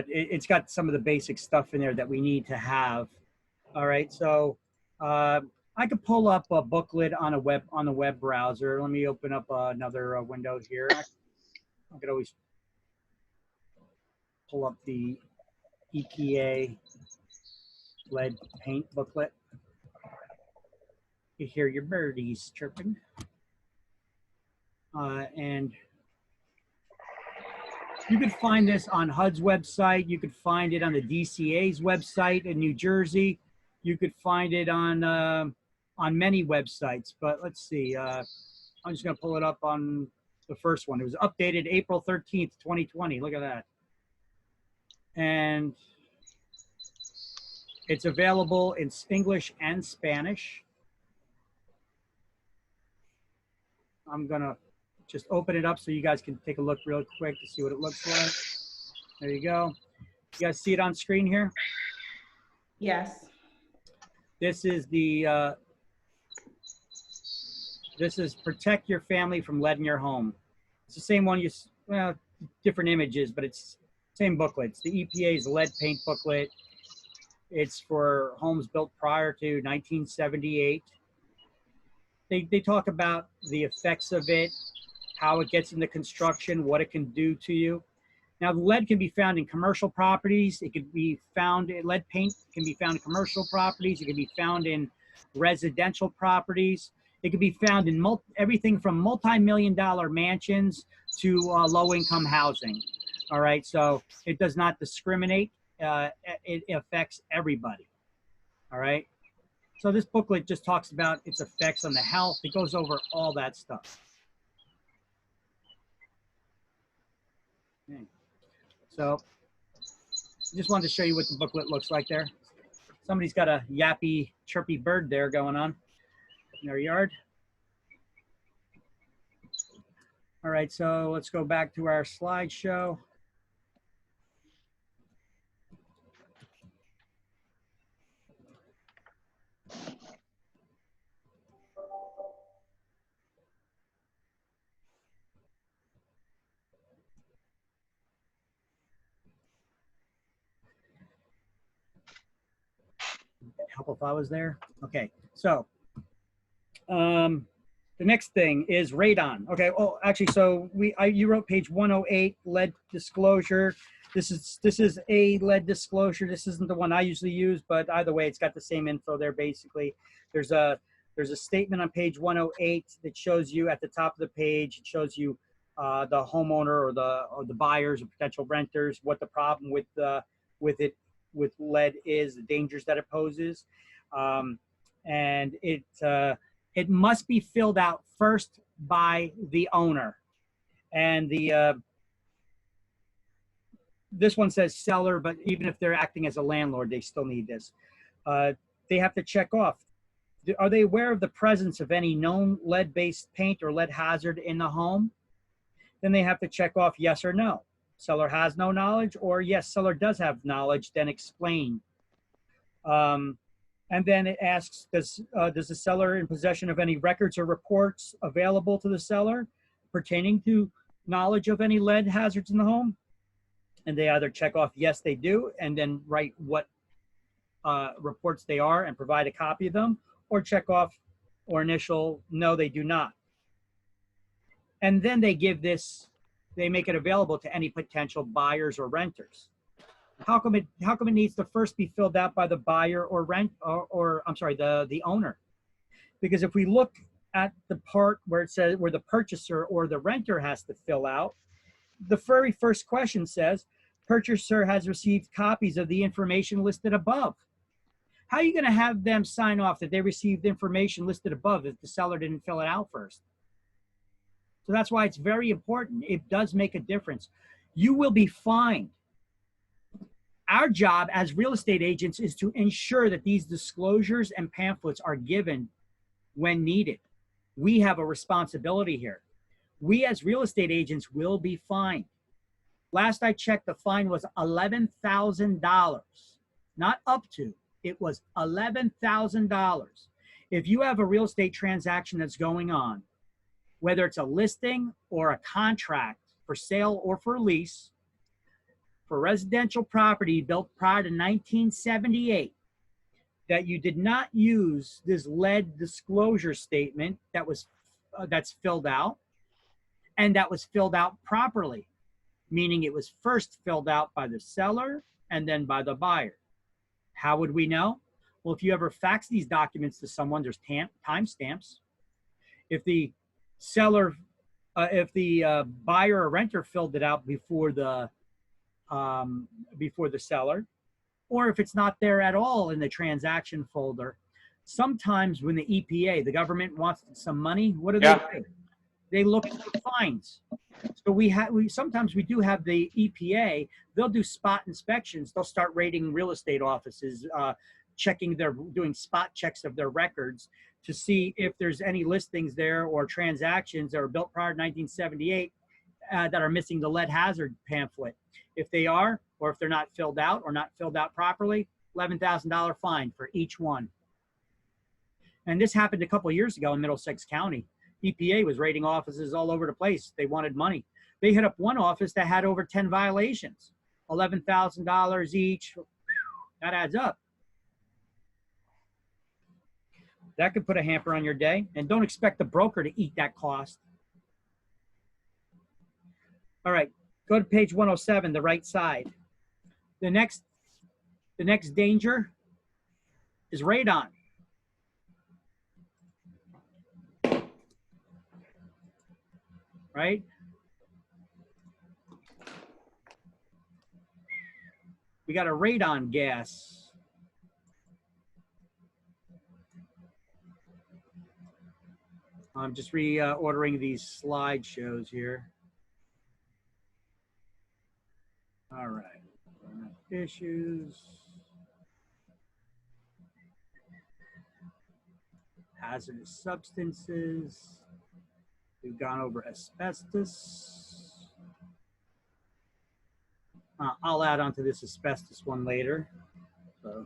it's got some of the basic stuff in there that we need to have. All right, so I could pull up a booklet on the web browser. Let me open up another window here. I could always pull up the EPA lead paint booklet. You hear your birdies chirping. And you could find this on HUD's website. You could find it on the DCA's website in New Jersey. You could find it on many websites. But let's see. I'm just going to pull it up on the first one. It was updated April 13th, 2020. Look at that. And It's available in English and Spanish. I'm gonna just open it up so you guys can take a look real quick to see what it looks like. There you go. You guys see it on screen here? Yes. This is the, this is Protect Your Family from Lead in Your Home. It's the same one, well, different images, but it's same booklet. It's the EPA's lead paint booklet. It's for homes built prior to 1978. They talk about the effects of it, how it gets into construction, what it can do to you. Now, lead can be found in commercial properties. It can be found in lead paint can be found in commercial properties. It can be found in residential properties. It can be found in everything from multi-million-dollar mansions to low-income housing. All right, so it does not discriminate. It affects everybody. All right. So this booklet just talks about its effects on the health. It goes over all that stuff. Okay. So just wanted to show you what the booklet looks like there. Somebody's got a yappy, chirpy bird there going on in their yard. All right, so let's go back to our slideshow. Help if I was there. Okay, so the next thing is radon. Okay, oh, actually, so you wrote page 108, lead disclosure. This is a lead disclosure. This isn't the one I usually use, but either way, it's got the same info there. Basically, there's a statement on page 108 that shows you at the top of the page. It shows you the homeowner or the buyers or potential renters what the problem with lead is, the dangers that it poses, and it must be filled out first by the owner. And this one says seller, but even if they're acting as a landlord, they still need this. They have to check off. Are they aware of the presence of any known lead-based paint or lead hazard in the home? Then they have to check off yes or no. Seller has no knowledge, or yes, seller does have knowledge, then explain. And then it asks, does the seller in possession of any records or reports available to the seller pertaining to knowledge of any lead hazards in the home? And they either check off yes, they do, and then write what reports they are and provide a copy of them, or check off or initial no, they do not. And then they give this, they make it available to any potential buyers or renters. How come it needs to first be filled out by the buyer or the owner? Because if we look at the part where it says where the purchaser or the renter has to fill out, the very first question says, purchaser has received copies of the information listed above. How are you going to have them sign off that they received information listed above if the seller didn't fill it out first? So that's why it's very important. It does make a difference. You will be fined. Our job as real estate agents is to ensure that these disclosures and pamphlets are given when needed. We have a responsibility here. We as real estate agents will be fined. Last I checked, the fine was $11,000. Not up to, it was $11,000. If you have a real estate transaction that's going on, whether it's a listing or a contract for sale or for lease, for residential property built prior to 1978, that you did not use this lead disclosure statement that's filled out, and that was filled out properly, meaning it was first filled out by the seller and then by the buyer. How would we know? Well, if you ever fax these documents to someone, there's timestamps. If the seller, if the buyer or renter filled it out before the seller, or if it's not there at all in the transaction folder. Sometimes when the EPA, the government, wants some money, what do they do? they look for fines. So we sometimes we do have the EPA. They'll do spot inspections. They'll start raiding real estate offices, doing spot checks of their records to see if there's any listings there or transactions that were built prior to 1978 that are missing the lead hazard pamphlet. If they are, or if they're not filled out or not filled out properly, $11,000 fine for each one. And this happened a couple of years ago in Middlesex County. EPA was raiding offices all over the place. They wanted money. They hit up one office that had over 10 violations, $11,000 each. That adds up. That could put a hamper on your day. And don't expect the broker to eat that cost. All right, go to page 107, the right side. The next danger is radon. Right? We got a radon gas. I'm just reordering these slideshows here. All right. Issues. Hazardous substances. We've gone over asbestos. I'll add on to this asbestos one later. So.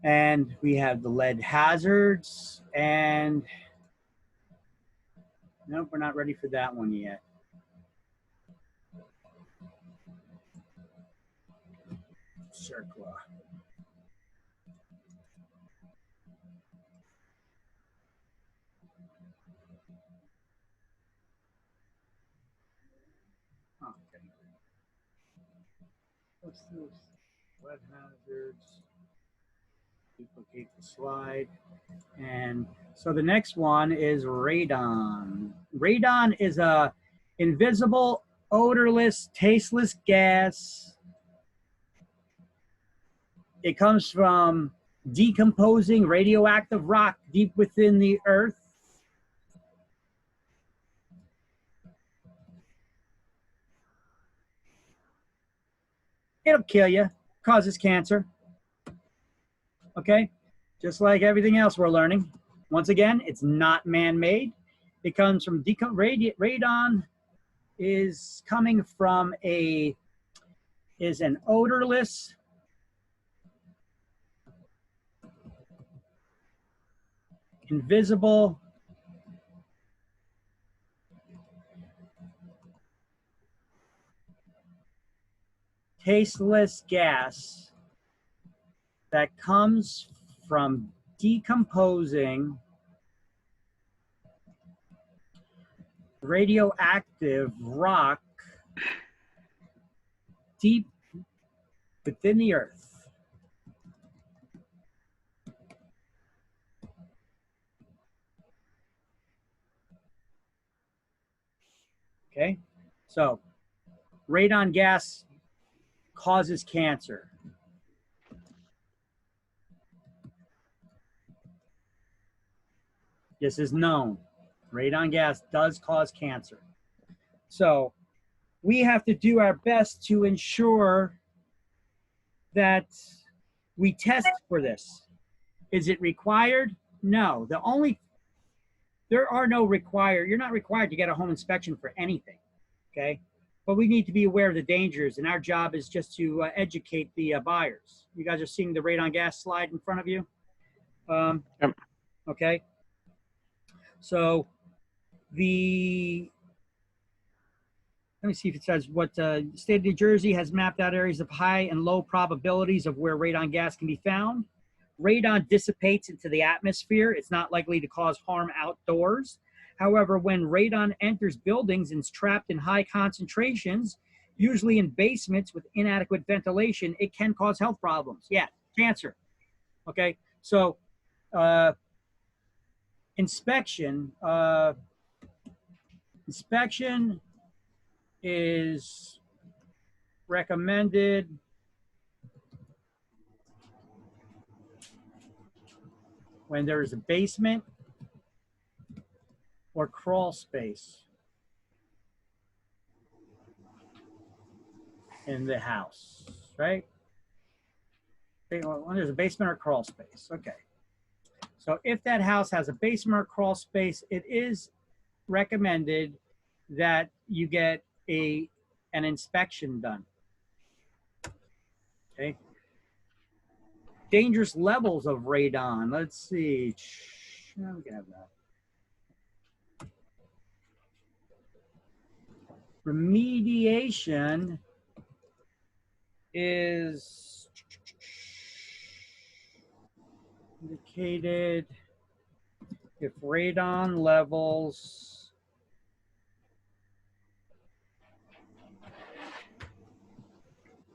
And we have the lead hazards, and nope, we're not ready for that one yet. CERCLA. Okay. What's this? Lead hazards. Duplicate the slide. And so the next one is radon. Radon is a invisible, odorless, tasteless gas. It comes from decomposing radioactive rock deep within the earth. It'll kill you, causes cancer. Okay, just like everything else we're learning. Once again, it's not man-made. It comes from radon is coming from is an odorless, invisible, tasteless gas that comes from decomposing radioactive rock deep within the earth. Okay, so radon gas causes cancer. This is known. Radon gas does cause cancer. So we have to do our best to ensure that we test for this. Is it required? No. There are no required, you're not required to get a home inspection for anything, okay? But we need to be aware of the dangers, and our job is just to educate the buyers. You guys are seeing the radon gas slide in front of you? Yep. Okay. So let me see if it says what state of New Jersey has mapped out areas of high and low probabilities of where radon gas can be found. Radon dissipates into the atmosphere. It's not likely to cause harm outdoors. However, when radon enters buildings and is trapped in high concentrations, usually in basements with inadequate ventilation, it can cause health problems. Yeah, cancer. Okay, so inspection is recommended when there is a basement or crawl space in the house, right? When there's a basement or crawl space, okay. So if that house has a basement or crawl space, it is recommended that you get an inspection done. Okay. Dangerous levels of radon. Let's see. We can have that. Remediation is indicated if radon levels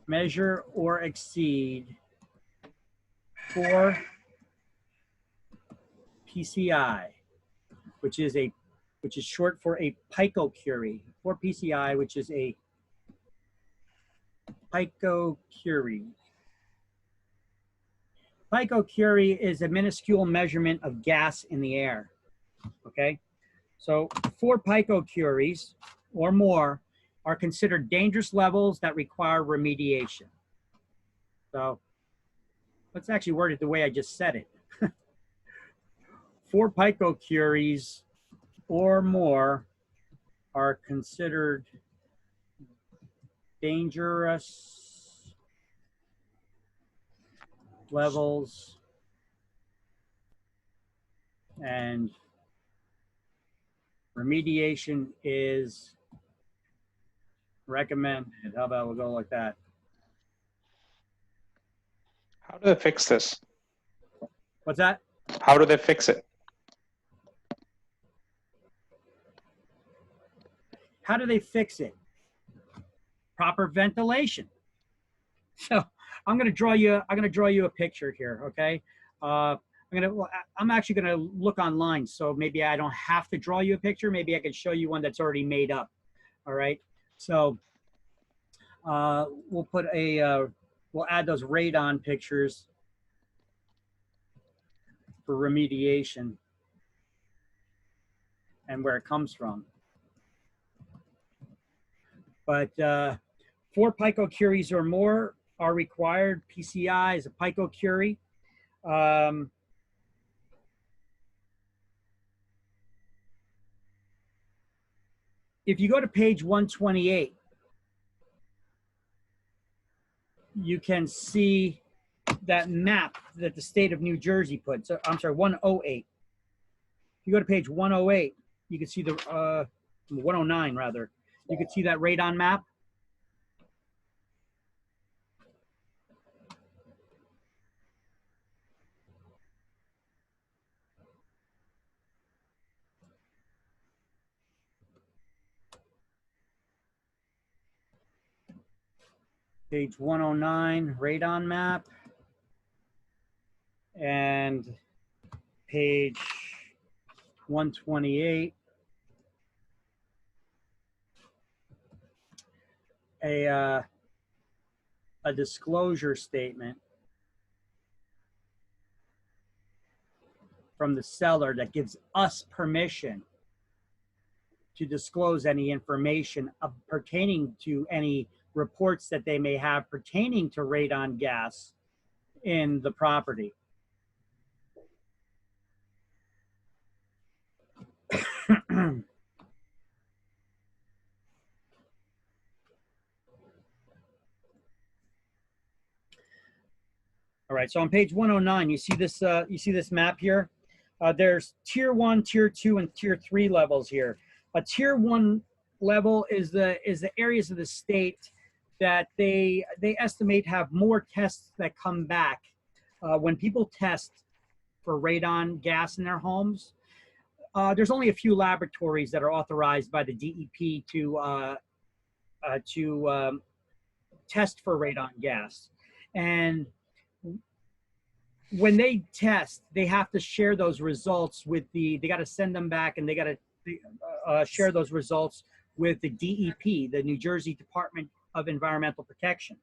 measure or exceed 4 PCI, which is short for a picocurie. 4 PCI, which is a picocurie. Picocurie is a minuscule measurement of gas in the air. Okay, so 4 picocuries or more are considered dangerous levels that require remediation. So let's actually word it the way I just said it. 4 picocuries or more are considered dangerous levels and remediation is recommended. How about we'll go like that? How do they fix this? What's that? How do they fix it? How do they fix it? Proper ventilation. So I'm going to draw you a picture here. Okay. I'm actually going to look online. So maybe I don't have to draw you a picture. Maybe I could show you one that's already made up. All right. So we'll put we'll add those radon pictures for remediation and where it comes from. But 4 picocuries or more are required. PCI is a picocurie. If you go to page 128, you can see that map that the state of New Jersey put. So I'm sorry, 108. If you go to page 108, you can see the 109 rather. You can see that radon map. Page 109, radon map. And page 128, a disclosure statement from the seller that gives us permission to disclose any information pertaining to any reports that they may have pertaining to radon gas in the property. All right, so on page 109, you see this map here. There's tier 1, tier 2, and tier 3 levels here. A tier 1 level is the areas of the state that they estimate have more tests that come back. When people test for radon gas in their homes, there's only a few laboratories that are authorized by the DEP to test for radon gas. And when they test, they have to share those results with they got to send them back, and they got to share those results with the DEP, the New Jersey Department of Environmental Protection.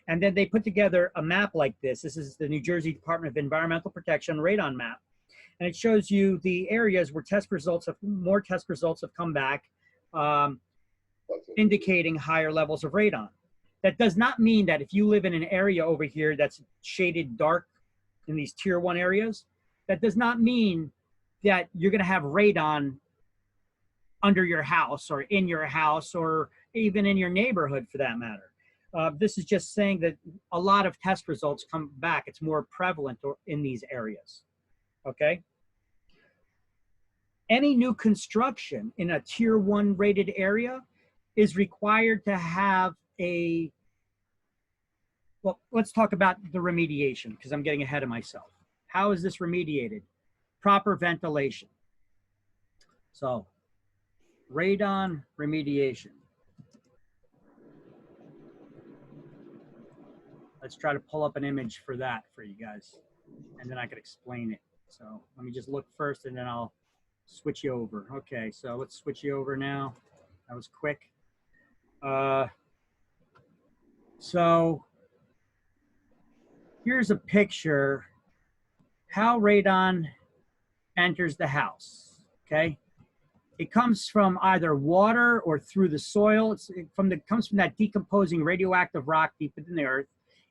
And then they put together a map like this. This is the New Jersey Department of Environmental Protection radon map. And it shows you the areas where more test results have come back, indicating higher levels of radon. That does not mean that if you live in an area over here that's shaded dark in these tier 1 areas, that does not mean that you're going to have radon under your house or in your house or even in your neighborhood for that matter. This is just saying that a lot of test results come back. It's more prevalent in these areas, okay? Any new construction in a tier 1 rated area is required to have well, let's talk about the remediation because I'm getting ahead of myself. How is this remediated? Proper ventilation. So, radon remediation. Let's try to pull up an image for that for you guys, and then I could explain it. So let me just look first, and then I'll switch you over. Okay, so let's switch you over now. That was quick. So here's a picture how radon enters the house, okay? It comes from either water or through the soil. It comes from that decomposing radioactive rock deep within the earth.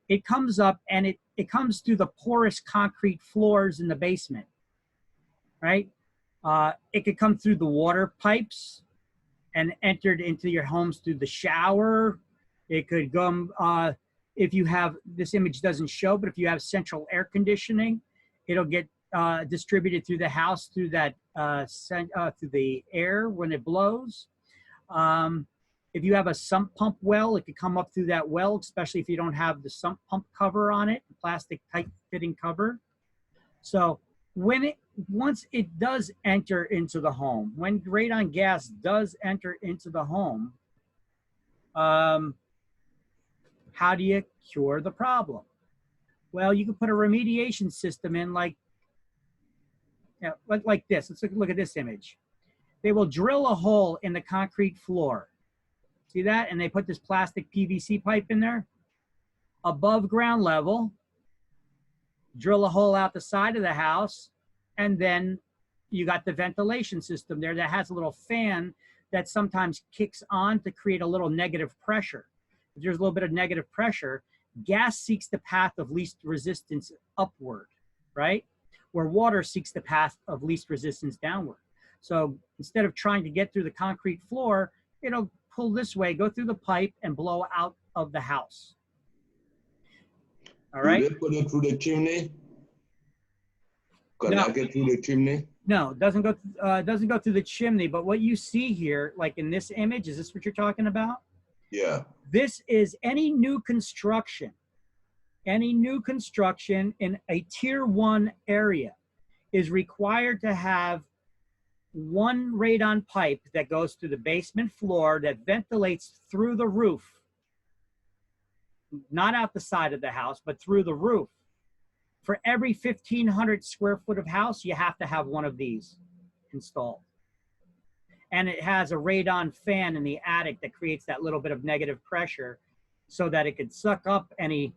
It comes up and it comes through the porous concrete floors in the basement, right? It could come through the water pipes and entered into your homes through the shower. It could come, if you have, this image doesn't show, but if you have central air conditioning, it'll get distributed through the house through that, through the air when it blows. If you have a sump pump well, it could come up through that well, especially if you don't have the sump pump cover on it, plastic tight fitting cover. So once it does enter into the home, when radon gas does enter into the home, how do you cure the problem? Well, you can put a remediation system in like this. Let's look at this image. They will drill a hole in the concrete floor. See that? And they put this plastic PVC pipe in there. Above ground level, drill a hole out the side of the house, and then you got the ventilation system there that has a little fan that sometimes kicks on to create a little negative pressure. If there's a little bit of negative pressure, gas seeks the path of least resistance upward, right? Where water seeks the path of least resistance downward. So instead of trying to get through the concrete floor, it'll pull this way, go through the pipe, and blow out of the house. All right? Do they put it through the chimney? Connect it through the chimney? No, it doesn't go through the chimney. But what you see here, like in this image, is this what you're talking about? Yeah. This is any new construction in a tier 1 area is required to have one radon pipe that goes through the basement floor that ventilates through the roof, not out the side of the house, but through the roof. For every 1,500 square foot of house, you have to have one of these installed. And it has a radon fan in the attic that creates that little bit of negative pressure so that it could suck up any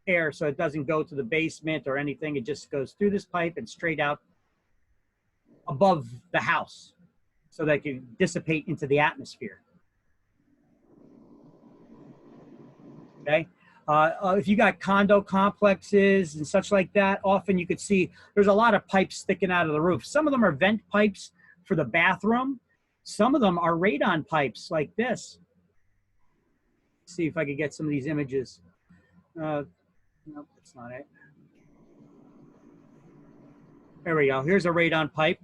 air so it doesn't go to the basement or anything. It just goes through this pipe and straight out above the house so that it can dissipate into the atmosphere. Okay. If you got condo complexes and such like that, often you could see there's a lot of pipes sticking out of the roof. Some of them are vent pipes for the bathroom. Some of them are radon pipes like this. Let's see if I could get some of these images. Nope, that's not it. There we go. Here's a radon pipe.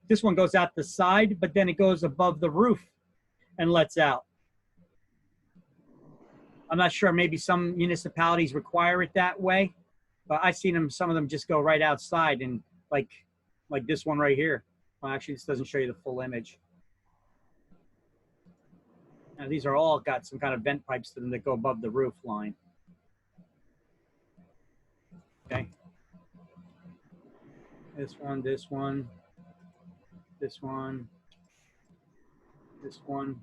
This one goes out the side, but then it goes above the roof and lets out. I'm not sure, maybe some municipalities require it that way, but I've seen them, some of them just go right outside and like this one right here. Well, actually, this doesn't show you the full image. Now, these are all got some kind of vent pipes to them that go above the roof line. Okay. This one, this one, this one, this one.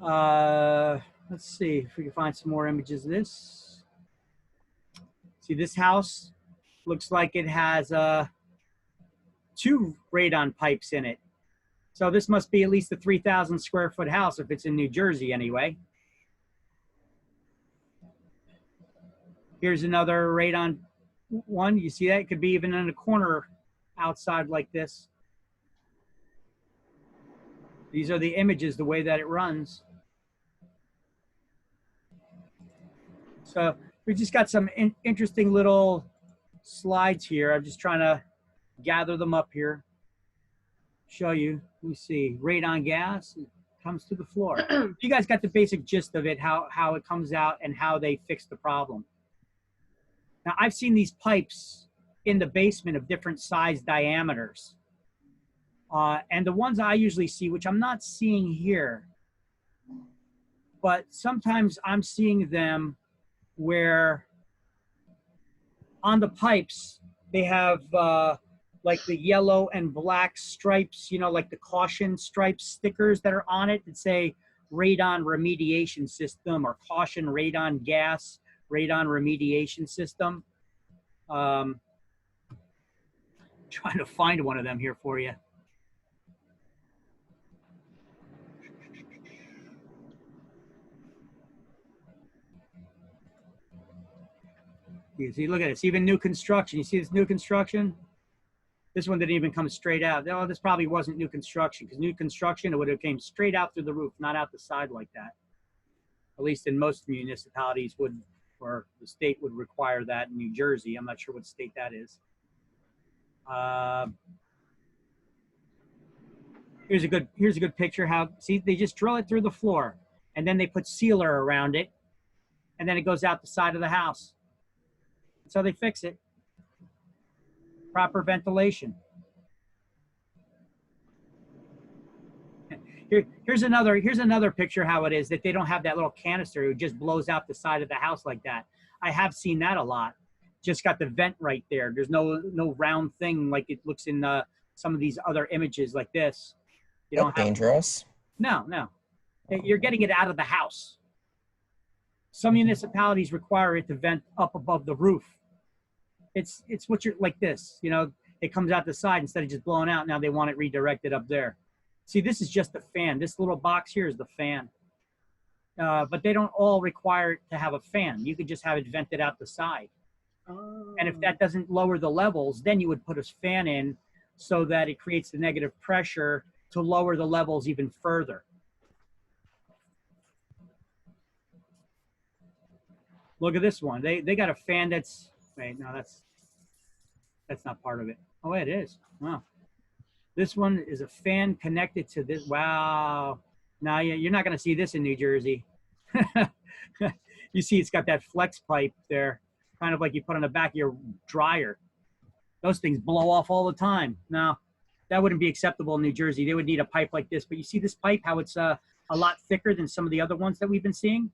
Let's see if we can find some more images of this. See, this house looks like it has 2 radon pipes in it. So this must be at least a 3,000 square foot house if it's in New Jersey anyway. Here's another radon one. You see that? It could be even in a corner outside like this. These are the images, the way that it runs. So we just got some interesting little slides here. I'm just trying to gather them up here. Show you. Let me see. Radon gas comes to the floor. You guys got the basic gist of it, how it comes out and how they fix the problem. Now, I've seen these pipes in the basement of different size diameters. And the ones I usually see, which I'm not seeing here, but sometimes I'm seeing them where on the pipes, they have like the yellow and black stripes, you know, like the caution stripe stickers that are on it that say radon remediation system or caution radon gas, radon remediation system. Trying to find one of them here for you. You see, look at this, even new construction. You see this new construction? This one didn't even come straight out. Oh, this probably wasn't new construction, because new construction, it would have came straight out through the roof, not out the side like that. At least in most municipalities would, or the state would require that in New Jersey. I'm not sure what state that is. Here's a good picture how, see, they just drill it through the floor and then they put sealer around it and then it goes out the side of the house. That's how they fix it. Proper ventilation. Here's another picture how it is that they don't have that little canister who just blows out the side of the house like that. I have seen that a lot. Just got the vent right there. There's no round thing like it looks in some of these other images like this. You don't have dangerous. No. You're getting it out of the house. Some municipalities require it to vent up above the roof. It's what you're like this, you know, it comes out the side instead of just blowing out. Now they want it redirected up there. See, this is just the fan. This little box here is the fan. But they don't all require it to have a fan. You could just have it vented out the side. Oh. And if that doesn't lower the levels, then you would put a fan in so that it creates the negative pressure to lower the levels even further. Look at this one. They got a fan that's, wait, no, that's not part of it. Oh, it is. Wow. This one is a fan connected to this. Wow. Now you're not going to see this in New Jersey. You see it's got that flex pipe there, kind of like you put on the back of your dryer. Those things blow off all the time. Now, that wouldn't be acceptable in New Jersey. They would need a pipe like this. But you see this pipe, how it's a lot thicker than some of the other ones that we've been seeing?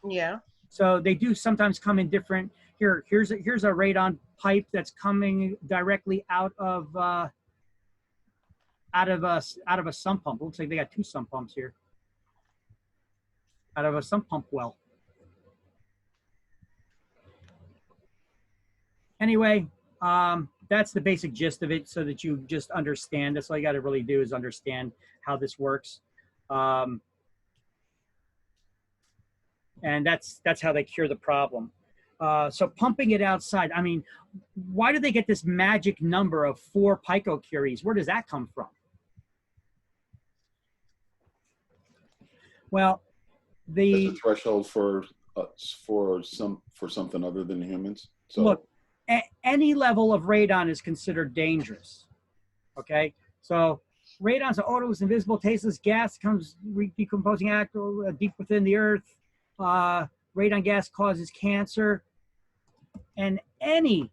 Yeah. So they do sometimes come in different. Here's a radon pipe that's coming directly out of a sump pump. Looks like they got 2 sump pumps here. Out of a sump pump well. Anyway, that's the basic gist of it, so that you just understand. That's all you got to really do is understand how this works. And that's how they cure the problem. So pumping it outside, I mean, why do they get this magic number of 4 picocuries? Where does that come from? Well, That's a threshold for something other than humans. So look, any level of radon is considered dangerous. Okay, so radon's an odorless, invisible, tasteless gas, comes decomposing act deep within the earth. Radon gas causes cancer, and any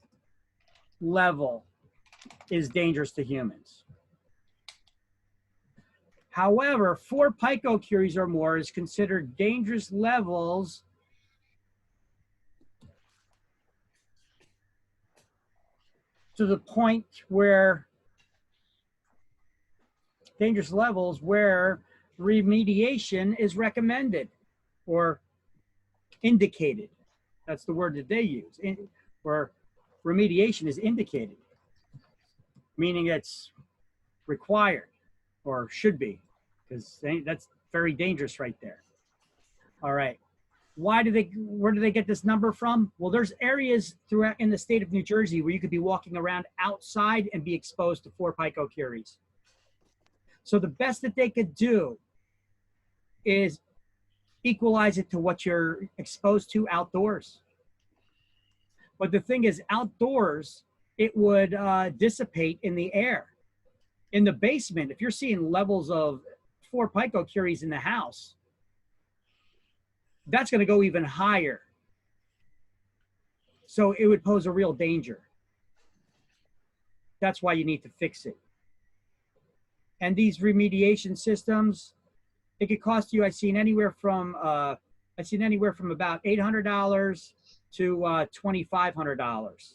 level is dangerous to humans. However, 4 picocuries or more is considered dangerous levels to the point where remediation is recommended or indicated. That's the word that they use. Or remediation is indicated, meaning it's required or should be, because that's very dangerous right there. All right. Where do they get this number from? Well, there's areas throughout in the state of New Jersey where you could be walking around outside and be exposed to 4 picocuries. So the best that they could do is equalize it to what you're exposed to outdoors. But the thing is, outdoors, it would dissipate in the air. In the basement, if you're seeing levels of 4 picocuries in the house, that's going to go even higher. So it would pose a real danger. That's why you need to fix it. And these remediation systems, it could cost you, I've seen anywhere from about $800 to $2,500,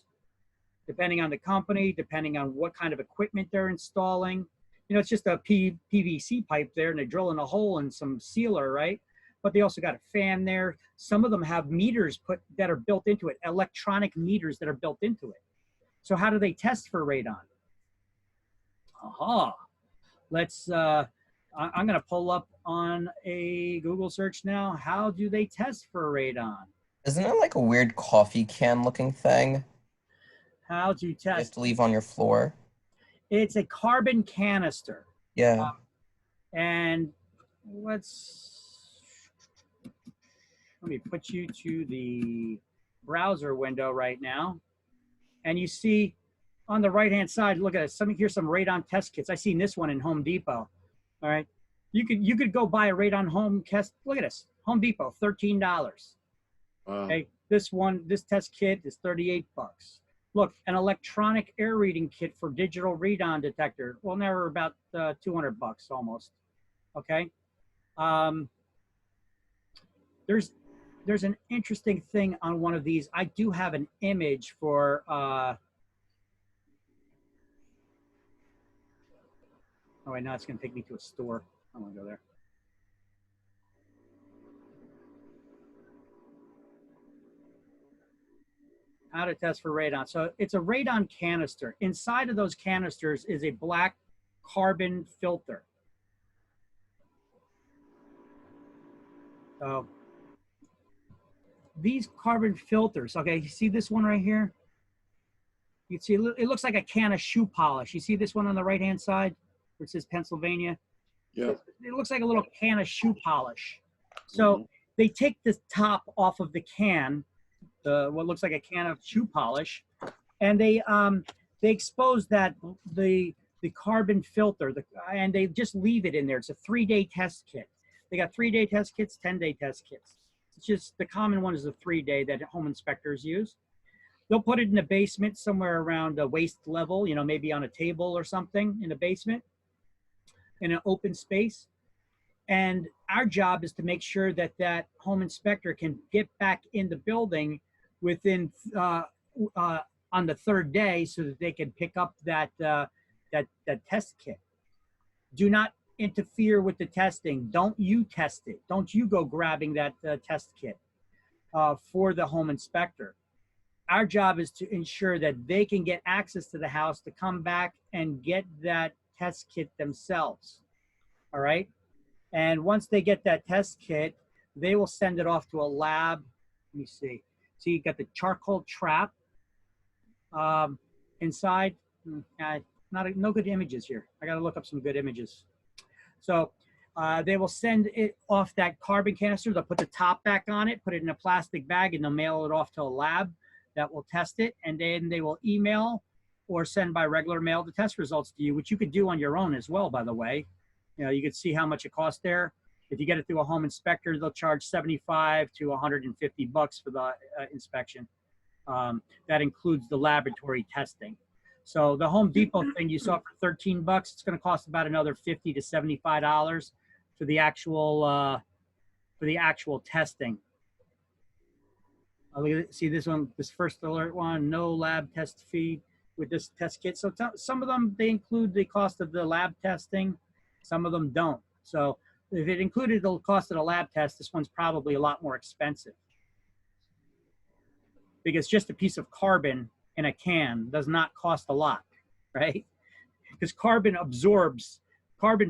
depending on the company, depending on what kind of equipment they're installing. You know, it's just a PVC pipe there, and they're drilling a hole in some sealer, right? But they also got a fan there. Some of them have meters that are built into it, electronic meters that are built into it. So how do they test for radon? Aha. Let's, I'm going to pull up on a Google search now. How do they test for radon? Isn't it like a weird coffee can looking thing? How to You have test? to leave on your floor. It's a carbon canister. Yeah. And let me put you to the browser window right now. And you see on the right-hand side, look at it. Here's some radon test kits. I seen this one in Home Depot. All right. You could go buy a radon home test. Look at this. Home Depot, $13. Wow. Okay. This test kit is 38 bucks. Look, an electronic air reading kit for digital radon detector. Well, never about 200 bucks almost. Okay. There's an interesting thing on one of these. I do have an image for, oh wait, now it's gonna take me to a store. I wanna go there. How to test for radon. So it's a radon canister. Inside of those canisters is a black carbon filter. So these carbon filters, okay, you see this one right here? You see, it looks like a can of shoe polish. You see this one on the right-hand side where it says Pennsylvania? Yeah. It looks like a little can of shoe polish. So they take the top off of the can, what looks like a can of shoe polish, and they expose the carbon filter, and they just leave it in there. It's a 3-day test kit. They got 3-day test kits, 10-day test kits. It's just the common one is a 3-day that home inspectors use. They'll put it in the basement somewhere around the waist level, you know, maybe on a table or something in the basement, in an open space. And our job is to make sure that that home inspector can get back in the building within on the 3rd day, so that they can pick up that test kit. Do not interfere with the testing. Don't you test it. Don't you go grabbing that test kit for the home inspector. Our job is to ensure that they can get access to the house to come back and get that test kit themselves. All right. And once they get that test kit, they will send it off to a lab. Let me see. So you got the charcoal trap inside. No good images here. I got to look up some good images. So they will send it off that carbon canister. They'll put the top back on it, put it in a plastic bag, and they'll mail it off to a lab that will test it. And then they will email or send by regular mail the test results to you, which you could do on your own as well, by the way. You know, you could see how much it costs there. If you get it through a home inspector, they'll charge 75 to 150 bucks for the inspection. That includes the laboratory testing. So the Home Depot thing you saw for 13 bucks, it's going to cost about another $50 to $75 for the actual testing. See this one, this first alert one, no lab test fee with this test kit. So some of them, they include the cost of the lab testing. Some of them don't. So if it included the cost of the lab test, this one's probably a lot more expensive. Because just a piece of carbon in a can does not cost a lot, right? Because carbon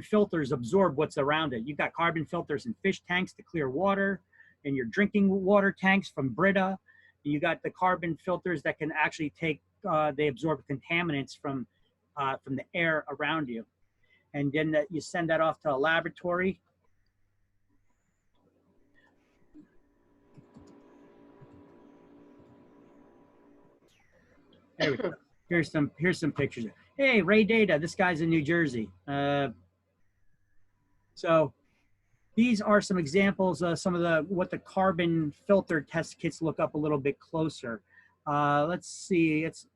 filters absorb what's around it. You've got carbon filters in fish tanks to clear water, in your drinking water tanks from Brita. You got the carbon filters that can actually they absorb contaminants from the air around you. And then you send that off to a laboratory. There we go. Here's some pictures. Hey, Ray Data, this guy's in New Jersey. So these are some examples of some of what the carbon filter test kits look up a little bit closer. Let's see, it's,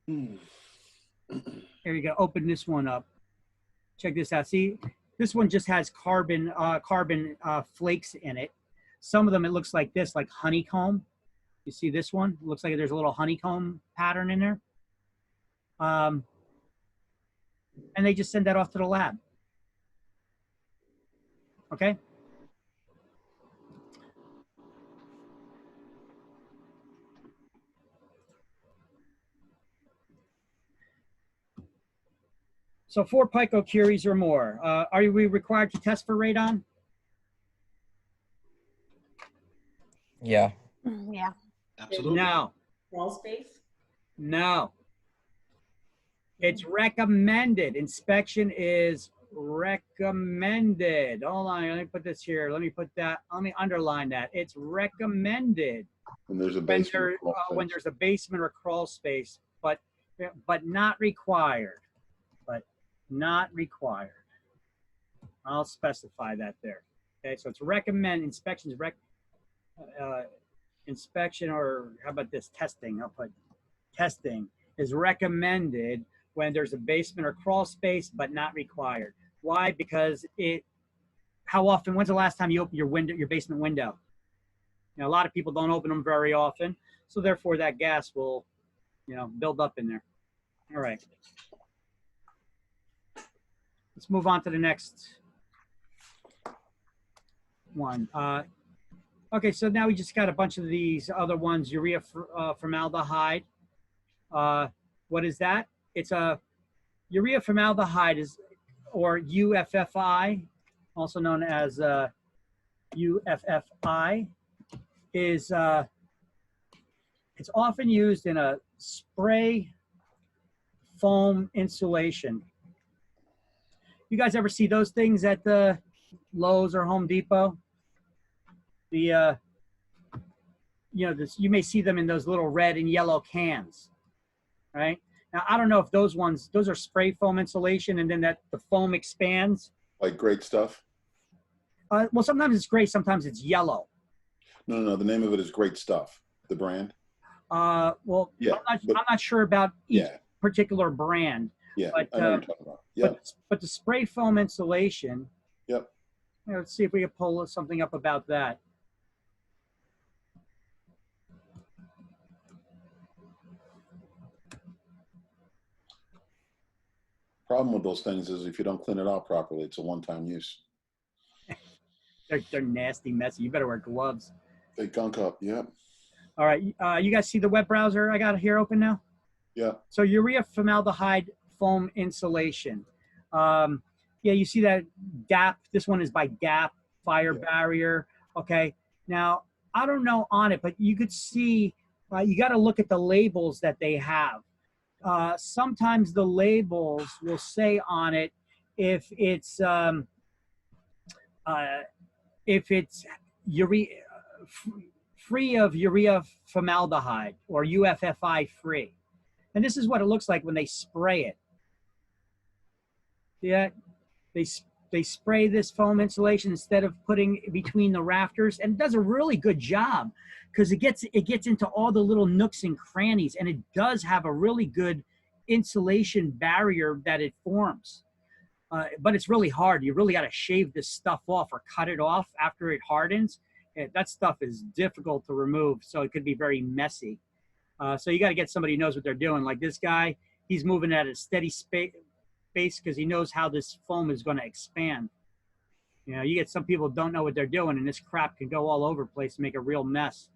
here we go, open this one up. Check this out, see, this one just has carbon flakes in it. Some of them, it looks like this, like honeycomb. You see this one? It looks like there's a little honeycomb pattern in there. And they just send that off to the lab. Okay? So 4 picocuries or more. Are we required to test for radon? Yeah. Yeah. Absolutely. No. Crawl space? No. It's recommended. Inspection is recommended. Hold on, let me put this here. Let me underline that. It's recommended When there's a when basement. there's a basement or crawl space, but not required. But not required. I'll specify that there. Okay, so it's recommend inspections inspection, or how about this, testing? I'll put testing is recommended when there's a basement or crawl space, but not required. Why? Because how often, when's the last time you opened your basement window? You know, a lot of people don't open them very often. So therefore that gas will, build up in there. All right. Let's move on to the next one. Okay, so now we just got a bunch of these other ones, urea formaldehyde. What is that? It's a urea formaldehyde or UFFI, also known as UFFI, it's often used in a spray foam insulation. You guys ever see those things at the Lowe's or Home Depot? You may see them in those little red and yellow cans, right? Now, I don't know if those are spray foam insulation, and then the foam expands. Like Great Stuff? Well, sometimes it's gray, sometimes it's yellow. No. The name of it is Great Stuff, the brand. Well, Yeah, I'm not sure about each Yeah. particular brand. Yeah, But, I know what you're talking about. Yeah. But the spray foam insulation. Yep. Let's see if we can pull something up about that. Problem with those things is if you don't clean it out properly, it's a one-time use. They're nasty, messy. You better wear gloves. They gunk up. Yep. All right. You guys see the web browser I got here open now? Yeah. So urea formaldehyde foam insulation. Yeah, you see that DAP. This one is by DAP, fire barrier. Okay. Now, I don't know on it, but you could see, you got to look at the labels that they have. Sometimes the labels will say on it if it's urea free of urea formaldehyde or UFFI free, and this is what it looks like when they spray it. Yeah, they spray this foam insulation instead of putting it between the rafters, and it does a really good job because it gets into all the little nooks and crannies, and it does have a really good insulation barrier that it forms. But it's really hard. You really got to shave this stuff off or cut it off after it hardens. That stuff is difficult to remove, so it could be very messy. So you got to get somebody who knows what they're doing. Like this guy, he's moving at a steady pace because he knows how this foam is going to expand. You know, you get some people who don't know what they're doing, and this crap can go all over the place and make a real mess.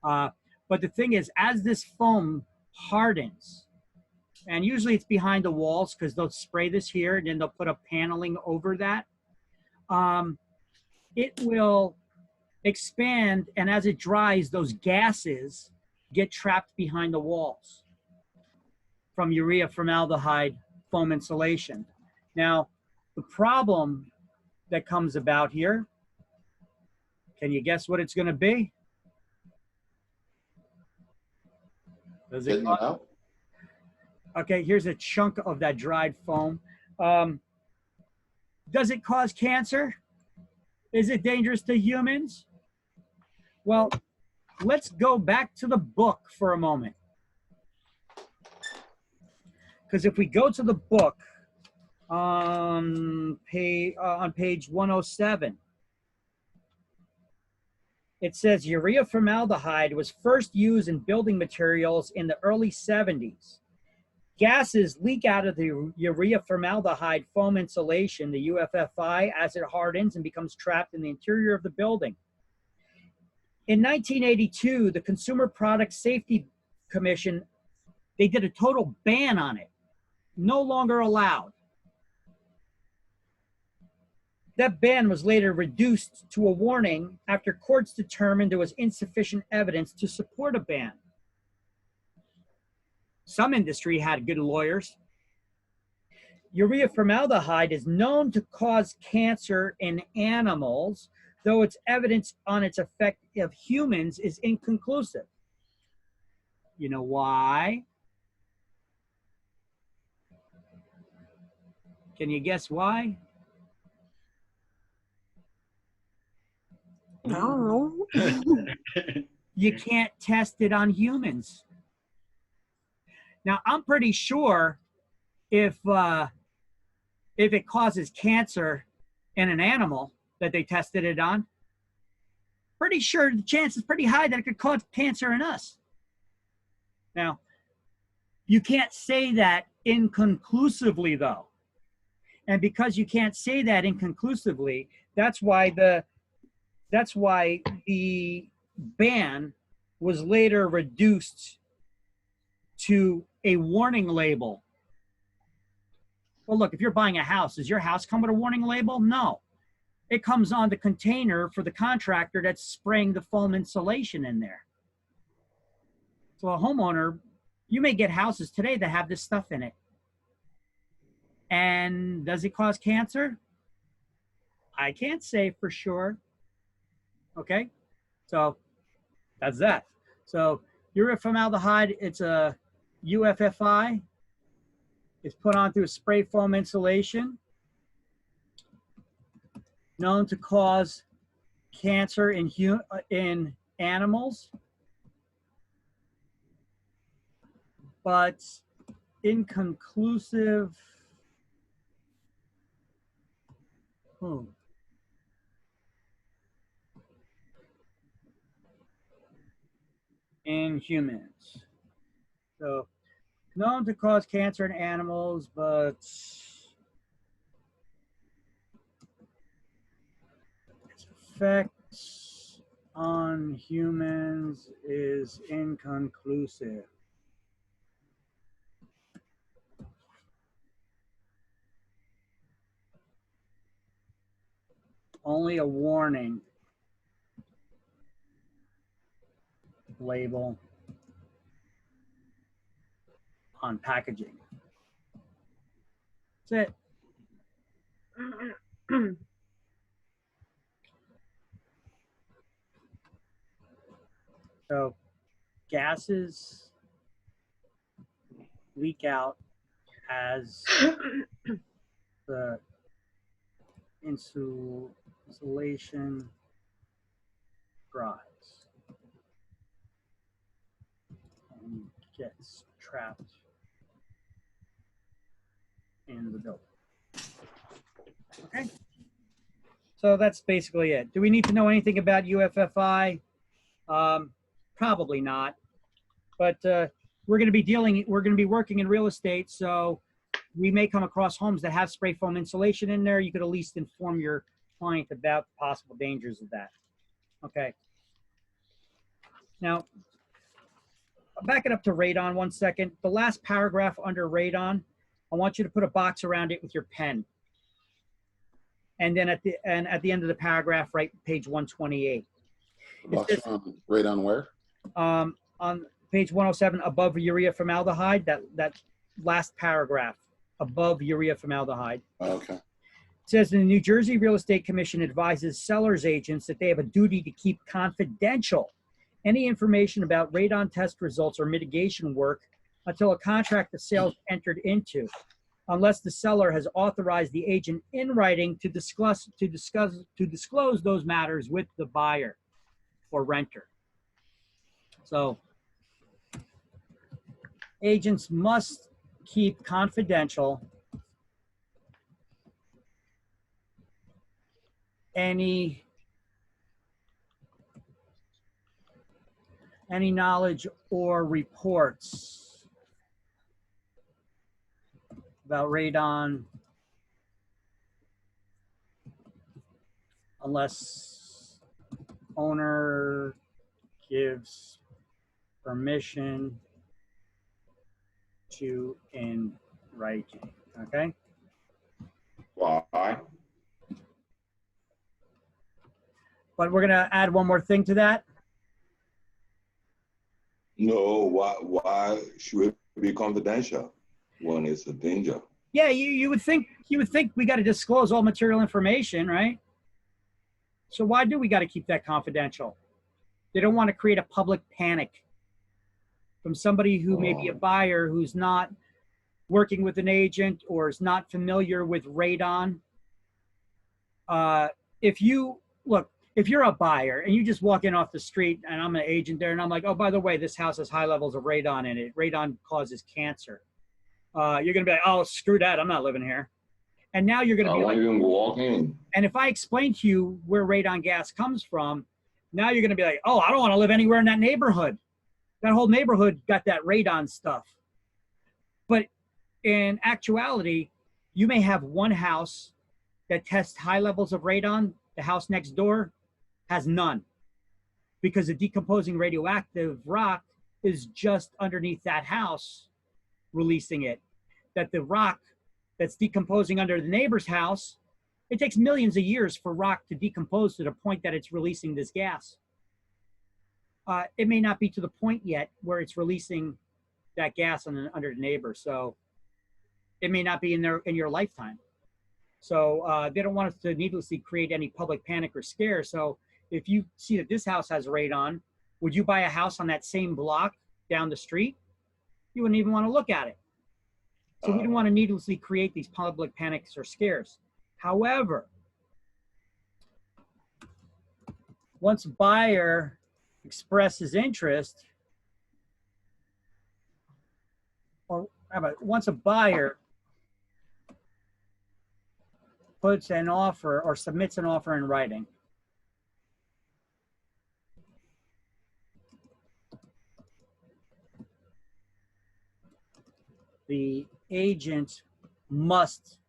But the thing is, as this foam hardens, and usually it's behind the walls because they'll spray this here and then they'll put a paneling over that. It will expand, and as it dries, those gases get trapped behind the walls from urea formaldehyde foam insulation. Now, the problem that comes about here, can you guess what it's going to be? Does it Getting it out? Okay, here's a chunk of that dried foam. Does it cause cancer? Is it dangerous to humans? Well, let's go back to the book for a moment. Because if we go to the book on page 107, it says urea formaldehyde was first used in building materials in the early 70s. Gases leak out of the urea formaldehyde foam insulation, the UFFI, as it hardens and becomes trapped in the interior of the building. In 1982, the Consumer Product Safety Commission, they did a total ban on it. No longer allowed. That ban was later reduced to a warning after courts determined there was insufficient evidence to support a ban. Some industry had good lawyers. Urea formaldehyde is known to cause cancer in animals, though its evidence on its effect of humans is inconclusive. You know why? Can you guess why? No. You can't test it on humans. Now, I'm pretty sure if it causes cancer in an animal that they tested it on, pretty sure the chance is pretty high that it could cause cancer in us. Now, you can't say that inconclusively, though. And because you can't say that inconclusively, that's why the ban was later reduced to a warning label. Well, look, if you're buying a house, does your house come with a warning label? No. It comes on the container for the contractor that's spraying the foam insulation in there. So a homeowner, you may get houses today that have this stuff in it. And does it cause cancer? I can't say for sure. Okay, so that's that. So urea formaldehyde, it's a UFFI. It's put on through spray foam insulation, known to cause cancer in animals, but inconclusive. In humans. So, known to cause cancer in animals, but its effects on humans is inconclusive. Only a warning label on packaging. That's it. So gases leak out as the insulation dries and gets trapped in the building. Okay, so that's basically it. Do we need to know anything about UFFI? Probably not, but we're going to be working in real estate, so we may come across homes that have spray foam insulation in there. You could at least inform your client about the possible dangers of that. Okay. Now, back it up to radon 1 second. The last paragraph under radon, I want you to put a box around it with your pen. And then at the end of the paragraph, write page 128. Box around radon where? On page 107, above urea formaldehyde, that last paragraph, above urea formaldehyde. Okay. It says the New Jersey Real Estate Commission advises sellers agents that they have a duty to keep confidential any information about radon test results or mitigation work until a contract of sale is entered into, unless the seller has authorized the agent in writing to disclose those matters with the buyer or renter. So agents must keep confidential any knowledge or reports about radon unless owner gives permission to in writing. Okay? Why? But we're going to add one more thing to that. No, why should it be confidential when it's a danger? Yeah, you would think we got to disclose all material information, right? So why do we got to keep that confidential? They don't want to create a public panic from somebody who may be a buyer who's not working with an agent or is not familiar with radon. If you're a buyer and you just walk in off the street and I'm an agent there and I'm like, oh, by the way, this house has high levels of radon in it. Radon causes cancer. You're going to be like, oh, screw that. I'm not living here. And now you're going to be like, even walk in. and if I explain to you where radon gas comes from, now you're going to be like, oh, I don't want to live anywhere in that neighborhood. That whole neighborhood got that radon stuff. But in actuality, you may have one house that tests high levels of radon. The house next door has none because the decomposing radioactive rock is just underneath that house releasing it. That the rock that's decomposing under the neighbor's house, it takes millions of years for rock to decompose to the point that it's releasing this gas. It may not be to the point yet where it's releasing that gas under the neighbor. So it may not be in your lifetime. So they don't want us to needlessly create any public panic or scare. So if you see that this house has radon, would you buy a house on that same block down the street? You wouldn't even want to look at it. So we don't want to needlessly create these public panics or scares. However, once a buyer expresses interest, or how about once a buyer puts an offer or submits an offer in writing, the agent must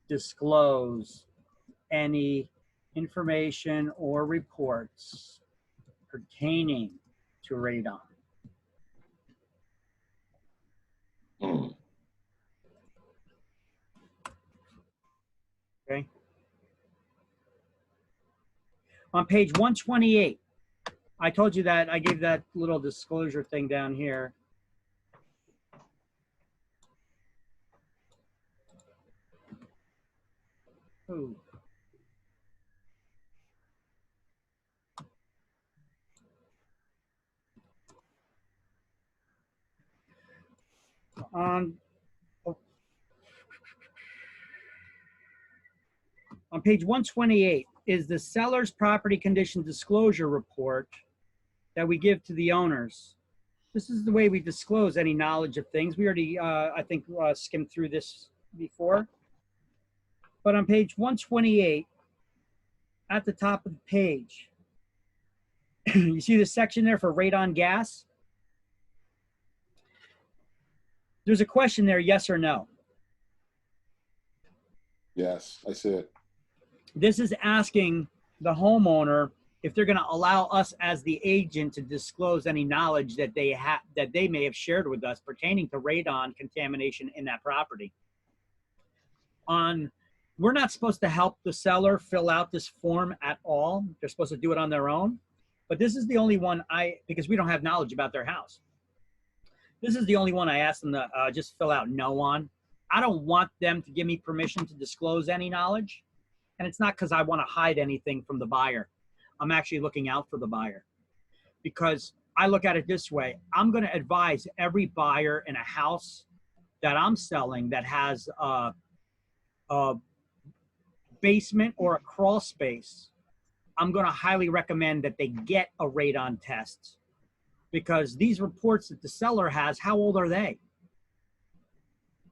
disclose any information or reports pertaining to radon. Okay. On page 128, I told you that I gave that little disclosure thing down here. Ooh. On page 128 is the seller's property condition disclosure report that we give to the owners. This is the way we disclose any knowledge of things. We already, I think, skimmed through this before. But on page 128, at the top of the page, you see the section there for radon gas? There's a question there, yes or no. Yes, I see it. This is asking the homeowner if they're going to allow us as the agent to disclose any knowledge that they may have shared with us pertaining to radon contamination in that property. We're not supposed to help the seller fill out this form at all. They're supposed to do it on their own. But this is the only one because we don't have knowledge about their house. This is the only one I asked them to just fill out no on. I don't want them to give me permission to disclose any knowledge. And it's not because I want to hide anything from the buyer. I'm actually looking out for the buyer. Because I look at it this way. I'm going to advise every buyer in a house that I'm selling that has a basement or a crawl space. I'm going to highly recommend that they get a radon test. Because these reports that the seller has, how old are they?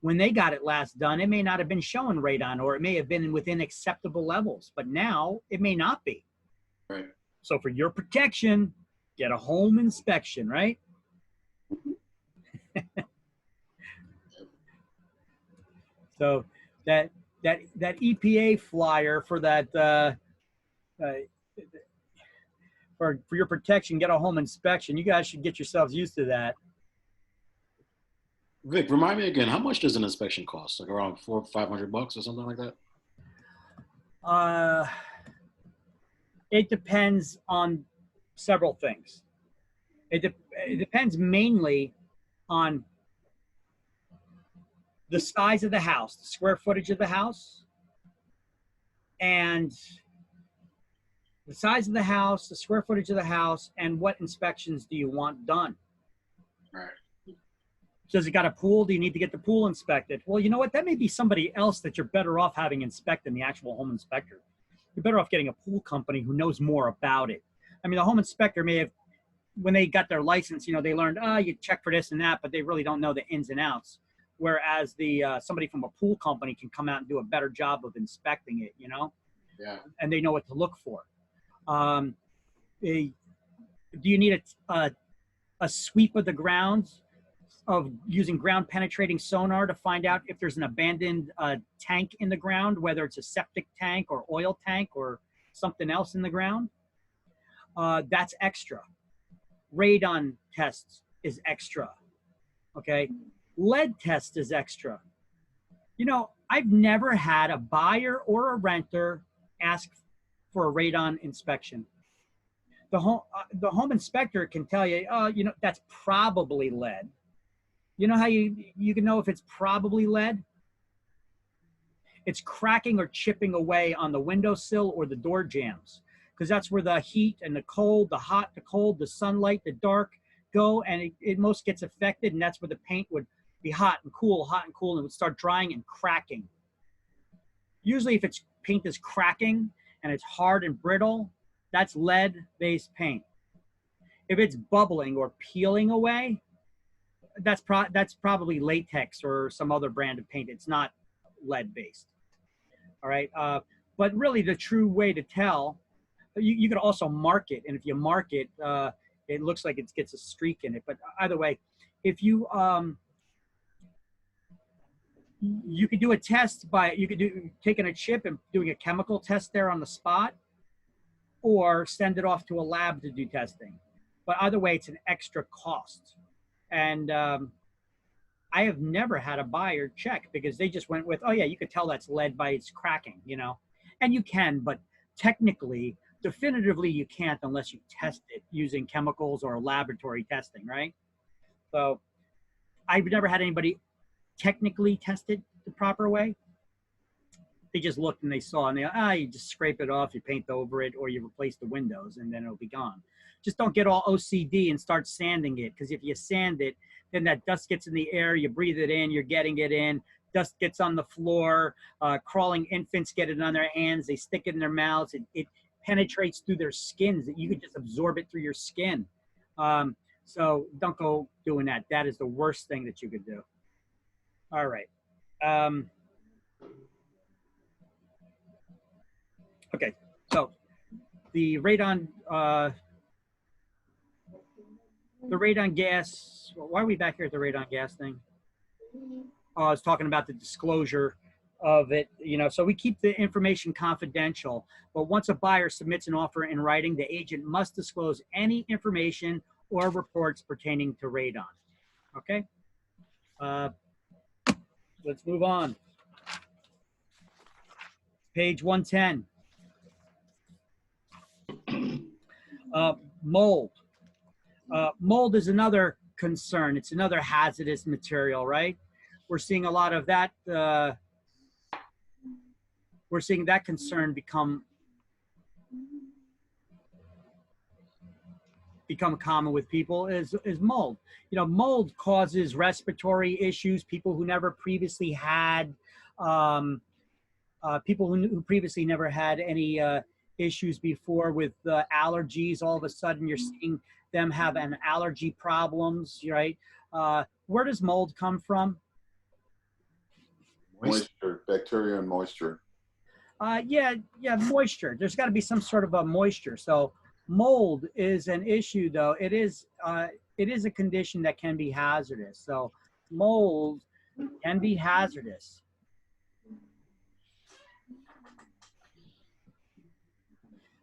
When they got it last done, it may not have been showing radon, or it may have been within acceptable levels, but now it may not be. Right. So for your protection, get a home inspection, right? So that EPA flyer for that for your protection, get a home inspection. You guys should get yourselves used to that. Vic, remind me again, how much does an inspection cost? Like around $400 or $500 or something like that? It depends on several things. It depends mainly on the size of the house, the square footage of the house, and the size of the house, the square footage of the house, and what inspections do you want done? Right. Does it got a pool? Do you need to get the pool inspected? Well, you know what? That may be somebody else that you're better off having inspect than the actual home inspector. You're better off getting a pool company who knows more about it. I mean, the home inspector may have, when they got their license, you know, they learned, you check for this and that, but they really don't know the ins and outs. Whereas somebody from a pool company can come out and do a better job of inspecting it, you know? Yeah. And they know what to look for. Do you need a sweep of the grounds of using ground penetrating sonar to find out if there's an abandoned tank in the ground, whether it's a septic tank or oil tank or something else in the ground? That's extra. Radon tests is extra. Okay. Lead test is extra. You know, I've never had a buyer or a renter ask for a radon inspection. The home inspector can tell you, you know, that's probably lead. You know how you can know if it's probably lead? It's cracking or chipping away on the windowsill or the door jambs, because that's where the heat and the cold, the hot, the cold, the sunlight, the dark go, and it most gets affected, and that's where the paint would be hot and cool, and it would start drying and cracking. Usually if it's paint is cracking and it's hard and brittle, that's lead-based paint. If it's bubbling or peeling away, that's probably latex or some other brand of paint. It's not lead-based. All right. But really the true way to tell, you could also mark it. And if you mark it, it looks like it gets a streak in it. But either way, if you, you could do a test taking a chip and doing a chemical test there on the spot, or send it off to a lab to do testing. But either way, it's an extra cost. And I have never had a buyer check because they just went with, oh yeah, you could tell that's lead by its cracking, you know? And you can, but technically, definitively you can't unless you test it using chemicals or laboratory testing, right? So I've never had anybody technically test it the proper way. They just looked and they saw and you just scrape it off, you paint over it, or you replace the windows and then it'll be gone. Just don't get all OCD and start sanding it, because if you sand it, then that dust gets in the air, you breathe it in, you're getting it in, dust gets on the floor, crawling infants get it on their hands, they stick it in their mouths, it penetrates through their skins, that you could just absorb it through your skin. So don't go doing that. That is the worst thing that you could do. All right. Okay, so the radon gas, why are we back here at the radon gas thing? I was talking about the disclosure of it, you know, so we keep the information confidential. But once a buyer submits an offer in writing, the agent must disclose any information or reports pertaining to radon. Okay? Let's move on. Page 110. Mold. Mold is another concern. It's another hazardous material, right? We're seeing a lot of that. We're seeing that concern become common with people is mold. You know, mold causes respiratory issues. People who never previously had, people who previously never had any issues before with allergies, all of a sudden you're seeing them have an allergy problems, right? Where does mold come from? Moisture, bacteria and moisture. Yeah, moisture. There's got to be some sort of a moisture. So mold is an issue, though. It is a condition that can be hazardous. So mold can be hazardous.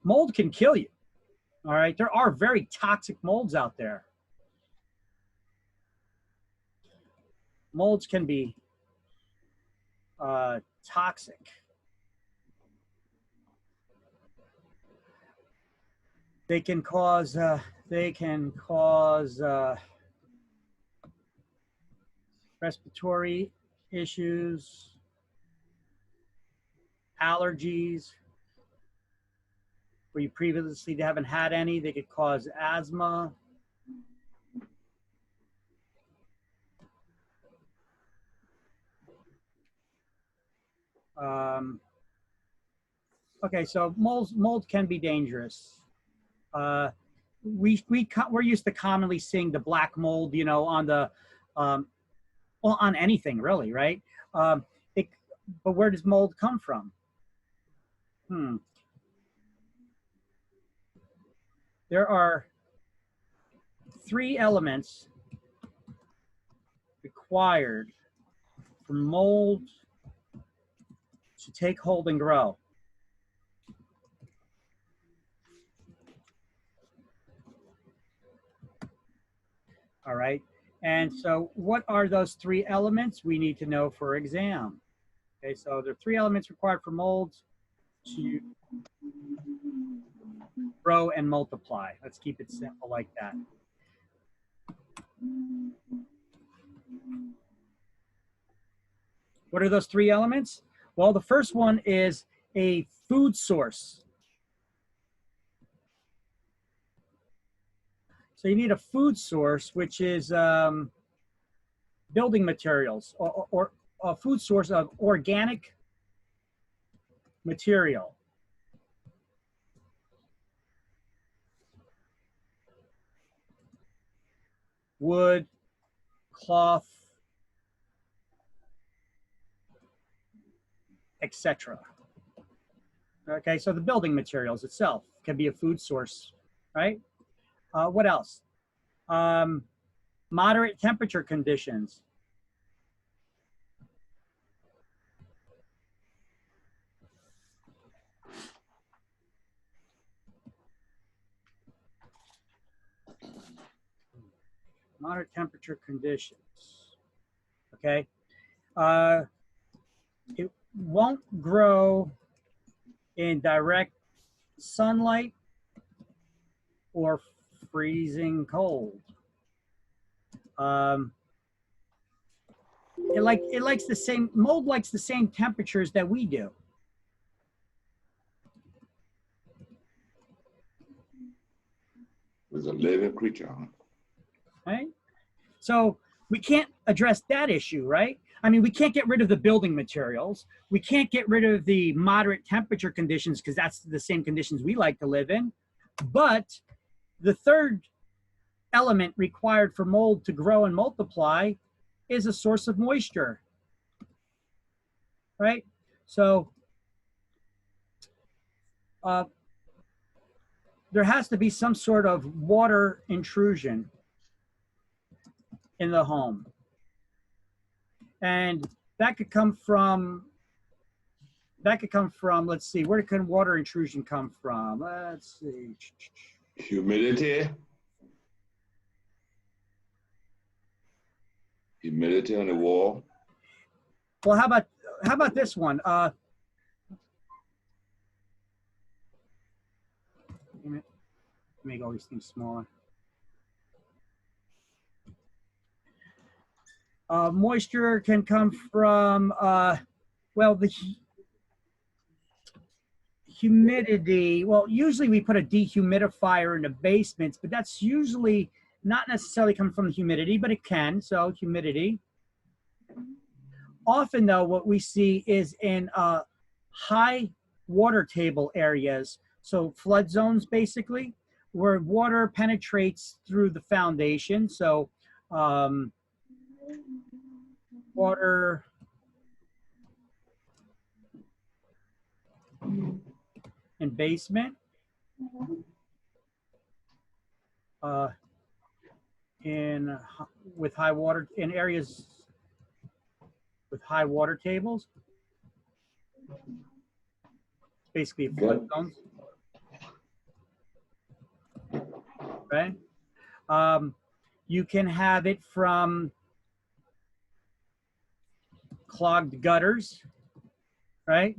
Mold can kill you. All right, there are very toxic molds out there. Molds can be toxic. They can cause respiratory issues, allergies. Where you previously haven't had any, they could cause asthma. Okay, so mold can be dangerous. We're used to commonly seeing the black mold, you know, on the well, on anything really, right? But where does mold come from? There are 3 elements required for mold to take hold and grow. All right, and so what are those 3 elements we need to know for exam? Okay, so there are 3 elements required for molds to grow and multiply. Let's keep it simple like that. What are those 3 elements? Well, the first one is a food source. So you need a food source, which is building materials or a food source of organic material. Wood, cloth, etc. Okay, so the building materials itself can be a food source, right? What else? Moderate temperature conditions. Moderate temperature conditions. Okay. It won't grow in direct sunlight or freezing cold. It likes the same, mold likes the same temperatures that we do. It's a living creature. Right? So we can't address that issue, right? I mean, we can't get rid of the building materials. We can't get rid of the moderate temperature conditions because that's the same conditions we like to live in. But the third element required for mold to grow and multiply is a source of moisture, right? So there has to be some sort of water intrusion in the home. And that could come from that could come from, let's see, where can water intrusion come from? Let's see. Humidity. Humidity on the wall. Well, how about this one? Make all these things smaller. Moisture can come from, well, the humidity. Well, usually we put a dehumidifier in the basements, but that's usually not necessarily coming from the humidity, but it can. So humidity. Often, though, what we see is in high water table areas, so flood zones, basically, where water penetrates through the foundation. So water in basement, with high water, in areas with high water tables, basically flood zones. Right? You can have it from clogged gutters, right?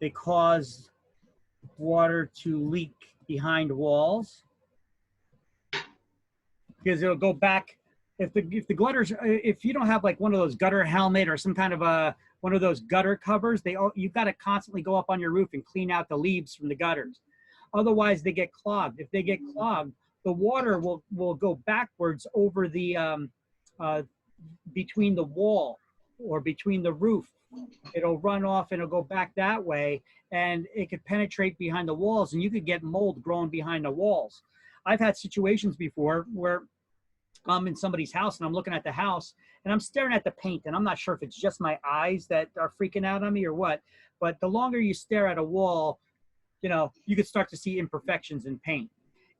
They cause water to leak behind walls because it'll go back. If the gutters, if you don't have like one of those gutter helmet or some kind of one of those gutter covers, you've got to constantly go up on your roof and clean out the leaves from the gutters. Otherwise, they get clogged. If they get clogged, the water will go backwards over the between the wall or between the roof. It'll run off and it'll go back that way, and it could penetrate behind the walls, and you could get mold growing behind the walls. I've had situations before where I'm in somebody's house and I'm looking at the house and I'm staring at the paint, and I'm not sure if it's just my eyes that are freaking out on me or what, but the longer you stare at a wall, you know, you could start to see imperfections in paint.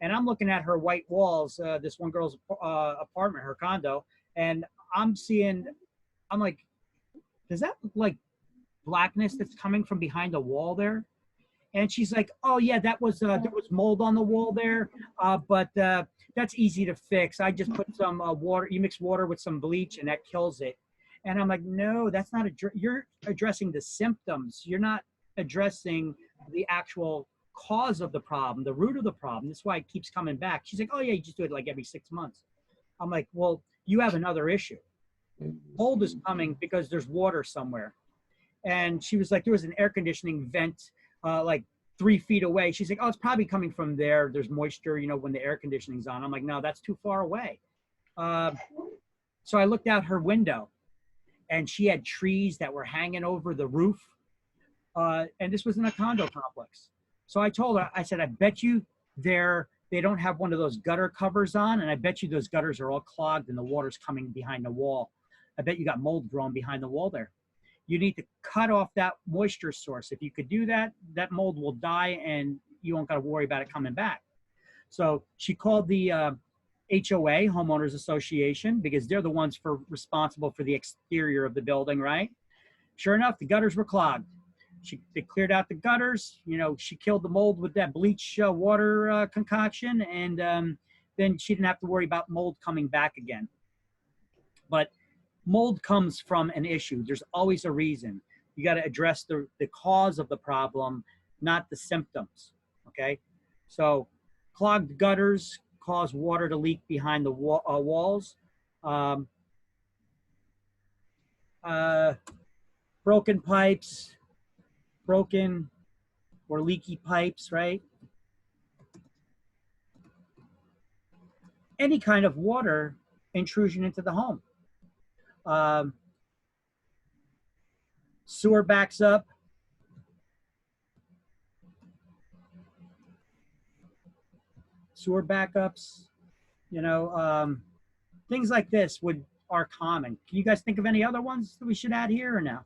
And I'm looking at her white walls, this one girl's apartment, her condo, and I'm like, does that look like blackness that's coming from behind the wall there? And she's like, oh yeah, that was there was mold on the wall there, but that's easy to fix. I just put some water, you mix water with some bleach and that kills it. And I'm like, no, that's not, you're addressing the symptoms. You're not addressing the actual cause of the problem, the root of the problem. That's why it keeps coming back. She's like, oh yeah, you just do it like every 6 months. I'm like, well, you have another issue. Mold is coming because there's water somewhere. And she was like, there was an air conditioning vent like 3 feet away. She's like, oh, it's probably coming from there. There's moisture, you know, when the air conditioning's on. I'm like, no, that's too far away. So I looked out her window and she had trees that were hanging over the roof. And this was in a condo complex. So I told her, I said, I bet you they don't have one of those gutter covers on, and I bet you those gutters are all clogged and the water's coming behind the wall. I bet you got mold growing behind the wall there. You need to cut off that moisture source. If you could do that, that mold will die and you won't got to worry about it coming back. So she called the HOA, Homeowners Association, because they're the ones responsible for the exterior of the building, right? Sure enough, the gutters were clogged. They cleared out the gutters. You know, she killed the mold with that bleach water concoction, and then she didn't have to worry about mold coming back again. But mold comes from an issue. There's always a reason. You got to address the cause of the problem, not the symptoms, okay? So clogged gutters cause water to leak behind the walls. Broken pipes, broken or leaky pipes, right? Any kind of water intrusion into the home. Sewer backs up. Sewer backups, you know, things like this are common. Can you guys think of any other ones that we should add here or no?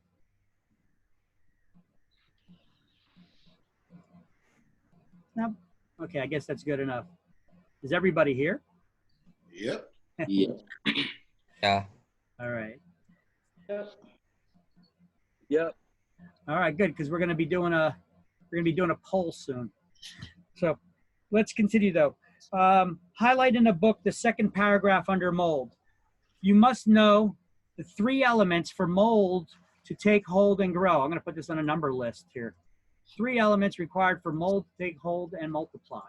No? Okay, I guess that's good enough. Is everybody here? Yep. Yeah. All right. Yep. All right, good, because we're gonna be doing a poll soon. So let's continue though. Highlight in the book the second paragraph under mold. You must know the 3 elements for mold to take hold and grow. I'm gonna put this on a number list here. 3 elements required for mold to take hold and multiply.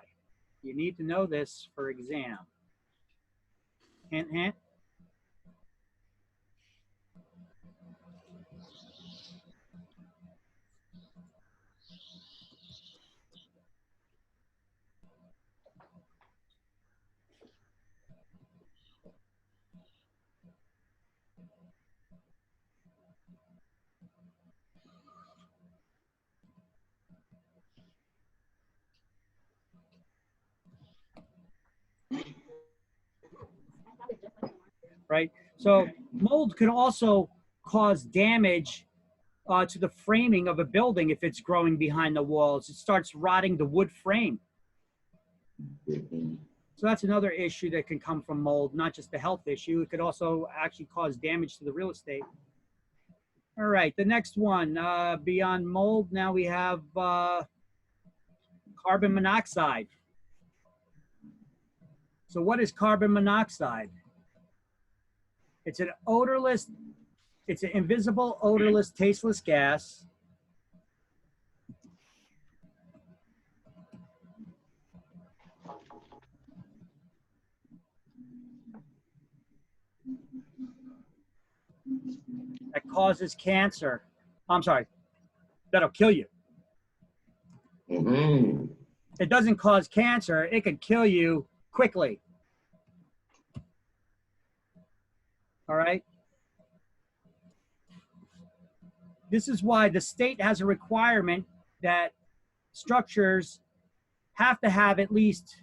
You need to know this for exam. Hint, hint. Right? So mold can also cause damage to the framing of a building if it's growing behind the walls. It starts rotting the wood frame. So that's another issue that can come from mold, not just a health issue. It could also actually cause damage to the real estate. All right, the next one, beyond mold, now we have carbon monoxide. So what is carbon monoxide? It's an odorless, it's an invisible, odorless, tasteless gas. That causes cancer. I'm sorry, that'll kill you. It doesn't cause cancer, it could kill you quickly. All right. This is why the state has a requirement that structures have to have at least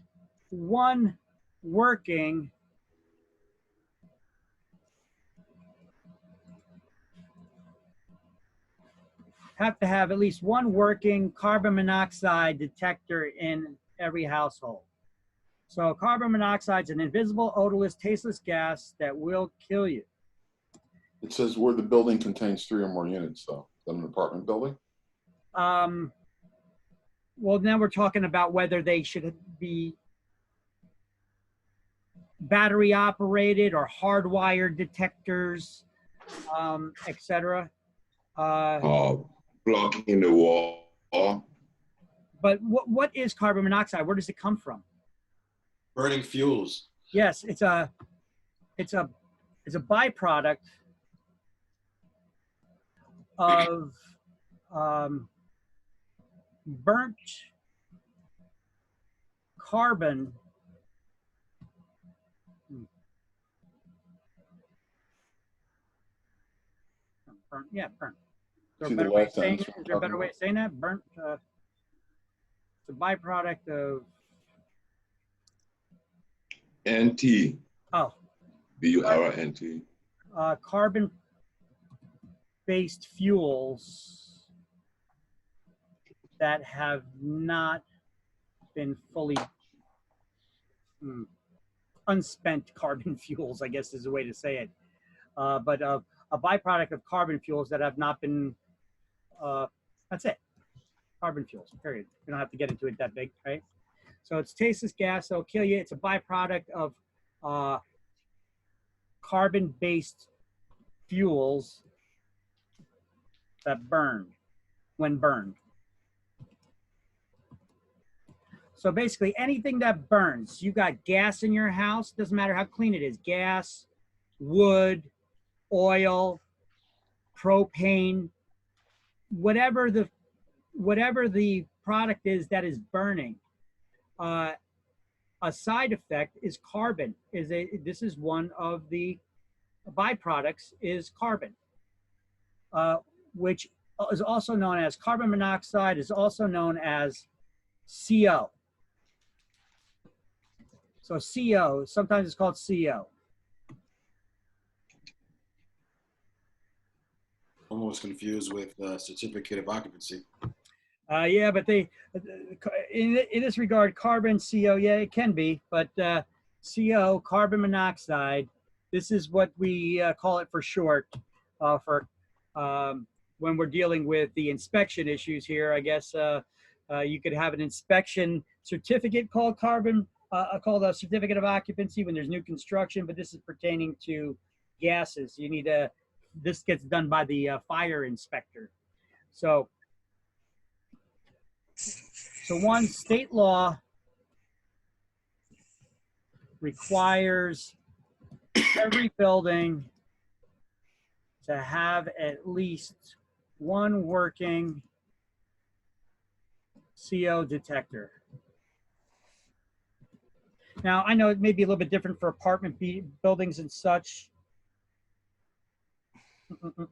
one working carbon monoxide detector in every household. So carbon monoxide is an invisible, odorless, tasteless gas that will kill you. It says where the building contains 3 or more units, though. Is that an apartment building? Well, now we're talking about whether they should be battery operated or hardwired detectors, etc. Blocking the wall. But what is carbon monoxide? Where does it come from? Burning fuels. Yes, it's a byproduct of burnt carbon. Burnt, yeah, burnt. Is there a better way of saying it? Is there a better way of saying that? Burnt. It's a byproduct of. NT. Oh. BURNT. Carbon-based fuels that have not been fully unspent carbon fuels, I guess is the way to say it. But a byproduct of carbon fuels that have not been, that's it. Carbon fuels, period. We don't have to get into it that big, right? So it's tasteless gas, so it'll kill you. It's a byproduct of carbon-based fuels that burn when burned. So basically anything that burns, you got gas in your house, doesn't matter how clean it is, gas, wood, oil, propane, whatever the product is that is burning. A side effect is carbon. This is one of the byproducts is carbon, which is also known as carbon monoxide, is also known as CO. So CO, sometimes it's called CO. Almost confused with certificate of occupancy. Yeah, but they, in this regard, carbon, CO, yeah, it can be, but CO, carbon monoxide, this is what we call it for short, for when we're dealing with the inspection issues here, I guess you could have an inspection certificate called called a certificate of occupancy when there's new construction, but this is pertaining to gases. You need this gets done by the fire inspector. So one, state law requires every building to have at least one working CO detector. Now, I know it may be a little bit different for apartment buildings and such.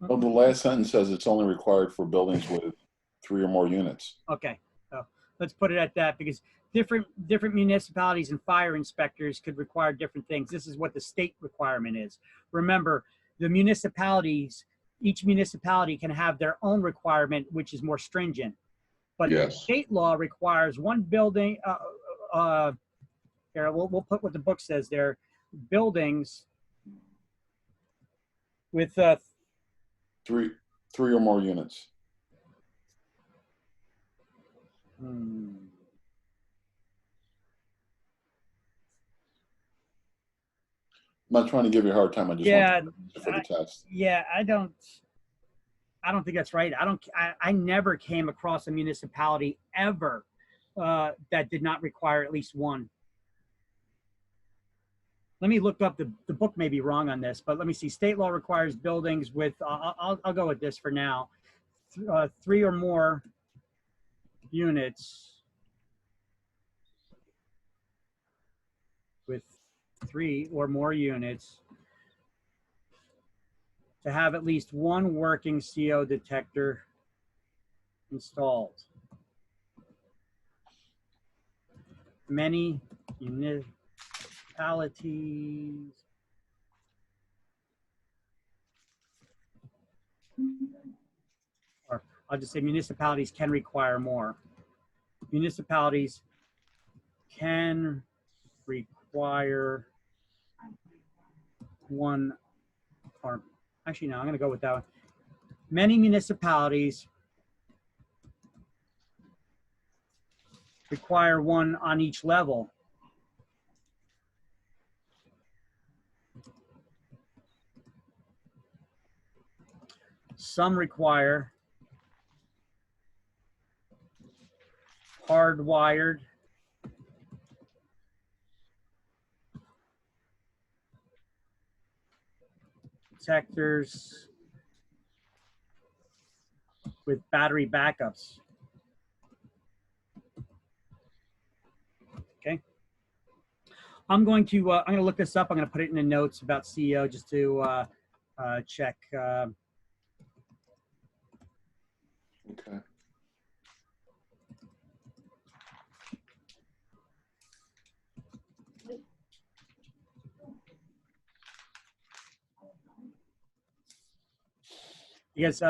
Well, the last sentence says it's only required for buildings with 3 or more units. Okay, so let's put it at that, because different municipalities and fire inspectors could require different things. This is what the state requirement is. Remember, the municipalities, each municipality can have their own requirement, which is more stringent. But Yes. state law requires one building, here, we'll put what the book says there, buildings with 3 or more units. I'm not trying to give you a hard time. I just want for the test. Yeah, I don't think that's right. I never came across a municipality ever that did not require at least one. Let me look up, the book may be wrong on this, but let me see. State law requires buildings with, I'll go with this for now, 3 or more units with 3 or more units to have at least one working CO detector installed. Many municipalities, or I'll just say municipalities can require more. Municipalities can require one, or actually no, I'm going to go with that one. Many municipalities require one on each level. Some require hardwired detectors with battery backups. Okay. I'm going to look this up. I'm going to put it in the notes about CEO just to check. Okay. Because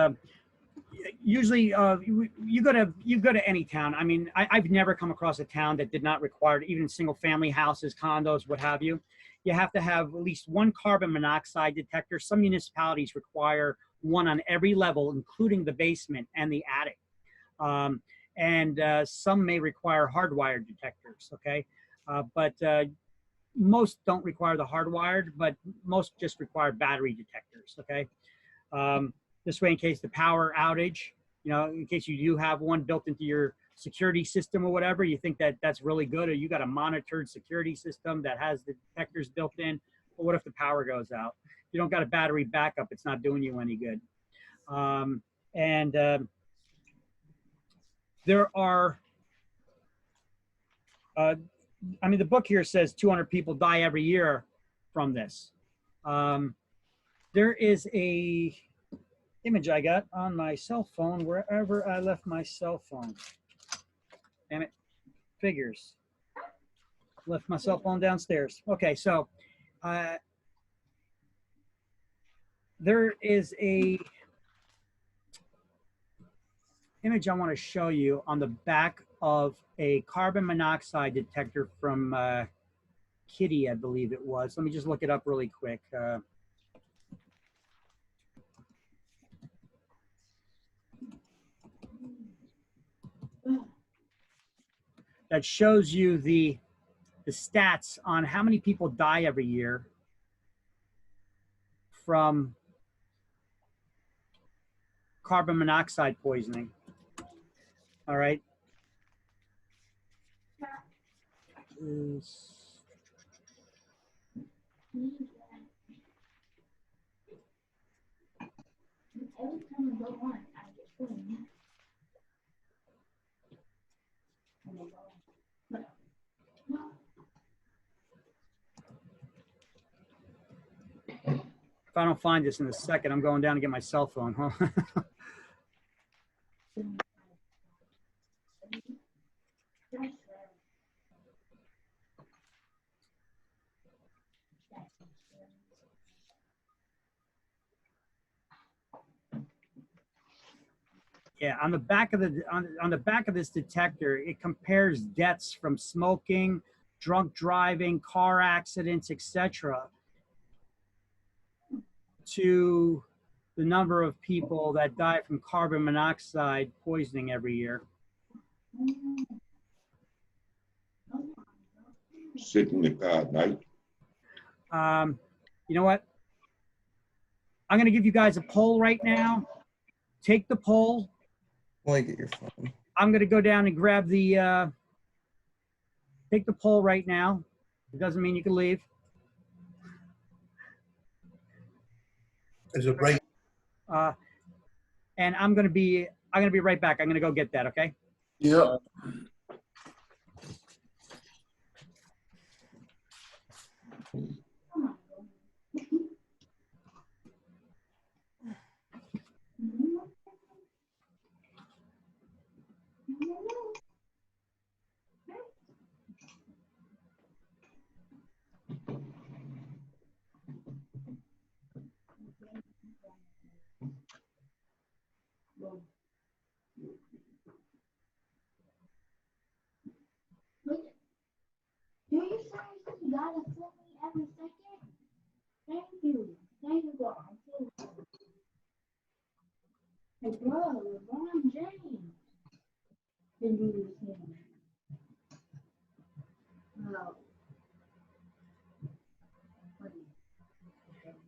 usually you go to any town. I mean, I've never come across a town that did not require, even single family houses, condos, what have you. You have to have at least one carbon monoxide detector. Some municipalities require one on every level, including the basement and the attic. And some may require hardwired detectors, okay? But most don't require the hardwired, but most just require battery detectors, okay? This way, in case the power outage, you know, in case you do have one built into your security system or whatever, you think that that's really good, or you got a monitored security system that has the detectors built in. But what if the power goes out? You don't got a battery backup, it's not doing you any good. There are, I mean, the book here says 200 people die every year from this. There is a image I got on my cell phone wherever I left my cell phone. Damn it, figures. Left my cell phone downstairs. Okay, so there is a image I want to show you on the back of a carbon monoxide detector from Kitty, I believe it was. Let me just look it up really quick. that shows you the stats on how many people die every year from carbon monoxide poisoning. All right. If I don't find this in a second, I'm going down to get my cell phone. Huh? Yeah, on the back of on the back of this detector, it compares deaths from smoking, drunk driving, car accidents, etc., to the number of people that die from carbon monoxide poisoning every year. Sit in the car at night. You know what? I'm going to give you guys a poll right now. Take the poll. Like, get your phone. I'm going to go down and grab the, take the poll right now. It doesn't mean you can leave. There's a break. And I'm going to be right back. I'm going to go get that. Okay. Yep. Do you seriously gotta flip me every second? Thank you. Thank you, God. Hey, bro, LeBron James can do this thing. Oh.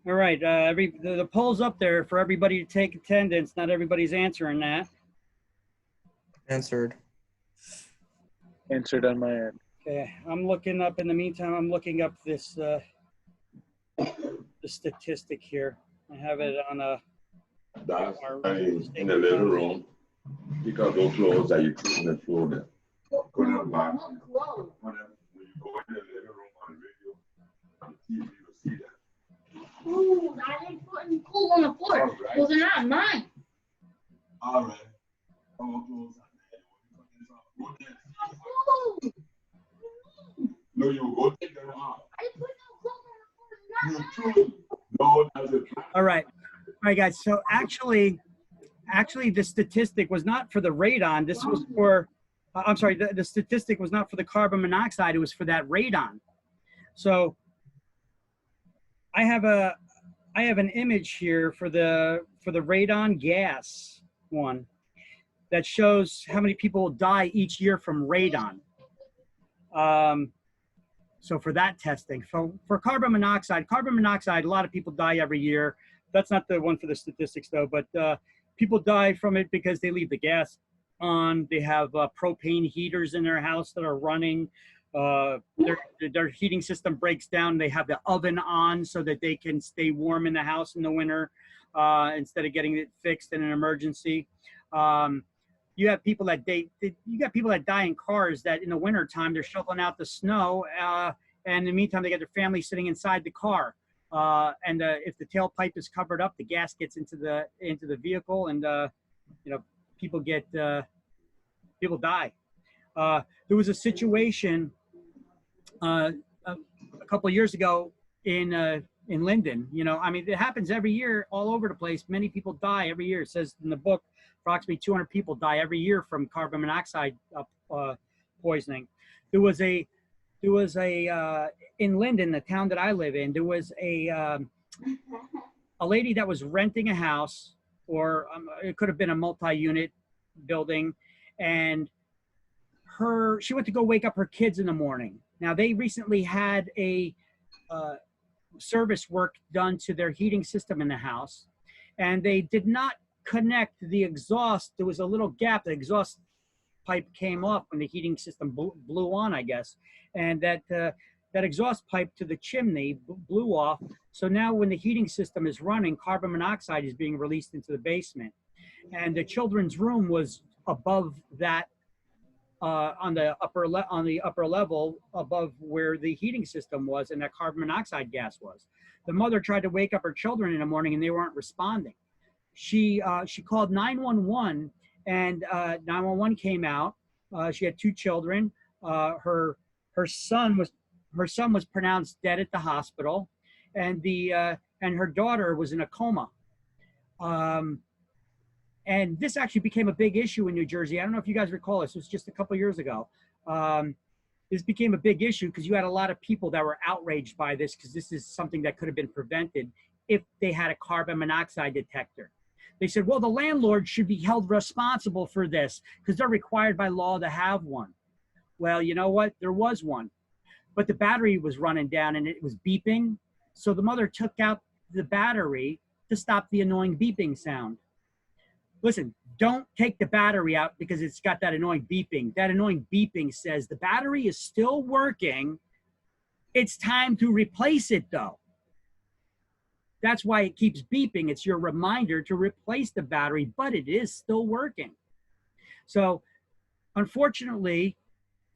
All right. The poll's up there for everybody to take attendance. Not everybody's answering that. Answered. Answered on my end. Okay. I'm looking up. In the meantime, I'm looking up this the statistic here. I have it on a. That's in the living room. Pick up those clothes that you threw on the floor there. Put them back. When you go in the living room on video, on TV, you'll see that. Ooh, I didn't put any clothes on the floor. All right. Those are not mine. All right. All clothes are there. Ooh. No, you go take them out. I didn't put no clothes on the floor. You threw them. No, that's a trap. All right. All right, guys. So actually, the statistic was not for the radon. This was for, I'm sorry, the statistic was not for the carbon monoxide. It was for that radon. So I have an image here for the radon gas one that shows how many people die each year from radon. So for that testing, for carbon monoxide, a lot of people die every year. That's not the one for the statistics though, but people die from it because they leave the gas on. They have propane heaters in their house that are running. Their heating system breaks down. They have the oven on so that they can stay warm in the house in the winter instead of getting it fixed in an emergency. You have people that you got people that die in cars that in the winter time they're shoveling out the snow, and in the meantime they got their family sitting inside the car. And if the tailpipe is covered up, the gas gets into the vehicle, and people die. There was a situation a couple of years ago in Linden. I mean, it happens every year all over the place. Many people die every year. It says in the book, approximately 200 people die every year from carbon monoxide poisoning. There was a in Linden, the town that I live in, there was a lady that was renting a house, or it could have been a multi-unit building, and she went to go wake up her kids in the morning. Now they recently had a service work done to their heating system in the house, and they did not connect the exhaust. There was a little gap. The exhaust pipe came off when the heating system blew on, I guess, and that exhaust pipe to the chimney blew off. So now when the heating system is running, carbon monoxide is being released into the basement, and the children's room was above that. On the upper level above where the heating system was and that carbon monoxide gas was. The mother tried to wake up her children in the morning and they weren't responding. She called 911 and 911 came out. She had 2 children. Her son was pronounced dead at the hospital, and her daughter was in a coma. And this actually became a big issue in New Jersey. I don't know if you guys recall this. It was just a couple years ago. This became a big issue because you had a lot of people that were outraged by this because this is something that could have been prevented if they had a carbon monoxide detector. They said, well, the landlord should be held responsible for this because they're required by law to have one. Well, you know what? There was one. But the battery was running down and it was beeping. So the mother took out the battery to stop the annoying beeping sound. Listen, don't take the battery out because it's got that annoying beeping. That annoying beeping says the battery is still working. It's time to replace it though. That's why it keeps beeping. It's your reminder to replace the battery, but it is still working. So unfortunately,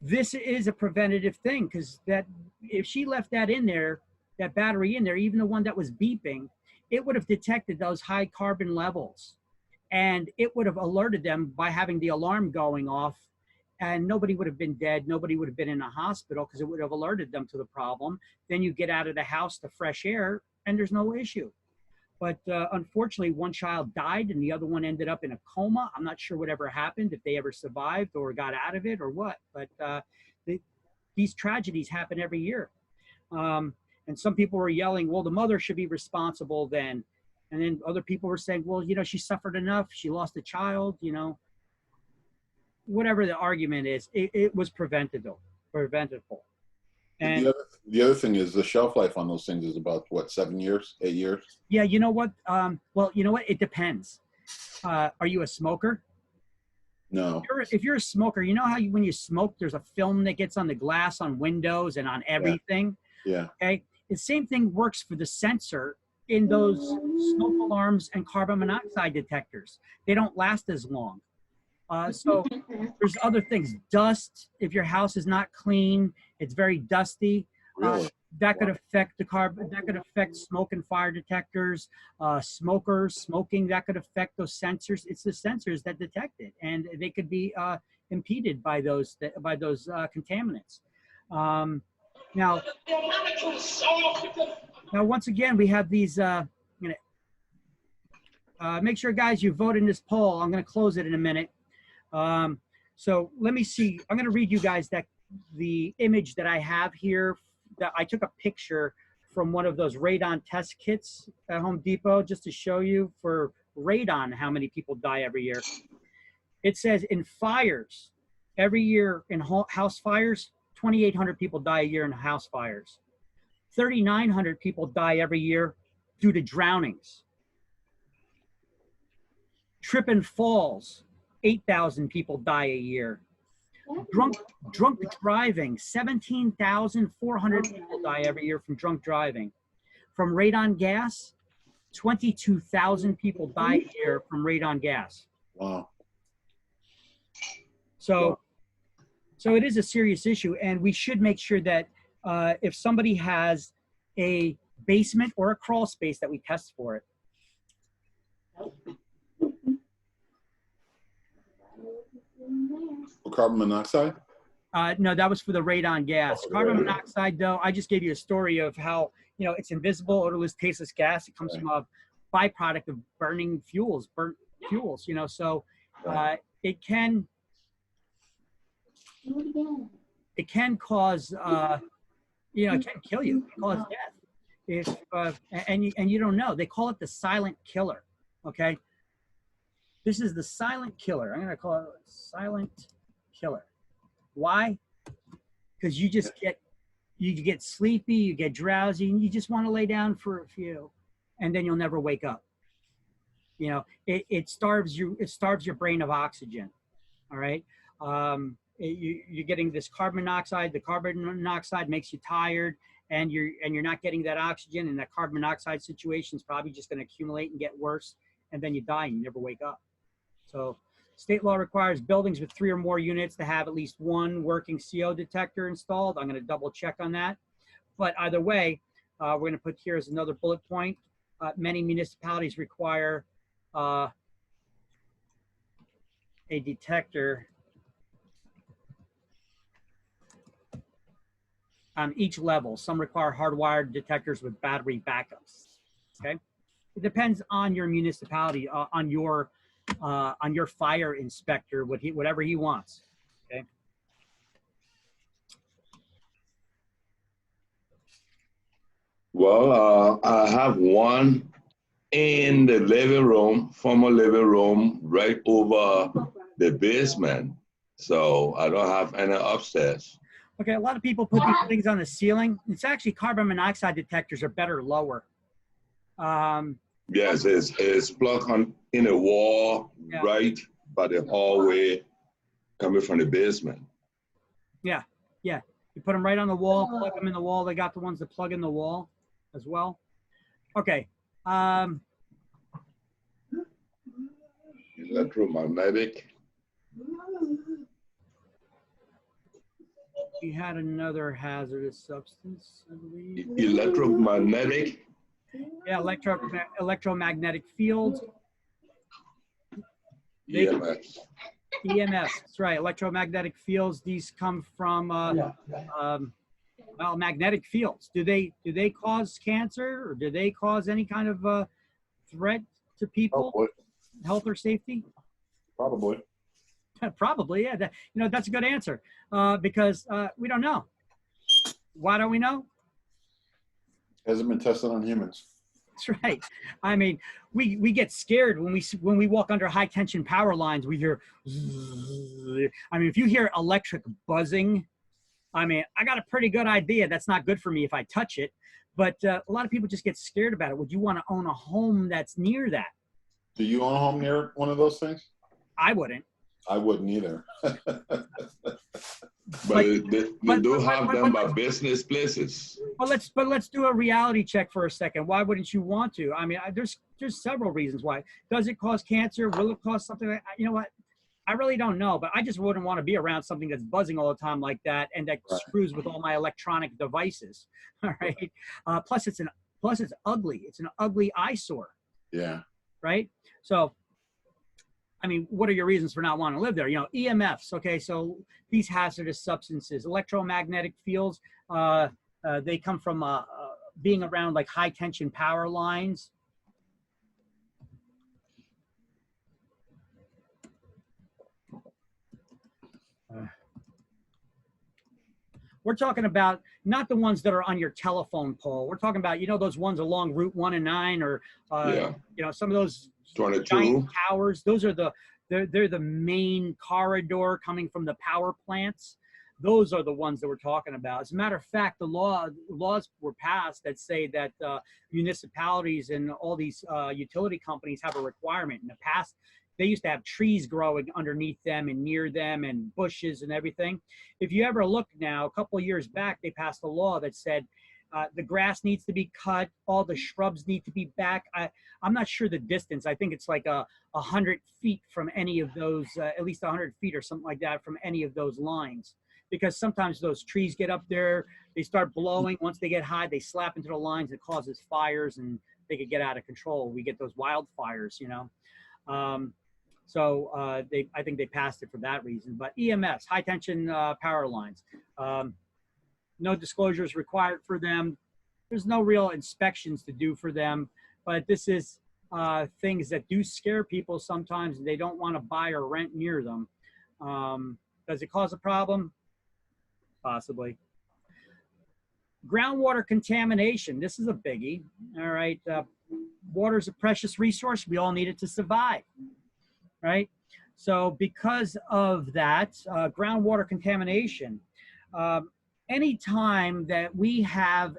this is a preventative thing because that if she left that in there, that battery in there, even the one that was beeping, it would have detected those high carbon levels. And it would have alerted them by having the alarm going off, and nobody would have been dead. Nobody would have been in a hospital because it would have alerted them to the problem. Then you get out of the house to fresh air and there's no issue. But unfortunately, one child died and the other one ended up in a coma. I'm not sure whatever happened, if they ever survived or got out of it or what. But these tragedies happen every year. And some people were yelling, well, the mother should be responsible then. And then other people were saying, well, you know, she suffered enough. She lost a child, you know. Whatever the argument is, it was preventable. And the other thing is the shelf life on those things is about, what, 7 years, 8 years? yeah, you know what? Well, you know what? It depends. Are you a smoker? No. If you're a smoker, you know how when you smoke, there's a film that gets on the glass, on windows, and on everything? Yeah. Okay. The same thing works for the sensor in those smoke alarms and carbon monoxide detectors. They don't last as long. So there's other things. Dust, if your house is not clean, it's very dusty. Really? That could affect the carbon, that could affect smoke and fire detectors, smokers, smoking, that could affect those sensors. It's the sensors that detect it, and they could be impeded by those contaminants. Now, once again, we have these, make sure, guys, you vote in this poll. I'm going to close it in a minute. So let me see. I'm going to read you guys the image that I have here. That I took a picture from one of those radon test kits at Home Depot just to show you for radon how many people die every year. It says in fires, every year in house fires, 2,800 people die a year in house fires. 3,900 people die every year due to drownings. Trip and falls, 8,000 people die a year. Drunk driving, 17,400 people die every year from drunk driving. From radon gas, 22,000 people die a year from radon gas. Wow. So it is a serious issue, and we should make sure that if somebody has a basement or a crawl space, that we test for it. Carbon monoxide? No, that was for the radon gas. Carbon monoxide, though, I just gave you a story of how, it's invisible, odorless, tasteless gas. It comes from a byproduct of burning fuels, so it can cause, it can kill you, it can cause death. And you don't know. They call it the silent killer, okay? This is the silent killer. I'm going to call it silent killer. Why? Because you get sleepy, you get drowsy, and you just want to lay down for a few, and then you'll never wake up. You know, it starves your brain of oxygen. All right. You're getting this carbon monoxide. The carbon monoxide makes you tired, and you're not getting that oxygen, and that carbon monoxide situation is probably just going to accumulate and get worse, and then you die and you never wake up. So state law requires buildings with 3 or more units to have at least one working CO detector installed. I'm going to double check on that. But either way, we're going to put here as another bullet point. Many municipalities require a detector on each level. Some require hardwired detectors with battery backups. Okay, it depends on your municipality, on your fire inspector, whatever he wants. Okay. Well, I have one in the living room, former living room, right over the basement. So I don't have any upstairs. Okay, a lot of people put these things on the ceiling. It's actually carbon monoxide detectors are better lower. Yes, it's plugged on in a wall, Yeah. right by the hallway coming from the basement. Yeah, yeah. You put them right on the wall, plug them in the wall. They got the ones that plug in the wall as well. Okay. Electromagnetic. We had another hazardous substance, I believe. Electromagnetic. Yeah, electromagnetic fields. EMS. EMS, that's right. Electromagnetic fields. These come from well, magnetic fields. Do they cause cancer, or do they cause any kind of threat to people, health or safety? Probably. Probably, yeah. That's a good answer because we don't know. Why don't we know? Hasn't been tested on humans. That's right. I mean, we get scared when we walk under high tension power lines. We hear, zzz. I mean, if you hear electric buzzing, I mean, I got a pretty good idea that's not good for me if I touch it. But a lot of people just get scared about it. Would you want to own a home that's near that? Do you own a home near one of those things? I wouldn't. I wouldn't either. But they do have them by business places. But let's do a reality check for a second. Why wouldn't you want to? I mean, there's several reasons why. Does it cause cancer? Will it cause something? You know what? I really don't know, but I just wouldn't want to be around something that's buzzing all the time like that, and that screws with all my electronic devices. All right. Plus it's ugly. It's an ugly eyesore. Yeah. Right. So, I mean, what are your reasons for not wanting to live there? You know, EMFs. Okay, so these hazardous substances, electromagnetic fields, they come from being around like high tension power lines. We're talking about not the ones that are on your telephone pole. We're talking about, those ones along Route 1 and 9, or some of those 22 giant towers. Those are they're the main corridor coming from the power plants. Those are the ones that we're talking about. As a matter of fact, the laws were passed that say that municipalities and all these utility companies have a requirement. In the past, they used to have trees growing underneath them and near them, and bushes and everything. If you ever look now, a couple of years back, they passed a law that said the grass needs to be cut, all the shrubs need to be back. I'm not sure the distance. I think it's like 100 feet from any of those, at least 100 feet or something like that from any of those lines. Because sometimes those trees get up there, they start blowing. Once they get high, they slap into the lines. It causes fires, and they could get out of control. We get those wildfires, So I think they passed it for that reason. But EMS, high tension power lines, no disclosure is required for them. There's no real inspections to do for them. But this is things that do scare people sometimes, and they don't want to buy or rent near them. Does it cause a problem? Possibly. Groundwater contamination. This is a biggie. All right. Water is a precious resource. We all need it to survive. Right? So because of that, groundwater contamination, anytime that we have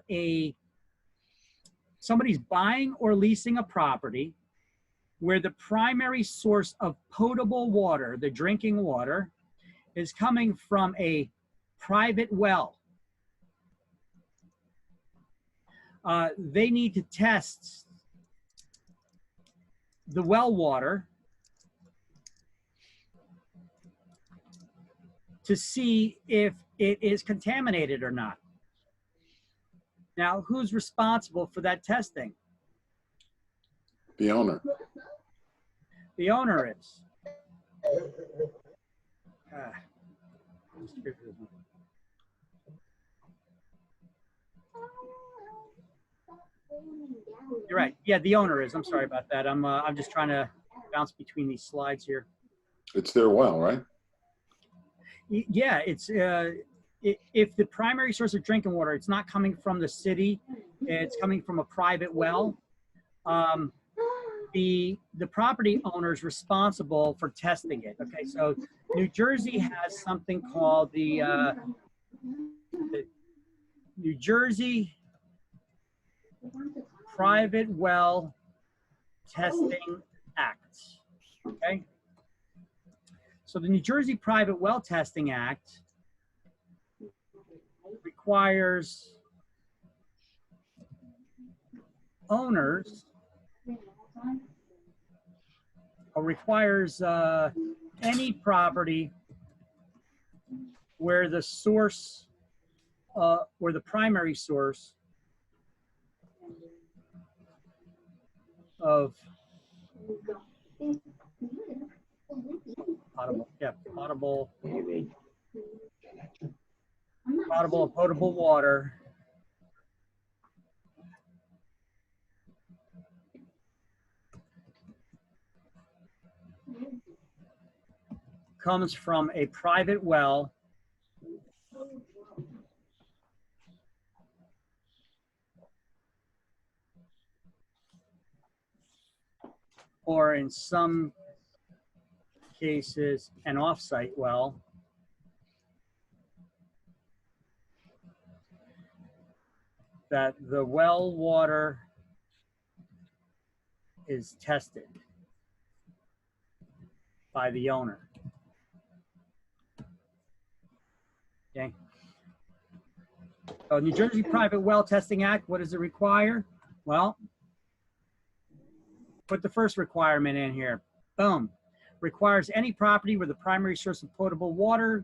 somebody's buying or leasing a property where the primary source of potable water, the drinking water, is coming from a private well, they need to test the well water to see if it is contaminated or not. Now, who's responsible for that testing? The owner. The owner is. You're right. Yeah, the owner is. I'm sorry about that. I'm just trying to bounce between these slides here. It's their well, right? Yeah, it's if the primary source of drinking water, it's not coming from the city, it's coming from a private well. The property owner is responsible for testing it. Okay, so New Jersey has something called the New Jersey Private Well Testing Act. Okay, so the New Jersey Private Well Testing Act requires owners or requires any property where the source, where the primary source of potable potable water comes from a private well or in some cases an off-site well, that the well water is tested by the owner. Okay. So New Jersey Private Well Testing Act, what does it require? Well, put the first requirement in here. Boom. Requires any property where the primary source of potable water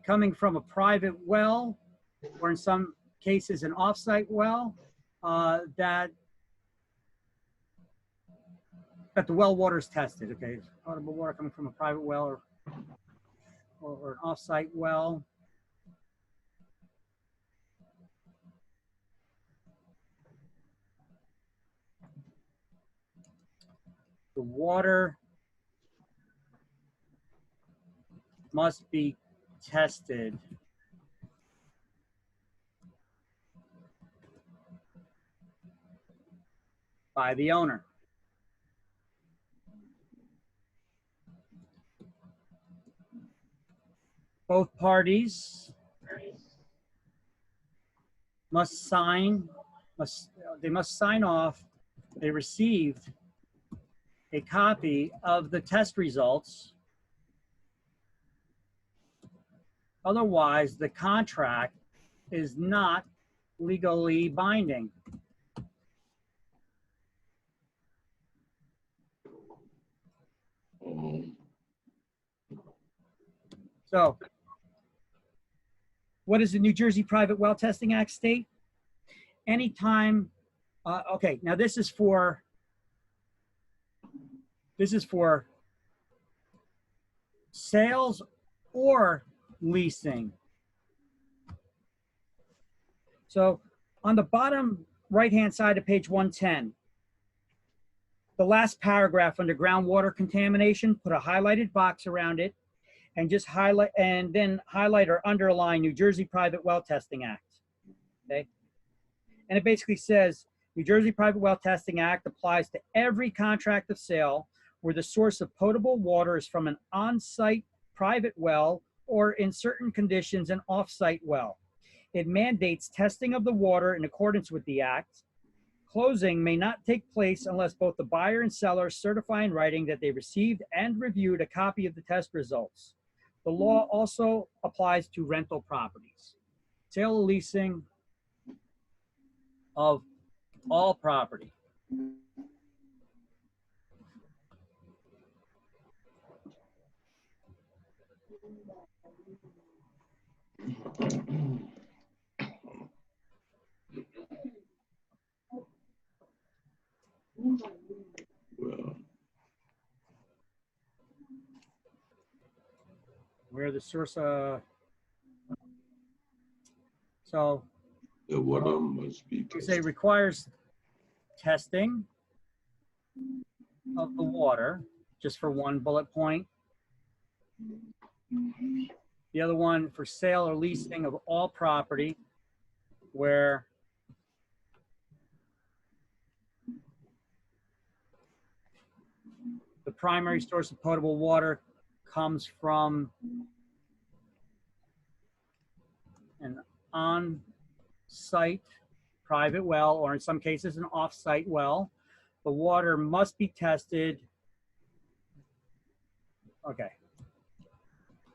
coming from a private well, or in some cases an off-site well, that the well water is tested. Okay, potable water coming from a private well or an off-site well. The water must be tested by the owner. Both parties must sign off. They received a copy of the test results. Otherwise, the contract is not legally binding. So, what does the New Jersey Private Well Testing Act state? Anytime, okay, now this is for sales or leasing. So on the bottom right-hand side of page 110, the last paragraph under groundwater contamination, put a highlighted box around it and just highlight, and then highlight or underline New Jersey Private Well Testing Act, okay? And it basically says New Jersey Private Well Testing Act applies to every contract of sale where the source of potable water is from an on-site private well or in certain conditions an off-site well. It mandates testing of the water in accordance with the act. Closing may not take place unless both the buyer and seller certify in writing that they received and reviewed a copy of the test results. The law also applies to rental properties. Sale or leasing of all property. Well, Where the source so the water must be we say requires testing of the water, just for one bullet point. The other one for sale or leasing of all property where the primary source of potable water comes from an on-site private well, or in some cases an off-site well. The water must be tested. Okay.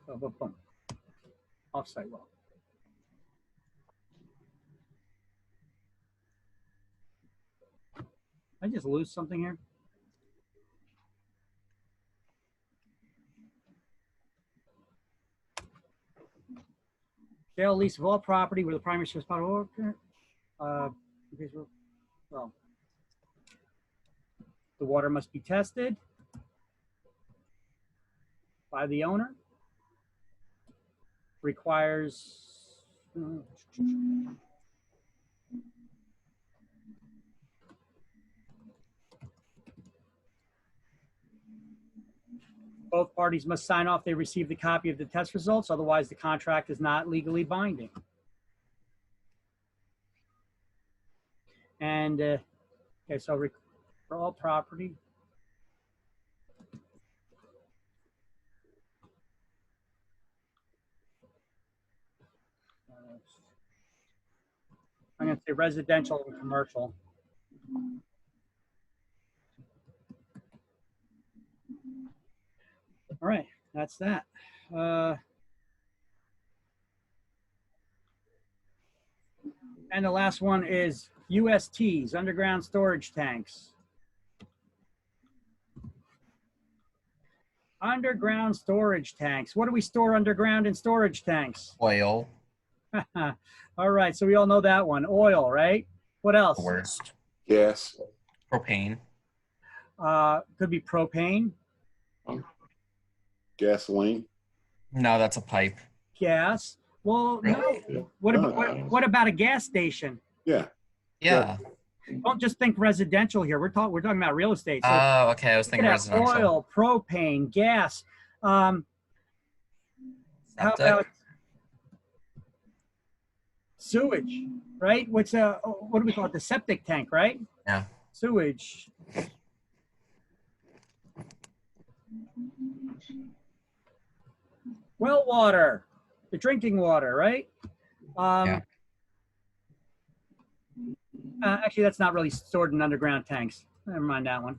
So, boom. Off-site well. I just lose something here? Sale, lease of all property where the primary source of water. Well, the water must be tested by the owner. Requires both parties must sign off they received the copy of the test results, otherwise the contract is not legally binding. And okay, so for all property. I'm going to say residential and commercial. All right, that's that. And the last one is USTs, underground storage tanks. Underground storage tanks. What do we store underground in storage tanks? Oil. All right, so we all know that one. Oil, right? What else? The worst. Gas. Propane. Could be propane. Gasoline. No, that's a pipe. Gas. Well, Really? no. What about a gas station? Yeah. Yeah. Don't just think residential here. We're talking about real estate. So Oh, okay. I was thinking look at that, residential. oil, propane, gas. How Septic. about sewage? Right? What do we call it? The septic tank, right? Yeah. Sewage. Well water, the drinking water, right? Yeah. Actually, that's not really stored in underground tanks. Never mind that one.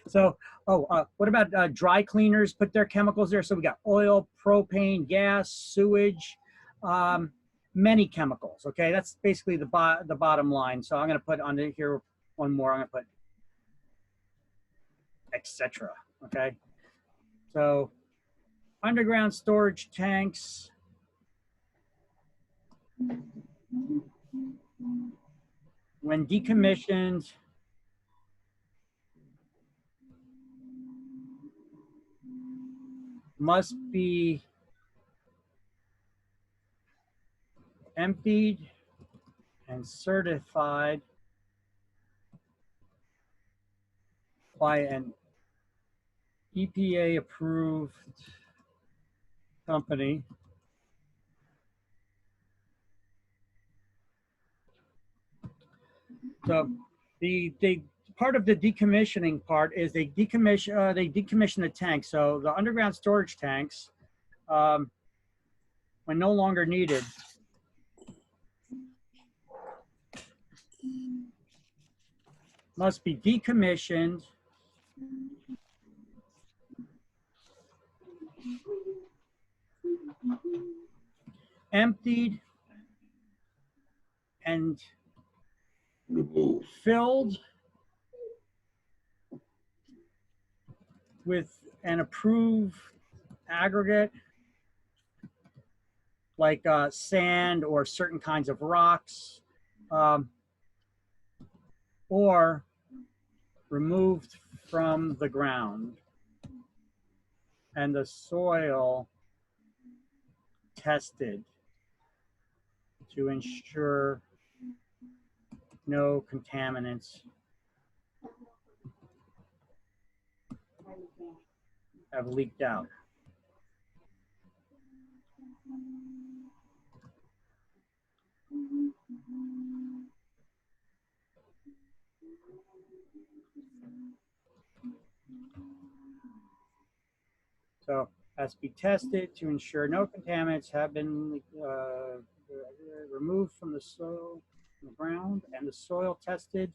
So, what about dry cleaners? Put their chemicals there. So we got oil, propane, gas, sewage, many chemicals. Okay, that's basically the bottom line. So I'm going to put on here one more. I'm going to put etc. Okay, so underground storage tanks. When decommissioned, must be emptied and certified by an EPA approved company So the part of the decommissioning part is they decommission the tanks. So the underground storage tanks, when no longer needed, must be decommissioned, emptied, and filled with an approved aggregate like sand or certain kinds of rocks, or removed from the ground, and the soil tested to ensure no contaminants have leaked out. So has to be tested to ensure no contaminants have been removed from the soil, from the ground, and the soil tested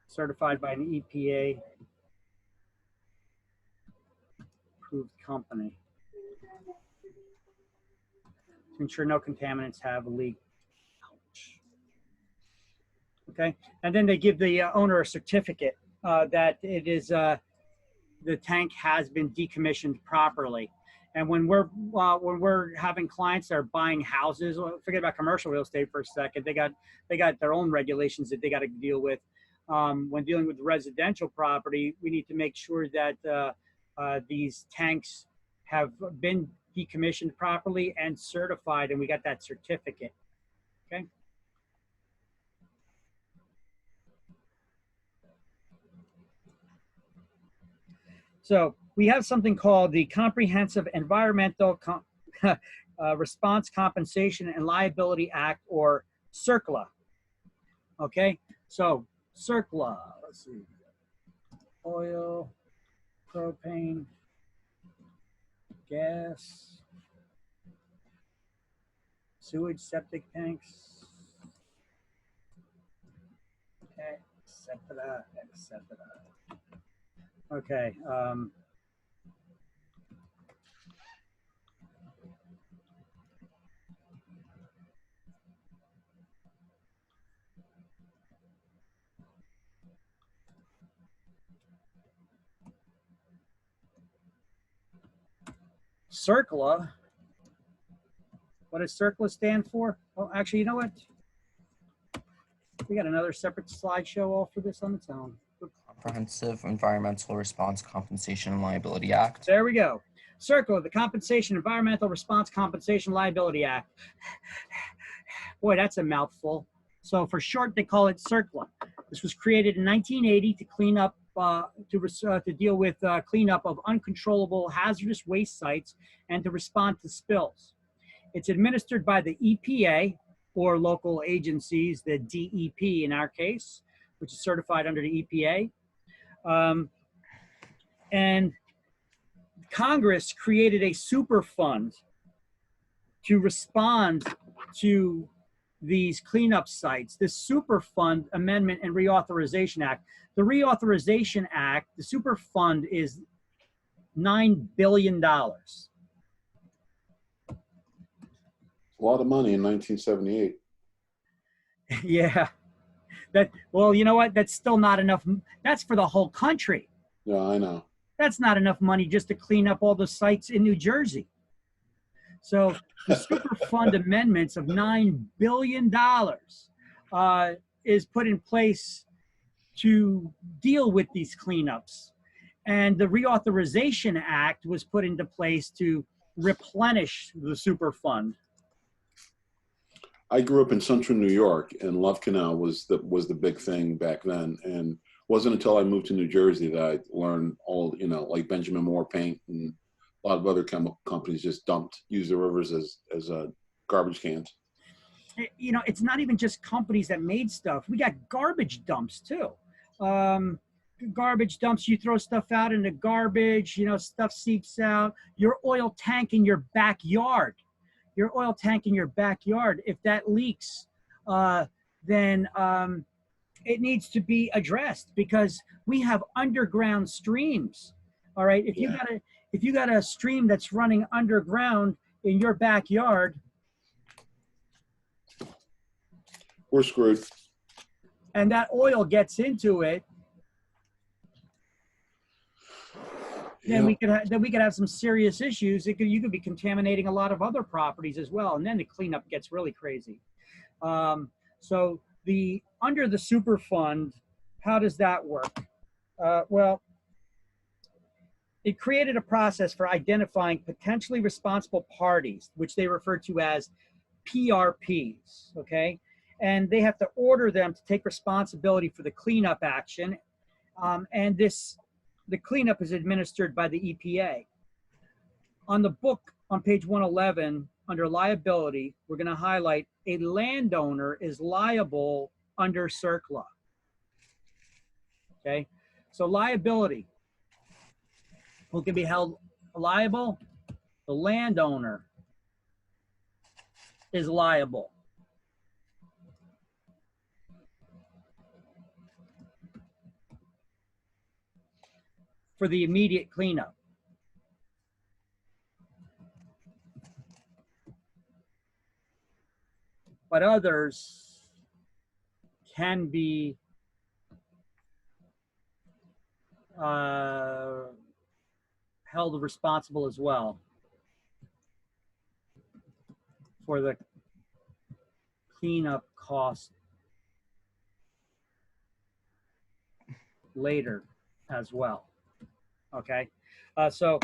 certified by an EPA approved company to ensure no contaminants have leaked. Okay, and then they give the owner a certificate that it is the tank has been decommissioned properly. And when we're having clients that are buying houses, forget about commercial real estate for a second. They got their own regulations that they got to deal with. When dealing with residential property, we need to make sure that these tanks have been decommissioned properly and certified, and we got that certificate. Okay. So we have something called the Comprehensive Environmental Response Compensation and Liability Act, or CERCLA. Okay, so CERCLA, let's see, oil, propane, gas, sewage, septic tanks. Okay, etc., etc. Okay. CERCLA. What does CERCLA stand for? Oh, actually, you know what? We got another separate slideshow all for this on its own. Comprehensive Environmental Response Compensation and Liability Act. There we go. CERCLA, the Compensation Environmental Response Compensation Liability Act. Boy, that's a mouthful. So for short, they call it CERCLA. This was created in 1980 to clean up, to deal with cleanup of uncontrollable hazardous waste sites and to respond to spills. It's administered by the EPA or local agencies, the DEP in our case, which is certified under the EPA. And Congress created a super fund to respond to these cleanup sites. This super fund amendment and reauthorization act. The reauthorization act, the super fund, is $9 billion. A lot of money in 1978. Yeah. Well, you know what? That's still not enough. That's for the whole country. Yeah, I know. That's not enough money just to clean up all the sites in New Jersey. So the Superfund amendments of $9 billion is put in place to deal with these cleanups. And the Reauthorization Act was put into place to replenish the Superfund. I grew up in central New York, and Love Canal was the big thing back then. And wasn't until I moved to New Jersey that I learned all, like Benjamin Moore paint and A lot of other chemical companies just use the rivers as garbage cans. You know, it's not even just companies that made stuff. We got garbage dumps too. Garbage dumps, you throw stuff out into garbage, you know, stuff seeps out. Your oil tank in your backyard, if that leaks, then it needs to be addressed, because we have underground streams. All right, if you got a stream that's running underground in your backyard, we're screwed. And that oil gets into it, then we could have some serious issues. You could be contaminating a lot of other properties as well, and then the cleanup gets really crazy. So under the Superfund, how does that work? Well, it created a process for identifying potentially responsible parties, which they refer to as PRPs. Okay, and they have to order them to take responsibility for the cleanup action, and the cleanup is administered by the EPA. On the book, on page 111, under liability, we're going to highlight a landowner is liable under CERCLA. Okay, so liability. Who can be held liable? The landowner is liable. For the immediate cleanup. But others can be held responsible as well for the cleanup cost later as well. Okay, so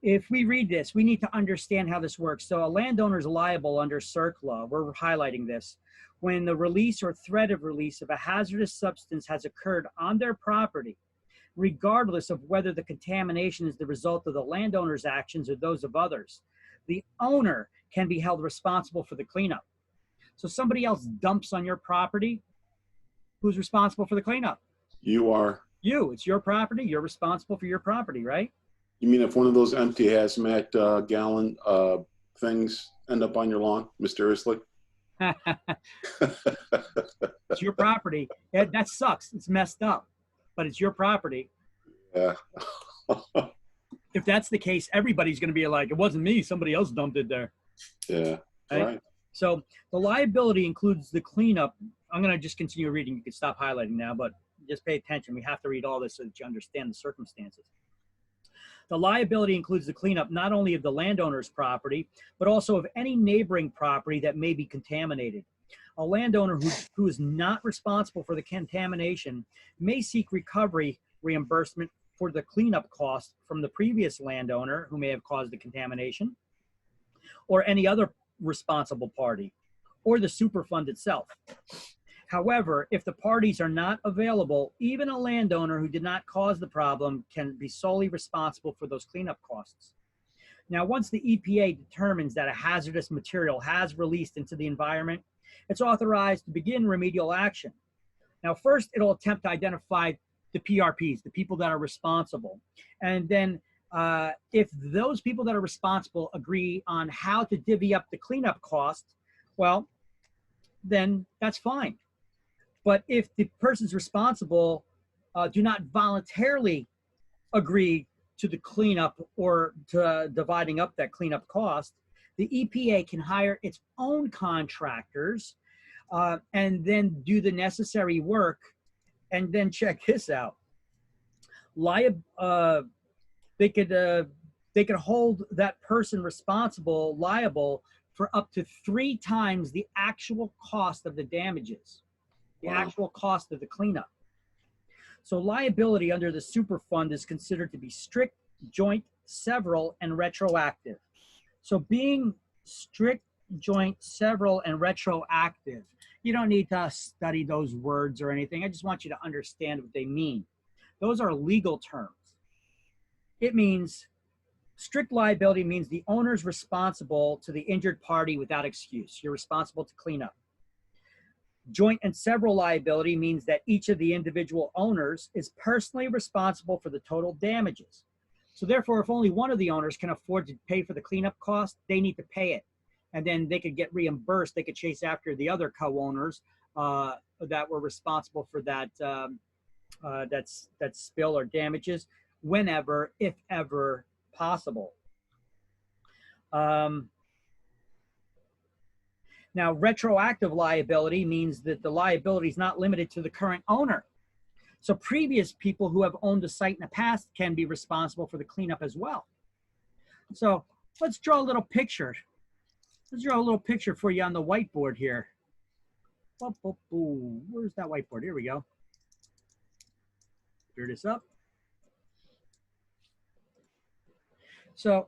if we read this, we need to understand how this works. So a landowner is liable under CERCLA. We're highlighting this. When the release or threat of release of a hazardous substance has occurred on their property, regardless of whether the contamination is the result of the landowner's actions or those of others, the owner can be held responsible for the cleanup. So somebody else dumps on your property, who's responsible for the cleanup? You are. You, it's your property, you're responsible for your property, right? You mean if one of those empty hazmat gallon things end up on your lawn mysteriously? It's your property. That sucks. It's messed up, but it's your property. Yeah. If that's the case, everybody's going to be like, it wasn't me, somebody else dumped it there. Yeah, right. So the liability includes the cleanup. I'm going to just continue reading. You can stop highlighting now, but just pay attention. We have to read all this so that you understand the circumstances. The liability includes the cleanup not only of the landowner's property, but also of any neighboring property that may be contaminated. A landowner who is not responsible for the contamination may seek recovery reimbursement for the cleanup cost from the previous landowner who may have caused the contamination, or any other responsible party, or the Superfund itself. However, if the parties are not available, even a landowner who did not cause the problem can be solely responsible for those cleanup costs. Now, once the EPA determines that a hazardous material has released into the environment, it's authorized to begin remedial action. Now, first, it'll attempt to identify the PRPs, the people that are responsible. And then if those people that are responsible agree on how to divvy up the cleanup cost, well, then that's fine. But if the persons responsible do not voluntarily agree to the cleanup or to dividing up that cleanup cost, the EPA can hire its own contractors and then do the necessary work. And then check this out. They could hold that person responsible liable for up to 3 times the actual cost of the damages. The actual cost of the cleanup. So liability under the Superfund is considered to be strict, joint, several, and retroactive. So being strict, joint, several, and retroactive, you don't need to study those words or anything. I just want you to understand what they mean. Those are legal terms. It means Strict liability means the owner's responsible to the injured party without excuse. You're responsible to clean up. Joint and several liability means that each of the individual owners is personally responsible for the total damages. So therefore, if only one of the owners can afford to pay for the cleanup cost, they need to pay it. And then they could get reimbursed. They could chase after the other co-owners that were responsible for that that spill or damages whenever, if ever possible. Now, retroactive liability means that the liability is not limited to the current owner. So previous people who have owned the site in the past can be responsible for the cleanup as well. So let's draw a little picture. Let's draw a little picture for you on the whiteboard here. Where's that whiteboard? Here we go. Clear this up. So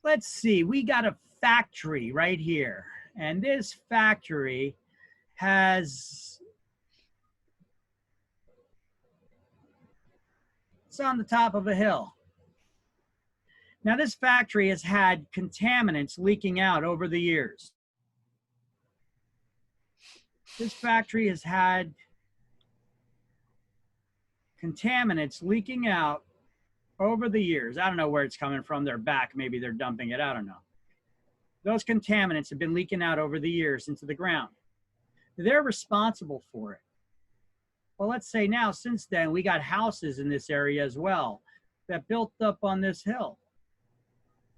let's see, we got a factory right here. And this factory has, it's on the top of a hill. Now this factory has had contaminants leaking out over the years. This factory has had contaminants leaking out over the years. I don't know where it's coming from. They're back. Maybe they're dumping it. I don't know. Those contaminants have been leaking out over the years into the ground. They're responsible for it. Well, let's say now, since then, we got houses in this area as well that built up on this hill.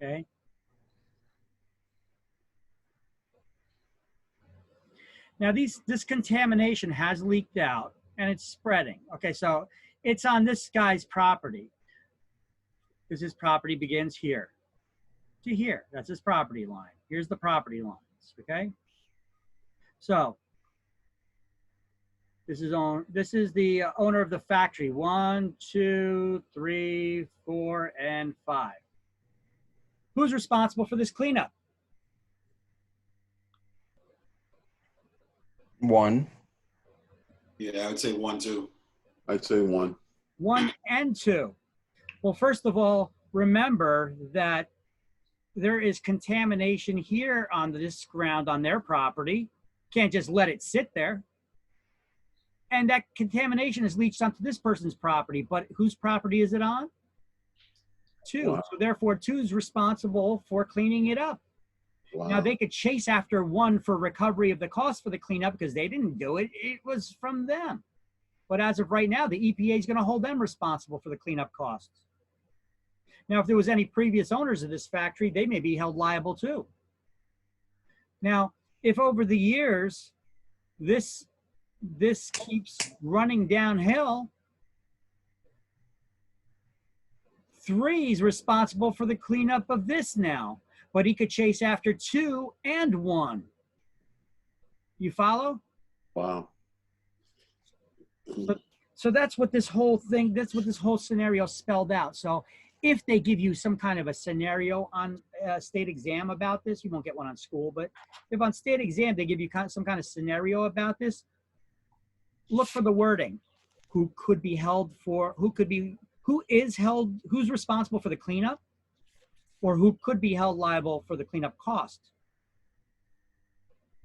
Okay. Now, this contamination has leaked out and it's spreading. Okay, so it's on this guy's property. Because his property begins here to here. That's his property line. Here's the property lines, okay? So this is the owner of the factory. 1, 2, 3, 4, and 5. Who's responsible for this cleanup? 1. Yeah, I would say 1, 2. I'd say 1. 1 and 2. Well, first of all, remember that there is contamination here on this ground on their property. Can't just let it sit there. And that contamination is leached onto this person's property, but whose property is it on? 2. Wow. So therefore, 2 is responsible for cleaning it up. Wow. Now they could chase after 1 for recovery of the cost for the cleanup because they didn't do it. It was from them. But as of right now, the EPA is going to hold them responsible for the cleanup costs. Now, if there was any previous owners of this factory, they may be held liable too. Now, if over the years, this keeps running downhill, 3 is responsible for the cleanup of this now, but he could chase after 2 and 1. You follow? Wow. So that's what this whole thing, that's what this whole scenario spelled out. So if they give you some kind of a scenario on state exam about this, you won't get one on school, but if on state exam they give you some kind of scenario about this, look for the wording. Who could be held for, who's responsible for the cleanup, or who could be held liable for the cleanup cost,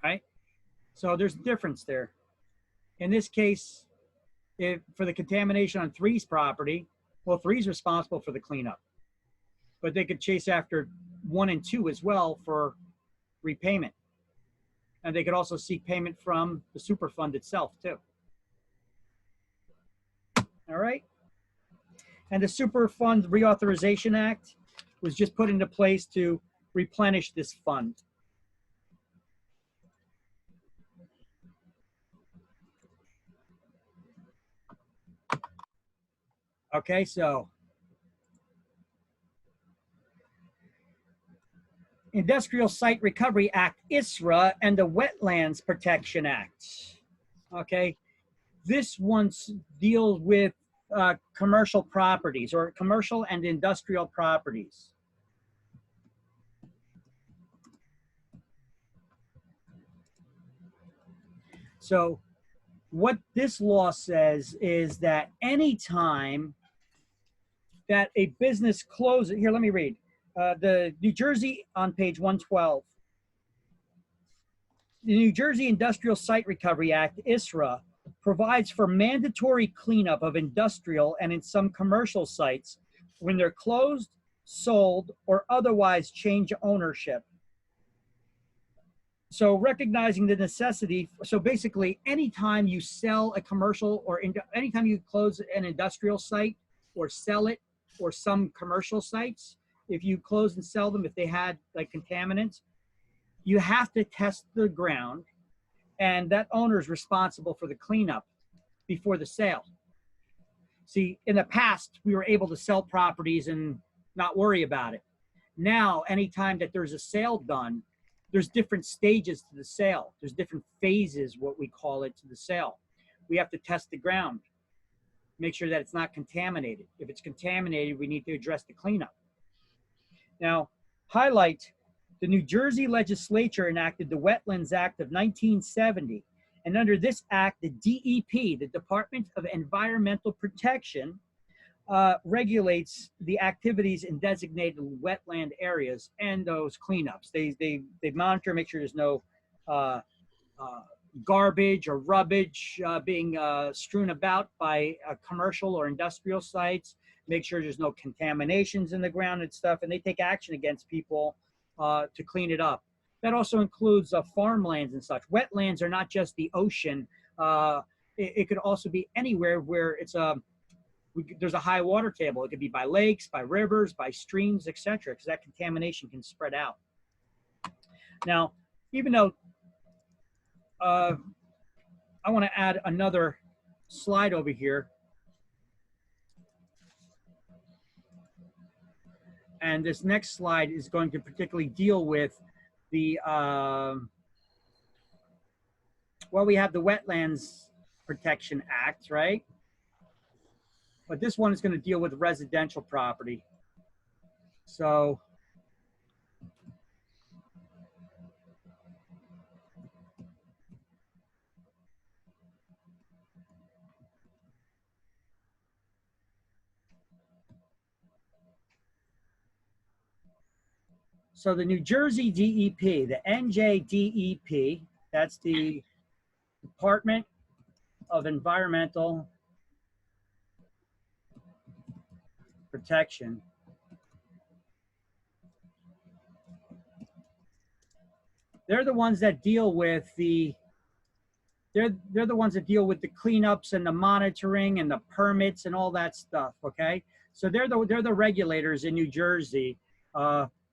right? So there's a difference there. In this case, if for the contamination on 3's property, well, 3's responsible for the cleanup, but they could chase after 1 and 2 as well for repayment. And they could also seek payment from the Superfund itself too. All right. And the Superfund Reauthorization Act was just put into place to replenish this fund. Okay, so Industrial Site Recovery Act, ISRA, and the Wetlands Protection Act. Okay, this one deals with commercial properties or commercial and industrial properties. So what this law says is that anytime that a business closes, here, let me read. The New Jersey on page 112. The New Jersey Industrial Site Recovery Act, ISRA, provides for mandatory cleanup of industrial and in some commercial sites when they're closed, sold, or otherwise change ownership. So recognizing the necessity, so basically anytime you sell a commercial or anytime you close an industrial site or sell it, or some commercial sites, if you close and sell them, if they had like contaminants, you have to test the ground, and that owner is responsible for the cleanup before the sale. See, in the past, we were able to sell properties and not worry about it. Now, anytime that there's a sale done, there's different stages to the sale. There's different phases, what we call it, to the sale. We have to test the ground, make sure that it's not contaminated. If it's contaminated, we need to address the cleanup. Now, highlight, the New Jersey legislature enacted the Wetlands Act of 1970. And under this act, the DEP, the Department of Environmental Protection, regulates the activities in designated wetland areas and those cleanups. They monitor, make sure there's no garbage or rubbish being strewn about by commercial or industrial sites, make sure there's no contaminations in the ground and stuff, and they take action against people to clean it up. That also includes farmlands and such. Wetlands are not just the ocean. It could also be anywhere where it's there's a high water table. It could be by lakes, by rivers, by streams, etc., because that contamination can spread out. Now, even though I want to add another slide over here. And this next slide is going to particularly deal with the, well, we have the Wetlands Protection Act, right? But this one is going to deal with residential property. So, the New Jersey DEP, the NJDEP, that's the Department of Environmental Protection. They're the ones that deal with they're the ones that deal with the cleanups and the monitoring and the permits and all that stuff, okay? So they're the regulators in New Jersey.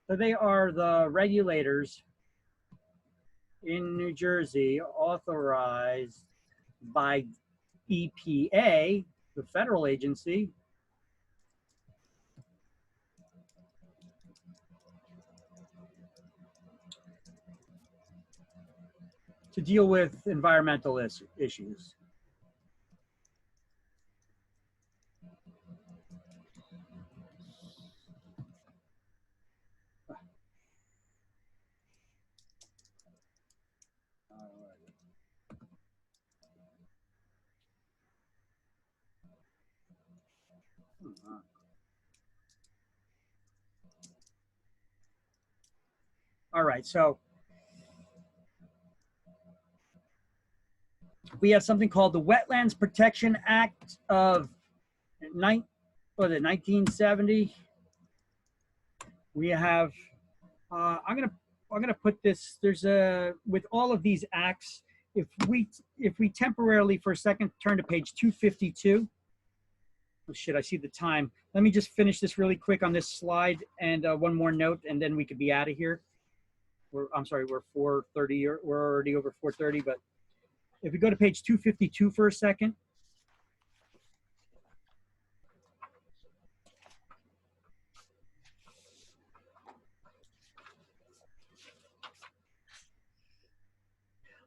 So they are the regulators in New Jersey authorized by EPA, the federal agency, to deal with environmental issues. All right, so we have something called the Wetlands Protection Act of 1970. We have, I'm gonna put this. There's with all of these acts, if we temporarily for a second turn to page 252. Oh shit, I see the time. Let me just finish this really quick on this slide and one more note, and then we could be out of here. I'm sorry, we're 4:30. We're already over 4:30, but if we go to page 252 for a second.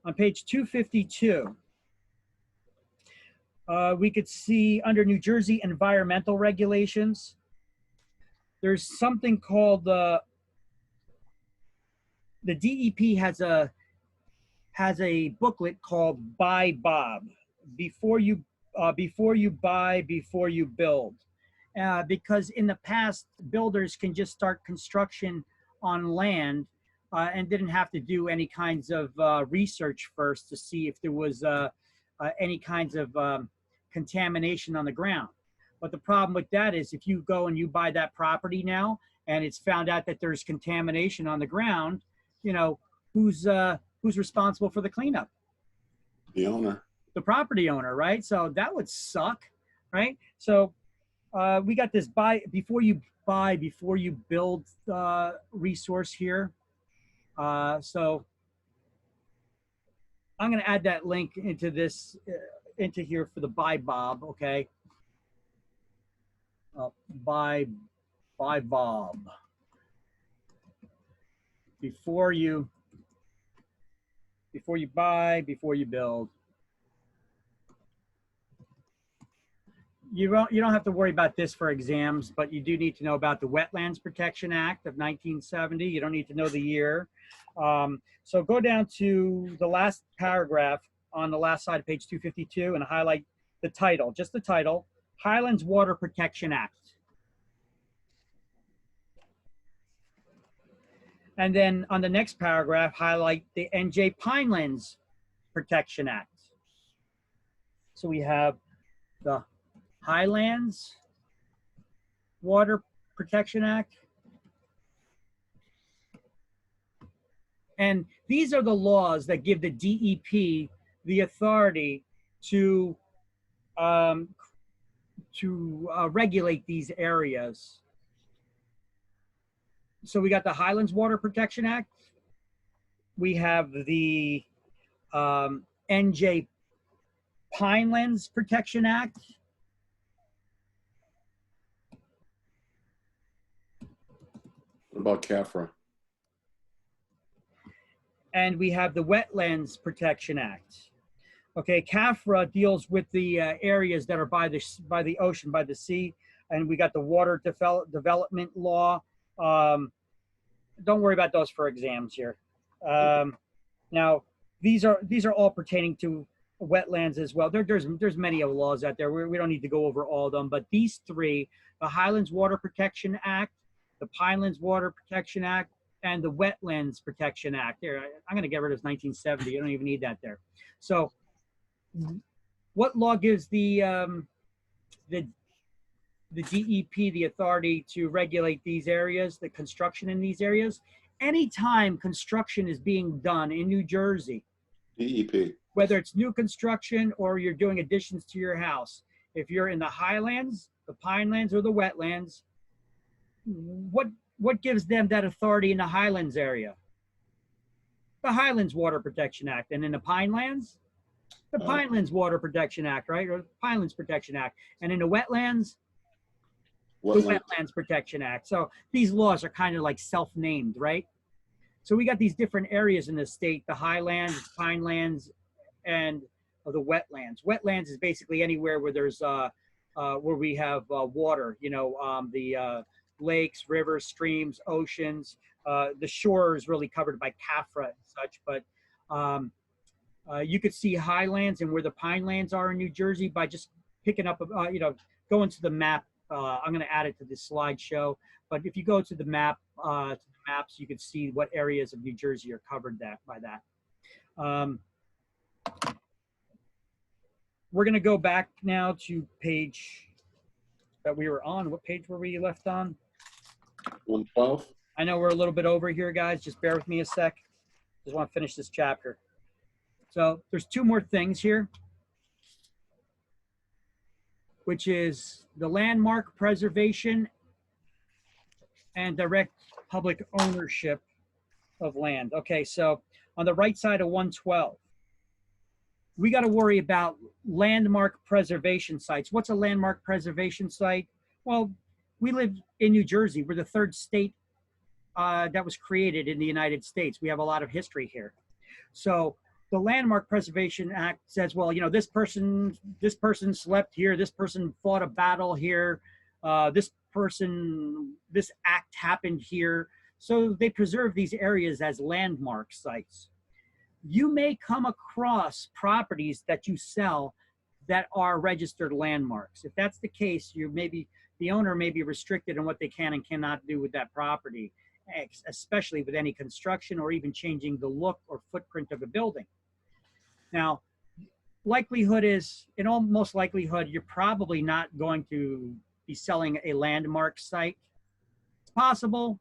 On page 252, we could see under New Jersey environmental regulations, there's something called the DEP has a booklet called Buy Bob, before you buy, before you build. because in the past, builders can just start construction on land and didn't have to do any kinds of research first to see if there was any kinds of contamination on the ground. But the problem with that is if you go and you buy that property now and it's found out that there's contamination on the ground, you know, who's responsible for the cleanup? The owner. The property owner, right? So that would suck, right? So we got this before you build resource here. So I'm going to add that link into this, into here for the buy Bob, okay? Buy Bob. Before you buy, before you build. You don't have to worry about this for exams, but you do need to know about the Wetlands Protection Act of 1970. You don't need to know the year. So go down to the last paragraph on the last side of page 252 and highlight the title, just the title, Highlands Water Protection Act. And then on the next paragraph, highlight the NJ Pinelands Protection Act. So we have the Highlands Water Protection Act. And these are the laws that give the DEP the authority to regulate these areas. So we got the Highlands Water Protection Act. We have the NJ Pinelands Protection Act. What about CAFRA? And we have the Wetlands Protection Act. Okay, CAFRA deals with the areas that are by the ocean, by the sea, and we got the Water Development Law. Don't worry about those for exams here. Now, these are all pertaining to wetlands as well. There's many of laws out there. We don't need to go over all of them, but these three: the Highlands Water Protection Act, the Pinelands Water Protection Act, and the Wetlands Protection Act. There, I'm going to get rid of 1970. You don't even need that there. So, what law gives the DEP the authority to regulate these areas, the construction in these areas? Anytime construction is being done in New Jersey, DEP. Whether it's new construction or you're doing additions to your house, if you're in the highlands, the pinelands, or the wetlands, what gives them that authority in the highlands area? The Highlands Water Protection Act. And in the pinelands, the Pinelands Water Protection Act, right? Or Pinelands Protection Act. And in the wetlands, the Wetlands Protection Act. So these laws are kind of like self-named, right? So we got these different areas in the state: the highlands, pinelands, and the wetlands. Wetlands is basically anywhere where there's where we have water. You know, the lakes, rivers, streams, oceans. The shore is really covered by CAFRA and such, but you could see highlands and where the pinelands are in New Jersey by just picking up, you know, going to the map. I'm going to add it to this slideshow, but if you go to the map, to the maps, you can see what areas of New Jersey are covered by that. We're going to go back now to page that we were on. What page were we left on? 112. I know we're a little bit over here, guys. Just bear with me a sec. Just want to finish this chapter. So there's two more things here, which is the landmark preservation and direct public ownership of land. Okay, so on the right side of 112, we got to worry about landmark preservation sites. What's a landmark preservation site? Well, we live in New Jersey. We're the third state that was created in the United States. We have a lot of history here. So the Landmark Preservation Act says, well, you know, this person slept here, this person fought a battle here, this act happened here. So they preserve these areas as landmark sites. You may come across properties that you sell that are registered landmarks. If that's the case, the owner may be restricted on what they can and cannot do with that property, especially with any construction or even changing the look or footprint of a building. Now, likelihood is, in all most likelihood, you're probably not going to be selling a landmark site. It's possible,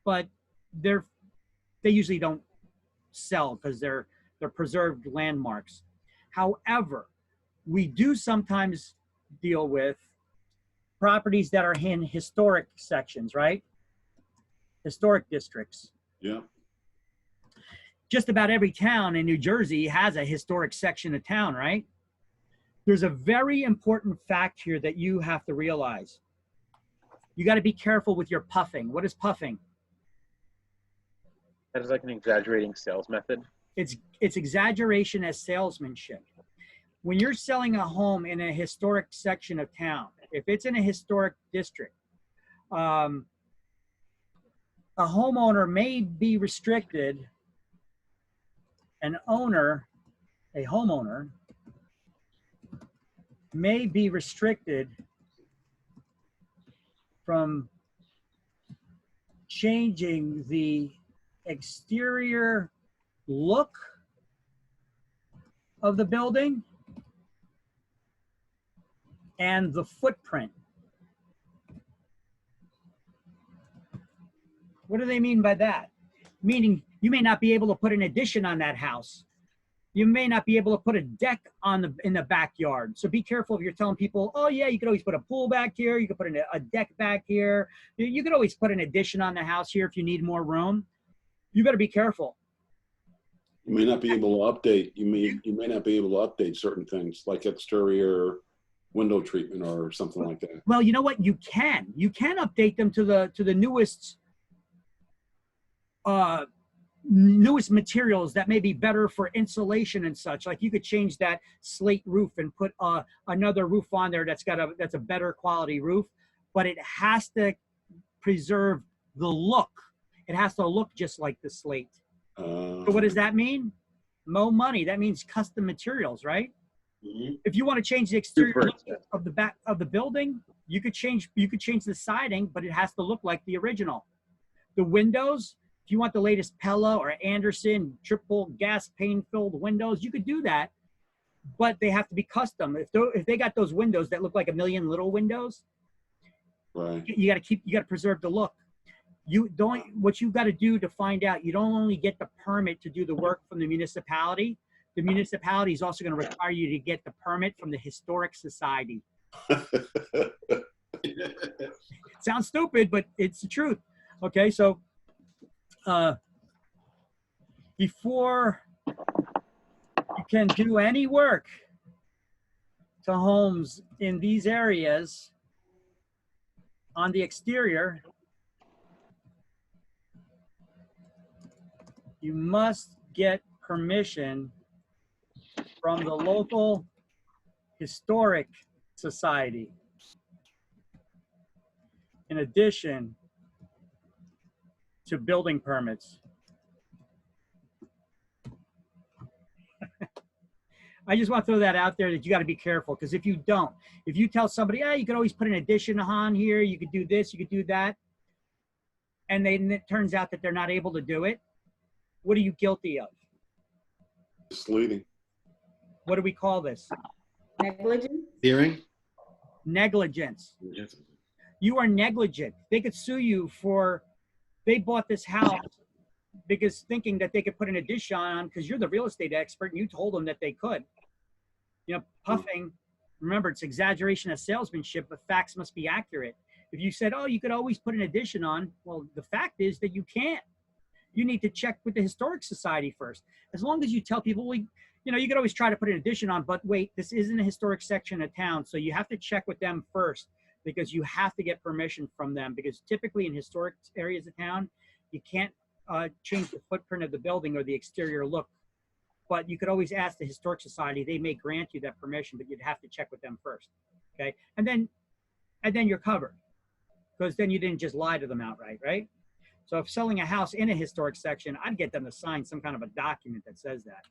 but they usually don't sell because they're preserved landmarks. However, we do sometimes deal with properties that are in historic sections, right? Historic districts. Yeah. Just about every town in New Jersey has a historic section of town, right? There's a very important fact here that you have to realize. You got to be careful with your puffing. What is puffing? That is like an exaggerating sales method. It's exaggeration as salesmanship. When you're selling a home in a historic section of town, if it's in a historic district, a homeowner may be restricted. A homeowner may be restricted from changing the exterior look of the building and the footprint. What do they mean by that? Meaning you may not be able to put an addition on that house. You may not be able to put a deck in the backyard. So be careful if you're telling people, oh yeah, you could always put a pool back here. You could put a deck back here. You could always put an addition on the house here if you need more room. You better be careful. You may not be able to update. You may not be able to update certain things like exterior window treatment or something like that. Well, you know what? You can update them to the newest materials that may be better for insulation and such. Like you could change that slate roof and put another roof on there that's a better quality roof, but it has to preserve the look. It has to look just like the slate. So what does that mean? More money. That means custom materials, right? Mm-hmm. If you want to change the exterior look of the back of the building, you could change the siding, but it has to look like the original. The windows, if you want the latest Pella or Anderson triple gas pane filled windows, you could do that, but they have to be custom. If they got those windows that look like a million little windows, right, you got to preserve the look. What you got to do to find out, you don't only get the permit to do the work from the municipality. The municipality is also going to require you to get the permit from the Historic Society. Sounds stupid, but it's the truth. Okay, so before you can do any work to homes in these areas on the exterior, you must get permission from the local historic society. In addition to building permits. I just want to throw that out there that you got to be careful, because if you don't, if you tell somebody, you could always put an addition on here, you could do this, you could do that, and then it turns out that they're not able to do it, what are you guilty of? Misleading. What do we call this? Negligence? Hearing? Negligence. Yes. You are negligent. They could sue you for, they bought this house because thinking that they could put an addition on because you're the real estate expert and you told them that they could. You know, puffing, remember, it's exaggeration of salesmanship, but facts must be accurate. If you said, oh, you could always put an addition on, well, the fact is that you can't. You need to check with the Historic Society first. As long as you tell people, well, you know, you could always try to put an addition on, but wait, this isn't a historic section of town, so you have to check with them first because you have to get permission from them, because typically in historic areas of town, you can't change the footprint of the building or the exterior look. But you could always ask the Historic Society. They may grant you that permission, but you'd have to check with them first, okay? And then you're covered, because then you didn't just lie to them outright, right? So if selling a house in a historic section, I'd get them to sign some kind of a document that says that.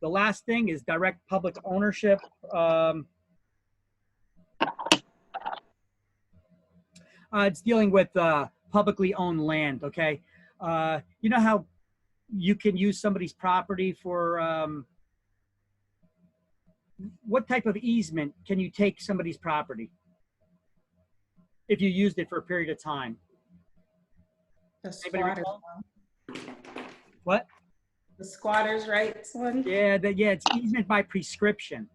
The last thing is direct public ownership. It's dealing with publicly owned land, okay? You know how you can use somebody's property for, what type of easement can you take somebody's property if you used it for a period of time? The Anybody squatters. recall? What? The squatters' rights one. Yeah, it's easement by prescription.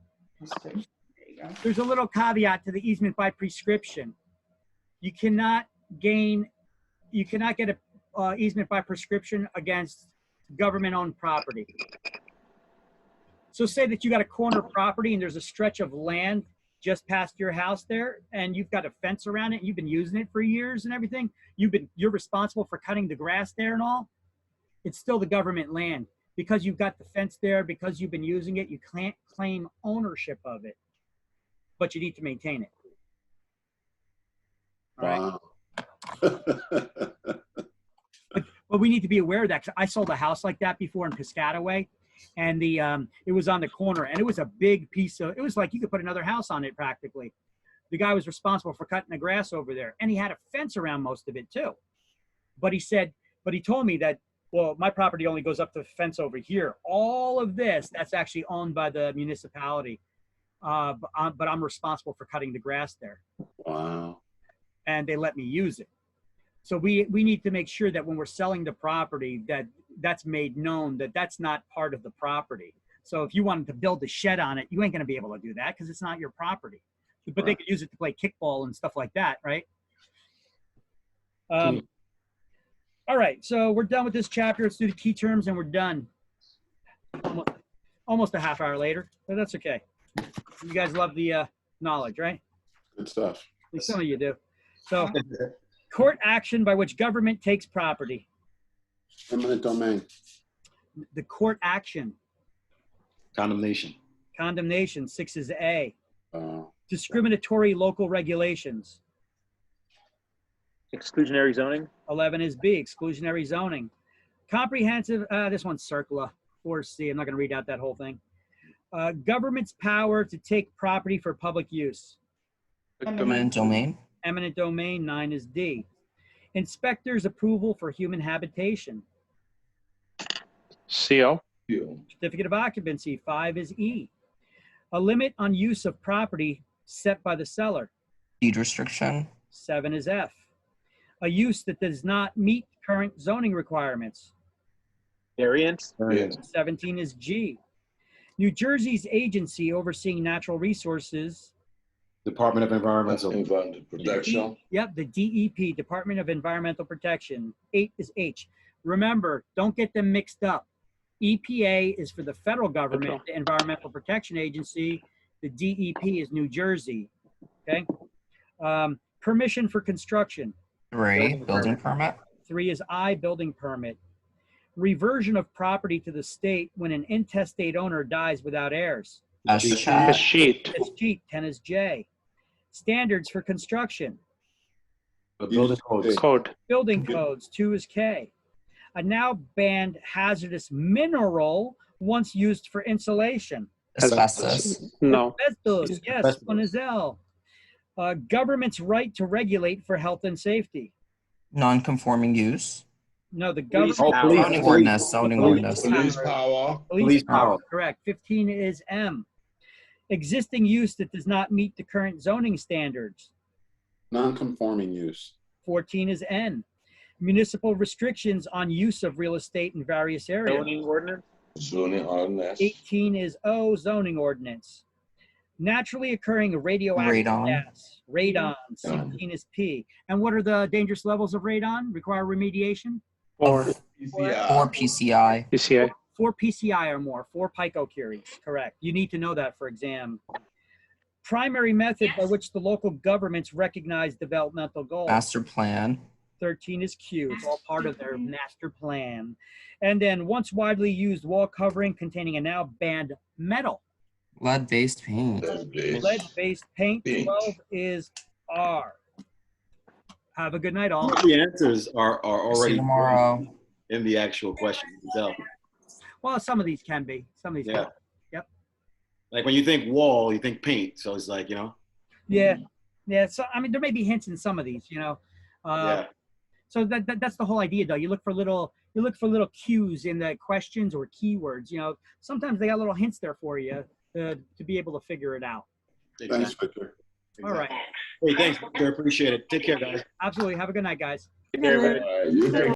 There you go. There's a little caveat to the easement by prescription. You cannot get a easement by prescription against government-owned property. So say that you got a corner property and there's a stretch of land just past your house there, and you've got a fence around it, and you've been using it for years and everything. You're responsible for cutting the grass there and all. It's still the government land. Because you've got the fence there, because you've been using it, you can't claim ownership of it, but you need to maintain it. All right. Wow. But we need to be aware of that. 'Cause I sold a house like that before in Piscataway, and it was on the corner, and it was a big piece of. It was like you could put another house on it practically. The guy was responsible for cutting the grass over there, and he had a fence around most of it too. But he told me that, well, my property only goes up to the fence over here. All of this, that's actually owned by the municipality, but I'm responsible for cutting the grass there. Wow. And they let me use it. So we need to make sure that when we're selling the property, that's made known that that's not part of the property. So if you wanted to build a shed on it, you ain't going to be able to do that because it's not your property. But they could use it to play kickball and stuff like that, right? All right, so we're done with this chapter. Let's do the key terms and we're done. Almost a half hour later, but that's okay. You guys love the knowledge, right? Good stuff. At least some of you do. So, court action by which government takes property. Eminent domain. The court action. Condemnation. Condemnation, 6 is A. Discriminatory local regulations. Exclusionary zoning. 11 is B, exclusionary zoning. Comprehensive, this one's circular, 4C. I'm not going to read out that whole thing. Government's power to take property for public use. Eminent domain. Eminent domain, 9 is D. Inspector's approval for human habitation. CO. Certificate of occupancy, 5 is E. A limit on use of property set by the seller. Deed restriction. 7 is F. A use that does not meet current zoning requirements. Variance. 17 is G. New Jersey's agency overseeing natural resources. Department of Environmental Protection. Yep, the DEP, Department of Environmental Protection. 8 is H. Remember, don't get them mixed up. EPA is for the federal government, the Environmental Protection Agency. The DEP is New Jersey. Okay. Permission for construction. 3, building permit. 3 is I, building permit. Reversion of property to the state when an intestate owner dies without heirs. Sheet. 10 is J. Standards for construction. Building codes. Code. Building codes, 2 is K. A now banned hazardous mineral once used for insulation. Asbestos. No. Asbestos, yes, 1 is L. Government's right to regulate for health and safety. Non-conforming use. No, the government. Zoning ordinance. Zoning ordinance. Police power. Police power, correct. 15 is M. Existing use that does not meet the current zoning standards. Non-conforming use. 14 is N. Municipal restrictions on use of real estate in various areas. Zoning ordinance. Zoning ordinance. 18 is O, zoning ordinance. Naturally occurring radioactive Radon. gas. Radon. 16 is P. And what are the dangerous levels of radon? Require remediation? 4. 4 PCI. PCI. 4 PCI or more, 4 picocuries, correct. You need to know that for exam. Primary method by which the local governments recognize developmental goals. Master plan. 13 is Q. It's all part of their master plan. And then once widely used wall covering containing a now banned metal. Lead-based paint. Lead-based paint. 12 is R. Have a good night, all. The answers are already tomorrow. in the actual question. So, Well, some of these can be. Some of these. Yeah. Can. Yep. Like when you think wall, you think paint. So it's like, you know. Yeah. Yeah. So I mean, there may be hints in some of these, you know. Yeah. So that's the whole idea, though. You look for little cues in the questions or keywords. You know, sometimes they got little hints there for you to be able to figure it out. Thanks, Victor. All right. Hey, thanks, Victor. Appreciate it. Take care, guys. Absolutely. Have a good night, guys. All right, you too.